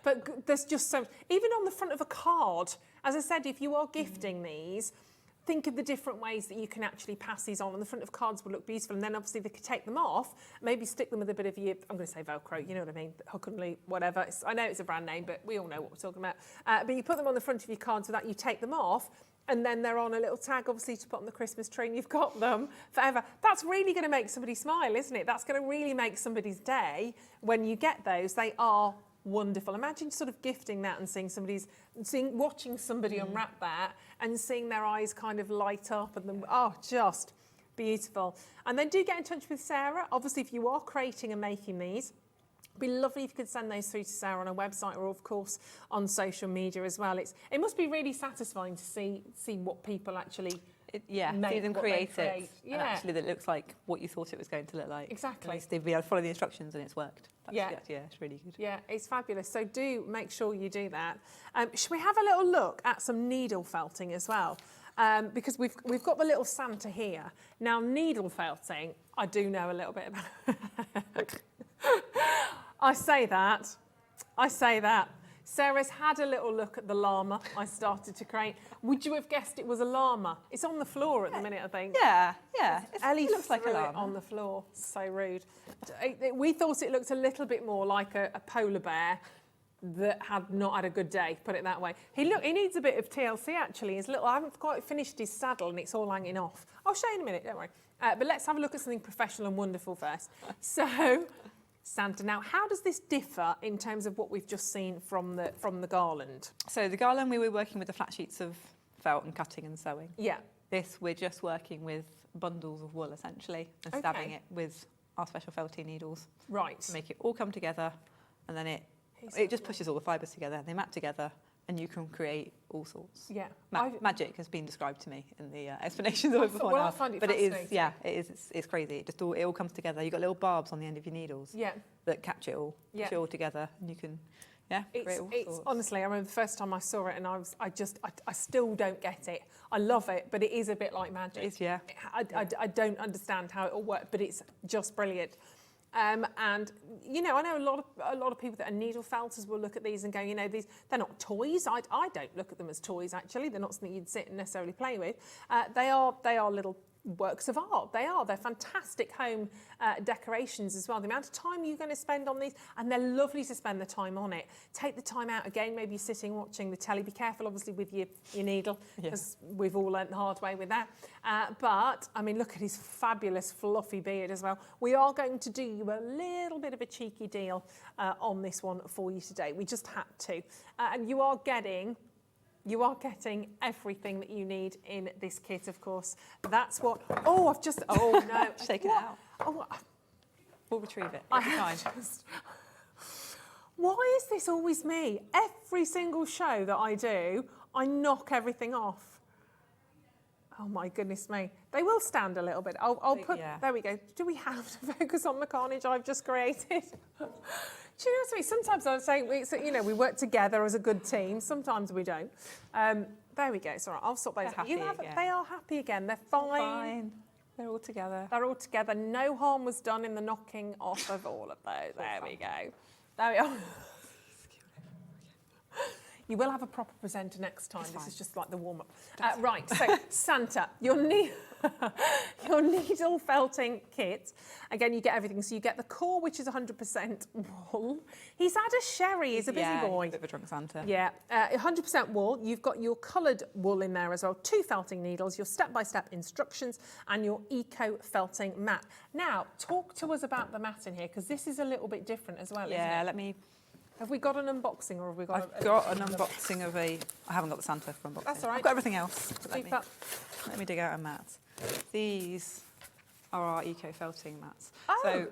But there's just so, even on the front of a card, as I said, if you are gifting these, think of the different ways that you can actually pass these on. And the front of cards will look beautiful. And then obviously they could take them off, maybe stick them with a bit of your, I'm going to say Velcro, you know what I mean, hook and loop, whatever. I know it's a brand name, but we all know what we're talking about. But you put them on the front of your card so that you take them off, and then they're on a little tag, obviously, to put on the Christmas tree, and you've got them forever. That's really going to make somebody smile, isn't it? That's going to really make somebody's day when you get those. They are wonderful. Imagine sort of gifting that and watching somebody unwrap that and seeing their eyes kind of light up, and just beautiful. And then do get in touch with Sarah. Obviously, if you are creating and making these, It'd be lovely if you could send those through to Sarah on our website or, of course, on social media as well. It must be really satisfying to see what people actually make, see them what create they it, create. and actually that it looks like what you thought it was going to look like. Exactly. At least they've been able to follow the instructions and it's worked. Yeah, it's really good. Yeah, it's fabulous. So do make sure you do that. Should we have a little look at some needle felting as well? Because we've got the little Santa here. Now, needle felting, I do know a little bit about. I say that. Sarah's had a little look at the llama I started to create. Would you have guessed it was a llama? It's on the floor at the minute, I think. Yeah. Ellie it looks like a threw it llama. on the floor. So rude. We thought it looked a little bit more like a polar bear that had not had a good day, put it that way. He needs a bit of TLC actually. I haven't quite finished his saddle and it's all hanging off. I'll show you in a minute, don't worry. But let's have a look at something professional and wonderful first. So, Santa, now how does this differ in terms of what we've just seen from the garland? So the garland, we were working with the flat sheets of felt and cutting and sewing. Yeah. This, we're just working with bundles of wool essentially and stabbing it with our special felting needles. Right. To make it all come together, and then it just pushes all the fibres together, they map together, and you can create all sorts. Yeah. Magic has been described to me in the explanations of it before well, now. I find it but fascinating. it's crazy. It all comes together. You've got little barbs on the end of your needles that catch it all, push it all together, and you can create all sorts. Honestly, I remember the first time I saw it, and I still don't get it. I love it, but it is a bit like magic. It is, yeah. I don't understand how it all works, but it's just brilliant. And you know, I know a lot of people that are needle felters will look at these and go, you know, they're not toys. I don't look at them as toys. Actually, they're not something you'd sit and necessarily play with. They are little works of art. They're fantastic home decorations as well. The amount of time you're going to spend on these, and they're lovely to spend the time on it. Take the time out again, maybe you're sitting watching the telly. Be careful obviously with your needle, because we've all learnt the hard way with that. But I mean, look at his fabulous fluffy beard as well. We are going to do you a little bit of a cheeky deal on this one for you today. We just had to. And you are getting everything that you need in this kit, of course. That's what... Oh, I've just... Oh, no. Taken it out. Oh, We'll retrieve it. I It'll be have fine. just... Why is this always me? Every single show that I do, I knock everything off. Oh, my goodness me. They will stand a little bit. I'll put... Yeah. There we go. Do we have to focus on the carnage I've just created? Do you know what I mean? Sometimes I'm saying, we work together as a good team. Sometimes we don't. There we go. It's all right. I'll sort those out. They are happy again. They're fine. They're all together. They're all together. No harm was done in the knocking off of all of those. There we go. There we are. You will have a proper presenter next time. This is just like the warm-up. Right, so Santa, your needle felting kit. Again, you get everything. So you get the core, which is 100% wool. He's had a sherry. He's a busy boy. He's a bit of a drunk Santa. Yeah, 100% wool. You've got your coloured wool in there as well. 2 felting needles, your step-by-step instructions, and your eco-felting mat. Now, talk to us about the mat in here, because this is a little bit different as well, isn't it? Have we got an unboxing, or have we got... I've got an unboxing of I haven't got the Santa for unboxing. That's all right. I've got everything else. Let me dig out a mat. These are our eco-felting mats. Oh. So,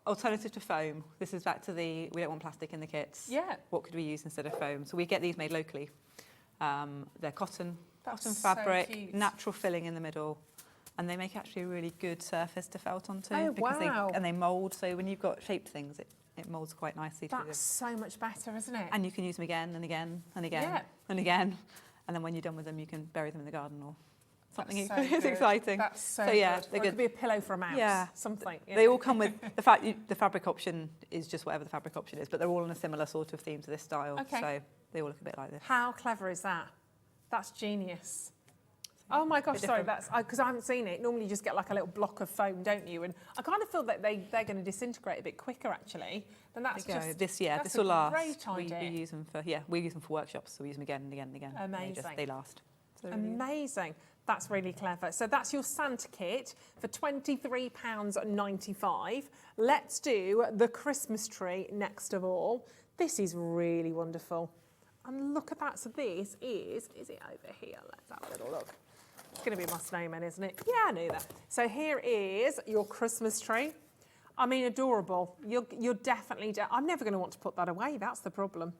alternative to foam. This is back to we don't want plastic in the kits. Yeah. What could we use instead of foam? So we get these made locally. They're cotton That's fabric, so cute. natural filling in the middle. And they make actually a really good surface to felt onto. Oh, because wow. they mould. So when you've got shaped things, it moulds quite nicely to them. That's so much better, isn't it? And you can use them again and again and again and again. And then when you're done with them, you can bury them in the garden or something. It's exciting. That's so good. It could be a pillow for a mouse. Yeah. Something. They all come with the fabric option is just whatever the fabric option is, but they're all on a similar sort of theme to this style. Okay. So they all look a bit like this. How clever is that? That's genius. Oh my gosh, sorry, that's because I haven't seen it. Normally you just get like a little block of foam, don't you? And I kind of feel that they're going to disintegrate a bit quicker actually. Then that's just this that's will last. Great idea. We use them for workshops, so we use them again and again and again. Amazing. They last. So amazing. That's really clever. So that's your Santa kit for £23.95. Let's do the Christmas tree next of all. This is really wonderful. And look at that. So this is it over here? Let's have a little look. It's going to be my snowman, isn't it? Yeah, I knew that. So here is your Christmas tree. I mean, adorable. You're definitely. I'm never going to want to put that away. That's the problem.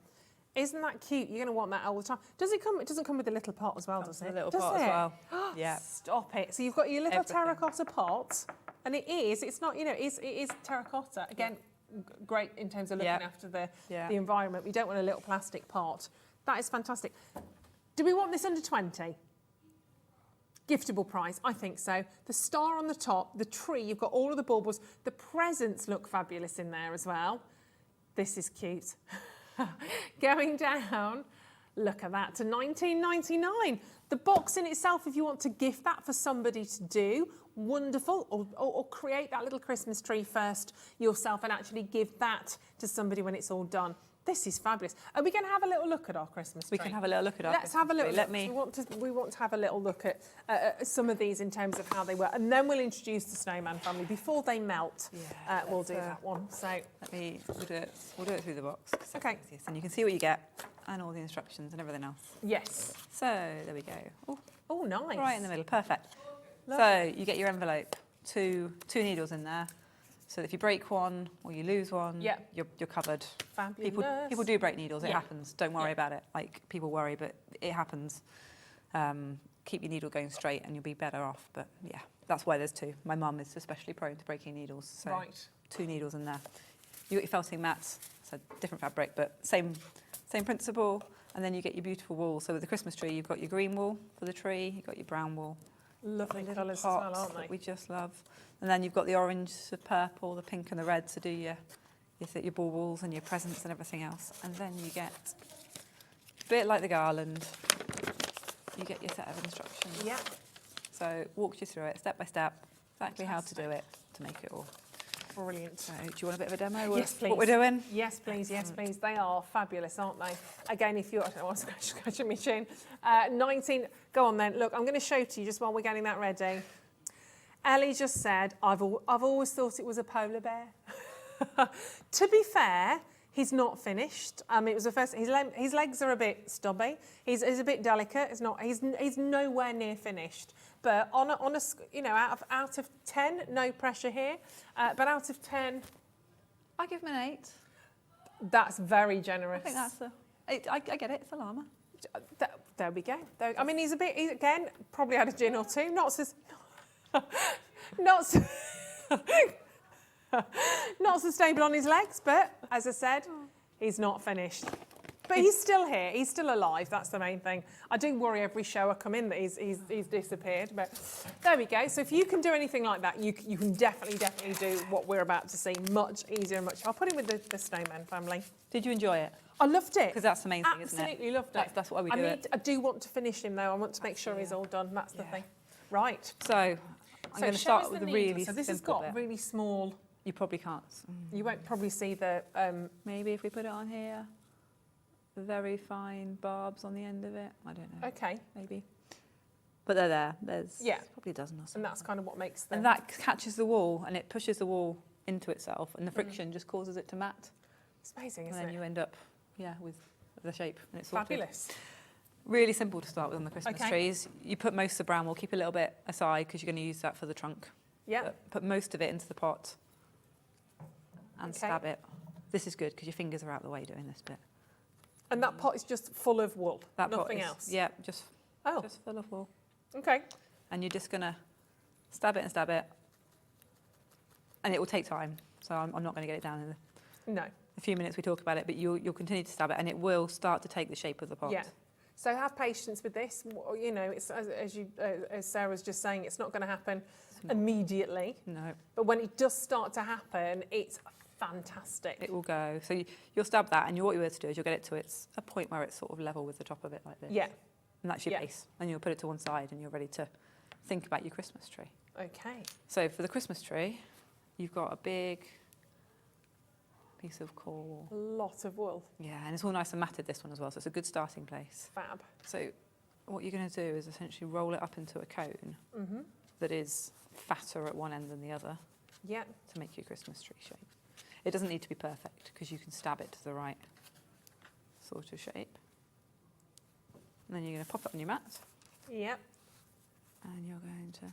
Isn't that cute? You're going to want that all the time. Does it come? It doesn't come with a little pot as well, does it? A little does pot it? as well. Yeah. Stop it. So you've got your little Everything. terracotta pot, and it is. It's not. You know, it is terracotta. Again, great in terms of looking after the environment. We don't want a little plastic pot. That is fantastic. Do we want this under 20? Giftable price, I think so. The star on the top, the tree, you've got all of the baubles. The presents look fabulous in there as well. This is cute. Going down, look at that, to $19.99. The box in itself, if you want to gift that for somebody to do, wonderful. Or create that little Christmas tree first yourself and actually give that to somebody when it's all done. This is fabulous. Are we going to have a little look at our Christmas tree? We can have a little look at our Let's have a little Christmas look. tree. We want to have a little look at some of these in terms of how they work, and then we'll introduce the snowman family before they melt. We'll do that one. So we'll do it through the box. Okay. And you can see what you get and all the instructions and everything else. Yes. So there we go. Oh, nice. Right in the middle, perfect. Lovely. So you get your envelope, two needles in there. So if you break one or you lose one, you're covered. Fabulous. People do break needles. It happens. Don't worry about it. Like, people worry, but it happens. Keep your needle going straight and you'll be better off. But yeah, that's why there's two. My mum is especially prone to breaking needles. So 2 needles in there. You got your felting mats. It's a different fabric, but same principle. And then you get your beautiful wool. So with the Christmas tree, you've got your green wool for the tree. You've got your brown wool. Lovely colours as well, aren't they? That we just love. And then you've got the orange, the purple, the pink and the red to do your baubles and your presents and everything else. And then you get, a bit like the garland, you get your set of instructions. Yeah. So it walks you through it step by step, exactly how to do it to make it all. Brilliant. So do you want a bit of a demo Yes, of please. what we're doing? Yes, please. Yes, please. They are fabulous, aren't they? Again, if you're... I don't want to scratch my chin. 19... Go on then. Look, I'm going to show to you just while we're getting that ready. Ellie just said, I've always thought it was a polar bear. To be fair, he's not finished. It was the first... His legs are a bit stubby. He's a bit delicate. He's nowhere near finished. But on a you know, out of 10, no pressure here. But out of 10, I give him an 8. That's very generous. I think that's I get it. It's a llama. There we go. I mean, he's again probably had a gin or two. Not so stable on his legs, but as I said, he's not finished. But he's still here. He's still alive. That's the main thing. I do worry every show I come in that he's disappeared. But there we go. So if you can do anything like that, you can definitely do what we're about to see much easier and much. I'll put him with the snowman family. Did you enjoy it? I loved it. Because that's the main thing, isn't it? Absolutely loved it. That's why we do it. I do want to finish him though. I want to make sure he's all done. That's the thing. Right. So I'm going to start with the really So this has simple got bit. really small. You probably can't. You won't probably see the. Maybe if we put it on here, the very fine barbs on the end of it. I don't know. Okay. Maybe. But they're there. There's probably a dozen or so. And that's kind of what makes the. And that catches the wool and it pushes the wool into itself, and the friction just causes it to mat. It's amazing, and isn't then it? you end up, with the shape, and it's sorted. Fabulous. Really simple to start with on the Christmas trees. You put most of the brown wool, keep a little bit aside because you're going to use that for the trunk. Yeah. Put most of it into the pot and stab it. This is good because your fingers are out the way doing this bit. And that pot is just full of wool. That Nothing pot is, else. Yeah, just full of wool. Okay. And you're just going to stab it, and it will take time. So I'm not going to get it down in a few minutes we talk about it, but you'll continue to stab it and it will start to take the shape of the pot. Yeah. So have patience with this. You know, it's as Sarah was just saying, it's not going to happen immediately. No. But when it does start to happen, it's fantastic. It will go. So you'll stab that, and what you're able to do is you'll get it to a point where it's sort of level with the top of it like this. Yeah. And that's your base. And you'll put it to one side and you're ready to think about your Christmas tree. Okay. So for the Christmas tree, you've got a big piece of core wool. A lot of wool. Yeah, and it's all nice and matted, this one as well, so it's a good starting place. Fab. So what you're going to do is essentially roll it up into a cone that is fatter at one end than the other to make your Christmas tree shape. It doesn't need to be perfect because you can stab it to the right sort of shape. And then you're going to pop it on your mat. Yep. And you're going to...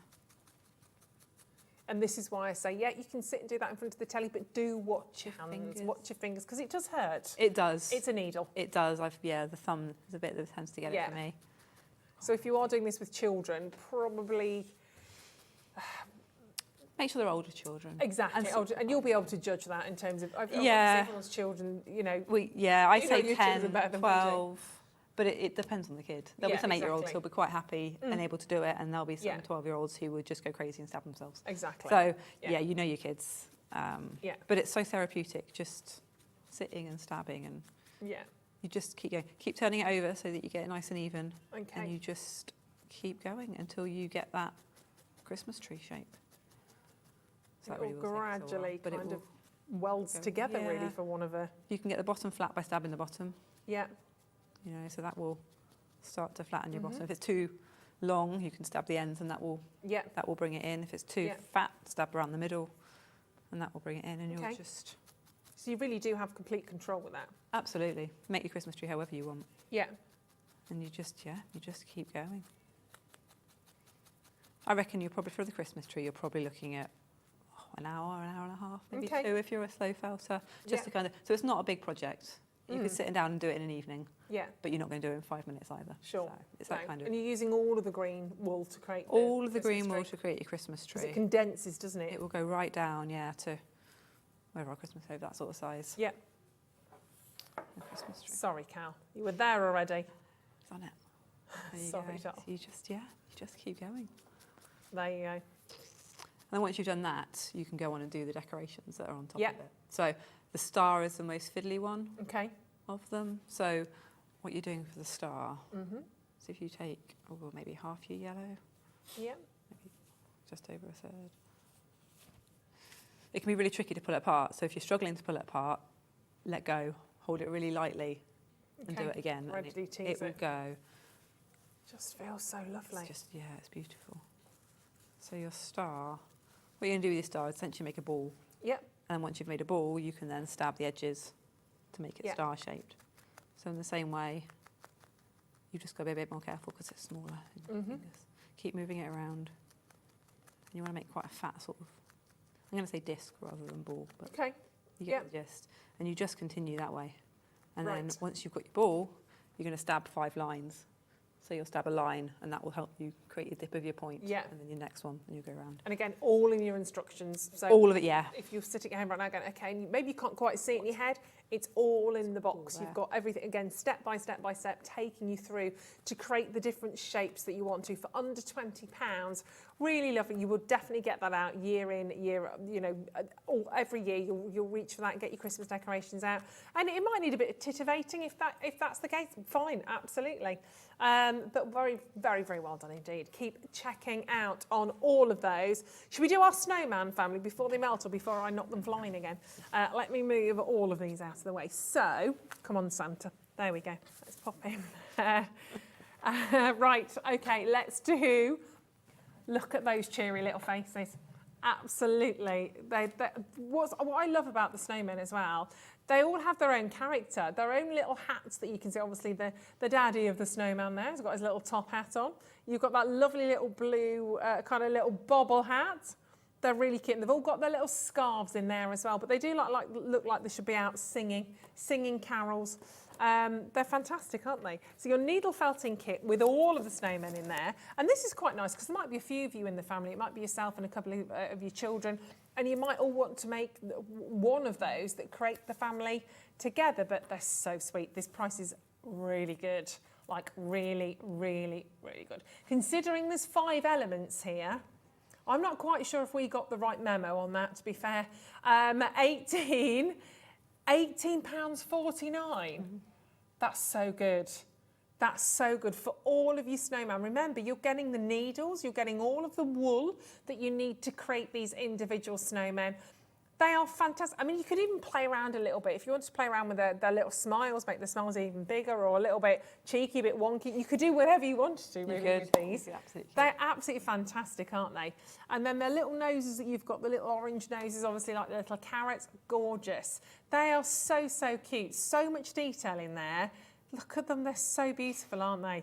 And this is why I say, yeah, you can sit and do that in front of the telly, but do watch your hands, watch your fingers, because it does hurt. It does. It's a needle. It does. The thumb is a bit that tends to get it for me. So if you are doing this with children, probably... Make sure they're older children. Exactly, and you'll be able to judge that in terms of everyone's children, you know. I say your 10, better than 12, but it depends on the kid. There'll be some 8-year-olds who'll be quite happy and able to do it, and there'll be some 12-year-olds who would just go crazy and stab themselves. Exactly. So, you know your kids. But it's so therapeutic, just sitting and stabbing, and you just keep going. Keep turning it over so that you get it nice and even, and you just keep going until you get that Christmas tree shape. So it will gradually kind of welds together, really, for one of a... You can get the bottom flat by stabbing the bottom. Yeah. You know, so that will start to flatten your bottom. If it's too long, you can stab the ends, and that will bring it in. If it's too fat, stab around the middle, and that will bring it in, and you'll just... So you really do have complete control with that. Absolutely. Make your Christmas tree however you want. Yeah. And you just keep going. I reckon for the Christmas tree, you're probably looking at an hour and a half, maybe 2 if you're a slow felter. Just to kind of, so it's not a big project. You can sit down and do it in an evening. Yeah. But you're not going to do it in 5 minutes either. Sure. So it's that kind of. And you're using all of the green wool to create all of the green wool to create your Christmas tree. It condenses, doesn't it? It will go right down, to wherever our Christmas tree, that sort of size. Yeah. Christmas tree. Sorry, Cal. You were there already. It's on it. Sorry, so you just keep going. There you go. And then once you've done that, you can go on and do the decorations that are on top of it. So the star is the most fiddly one of them. So what you're doing for the star, so if you take maybe half your yellow, maybe just over a third. It can be really tricky to pull it apart. So if you're struggling to pull it apart, let go, hold it really lightly and do it again. And it will go. Just feels so lovely. It's beautiful. So your star, what you're going to do with your star is essentially make a ball. Yep. And once you've made a ball, you can then stab the edges to make it star-shaped. So in the same way, you've just got to be a bit more careful because it's smaller. Keep moving it around. And you want to make quite a fat sort of, I'm going to say disc rather than ball, but you get the gist. And you just continue that way. And then once you've got your ball, you're going to stab 5 lines. So you'll stab a line, and that will help you create your dip of your point. Yeah. And then your next one, and you go around. And again, all in your instructions. So all of it, if you're sitting at home right now going, okay, and maybe you can't quite see it in your head, it's all in the box. You've got everything, again, step by step by step, taking you through to create the different shapes that you want to for under £20. Really lovely. You will definitely get that out year in, year out. You know, every year you'll reach for that and get your Christmas decorations out. And it might need a bit of titivating if that's the case. Fine, absolutely. But very, very, very well done indeed. Keep checking out on all of those. Should we do our snowman family before they melt or before I knock them flying again? Let me move all of these out of the way. So, come on, Santa. There we go. Let's pop in. Right, okay, let's do... Look at those cheery little faces. Absolutely. What I love about the snowmen as well, they all have their own character, their own little hats that you can see. Obviously, the daddy of the snowman there has got his little top hat on. You've got that lovely little blue kind of little bobble hat. They're really cute. And they've all got their little scarves in there as well, but they do look like they should be out singing carols. They're fantastic, aren't they? So your needle felting kit with all of the snowmen in there. And this is quite nice because there might be a few of you in the family. It might be yourself and a couple of your children. And you might all want to make one of those that create the family together. But they're so sweet. This price is really good. Like really, really, really good. Considering there's 5 elements here, I'm not quite sure if we got the right memo on that, to be fair. £18.49. That's so good. That's so good for all of you snowmen. Remember, you're getting the needles, you're getting all of the wool that you need to create these individual snowmen. They are fantastic. I mean, you could even play around a little bit. If you want to play around with their little smiles, make the smiles even bigger or a little bit cheeky, a bit wonky, you could do whatever you wanted to really with these. They're absolutely fantastic, aren't they? And then their little noses that you've got, the little orange noses, obviously like the little carrots, gorgeous. They are so, so cute. So much detail in there. Look at them, they're so beautiful, aren't they?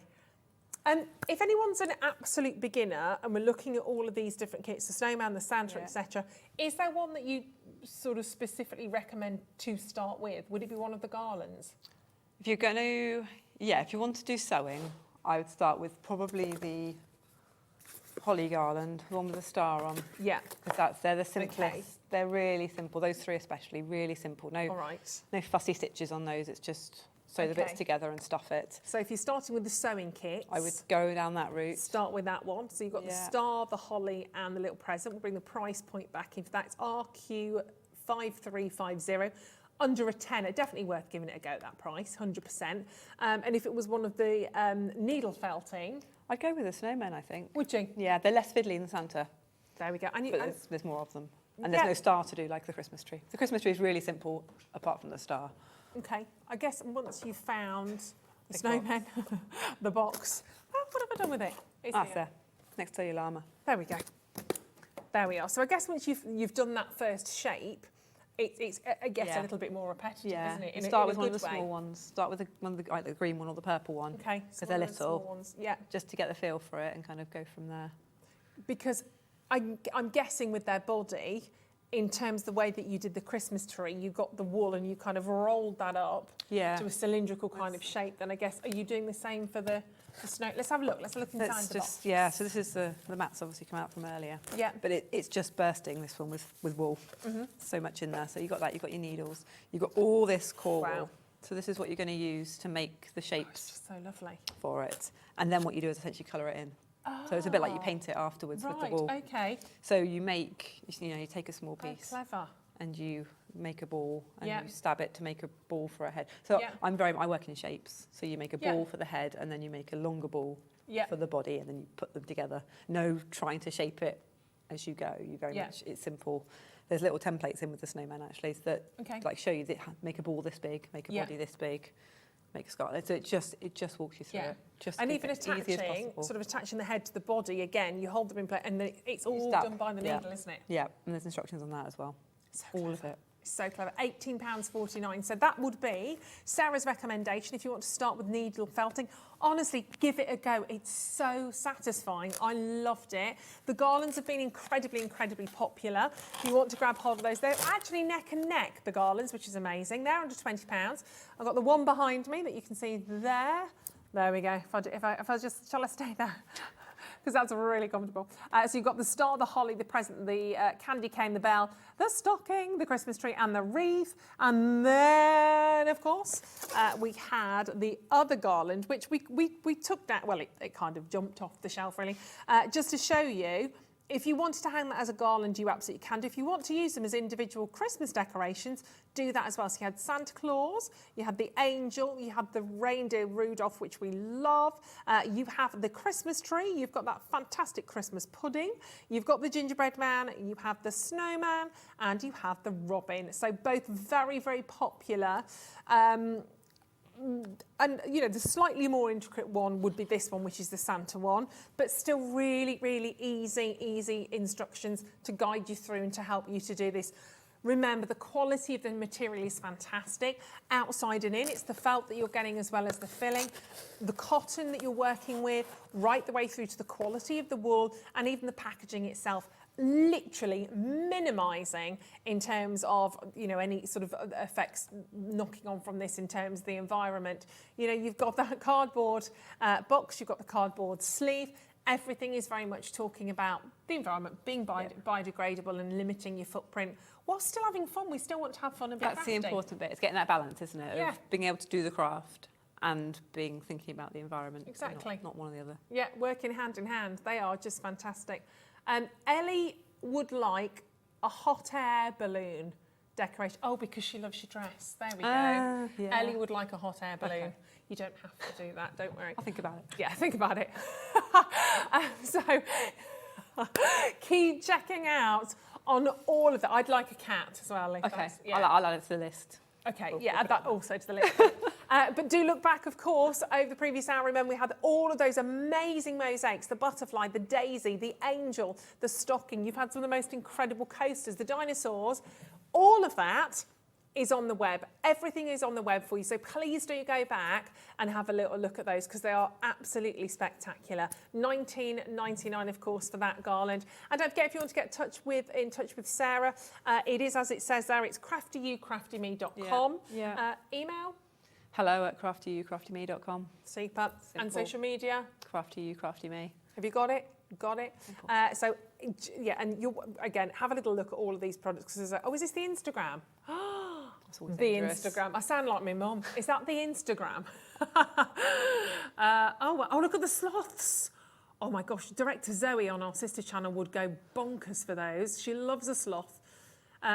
If anyone's an absolute beginner and we're looking at all of these different kits, the snowman, the Santa, etc., is there one that you sort of specifically recommend to start with? Would it be one of the garlands? If you're going to, if you want to do sewing, I would start with probably the holly garland, the one with the star on. Yeah. Because they're the simplest. Okay. They're really simple. Those three especially, really simple. No, All right. no fussy stitches on those. It's just sew the bits together and stuff it. So if you're starting with the sewing kits, I would go down that route. start with that one. So you've got the star, the holly, and the little present. We'll bring the price point back in for that. It's RQ5350. Under a tenner, definitely worth giving it a go at that price, 100%. And if it was one of the needle felting, I'd go with the snowmen, I think. would you? Yeah, they're less fiddly than Santa, There we go. And but there's more of them. And there's no star to do like the Christmas tree. The Christmas tree is really simple, apart from the star. Okay, I guess once you've found the snowman, the box, what have I done with it? It's That's here. there, next to your llama. There we go. There we are. So I guess once you've done that first shape, it's a little bit more repetitive, isn't it? You start with one of the small ones. Start with like the green one or the purple one. Okay, because they're little. Ones. Yeah. Just to get the feel for it and kind of go from there. Because I'm guessing with their body, in terms of the way that you did the Christmas tree, you got the wool and you kind of rolled that up to a cylindrical kind of shape. Then I guess, are you doing the same for the snow? Let's have a look. Let's look inside the box. Yeah, so this is the mats obviously come out from earlier. Yeah. But it's just bursting, this one, with wool. So much in there. So you've got that, you've got your needles, you've got all this core wool. So this is what you're going to use to make the shapes It's just so lovely. for it. And then what you do is essentially colour it in. So it's a bit like you paint it afterwards with the wool. Okay. So you take a small piece Clever. and you make a ball and Yeah. you stab it to make a ball for a head. So Yeah. I work in shapes. So you make a Yeah. ball for the head and then you make a longer ball Yeah. for the body and then you put them together. No trying to shape it as you go. You very much, it's simple. There's little templates in with the snowman actually that like show you that make a ball this big, make a body this big, make a scarlet. So it just walks you through it. Just And keep even it as easy as possible. sort of attaching the head to the body, again, you hold them in place and it's all stab. done by the needle, isn't it? Yeah, and there's instructions on that as well. So All of it. So clever. £18.49. So that would be Sarah's recommendation if you want to start with needle felting. Honestly, give it a go. It's so satisfying. I loved it. The garlands have been incredibly, incredibly popular. If you want to grab hold of those, they're actually neck and neck, the garlands, which is amazing. They're under £20. I've got the one behind me that you can see there. There we go. Shall I stay there? Because that's really comfortable. So you've got the star, the holly, the present, the candy cane, the bell, the stocking, the Christmas tree and the wreath. And then, of course, we had the other garland, which we took down, well, it kind of jumped off the shelf really, just to show you. If you wanted to hang that as a garland, you absolutely can do. If you want to use them as individual Christmas decorations, do that as well. So you had Santa Claus, you had the angel, you had the reindeer Rudolph, which we love. You have the Christmas tree, you've got that fantastic Christmas pudding, you've got the gingerbread man, you have the snowman, and you have the robin. So both very, very popular. And, you know, the slightly more intricate one would be this one, which is the Santa one, but still really, really easy instructions to guide you through and to help you to do this. Remember, the quality of the material is fantastic. Outside and in, it's the felt that you're getting as well as the filling, the cotton that you're working with, right the way through to the quality of the wool and even the packaging itself. Literally minimising in terms of, you know, any sort of effects knocking on from this in terms of the environment. You know, you've got that cardboard box, you've got the cardboard sleeve. Everything is very much talking about the environment being biodegradable and limiting your footprint while still having fun. We still want to have fun and be That's crafty. the important bit. It's getting that balance, isn't it? Yeah. Of being able to do the craft and thinking about the environment. Exactly. Not one or the other. Yeah, working hand in hand. They are just fantastic. Ellie would like a hot air balloon decoration. Oh, because she loves your dress. There we go. Yeah. Ellie would like a hot air balloon. Okay. You don't have to do that, don't worry. I'll think about it. Yeah, think about it. So keep checking out on all of that. I'd like a cat as well. Okay, Yeah. I'll add it to the list. Okay, yeah, add that also to the list. But do look back, of course, over the previous hour. Remember, we had all of those amazing mosaics, the butterfly, the daisy, the angel, the stocking. You've had some of the most incredible coasters, the dinosaurs. All of that is on the web. Everything is on the web for you, so please do go back and have a little look at those because they are absolutely spectacular. $19.99, of course, for that garland. And don't forget, if you want to get in touch with Sarah, it is as it says there. It's craftyyoucraftyme.com. Yeah. Email. hello@craftyyoucraftyme.com. Super. And social media. craftyyoucraftyme. Have you got it? Got it. So, yeah, and you again have a little look at all of these products because oh, is this the Instagram? The dangerous. Instagram. I sound like my mum. Is that the Instagram? Oh, look at the sloths. Oh my gosh, Director Zoe on our sister channel would go bonkers for those. She loves a sloth.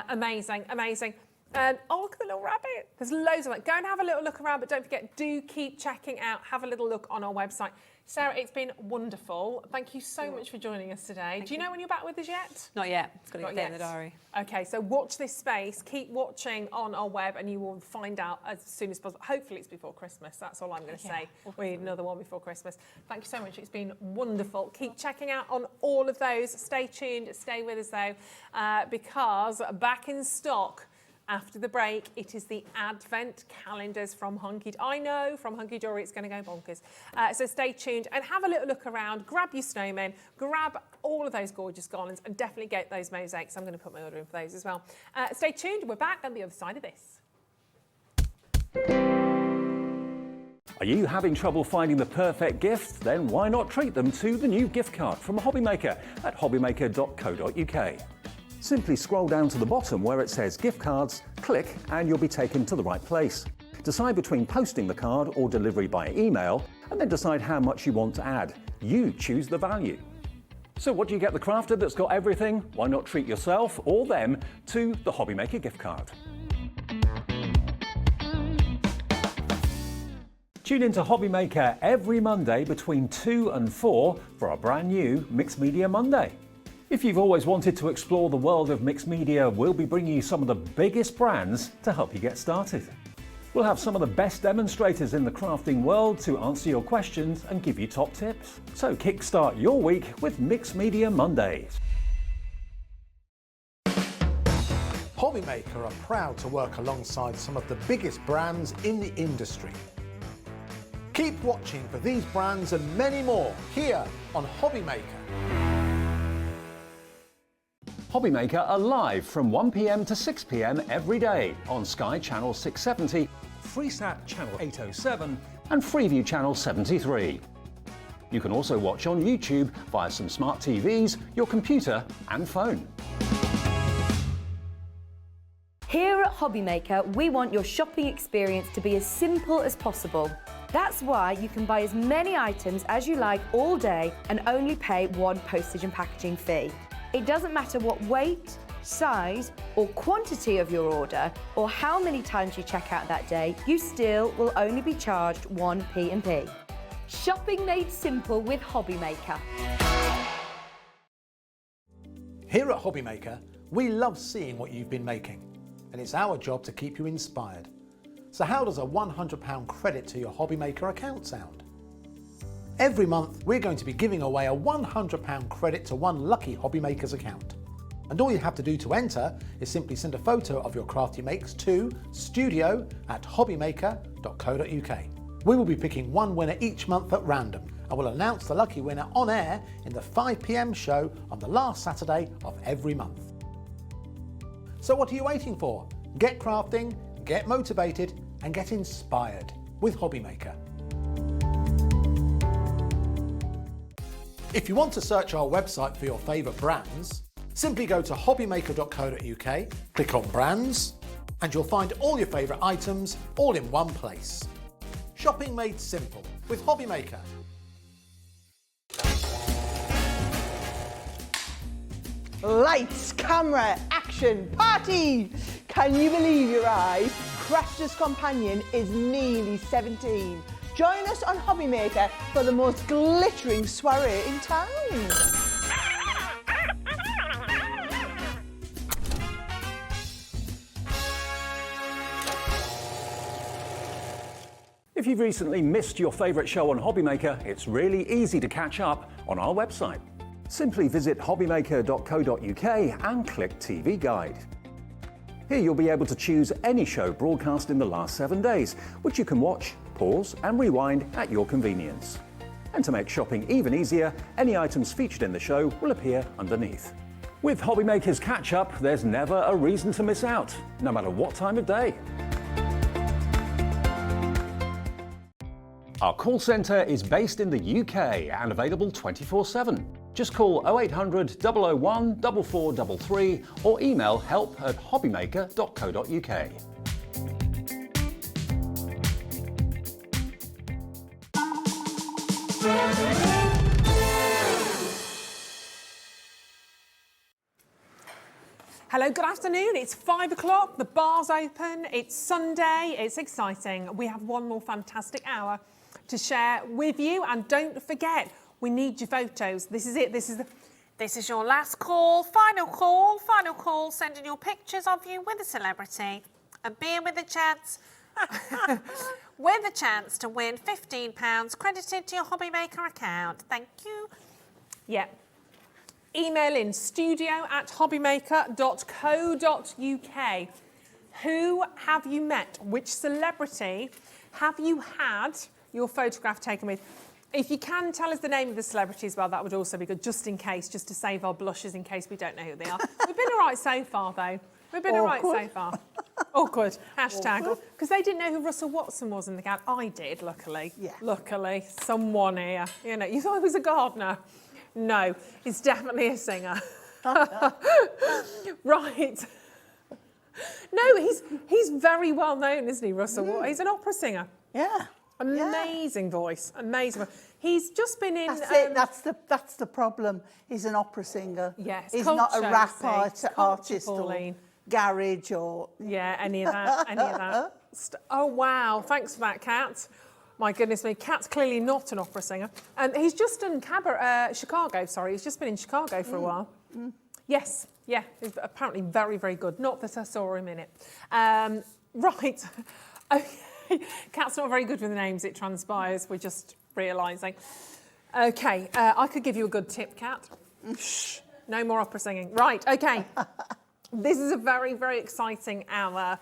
Amazing, amazing. Oh, look at the little rabbit. There's loads of that. Go and have a little look around, but don't forget, do keep checking out. Have a little look on our website. Sarah, it's been wonderful. Thank you so much for joining us today. Do you know when you're back with us yet? Not yet. It's got to get in the diary. Okay, so watch this space. Keep watching on our web and you will find out as soon as possible. Hopefully it's before Christmas. That's all I'm going to say. We need another one before Christmas. Thank you so much. It's been wonderful. Keep checking out on all of those. Stay tuned. Stay with us though, because back in stock after the break, it is the Advent calendars from Hunky. I know from Hunky Dory it's going to go bonkers. So stay tuned and have a little look around. Grab your snowmen, grab all of those gorgeous garlands and definitely get those mosaics. I'm going to put my order in for those as well. Stay tuned. We're back on the other side of this. Are you having trouble finding the perfect gift? Then why not treat them to the new gift card from Hobbymaker at hobbymaker.co.uk. Simply scroll down to the bottom where it says gift cards, click and you'll be taken to the right place. Decide between posting the card or delivery by email and then decide how much you want to add. You choose the value. So what do you get the crafter that's got everything? Why not treat yourself or them to the Hobbymaker gift card? Tune into Hobbymaker every Monday between 2 and 4 for our brand new Mixed Media Monday. If you've always wanted to explore the world of mixed media, we'll be bringing you some of the biggest brands to help you get started. We'll have some of the best demonstrators in the crafting world to answer your questions and give you top tips. So kickstart your week with Mixed Media Mondays. Hobbymaker are proud to work alongside some of the biggest brands in the industry. Keep watching for these brands and many more here on Hobbymaker. Hobbymaker are live from 1 p.m. to 6 p.m. every day on Sky Channel 670, Freesat Channel 807 and Freeview Channel 73. You can also watch on YouTube via some smart TVs, your computer and phone. Here at Hobbymaker, we want your shopping experience to be as simple as possible. That's why you can buy as many items as you like all day and only pay one postage and packaging fee. It doesn't matter what weight, size or quantity of your order or how many times you check out that day, you still will only be charged one P&P. Shopping made simple with Hobbymaker. Here at Hobbymaker, we love seeing what you've been making, and it's our job to keep you inspired. So how does a £100 credit to your Hobbymaker account sound? Every month, we're going to be giving away a £100 credit to one lucky Hobbymaker's account. And all you have to do to enter is simply send a photo of your crafty makes to studio@hobbymaker.co.uk. We will be picking one winner each month at random and will announce the lucky winner on air in the 5 p.m. show on the last Saturday of every month. So what are you waiting for? Get crafting, get motivated and get inspired with Hobbymaker. If you want to search our website for your favourite brands, simply go to hobbymaker.co.uk, click on brands, and you'll find all your favourite items all in one place. Shopping made simple with Hobbymaker. Lights, camera, action, party! Can you believe your eyes? Crafter's Companion is nearly 17. Join us on Hobbymaker for the most glittering soiree in town. If you've recently missed your favourite show on Hobbymaker, it's really easy to catch up on our website. Simply visit hobbymaker.co.uk and click TV Guide. Here you'll be able to choose any show broadcast in the last 7 days, which you can watch, pause and rewind at your convenience. And to make shopping even easier, any items featured in the show will appear underneath. With Hobbymaker's Catch-Up, there's never a reason to miss out, no matter what time of day. Our call centre is based in the UK and available 24/7. Just call 0800 001 4433 or email help@hobbymaker.co.uk. Hello, good afternoon. It's 5 o'clock, the bar's open, it's Sunday, it's exciting. We have one more fantastic hour to share with you, and don't forget, we need your photos. This is it, this is your last call, final call, send in your pictures of you with a celebrity, a beer with a chance, with a chance to win £15 credited to your Hobbymaker account. Thank you. Yeah. Email in studio@hobbymaker.co.uk. Who have you met? Which celebrity have you had your photograph taken with? If you can tell us the name of the celebrity as well, that would also be good, just in case, just to save our blushes in case we don't know who they are. We've been all right so far, though. We've been all right so far. Awkward. Hashtag. Because they didn't know who Russell Watson was in the gallery. I did, luckily. Yeah. Luckily. Someone here. You know, you thought he was a gardener. No, he's definitely a singer. Right. No, he's very well known, isn't he, Russell? He's an opera singer. Yeah. Amazing voice, amazing voice. He's just been in... That's it, that's the problem. He's an opera singer. Yes, he's not a rap artist Pauline. or garage or... Yeah, any of that, any of that. Oh, wow, thanks for that, Kat. My goodness me, Kat's clearly not an opera singer. And he's just done Chicago, sorry. He's just been in Chicago for a while. Yes, yeah, he's apparently very, very good. Not that I saw him in it. Right, okay. Kat's not very good with the names, it transpires. We're just realising. Okay, I could give you a good tip, Kat. No more opera singing. Right, okay. This is a very, very exciting hour.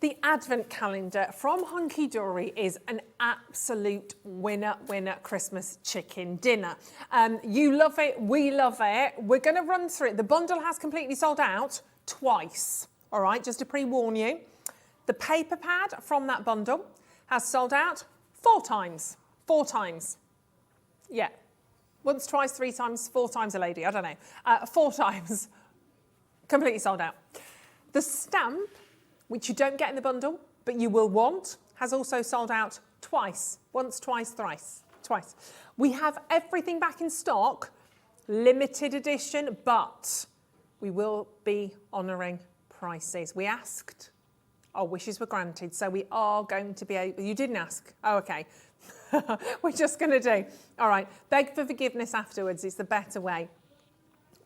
The Advent calendar from Hunkydory is an absolute winner Christmas chicken dinner. You love it, we love it. We're going to run through it. The bundle has completely sold out twice, all right, just to pre-warn you. The paper pad from that bundle has sold out 4 times. 4 times. Yeah. Once, twice, 3 times, 4 times a lady, I don't know. 4 times. Completely sold out. The stamp, which you don't get in the bundle, but you will want, has also sold out twice. Once, twice, thrice. Twice. We have everything back in stock, limited edition, but we will be honouring prices. We asked, our wishes were granted, so we are going to be able... You didn't ask? Oh, okay. We're just going to do. All right, beg for forgiveness afterwards. It's the better way.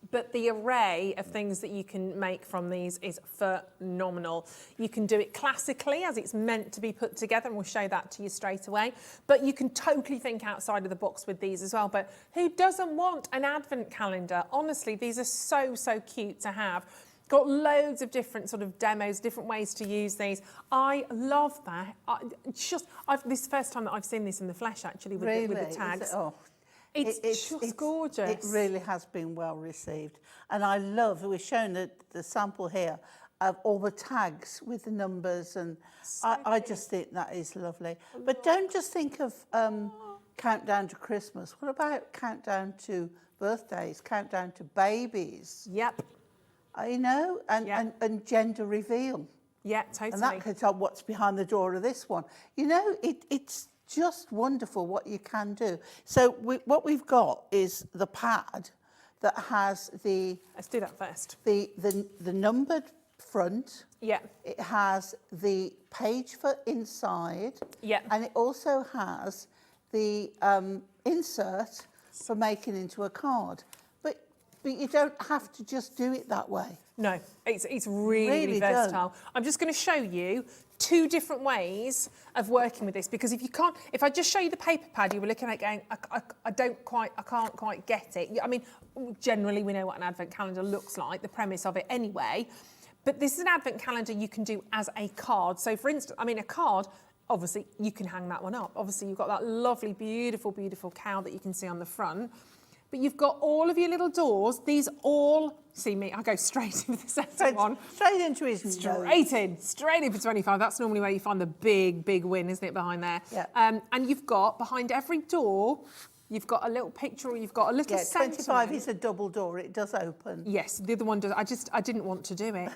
But the array of things that you can make from these is phenomenal. You can do it classically as it's meant to be put together, and we'll show that to you straight away. But you can totally think outside of the box with these as well. But who doesn't want an advent calendar? Honestly, these are so, so cute to have. Got loads of different sort of demos, different ways to use these. I love that. This is the first time that I've seen this in the flesh, actually, with, with the tags. It's just gorgeous. It really has been well received. And I love, we've shown the sample here of all the tags with the numbers, and so I just think that is lovely. But don't just think of countdown to Christmas. What about countdown to birthdays, countdown to babies? Yep. You know, and gender reveal. Yeah, totally. And that could tell what's behind the door of this one. You know, it's just wonderful what you can do. So what we've got is the pad that has the... Let's do that first. The numbered front. Yeah. It has the page for inside. Yeah. And it also has the insert for making into a card. But you don't have to just do it that way. No, it's really versatile. I'm just going to show you 2 different ways of working with this, because if I just show you the paper pad, you were looking at it going, I can't quite get it. I mean, generally we know what an advent calendar looks like, the premise of it anyway, But this is an advent calendar you can do as a card. So for instance, I mean, a card, obviously you can hang that one up. Obviously you've got that lovely, beautiful, beautiful cow that you can see on the front. But you've got all of your little doors. These all, see me, I go straight into the second one. Straight into his Straight in for 25. That's normally where you find the big, big win, isn't it, behind there? Yeah. And you've got, behind every door, you've got a little picture or you've got a little sentiment. 25 is a double door, it does open. Yes, the other one does. I didn't want to do it.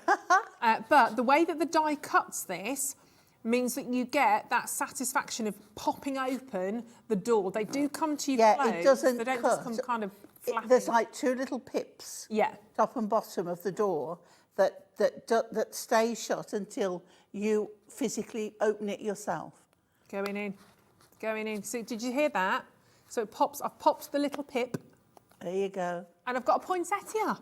But the way that the die cuts this means that you get that satisfaction of popping open the door. They do come to you close. It doesn't They don't cut. just come kind of flapping. There's like two little pips, Yeah. top and bottom of the door, that stay shut until you physically open it yourself. Going in. So did you hear that? So it pops, I've popped the little pip There you go. and I've got a poinsettia.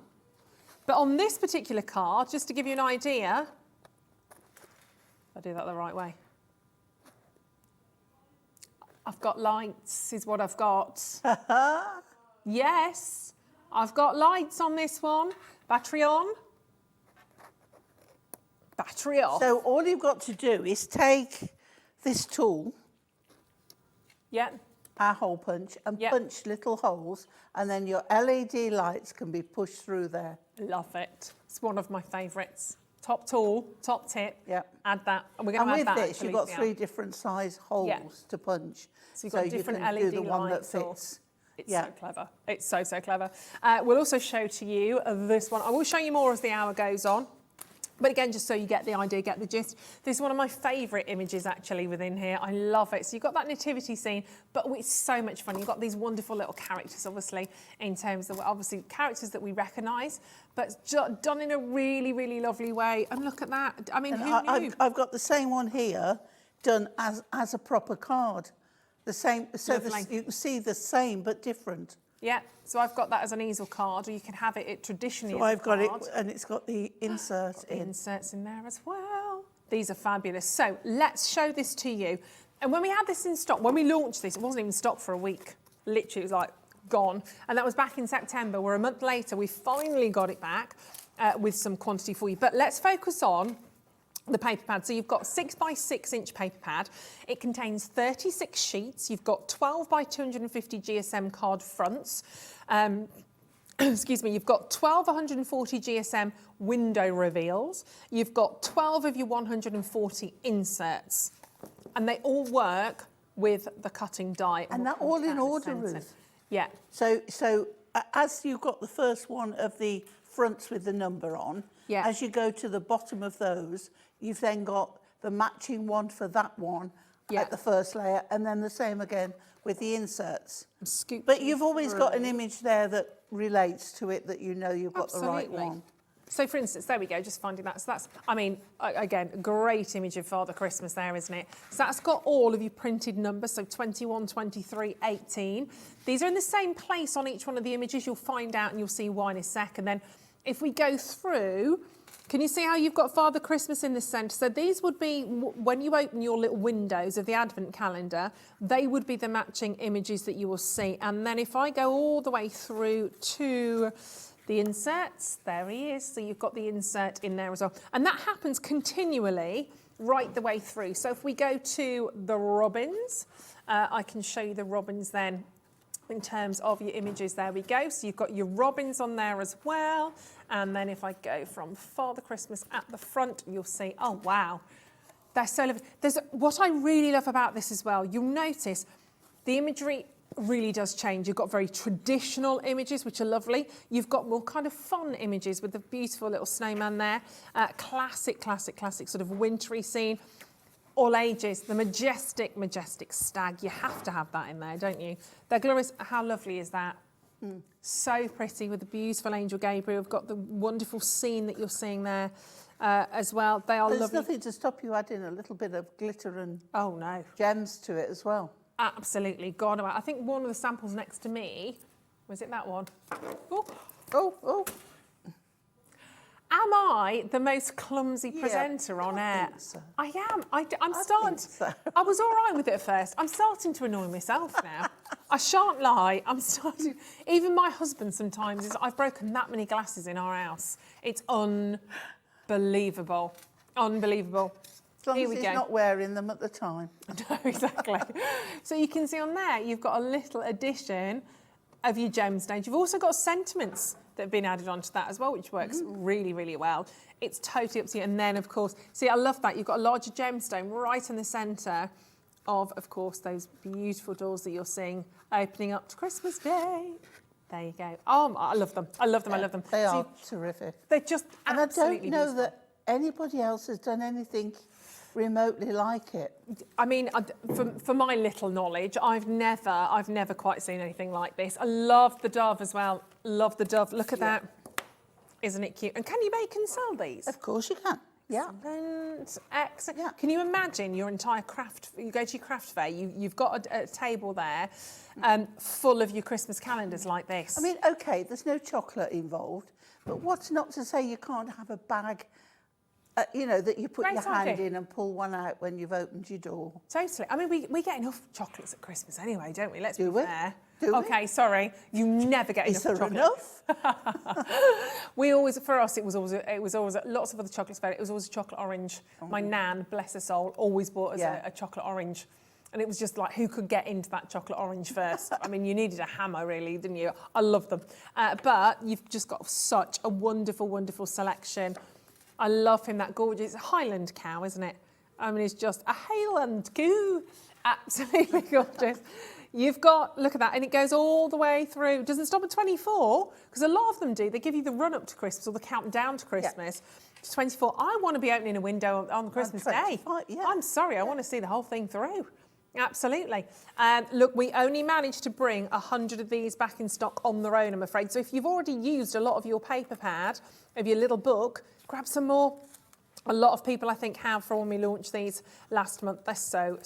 But on this particular card, just to give you an idea, I do that the right way. I've got lights, is what I've got. Yes, I've got lights on this one. Battery on. Battery off. So all you've got to do is take this tool, Yeah, our hole punch, and Yep. punch little holes, and then your LED lights can be pushed through there. love it. It's one of my favourites. Top tool, top tip. Yep. Add that. And we're going And to add with that. this, you've actually, got yeah. 3 different size holes to punch. So you've got different you can LED do the one that lights or- fits. It's so clever. It's so, so clever. We'll also show to you this one. I will show you more as the hour goes on. But again, just so you get the idea, get the gist. This is one of my favourite images actually within here. I love it. So you've got that nativity scene, but it's so much fun. You've got these wonderful little characters, obviously, in terms of, obviously, characters that we recognise, but done in a really, really lovely way. And look at that. I mean, And who knew? I've got the same one here, done as a proper card. The same, so Lovely. you can see the same but different. Yeah, so I've got that as an easel card, or you can have it traditionally So as a I've got it, card. and it's got the insert in. Inserts in there as well. These are fabulous. So let's show this to you. And when we had this in stock, when we launched this, it wasn't even stock for a week. Literally, it was like gone. And that was back in September, where a month later, we finally got it back with some quantity for you. But let's focus on the paper pad. So you've got 6 by 6 inch paper pad. It contains 36 sheets. You've got 12 by 250 GSM card fronts. Excuse me, you've got 12 140 GSM window reveals. You've got 12 of your 140 inserts. And they all work with the cutting die. And we'll they're come all to in that a order, second. Ruth. Yeah. So as you've got the first one of the fronts with the number on, Yeah. as you go to the bottom of those, you've then got the matching one for that one Yeah. at the first layer, and then the same again with the inserts. Scoop But you've always got an through. image there that relates to it, that you know you've got the right Absolutely. one. So, for instance, there we go, just finding that. So that's, I mean, again, great image of Father Christmas there, isn't it? So that's got all of your printed numbers, so 21, 23, 18. These are in the same place on each one of the images. You'll find out and you'll see why in a sec. And then if we go through, can you see how you've got Father Christmas in the centre? So these would be, when you open your little windows of the Advent calendar, they would be the matching images that you will see. And then if I go all the way through to the inserts, there he is. So you've got the insert in there as well. And that happens continually right the way through. So if we go to the robins, I can show you the robins then in terms of your images. There we go. So you've got your robins on there as well. And then if I go from Father Christmas at the front, you'll see, oh, wow. They're so lovely. What I really love about this as well, you'll notice the imagery really does change. You've got very traditional images, which are lovely. You've got more kind of fun images with the beautiful little snowman there. Classic sort of wintry scene. All ages, the majestic, majestic stag. You have to have that in there, don't you? They're glorious. How lovely is that? So pretty with the beautiful Angel Gabriel. We've got the wonderful scene that you're seeing there as well. They are There's lovely. nothing to stop you adding a little bit of glitter and Oh, no. gems to it as well. Absolutely. God, I think one of the samples next to me, was it that one? Oh, Oh. am I the most clumsy Yeah, presenter on I air? think so. I am. I'm starting. think so. I was all right with it at first. I'm starting to annoy myself now. I shan't lie. I'm starting. Even my husband sometimes is. I've broken that many glasses in our house. It's Unbelievable. Unbelievable. As long Here as we he's go. not wearing them at the time. No, exactly. So you can see on there, you've got a little addition of your gemstones. You've also got sentiments that have been added onto that as well, which works really, really well. It's totally up to you. And then, of course, see, I love that. You've got a larger gemstone right in the centre of course, those beautiful doors that you're seeing opening up to Christmas Day. There you go. Oh, I love them. I love them. I love them. They So are terrific. they're just And I absolutely don't know beautiful. that anybody else has done anything remotely like it. I mean, for my little knowledge, I've never quite seen anything like this. I love the dove as well. Love the dove. Look at that. Isn't it cute? And can you make and sell these? Of course you can. Yeah. Excellent. Excellent. Yeah. Can you imagine your entire craft? You go to your craft fair. You've got a table there, full of your Christmas calendars like this. I mean, okay, there's no chocolate involved, but what's not to say you can't have a bag, you know, that you put Great your hand idea. in and pull one out when you've opened your door. Totally. I mean, we get enough chocolates at Christmas anyway, don't we? Let's Do be we? fair. Do we? Okay, sorry. You never get Is enough there chocolate. enough? We always, for us, it was always lots of other chocolates. But it was always a chocolate orange. My nan, bless her soul, always bought us Yeah. a chocolate orange. And it was just like, who could get into that chocolate orange first? I mean, you needed a hammer, really, didn't you? I love them. But you've just got such a wonderful, wonderful selection. I love him, that gorgeous Highland cow, isn't it? I mean, it's just a Highland cow. Absolutely gorgeous. You've got, look at that, and it goes all the way through. It doesn't stop at 24, because a lot of them do. They give you the run up to Christmas or the countdown to Christmas. To 24. I want to be opening a window on Christmas Day. 25, yeah. I'm sorry, I want to see the whole thing through. Absolutely. Look, we only managed to bring 100 of these back in stock on their own, I'm afraid. So if you've already used a lot of your paper pad, of your little book, grab some more. A lot of people, I think, have from when we launched these last month. They're so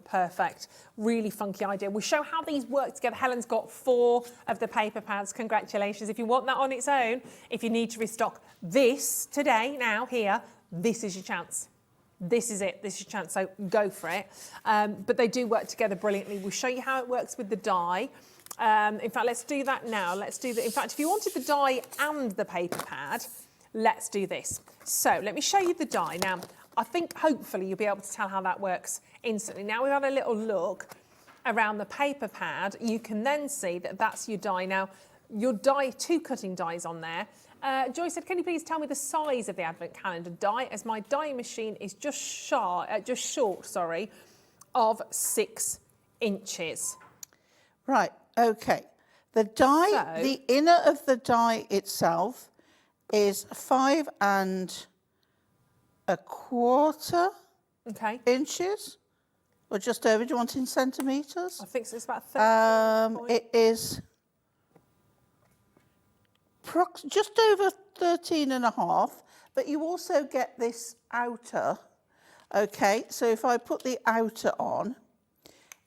perfect. Really funky idea. We'll show how these work together. Helen's got 4 of the paper pads. Congratulations. If you want that on its own, if you need to restock this today, now, here, this is your chance. This is it. This is your chance. So go for it. But they do work together brilliantly. We'll show you how it works with the die. In fact, let's do that now. Let's do that. In fact, if you wanted the die and the paper pad, let's do this. So let me show you the die. Now, I think hopefully you'll be able to tell how that works instantly. Now we've had a little look around the paper pad. You can then see that that's your die. Now, your die, 2 cutting dies on there. Joy said, can you please tell me the size of the Advent calendar die, as my die machine is just short, of 6 inches. Right, okay. The die, So- the inner of the die itself is 5 1/4 Okay. inches, or just over. Do you want in centimetres? I think it's about 30. It is just over 13.5, but you also get this outer. Okay, so if I put the outer on,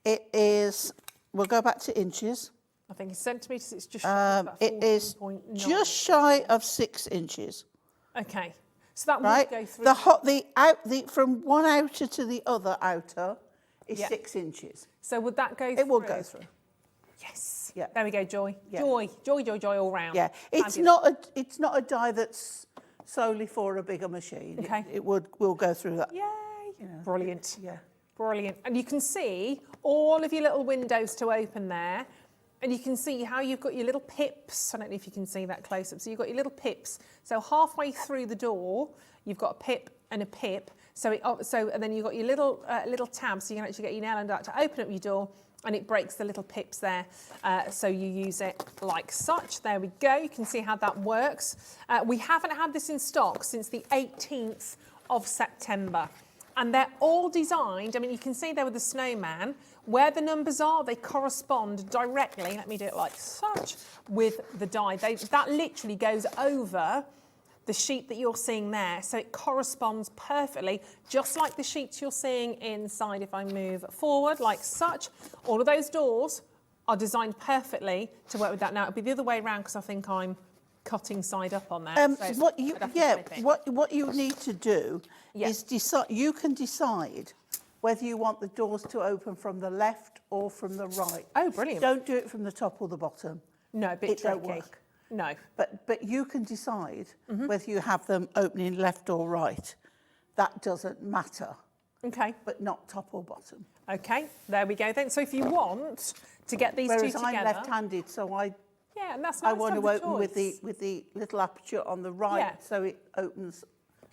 it is, we'll go back to inches. I think in centimetres it's just about It is 14.9. just shy of 6 inches. Okay. So that Right, would go through. from one outer to the other outer is Yeah. 6 inches. So would that go through? It will go through. Yes. Yeah. There we go, Joy. Yeah. Joy all round. Yeah, it's not a die that's solely for a bigger machine. Okay. It will go through that. Yay. Brilliant. Yeah. Brilliant. And you can see all of your little windows to open there. And you can see how you've got your little pips. I don't know if you can see that close up. So you've got your little pips. So halfway through the door, you've got a pip and a pip. And then you've got your little tab, so you can actually get your nail under that to open up your door, and it breaks the little pips there. So you use it like such. There we go. You can see how that works. We haven't had this in stock since the 18th of September. And they're all designed, I mean, you can see there with the snowman, where the numbers are, they correspond directly, let me do it like such, with the die. That literally goes over the sheet that you're seeing there. So it corresponds perfectly, just like the sheets you're seeing inside. If I move forward like such, all of those doors are designed perfectly to work with that. Now, it'll be the other way around because I think I'm cutting side up on that. So What I'd have to flip it. what you need to do Yeah. is decide. You can decide whether you want the doors to open from the left or from the right. Oh, brilliant. Don't do it from the top or the bottom. No, a bit It tricky. don't work. No. But you can decide whether you have them opening left or right. That doesn't matter. Okay. But not top or bottom. Okay, there we go then. So if you want to get these Whereas two together... I'm left-handed, so I and that's nice want to to have the open choice. with the little aperture on the right, Yeah. so it opens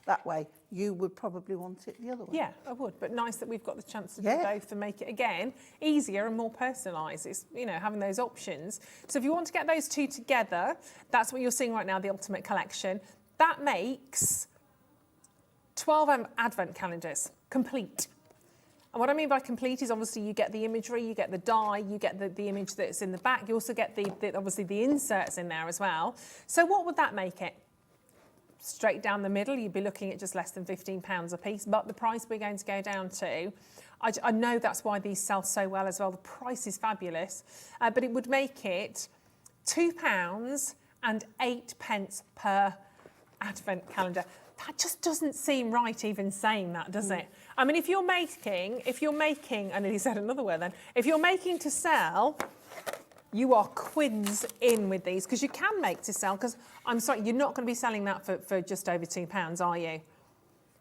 that way. You would probably want it the other way. Yeah, I would, but nice that we've got the chance to do Yeah. both and make it, again, easier and more personalised. It's, you know, having those options. So if you want to get those two together, that's what you're seeing right now, the Ultimate Collection. That makes 12 advent calendars, complete. And what I mean by complete is obviously you get the imagery, you get the die, you get the image that's in the back. You also get obviously the inserts in there as well. So what would that make it? Straight down the middle, you'd be looking at just less than £15 a piece, but the price we're going to go down to, I know that's why these sell so well as well. The price is fabulous, but it would make it £2.08 per advent calendar. That just doesn't seem right even saying that, does it? I mean, if you're making, and he said another word then, if you're making to sell, you are quids in with these, because you can make to sell, because I'm sorry, you're not going to be selling that for just over £2, are you?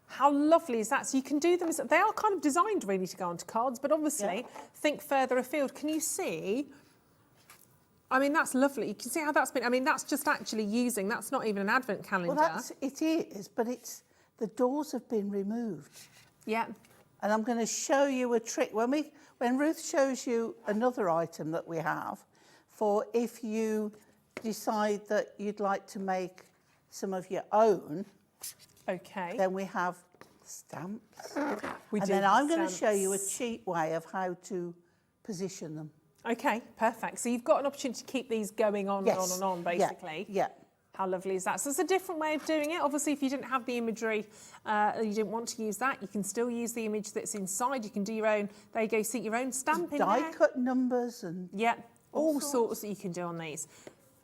How lovely is that? So you can do them, they are kind of designed really to go onto cards, but obviously think further afield. Can you see? I mean, that's lovely. You can see how that's been, I mean, that's just actually using, that's not even an advent calendar. Well, it is, but the doors have been removed. Yeah. And I'm going to show you a trick. When Ruth shows you another item that we have, for if you decide that you'd like to make some of your own, okay, then we have stamps. We and do then have I'm going to show you a stamps. cheap way of how to position them. Okay, perfect. So you've got an opportunity to keep these going on and on and on, basically. Yeah. How lovely is that? So it's a different way of doing it. Obviously, if you didn't have the imagery, you didn't want to use that, you can still use the image that's inside. You can do your own, there you go, see your own stamp in there. Die-cut numbers and... Yeah, all sorts that you can do on these.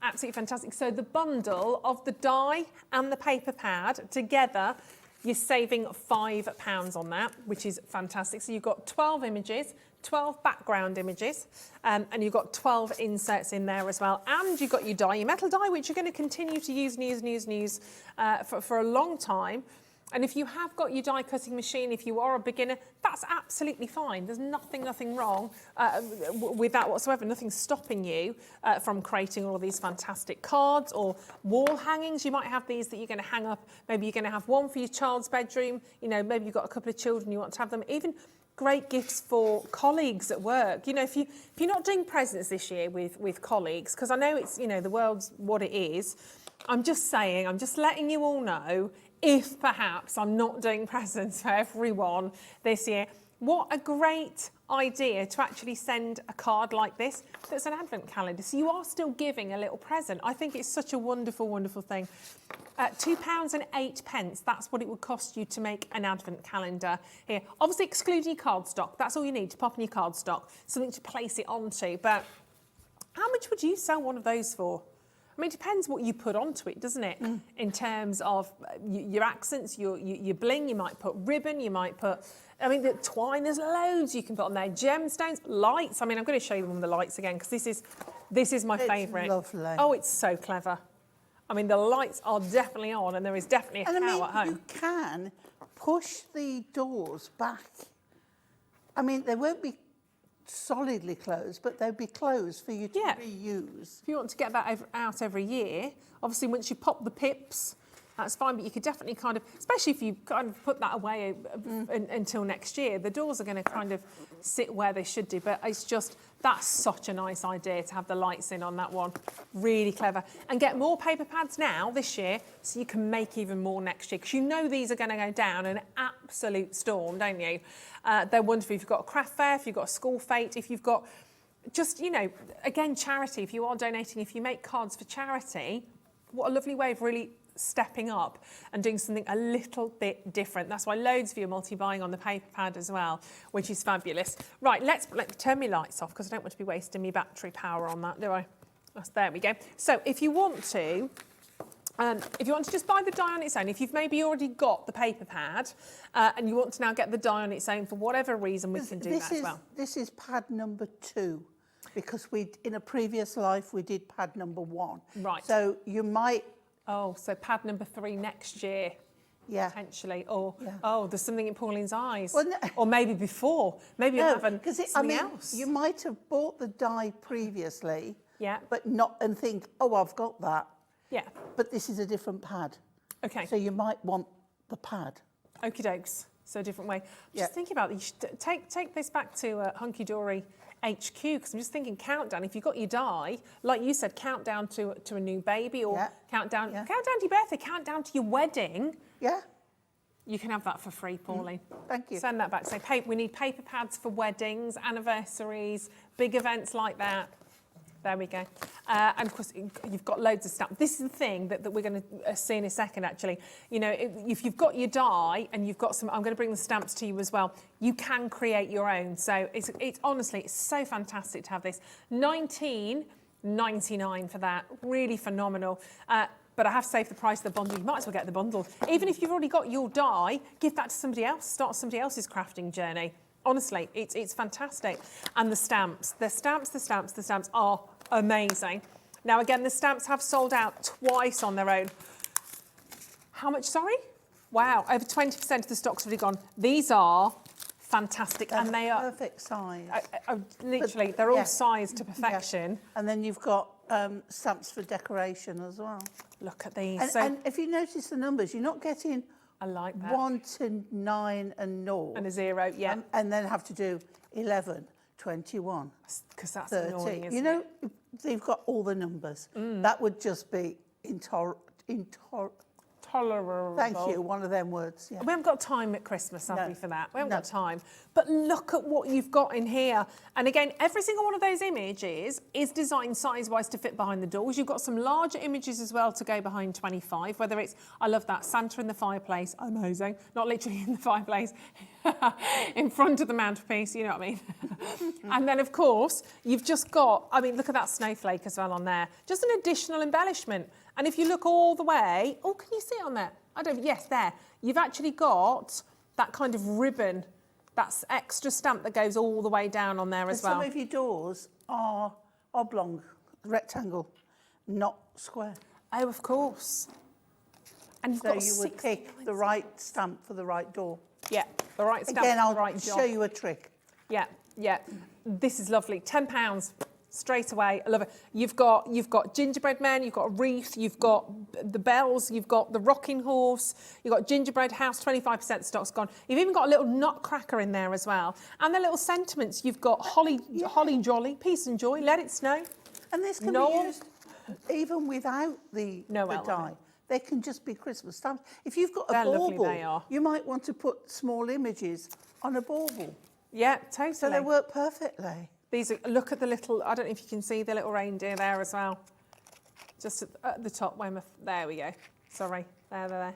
Absolutely fantastic. So the bundle of the die and the paper pad together, you're saving £5 on that, which is fantastic. So you've got 12 images, 12 background images, and you've got 12 inserts in there as well. And you've got your die, your metal die, which you're going to continue to use for a long time. And if you have got your die cutting machine, if you are a beginner, that's absolutely fine. There's nothing wrong with that whatsoever. Nothing's stopping you from creating all of these fantastic cards or wall hangings. You might have these that you're going to hang up. Maybe you're going to have one for your child's bedroom. You know, maybe you've got a couple of children, you want to have them. Even great gifts for colleagues at work. You know, if you're not doing presents this year with colleagues, because I know it's, you know, the world's what it is. I'm just saying, I'm just letting you all know, if perhaps I'm not doing presents for everyone this year, what a great idea to actually send a card like this that's an advent calendar. So you are still giving a little present. I think it's such a wonderful, wonderful thing. £2.08, that's what it would cost you to make an advent calendar here. Obviously excluding your cardstock, that's all you need to pop in your cardstock, something to place it onto. But how much would you sell one of those for? I mean, it depends what you put onto it, doesn't it? In terms of your accents, your bling, you might put ribbon, you might put, I mean, the twine, there's loads you can put on there. Gemstones, lights. I mean, I'm going to show you one of the lights again, because this is my favourite. Lovely. Oh, it's so clever. I mean, the lights are definitely on, and there is definitely a cow at home. You can push the doors back. I mean, they won't be solidly closed, but they'll be closed for you to reuse. If you want to get that out every year, obviously once you pop the pips, that's fine, but you could definitely kind of, especially if you kind of put that away until next year, the doors are going to kind of sit where they should do. But it's just, that's such a nice idea to have the lights in on that one. Really clever. And get more paper pads now this year so you can make even more next year, because you know these are going to go down an absolute storm, don't you? They're wonderful if you've got a craft fair, if you've got a school fete, if you've got just, you know, again, charity, if you are donating, if you make cards for charity, what a lovely way of really stepping up and doing something a little bit different. That's why loads of you are multi-buying on the paper pad as well, which is fabulous. Right, let me turn my lights off, because I don't want to be wasting my battery power on that, do I? There we go. So if you want to just buy the die on its own, if you've maybe already got the paper pad and you want to now get the die on its own for whatever reason, we can do that as well. This is pad number 2. because in a previous life we did pad number 1. Right. So you might, Oh, so pad number 3 next year. yeah. Potentially, or Yeah. oh, there's something in Pauline's eyes, Well, no- or maybe before, maybe you haven't. because Something else. you might have bought the die previously, Yeah. but not and think, oh, I've got that, Yeah. but this is a different pad. Okay. So you might want the pad. Okie dokes. So a different way. Yeah. Just thinking about, you should take this back to Hunky Dory HQ, because I'm just thinking countdown. If you've got your die, like you said, countdown to a new baby, or Yeah. countdown Yeah. to your birthday, countdown to your wedding. Yeah, You can have that for free, Pauline. thank you. Send that back. Say, we need paper pads for weddings, anniversaries, big events like that. There we go. And of course, you've got loads of stamps. This is the thing that we're going to see in a second, actually. You know, if you've got your die and you've got some, I'm going to bring the stamps to you as well, you can create your own. So it's honestly, it's so fantastic to have this. $19.99 for that. Really phenomenal. But I have saved the price of the bundle. You might as well get the bundle. Even if you've already got your die, give that to somebody else. Start somebody else's crafting journey. Honestly, it's fantastic. And the stamps are amazing. Now, again, the stamps have sold out twice on their own. How much, sorry? Wow, over 20% of the stock's already gone. These are fantastic, and they are perfect size. literally, they're all yeah. sized to perfection. Yeah. And then you've got stamps for decoration as well. Look at these. And if you notice the numbers, you're not getting I like that. 1 to 9 and 0. And a 0, yeah. And then have to do 11, 21, Because that's 30. annoying, isn't You know, it? if they've got all the numbers. That would just be Tolerable. Thank you, one of them words. Yeah. We haven't got time at Christmas, have No. we, for that? We haven't No. got time. But look at what you've got in here. And again, every single one of those images is designed size-wise to fit behind the doors. You've got some larger images as well to go behind 25, whether it's, I love that, Santa in the fireplace, amazing. Not literally in the fireplace, in front of the mantelpiece, you know what I mean? And then, of course, you've just got, I mean, look at that snowflake as well on there. Just an additional embellishment. And if you look all the way, oh, can you see it on there? Yes, there. You've actually got that kind of ribbon, that's extra stamp that goes all the way down on there as well. Some of your doors are oblong, rectangle, not square. Oh, of course. And you've So got you would 60 pick the right stamp for the right door. Yeah, the right stamp, Again, for I'll the right job. show you a trick. Yeah, yeah. This is lovely. £10 straight away. I love it. You've got gingerbread men, you've got a wreath, you've got the bells, you've got the rocking horse, you've got gingerbread house, 25% stock's gone. You've even got a little nutcracker in there as well. And the little sentiments, you've got holly jolly, peace and joy, let it snow. And this can Noel. be used even without the Noel, die. They can just be Christmas stamps. If you've got a They're lovely, bauble, they are. you might want to put small images on a bauble. Yeah, totally. So they work perfectly. These are, look at the little, I don't know if you can see the little reindeer there as well. Just at the top, there we go. Sorry, there.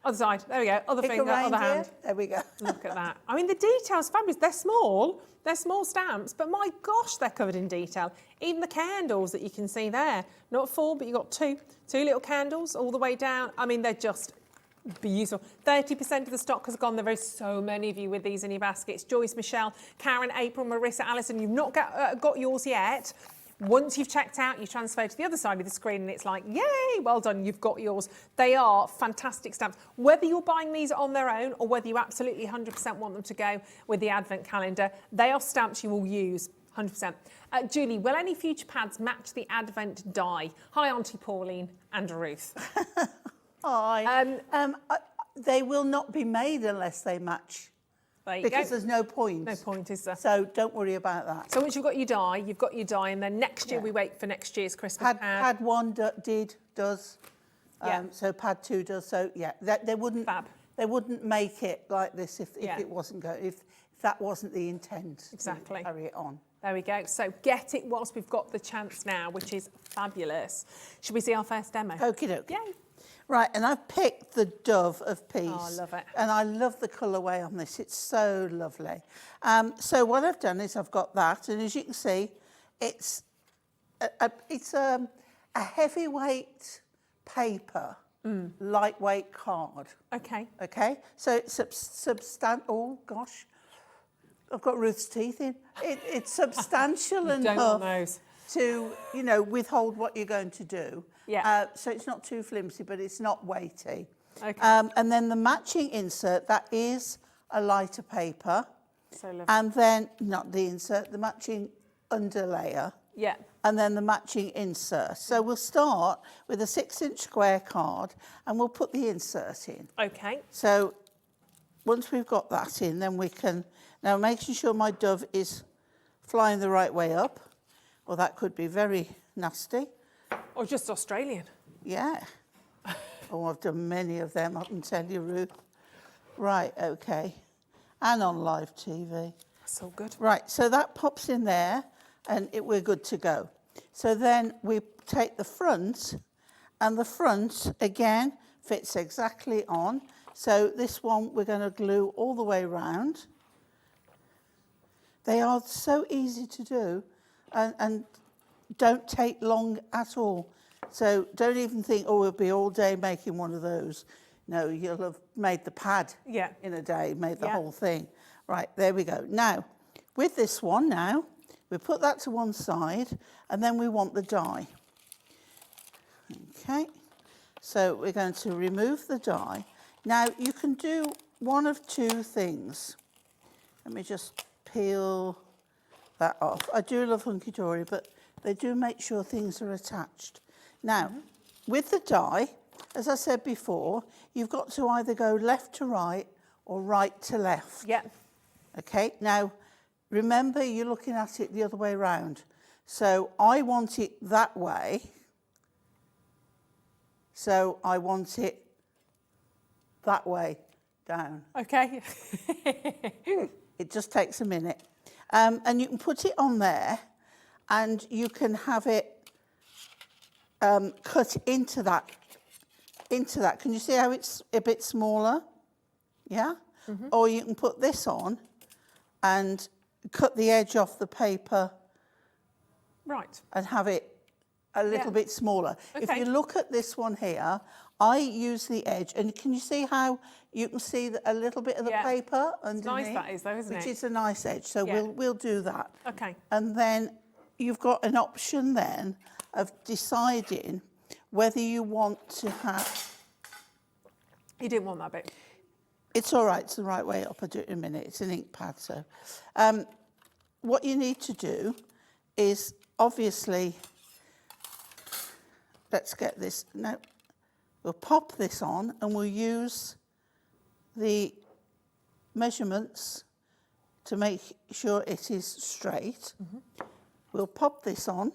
Other side, there we go. Other Pick a finger, other reindeer. hand. There we go. Look at that. I mean, the detail's fabulous. They're small stamps, but my gosh, they're covered in detail. Even the candles that you can see there, not 4, but you've got two little candles all the way down. I mean, they're just beautiful. 30% of the stock has gone. There are so many of you with these in your baskets. Joyce, Michelle, Karen, April, Marissa, Alison, you've not got yours yet. Once you've checked out, you transfer to the other side of the screen and it's like, yay, well done, you've got yours. They are fantastic stamps. Whether you're buying these on their own or whether you absolutely 100% want them to go with the Advent calendar, they are stamps you will use, 100%. Julie, will any future pads match the Advent die? Hi, Auntie Pauline and Ruth. Hi. They will not be made unless they match. There you Because go. there's no point. No point, is there? So don't worry about that. So once you've got your die, and then next year we wait for next year's Christmas pad. Pad 1 does. Yeah. So pad 2 does. So yeah, they wouldn't. Fab. They wouldn't make it like this if Yeah. it wasn't going. If that wasn't the intent. Exactly. To carry it on. There we go. So get it whilst we've got the chance now, which is fabulous. Should we see our first demo? Okie doke. Yay. Right, and I've picked the Dove of Peace. Oh, I love it. And I love the colourway on this. It's so lovely. So what I've done is I've got that, and as you can see, it's a heavyweight paper, lightweight card. Okay. Okay, so it's substantial. Oh gosh, I've got Ruth's teeth in. It's substantial Don't want enough those. to, you know, withhold what you're going to do. Yeah. So it's not too flimsy, but it's not weighty. Okay. And then the matching insert, that is a lighter paper. So lovely. And then, not the insert, the matching underlayer. Yeah. And then the matching insert. So we'll start with a 6-inch square card and we'll put the insert in. Okay. So once we've got that in, then we can, now making sure my dove is flying the right way up, or that could be very nasty. Or just Australian. Yeah. Oh, I've done many of them, I can tell you, Ruth. Right, okay. And on live TV. That's all good. Right, so that pops in there and we're good to go. So then we take the front, and the front, again, fits exactly on. So this one we're going to glue all the way around. They are so easy to do and don't take long at all. So don't even think, oh, we'll be all day making one of those. No, you'll have made the pad in a day, made the whole thing. Right, there we go. Now, with this one now, we put that to one side, and then we want the die. Okay, so we're going to remove the die. Now, you can do one of two things. Let me just peel that off. I do love Hunky Dory, but they do make sure things are attached. Now, with the die, as I said before, you've got to either go left to right or right to left. Yeah. Okay, now, remember you're looking at it the other way around. So I want it that way. So I want it that way down. Okay. It just takes a minute. And you can put it on there and you can have it cut into that. Can you see how it's a bit smaller? Yeah? Or you can put this on and cut the edge off the paper. Right. And have it a little bit smaller. Okay. If you look at this one here, I use the edge, and can you see how you can see a little bit of the paper underneath? It's nice that is though, isn't it? Which is a nice edge, so we'll do that. Okay. And then you've got an option then of deciding whether you want to have... You didn't want that bit. It's all right, it's the right way up. I'll do it in a minute. It's an ink pad, so... what you need to do is, obviously, let's get this... No, we'll pop this on and we'll use the measurements to make sure it is straight. We'll pop this on.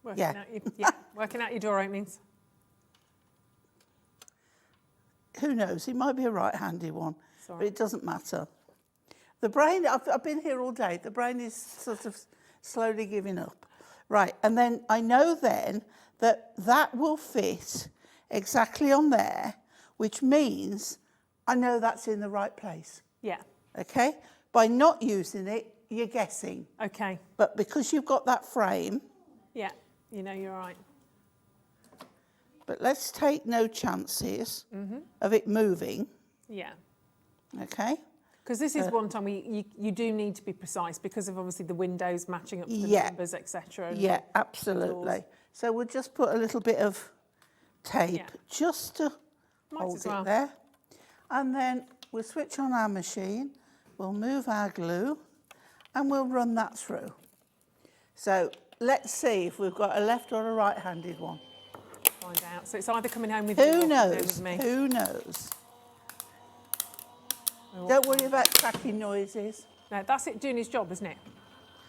Working out your door openings. Who knows? It might be a right-handed one, but it doesn't matter. The brain, I've been here all day, the brain is sort of slowly giving up. Right, and then I know then that that will fit exactly on there, which means I know that's in the right place. Yeah. Okay? By not using it, you're guessing. Okay. But because you've got that frame... Yeah, you know you're right. But let's take no chances of it moving. Yeah. Okay? Because this is one time you do need to be precise because of obviously the windows matching up to the numbers, etc. Yeah, absolutely. So we'll just put a little bit of tape just to hold it there. And then we'll switch on our machine, we'll move our glue, and we'll run that through. So let's see if we've got a left or a right-handed one. Find out. So it's either coming home with you or coming home with me. Who knows? Don't worry about cracking noises. No, that's it doing his job, isn't it?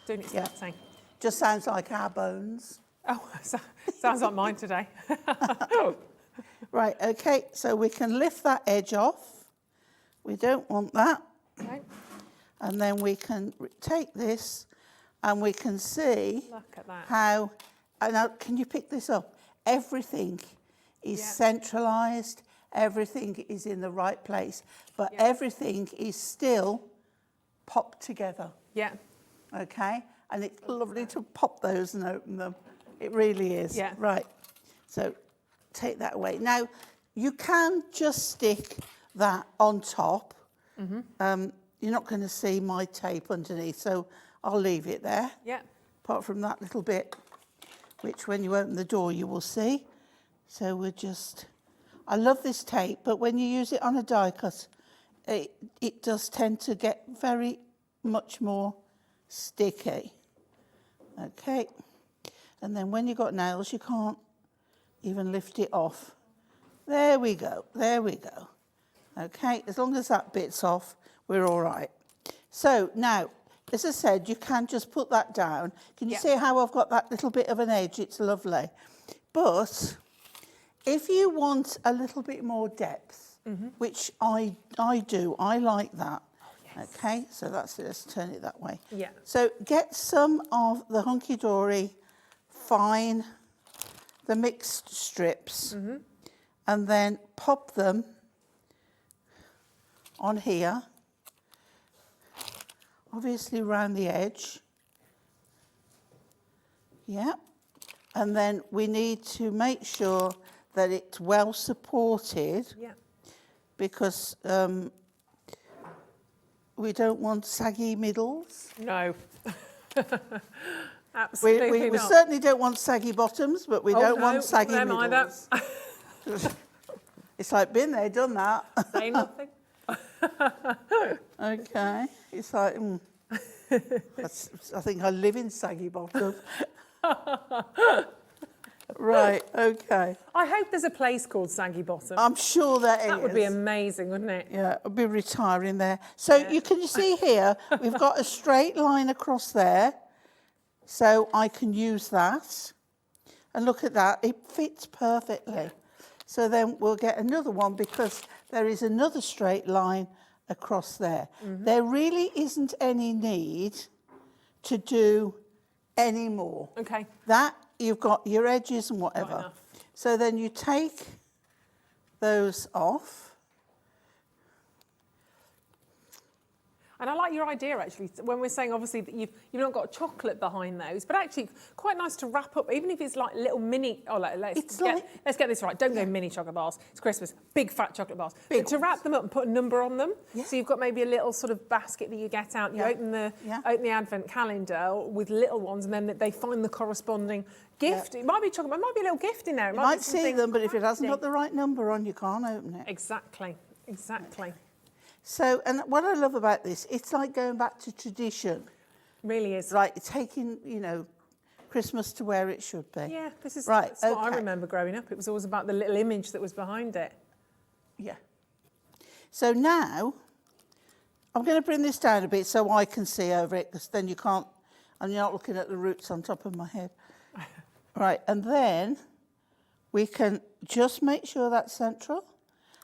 Doing its thing. Just sounds like our bones. Oh, sounds like mine today. Right, okay, so we can lift that edge off. We don't want that. Okay. And then we can take this and we can see how, and now, can you pick this up? Everything is centralised, everything is in the right place, but everything is still popped together. Yeah. Okay? And it's lovely to pop those and open them. It really is. Yeah. Right. So take that away. Now, you can just stick that on top. You're not going to see my tape underneath, so I'll leave it there. Yeah. Apart from that little bit, which when you open the door you will see. So we're just, I love this tape, but when you use it on a die cut, it does tend to get very much more sticky. Okay, and then when you've got nails, you can't even lift it off. There we go, there we go. Okay, as long as that bit's off, we're all right. So now, as I said, you can just put that down. Can you see how I've got that little bit of an edge? It's lovely. But if you want a little bit more depth, which I do, I like that. Okay, so that's it. Let's turn it that way. Yeah. So get some of the Hunky Dory fine, the mixed strips, and then pop them on here, obviously around the edge. Yeah. And then we need to make sure that it's well supported. Yeah. Because we don't want saggy middles. No. Absolutely We not. certainly don't want saggy bottoms, but we don't want saggy them middles. It's like, been there, done that. Say nothing. Okay. It's like, I think I live in saggy bottom. Right, okay. I hope there's a place called Saggy Bottom. I'm sure that is. That would be amazing, wouldn't it? Yeah, I'll be retiring there. So you can see here, we've got a straight line across there. So I can use that. And look at that, it fits perfectly. So then we'll get another one because there is another straight line across there. There really isn't any need to do any more. Okay. That, you've got your edges and whatever. So then you take those off. And I like your idea, actually, when we're saying, obviously, that you've not got chocolate behind those, but actually quite nice to wrap up, even if it's like little mini, let's get this right, don't go mini chocolate bars, it's Christmas, big fat chocolate bars. But to wrap them up and put a number on them, so you've got maybe a little sort of basket that you get out, you open the advent calendar with little ones, and then they find the corresponding gift. It might be chocolate, it might be a little gift in there. You might see them, but if it hasn't got the right number on, you can't open it. Exactly, exactly. So, and what I love about this, it's like going back to tradition. Really is. Like taking, you know, Christmas to where it should be. Yeah, this is right, that's what I remember growing up. It was always about the little image that was behind it. Yeah. So now, I'm going to bring this down a bit so I can see over it, because then you can't, and you're not looking at the roots on top of my head. Right, and then we can just make sure that's central.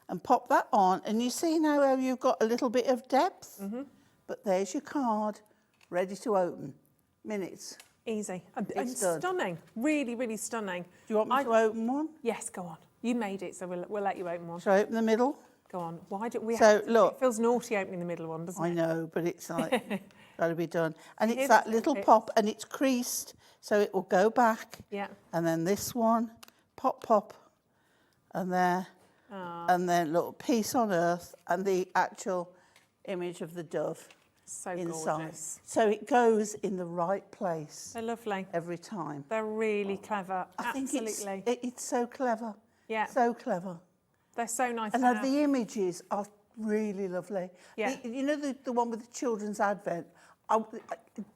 And pop that on, and you see now how you've got a little bit of depth? But there's your card, ready to open. Minutes. Easy. And done. Stunning. Really, really stunning. Do you want me to open one? Yes, go on. You made it, so we'll let you open one. Shall I open the middle? Go on. Why don't we So, look. It feels naughty opening the middle one, doesn't it? I know, but it's like, got to be done. And it's that little pop, and it's creased, so it will go back. Yeah. And then this one, pop, pop, and there. And then little piece on earth and the actual image of the dove inside. Gorgeous. So it goes in the right place. They're lovely. Every time. They're really clever. I Absolutely. think it's so clever. Yeah. So clever. They're so nice And to have. the images are really lovely. Yeah. You know the one with the children's advent? I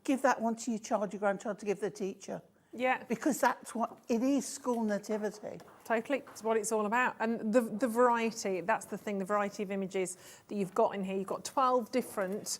give that one to your child, your grandchild, to give the teacher. Yeah. Because that's what it is, school nativity. Totally, it's what it's all about. And the variety, that's the thing, the variety of images that you've got in here. You've got 12 different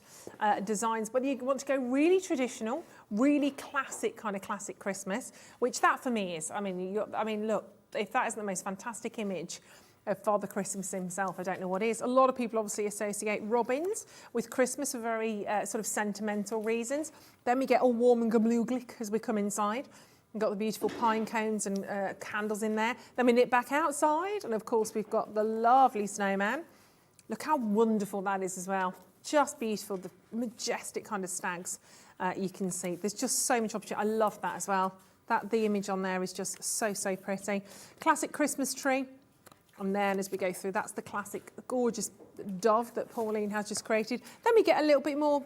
designs, but you want to go really traditional, really classic, kind of classic Christmas, which that for me is. I mean, look, if that isn't the most fantastic image of Father Christmas himself, I don't know what is. A lot of people obviously associate robins with Christmas for very sort of sentimental reasons. Then we get all warm and gemütlich as we come inside. We've got the beautiful pine cones and candles in there. Then we nip back outside, and of course we've got the lovely snowman. Look how wonderful that is as well. Just beautiful, the majestic kind of stags you can see. There's just so much opportunity. I love that as well. The image on there is just so, so pretty. Classic Christmas tree. And then as we go through, that's the classic gorgeous dove that Pauline has just created. Then we get a little bit more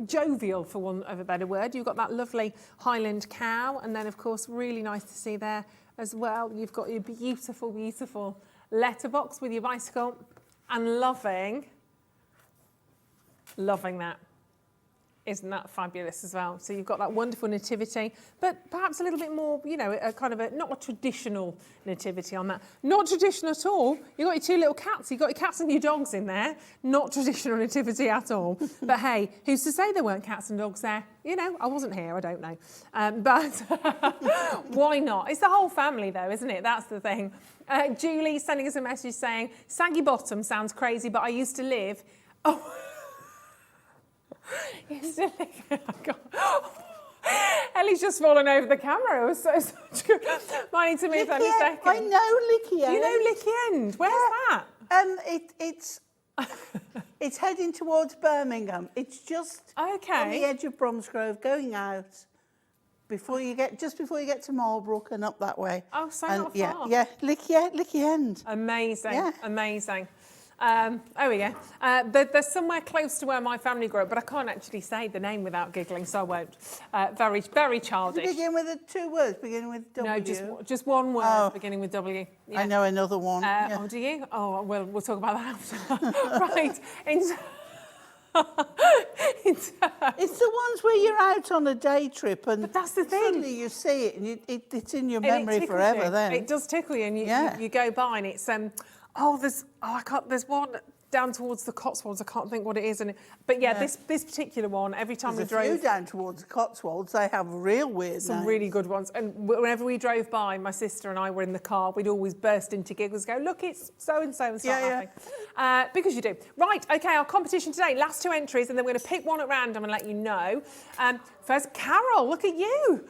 jovial, for want of a better word. You've got that lovely Highland cow, and then of course really nice to see there as well. You've got your beautiful, beautiful letterbox with your bicycle, and loving that. Isn't that fabulous as well? So you've got that wonderful nativity, but perhaps a little bit more, you know, a kind of a, not a traditional nativity on that. Not traditional at all. You've got your two little cats. You've got your cats and your dogs in there. Not traditional nativity at all. But hey, who's to say there weren't cats and dogs there? You know, I wasn't here, I don't know. But why not? It's the whole family though, isn't it? That's the thing. Julie sending us a message saying, saggy bottom sounds crazy, but I used to live... Oh. Ellie's just fallen over the camera. It was such good. Might need to move any second. I know Licky End. You know Licky End? Where's that? It's heading towards Birmingham. It's just on the edge of Bromsgrove, going out before you get to Marlbrook and up that way. Oh, so not far. Yeah, Licky End. Amazing, yeah. Amazing. There we go. There's somewhere close to where my family grew up, but I can't actually say the name without giggling, so I won't. Very, very childish. Does it begin with two words, beginning with W? No, just one word beginning with W. Yeah. I know another one. Oh, do you? Oh, well, we'll talk about that after. Right. It's the ones where you're out on a day trip and but that's the thing. Suddenly you see it and it's in your memory forever. You. Then it does tickle you, and you go by and it's there's one down towards the Cotswolds. I can't think what it is, but this particular one. Every time There's we drove, a few down towards the Cotswolds, they have real weird some names. really good ones. And whenever we drove by, my sister and I were in the car. We'd always burst into giggles, go, "Look, it's so and so," and start laughing. Because you do. Right, okay. Our competition today. Last two entries, and then we're going to pick one at random and let you know. First, Carol, look at you.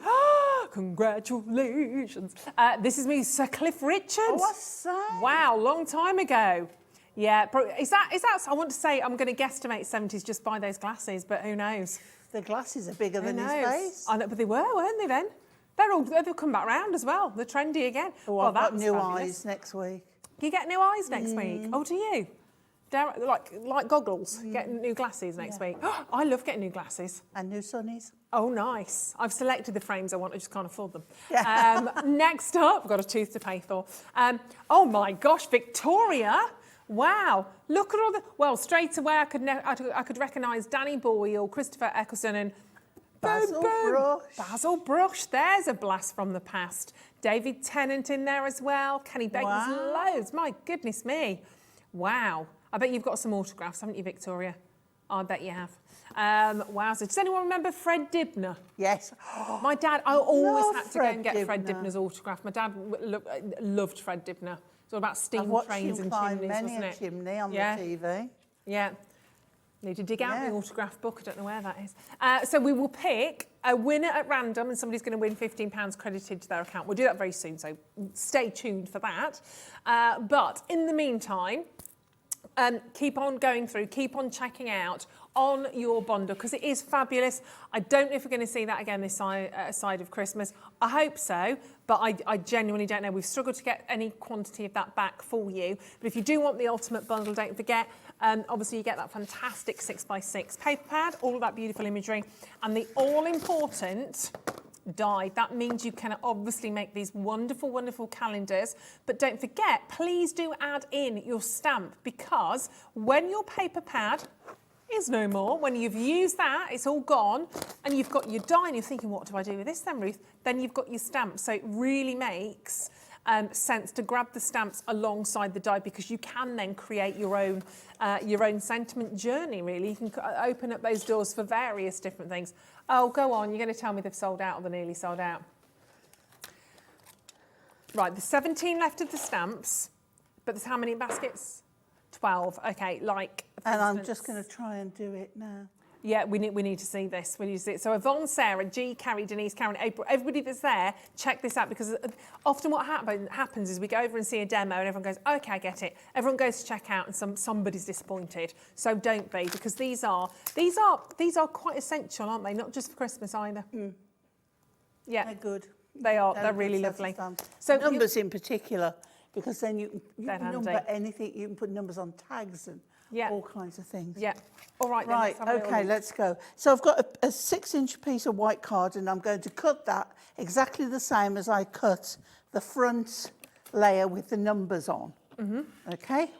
Congratulations. This is me, Sir Cliff Richards. Oh, what's that? Wow, long time ago. Yeah, is that? I want to say, I'm going to guesstimate 70s just by those glasses, but who knows? The glasses are bigger than his face. I know, but they were, weren't they then? They've come back round as well. They're trendy again. Oh, I've got new eyes next week. You get new eyes next week? Oh, do you? Like goggles, get new glasses next week. I love getting new glasses. And new sunnies. Oh, nice. I've selected the frames I want, I just can't afford them. Yeah. Next up, I've got a tooth to pay for. Oh my gosh, Victoria. Wow, look at all the... Well, straight away I could recognise Danny Boyle, Christopher Eccleston and... Basil Brush. Basil Brush, there's a blast from the past. David Tennant in there as well. Kenny Baker's loads, my goodness me. Wow. I bet you've got some autographs, haven't you, Victoria? I bet you have. Wow. So does anyone remember Fred Dibner? Yes. My dad, I always had to go and get Fred Dibner's autograph. My dad loved Fred Dibner. It's all about steam trains and chimneys, wasn't it? Chimney on the TV. Yeah. Need to dig out the autograph book. I don't know where that is. So we will pick a winner at random, and somebody's going to win £15 credited to their account. We'll do that very soon, so stay tuned for that. But in the meantime, keep on going through, keep on checking out on your bundle, because it is fabulous. I don't know if we're going to see that again this side of Christmas. I hope so, but I genuinely don't know. We've struggled to get any quantity of that back for you. But if you do want the ultimate bundle, don't forget, obviously you get that fantastic 6x6 paper pad, all of that beautiful imagery, and the all-important die. That means you can obviously make these wonderful, wonderful calendars. But don't forget, please do add in your stamp, because when your paper pad is no more, when you've used that, it's all gone, and you've got your die and you're thinking, what do I do with this then, Ruth? Then you've got your stamp. So it really makes sense to grab the stamps alongside the die, because you can then create your own sentiment journey, really. You can open up those doors for various different things. Oh, go on, you're going to tell me they've sold out or they're nearly sold out. Right, there's 17 left of the stamps, but there's how many baskets? 12, okay, like... And I'm just going to try and do it now. Yeah, we need to see this. We need to see it. So Yvonne, Sarah, G, Carrie, Denise, Karen, April, everybody that's there, check this out, because often what happens is we go over and see a demo and everyone goes, okay, I get it. Everyone goes to check out and somebody's disappointed. So don't be, because these are quite essential, aren't they? Not just for Christmas either. Mm. Yeah. They're good. They're really lovely. So numbers in particular, because then you They're can number handy. anything. You can put numbers on tags and all kinds of things. Yeah. All right. Then, Right, let's have a little okay, look. let's go. So I've got a 6-inch piece of white card, and I'm going to cut that exactly the same as I cut the front layer with the numbers on. Okay,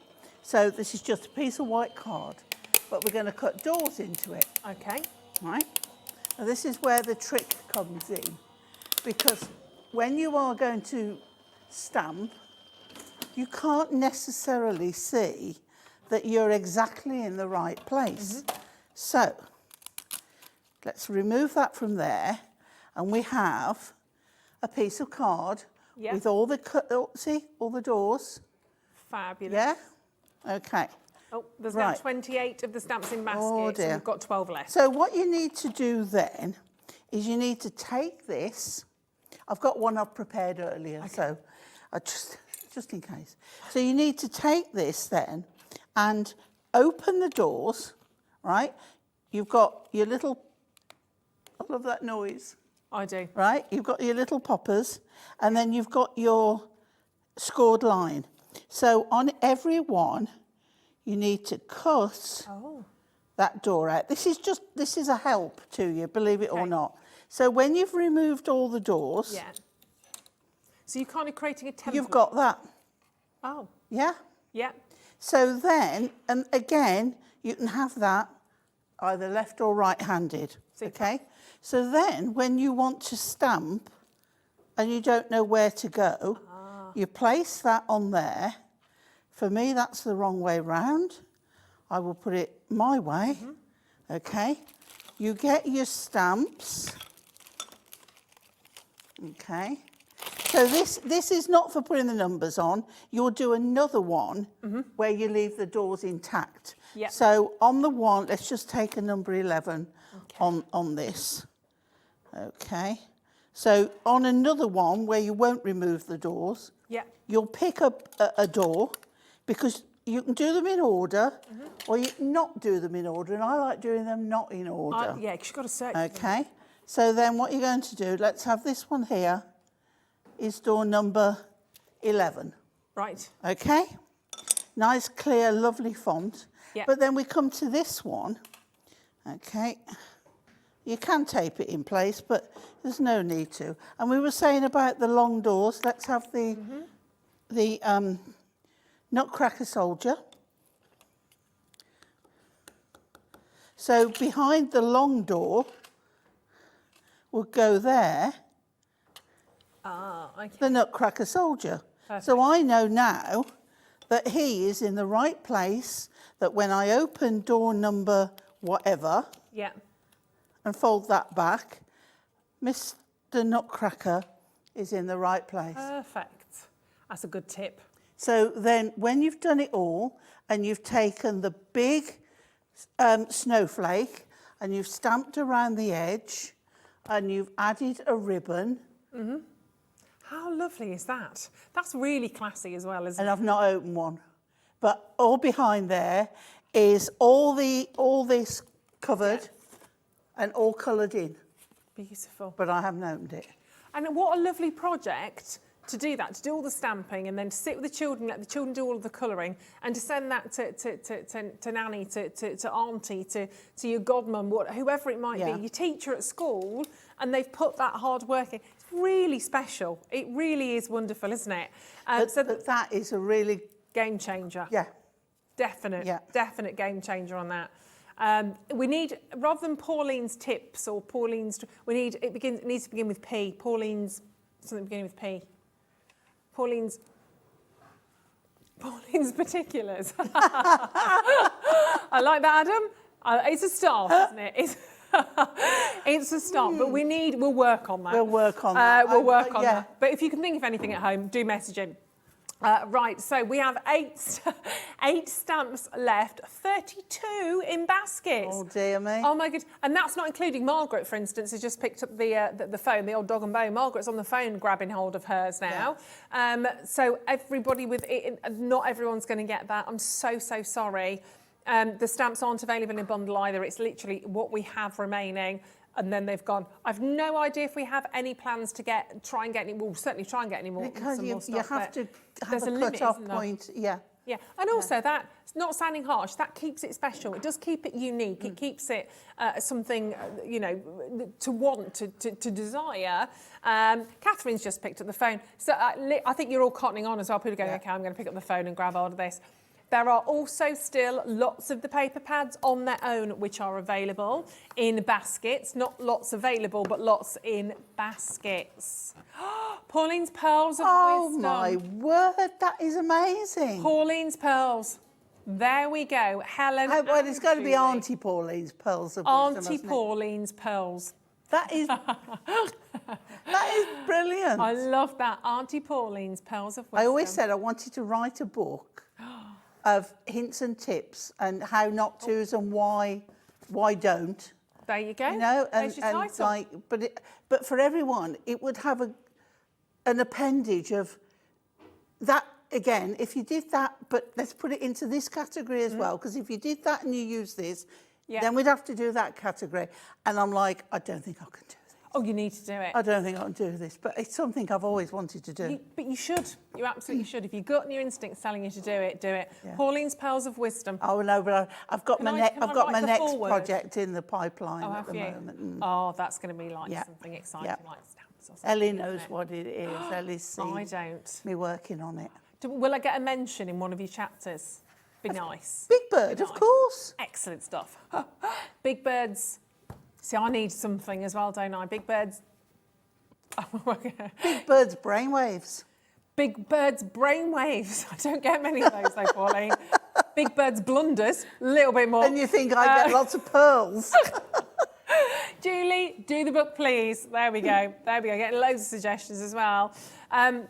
so this is just a piece of white card, but we're going to cut doors into it. Okay. Right, now this is where the trick comes in, because when you are going to stamp, you can't necessarily see that you're exactly in the right place. So let's remove that from there, and we have a piece of card with all the see all the doors. Fabulous. Yeah. Okay. Oh, there's now 28 of the stamps in basket, Oh, so dear. we've got 12 left. So what you need to do then is you need to take this. I've got one I've prepared earlier, so I just in case. So you need to take this then and open the doors, right? You've got your little, I love that noise, I do. right? You've got your little poppers, and then you've got your scored line. So on every one, you need to cut that door out. This is a help to you, believe it or not. So when you've removed all the doors, So you're kind of creating a template. you've got that. Oh. Yeah? Yeah. So then, and again, you can have that either left or right-handed, okay? So then, when you want to stamp and you don't know where to go, you place that on there. For me, that's the wrong way round. I will put it my way, okay? You get your stamps, okay? So this is not for putting the numbers on. You'll do another one where you leave the doors intact. Yep. So on the one, let's just take a number 11 on this. Okay. So on another one where you won't remove the doors, you'll pick up a door, because you can do them in order or you can not do them in order, and I like doing them not in order. Yeah, because you've got to search. Okay. So then what you're going to do, let's have this one here, is door number 11. Right. Okay? Nice, clear, lovely font. Yeah. But then we come to this one. Okay. You can tape it in place, but there's no need to. And we were saying about the long doors. Let's have the Nutcracker Soldier. So behind the long door would go there, the Nutcracker Soldier. Perfect. So I know now that he is in the right place, that when I open door number whatever and fold that back, Mr. Nutcracker is in the right place. Perfect. That's a good tip. So then when you've done it all and you've taken the big snowflake and you've stamped around the edge and you've added a ribbon. How lovely is that? That's really classy as well, isn't And it? I've not opened one. But all behind there is all this covered and all coloured in. Beautiful. But I haven't opened it. And what a lovely project to do that, to do all the stamping and then to sit with the children, let the children do all of the colouring, and to send that to Nanny, to Auntie, to your godmum, whoever it might be, your teacher at school, and they've put that hard work in. It's really special. It really is wonderful, isn't it? But that is a really... Game changer. Yeah. Definite game changer on that. We need, rather than Pauline's tips or Pauline's, it needs to begin with P. Pauline's, something beginning with P. Pauline's particulars. I like that, Adam. It's a start, isn't it? It's a start, but we'll work on that. We'll work on that. We'll work on that. But if you can think of anything at home, do message in. Right, so we have eight stamps left, 32 in baskets. Oh, dear me. Oh, my goodness. And that's not including Margaret, for instance, who's just picked up the phone, the old dog and bone. Margaret's on the phone grabbing hold of hers now. So everybody with it, not everyone's going to get that. I'm so sorry. The stamps aren't available in a bundle either. It's literally what we have remaining. and then they've gone, I've no idea if we have any plans to try and get any, we'll certainly try and get any more. Because some you, more stuff, you have to have a limit, cut-off isn't there? point. Yeah. Yeah, and also that, not sounding harsh, that keeps it special. It does keep it unique. It keeps it something, you know, to want, to desire. Catherine's just picked up the phone. So I think you're all cottoning on as well. People are going, okay, I'm going to pick up the phone and grab hold of this. There are also still lots of the paper pads on their own which are available in baskets. Not lots available, but lots in baskets. Pauline's Pearls of Wisdom. Oh my word, that is amazing. Pauline's Pearls. There we go. Helen. Well, it's going to be Julie. Auntie Pauline's Pearls of Wisdom. Auntie hasn't it? Pauline's Pearls. That is brilliant. I love that. Auntie Pauline's Pearls of Wisdom. I always said I wanted to write a book of hints and tips and how not to's and why don't. There you go. You know, There's your title. like, but for everyone, it would have an appendage of that again. If you did that, but let's put it into this category as well, because if you did that and you use this, then we'd have to do that category. And I'm like, I don't think I can do this. Oh, you need to do it. I don't think I can do this, but it's something I've always wanted to do. But you should. You absolutely should. If your gut and your instinct's telling you to do it, do it. Yeah. Pauline's Pearls of Wisdom. Oh no, but I've got Can my I write the next foreword? project in the pipeline Oh, at have the you? moment. Oh, that's going to be like Yeah. something exciting, Yeah. like stamps or something. Ellie isn't knows it? what it is. Ellie's seen I don't. me working on it. Will I get a mention in one of your chapters? Be nice. Big Bird, of nice. course. Excellent stuff. Big Bird's. See, I need something as well, don't I? Big Bird's. Big Bird's brainwaves. Big Bird's brainwaves. I don't get many of those though, Pauline. Big Bird's blunders, a little bit more. And you think I get lots of pearls. Julie, do the book, please. There we go. There we go. Getting loads of suggestions as well.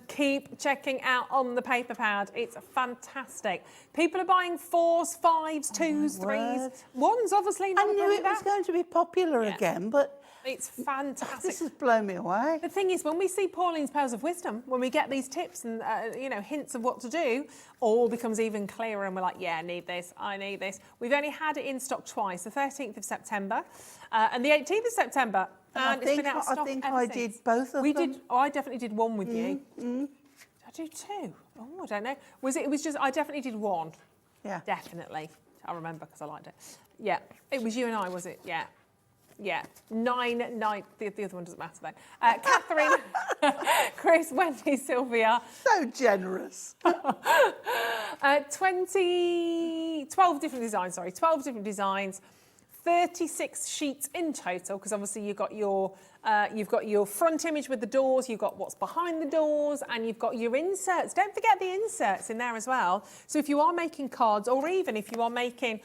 Keep checking out on the paper pad. It's fantastic. People are buying 4s, 5s, 2s, 3s. Ones, obviously. I knew it was going to be popular again, but it's fantastic. this has blown me away. The thing is, when we see Pauline's Pearls of Wisdom, when we get these tips and you know, hints of what to do, all becomes even clearer, and we're like, yeah, I need this, I need this. We've only had it in stock twice, the 13th of September and the 18th of September. And it's been out of stock I think ever I since. did both of them. Oh, I definitely did one with you. Did I do 2? Oh, I don't know. It was just, I definitely did 1. Yeah. Definitely. I remember because I liked it. Yeah. It was you and I, was it? Yeah. Yeah, 9. The other one doesn't matter then. Catherine, Chris, Wendy, Sylvia. So generous. 12 different designs, 12 different designs, 36 sheets in total, because obviously you've got your front image with the doors, you've got what's behind the doors, and you've got your inserts. Don't forget the inserts in there as well. So if you are making cards, or even if you are making,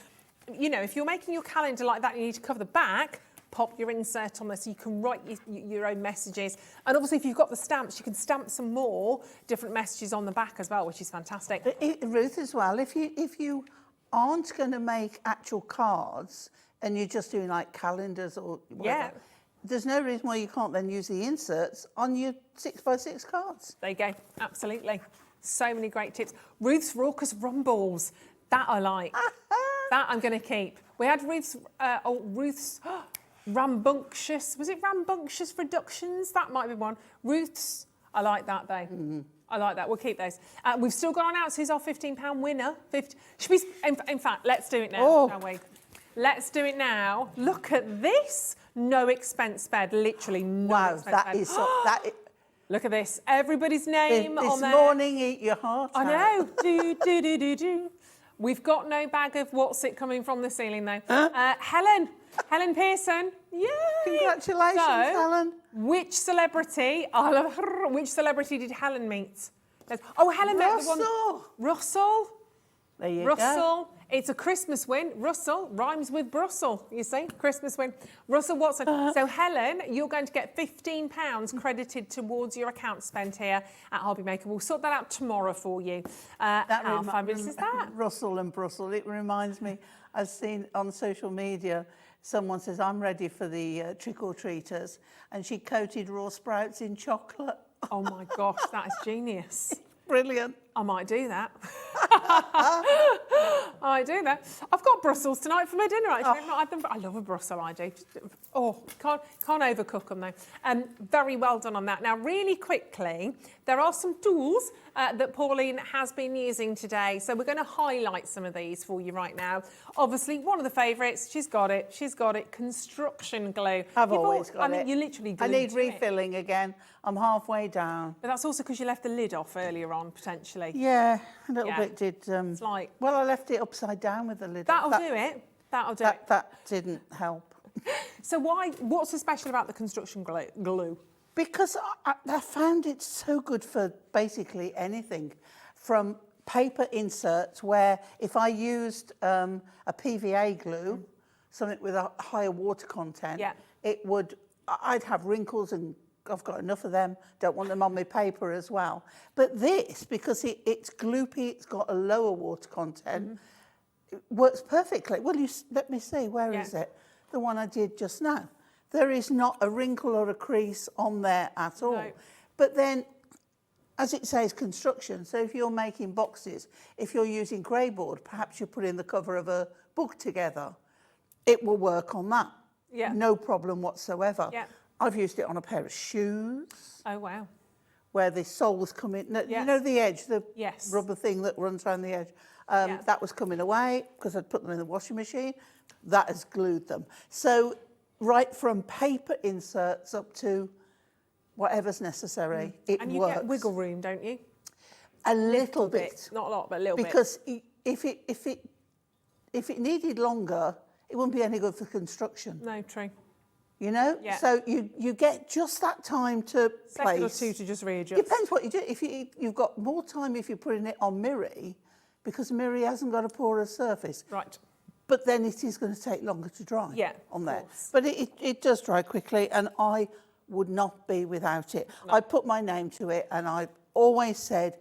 you know, if you're making your calendar like that, you need to cover the back, pop your insert on there so you can write your own messages. And obviously if you've got the stamps, you can stamp some more different messages on the back as well, which is fantastic. Ruth, as well, if you aren't going to make actual cards and you're just doing like calendars or whatever, there's no reason why you can't then use the inserts on your 6x6 cards. There you go, absolutely. So many great tips. Ruth's Raucous Rumbles, that I like. That I'm going to keep. We had Ruth's Rambunctious, was it Rambunctious Reductions? That might be one. Ruth's, I like that though. I like that, we'll keep those. We've still got on out, who's our £15 winner? Should we, in fact, let's do it now, shall we? Let's do it now. Look at this. No expense spared, literally no expense spared. Is so, that is, look at this. Everybody's name on there. This morning, eat your heart out. I know. Do. We've got no bag of what's it coming from the ceiling though. Helen Pearson. Yay! Congratulations, Helen. Which celebrity? Which celebrity did Helen meet? Oh, Helen met the one. Russell. There you Russell. go. It's a Christmas win. Russell rhymes with Brussels, you see? Christmas win. Russell Watson. So, Helen, you're going to get £15 credited towards your account spent here at Hobbymaker. We'll sort that out tomorrow for you. How fabulous is that? Russell and Brussels. It reminds me, I've seen on social media, someone says, I'm ready for the trick-or-treaters. And she coated raw sprouts in chocolate. Oh, my gosh, that is genius. Brilliant. I might do that. I do that. I've got Brussels tonight for my dinner, actually. I've not had them. I love a Brussels, I do. Oh, can't overcook them, though. Very well done on that. Now, really quickly, there are some tools that Pauline has been using today. So we're going to highlight some of these for you right now. Obviously, one of the favourites, she's got it, construction glue. I've always got it. I mean, you literally glued I need to refilling again. I'm halfway down. But that's also because you left the lid off earlier on, potentially. Yeah, a little bit did. It's like... Well, I left it upside down with the lid. That'll do it. That'll do it. That didn't help. So what's so special about the construction glue? Because I found it so good for basically anything, from paper inserts where if I used a PVA glue, something with a higher water content, I'd have wrinkles, and I've got enough of them, don't want them on my paper as well. But this, because it's gloopy, it's got a lower water content, it works perfectly. Well, let me see, where is it? The one I did just now. There is not a wrinkle or a crease on there at all. No. But then, as it says, construction, so if you're making boxes, if you're using grey board, perhaps you're putting the cover of a book together, it will work on that. Yeah. No problem whatsoever. Yeah. I've used it on a pair of shoes. Oh, wow. Where the soles come in. You know the edge, the rubber thing that runs around the edge? That was coming away because I'd put them in the washing machine. That has glued them. So right from paper inserts up to whatever's necessary, it works. And you get wiggle room, don't you? A little bit. Not a lot, but a little bit. Because if it needed longer, it wouldn't be any good for construction. No, true. You know? Yeah. So you get just that time to place. Second or two to just readjust. Depends what you do. If you've got more time if you're putting it on mirror, because mirror hasn't got a porous surface. Right. But then it is going to take longer to dry on there. Course. But it does dry quickly, and I would not be without it. No. I put my name to it, and I've always said,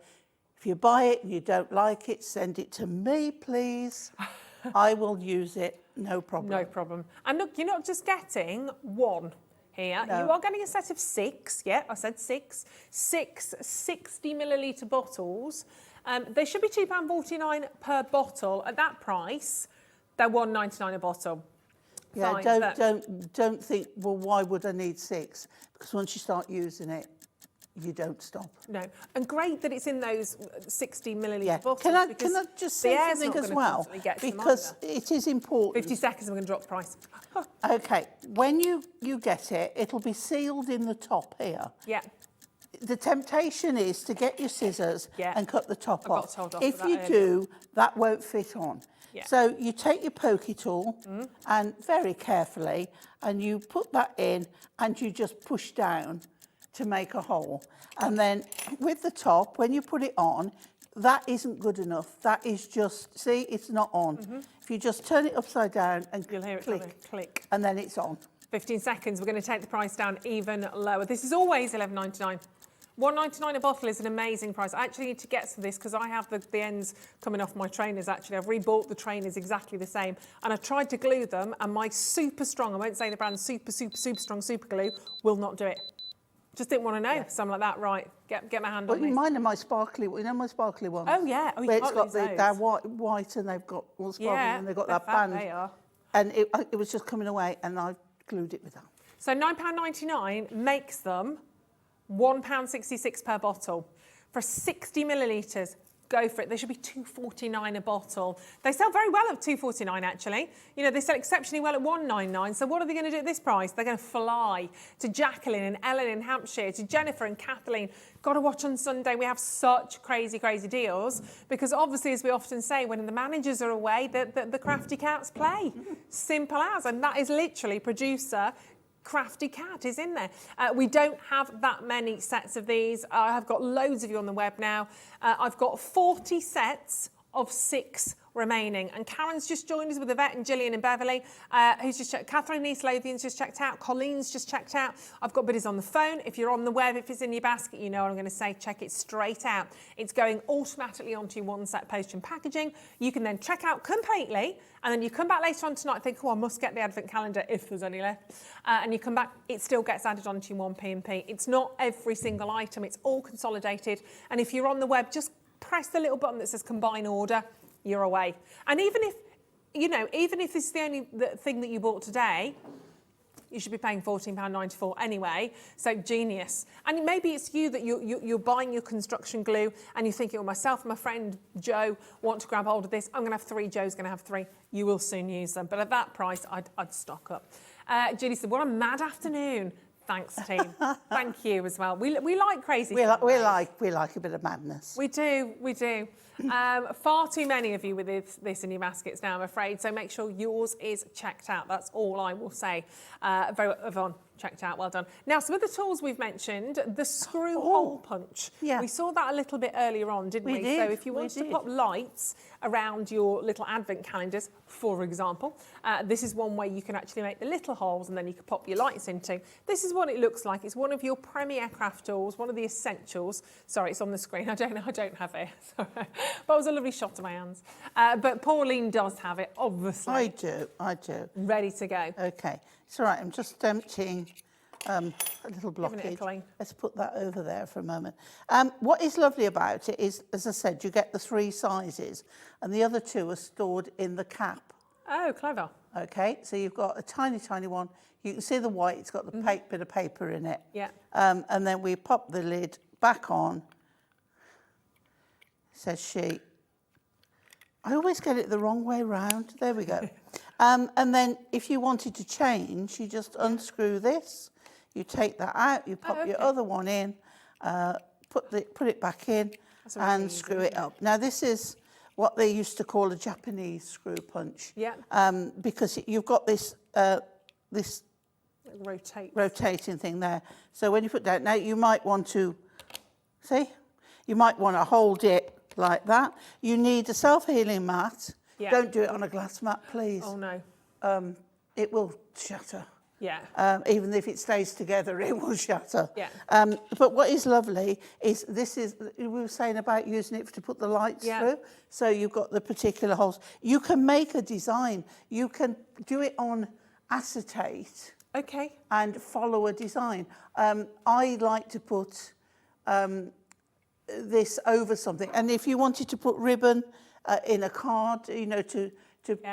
if you buy it and you don't like it, send it to me, please. I will use it. No problem. No problem. And look, you're not just getting one here. No. You are getting a set of 6. Yeah, I said 6. 6 60-millilitre bottles. They should be £2.49 per bottle. At that price, they're £1.99 a bottle. Yeah, don't think, well, why would I need 6? Because once you start using it, you don't stop. No, and great that it's in those 60-millilitre bottles. Can I just say something as well? Because it is important. 50 seconds, I'm going to drop the price. Okay, when you get it, it'll be sealed in the top here. Yeah. The temptation is to get your scissors and cut the top off. If you do, that won't fit on. Yeah. So you take your pokey tool and very carefully, and you put that in, and you just push down to make a hole. And then with the top, when you put it on, that isn't good enough. That is just, see, it's not on. If you just turn it upside down and you'll hear it click, and then it's on. 15 seconds, we're going to take the price down even lower. This is always $11.99. $1.99 a bottle is an amazing price. I actually need to get to this because I have the ends coming off my trainers, actually. I've rebought the trainers exactly the same. And I've tried to glue them, and my super strong, I won't say the brand, super strong super glue, will not do it. Just didn't want to know something like that. Right, get my hand on this. Mine are my sparkly, you know my sparkly ones? Oh, yeah. Oh, where it's got they're white and they've got all sparkly and they've got that band. They are. And it was just coming away, and I glued it with that. So £9.99 makes them £1.66 per bottle. For 60 millilitres, go for it. They should be £2.49 a bottle. They sell very well at £2.49, actually. You know, they sell exceptionally well at £1.99. So what are they going to do at this price? They're going to fly to Jacqueline and Ellen in Hampshire, to Jennifer and Kathleen. Got to watch on Sunday. We have such crazy deals because obviously, as we often say, when the managers are away, the crafty cats play. Simple as. And that is literally producer Crafty Cat is in there. We don't have that many sets of these. I have got loads of you on the web now. I've got 40 sets of 6 remaining. And Karen's just joined us with Yvette and Gillian and Beverly, who's just checked. Catherine East Lothian's just checked out. Colleen's just checked out. I've got biddies on the phone. If you're on the web, if it's in your basket, you know what I'm going to say. Check it straight out. It's going automatically onto your one set post and packaging. You can then check out completely, and then you come back later on tonight and think, oh, I must get the advent calendar if there's any left. And you come back, it still gets added onto your one P&P. It's not every single item. It's all consolidated. And if you're on the web, just press the little button that says combine order. you're away. And even if, you know, even if this is the only thing that you bought today, you should be paying £14.94 anyway, so genius. And maybe it's you that you're buying your construction glue and you're thinking, well, myself and my friend Joe want to grab hold of this. I'm going to have 3, Joe's going to have 3. You will soon use them. But at that price, I'd stock up. Julie said, what a mad afternoon. Thanks, team. Thank you as well. We like crazy things. We like a bit of madness. We do. Far too many of you with this in your baskets now, I'm afraid. So make sure yours is checked out. That's all I will say. Yvonne, checked out. Well done. Now, some of the tools we've mentioned, the screw hole punch. Yeah. We saw that a little bit earlier on, didn't we? did, So if you want to pop lights around your little advent calendars, for example, this is one way you can actually make the little holes and then you can pop your lights into. This is what it looks like. It's one of your premier craft tools, one of the essentials. Sorry, it's on the screen. I don't have it. Sorry. But it was a lovely shot of my hands. But Pauline does have it, obviously. I do. Ready to go. Okay, it's all right. I'm just emptying a little Giving it a blockage. clean. Let's put that over there for a moment. What is lovely about it is, as I said, you get the 3 sizes, and the other 2 are stored in the cap. Oh, clever. Okay, so you've got a tiny, tiny one. You can see the white. It's got the bit of paper in it. Yeah. And then we pop the lid back on. Says she. I always get it the wrong way round. There we go. And then if you wanted to change, you just unscrew this. You take that out. You pop your other one in. Put it back in and screw it up. Now this is what they used to call a Japanese screw punch. Yeah. Because you've got this this rotating thing there. So when you put that, now you might want to you might want to hold it like that. You need a self-healing mat. Yeah. Don't do it on a glass mat, please. Oh no. It will shatter. Yeah. Even if it stays together, it will shatter. Yeah. But what is lovely is we were saying about using it to put the lights through. So you've got the particular holes. You can make a design. You can do it on acetate. Okay. And follow a design. I like to put this over something. And if you wanted to put ribbon in a card, you know, to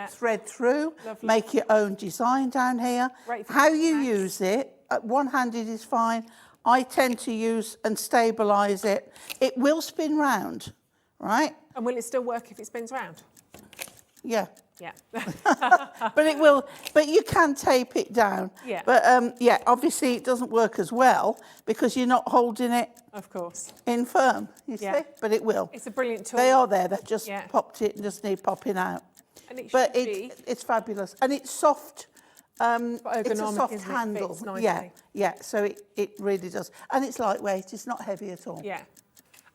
thread through, make your own design down here. How you use it, one-handed is fine. I tend to use and stabilise it. It will spin round, right? And will it still work if it spins round? Yeah. Yeah. But it will, but you can tape it down. Yeah. But yeah, obviously it doesn't work as well because you're not holding it Of course. in firm, you see? But it will. It's a brilliant tool. They are there, they've just popped it and just need popping out. And it But should be. it's fabulous. And it's soft. It's a ergonomic, soft isn't it? handle. Fits nicely. Yeah, so it really does. And it's lightweight, it's not heavy at all. Yeah.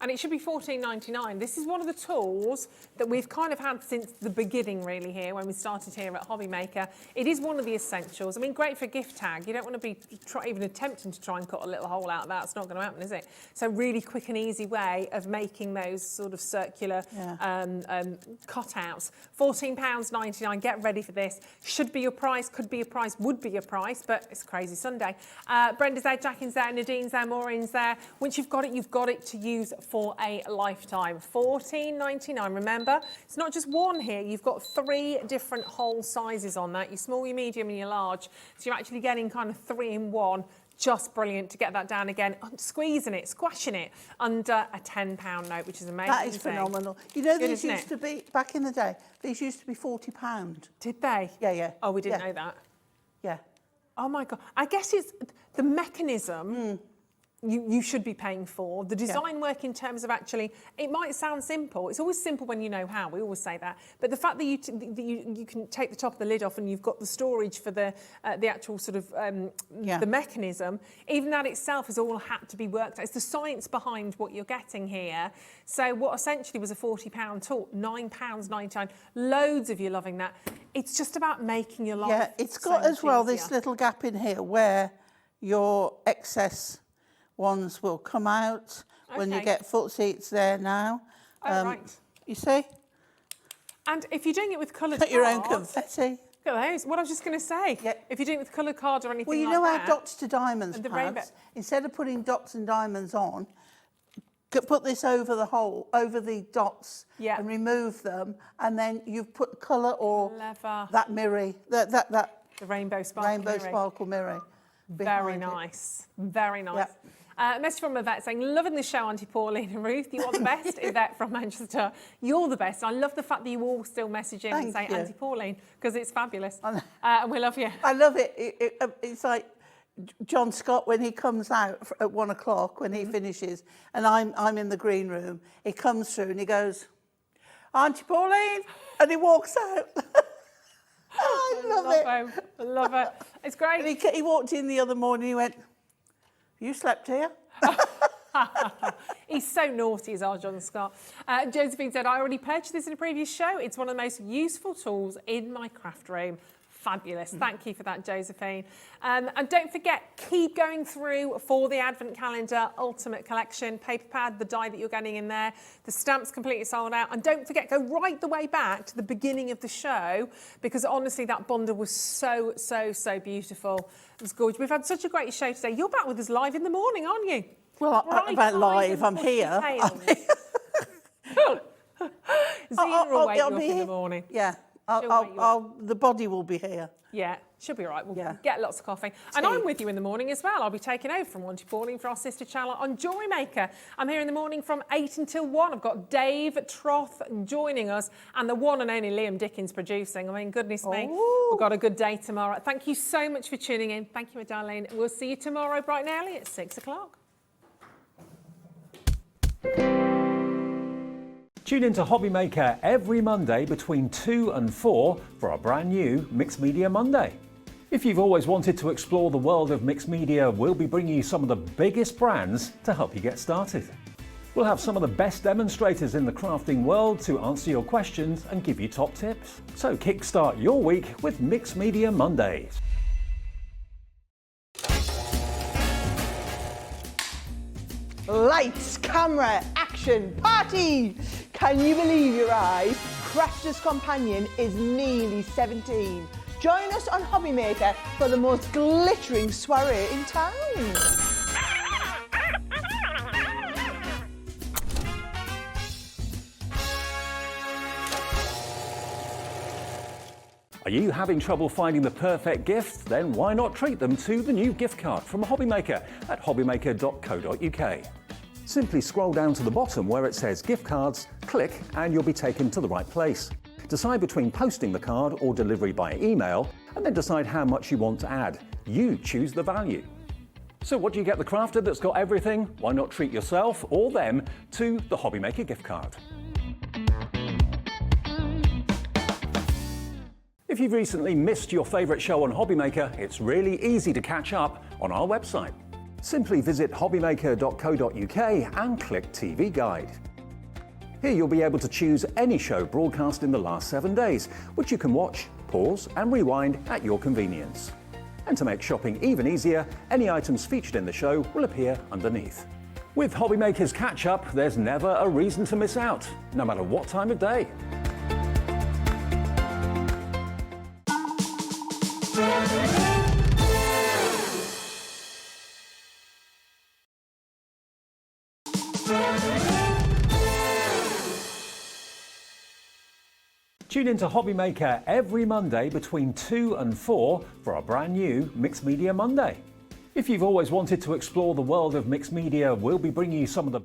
And it should be $14.99. This is one of the tools that we've kind of had since the beginning, really, here, when we started here at Hobbymaker. It is one of the essentials. I mean, great for gift tag. You don't want to be even attempting to try and cut a little hole out of that. It's not going to happen, is it? So really quick and easy way of making those sort of circular cutouts. £14.99. Get ready for this. Should be your price, could be your price, would be your price, but it's Crazy Sunday. Brenda's there, Jacqueline's there, Nadine's there, Maureen's there. Once you've got it to use for a lifetime. $14.99. Remember, it's not just one here. You've got 3 different hole sizes on that. Your small, your medium, and your large. So you're actually getting kind of 3 in 1. Just brilliant to get that down again. Squeezing it, squashing it under a £10 note, which is amazing. That is phenomenal. You know, these used to be, back in the day, these used to be £40. Did they? Yeah. Oh, we didn't know that. Yeah. Oh my God. I guess it's the mechanism you should be paying for. The design work in terms of actually, it might sound simple. It's always simple when you know how. We always say that. But the fact that you can take the top of the lid off and you've got the storage for the actual sort of the mechanism, even that itself has all had to be worked out. It's the science behind what you're getting here. So what essentially was a £40 tool, £9.99. Loads of you loving that. It's just about making your life. Yeah, it's got as well this little gap in here where your excess ones will come out when you get foot seats there now. Right. You see? And if you're doing it with coloured Put cards... your own confetti. Look at those. What I was just going to say. Yeah. If you're doing it with coloured cards or anything like that... Well, you know our dots to diamonds and the pads, instead of putting dots and diamonds on, put this over the hole, over the dots, Yeah. and remove them, and then you've put colour or Clever. that mirror, that The rainbow sparkle. rainbow mirror. sparkle mirror. Very behind it. nice. Very nice. Yep. Message from Yvette saying, loving the show, Auntie Pauline and Ruth. You are the best. Yvette from Manchester. You're the best. I love the fact that you all still message in and Thank say you. Auntie Pauline, because it's fabulous. And we love you. I love it. It's like John Scott when he comes out at 1 o'clock when he finishes, and I'm in the green room. He comes through and he goes, Auntie Pauline, and he walks out. I love it. Him. I love it. It's great. And he walked in the other morning. He went, "You slept here?" He's so naughty, is our John Scott. Josephine said, I already purchased this in a previous show. It's one of the most useful tools in my craft room. Fabulous. Thank you for that, Josephine. And don't forget, keep going through for the Advent Calendar Ultimate Collection. Paper pad, the die that you're getting in there. The stamps completely sold out. And don't forget, go right the way back to the beginning of the show, because honestly, that bundle was so, so, so beautiful. It was gorgeous. We've had such a great show today. You're back with us live in the morning, aren't you? Well, about live, I'm here. Zena will wake you I'll up be in the here. morning. Yeah, She'll wake you up. the body will be here. Yeah, she'll be all right. We'll Yeah. get lots of coffee. And I'm with you in the morning as well. I'll be taking over from Auntie Pauline for our sister channel on Jewellery Maker. I'm here in the morning from 8 until 1. I've got Dave Troth joining us and the one and only Liam Dickens producing. I mean, goodness me, we've got a good day tomorrow. Thank you so much for tuning in. Thank you, my darling. We'll see you tomorrow bright and early at 6 o'clock. Tune in to Hobbymaker every Monday between 2 and 4 for our brand new Mixed Media Monday. If you've always wanted to explore the world of mixed media, we'll be bringing you some of the biggest brands to help you get started. We'll have some of the best demonstrators in the crafting world to answer your questions and give you top tips. So kickstart your week with Mixed Media Mondays. Lights, camera, action, party! Can you believe your eyes? Crafter's Companion is nearly 17. Join us on Hobbymaker for the most glittering soiree in town. Are you having trouble finding the perfect gift? Then why not treat them to the new gift card from Hobbymaker at hobbymaker.co.uk. Simply scroll down to the bottom where it says gift cards, click and you'll be taken to the right place. Decide between posting the card or delivery by email and then decide how much you want to add. You choose the value. So what do you get the crafter that's got everything? Why not treat yourself or them to the Hobbymaker gift card? If you've recently missed your favourite show on Hobbymaker, it's really easy to catch up on our website. Simply visit hobbymaker.co.uk and click TV Guide. Here you'll be able to choose any show broadcast in the last 7 days, which you can watch, pause and rewind at your convenience. And to make shopping even easier, any items featured in the show will appear underneath. With Hobbymaker's Catch Up, there's never a reason to miss out, no matter what time of day. Tune in to Hobbymaker every Monday between 2 and 4 for our brand new Mixed Media Monday. If you've always wanted to explore the world of mixed media, we'll be bringing you some of the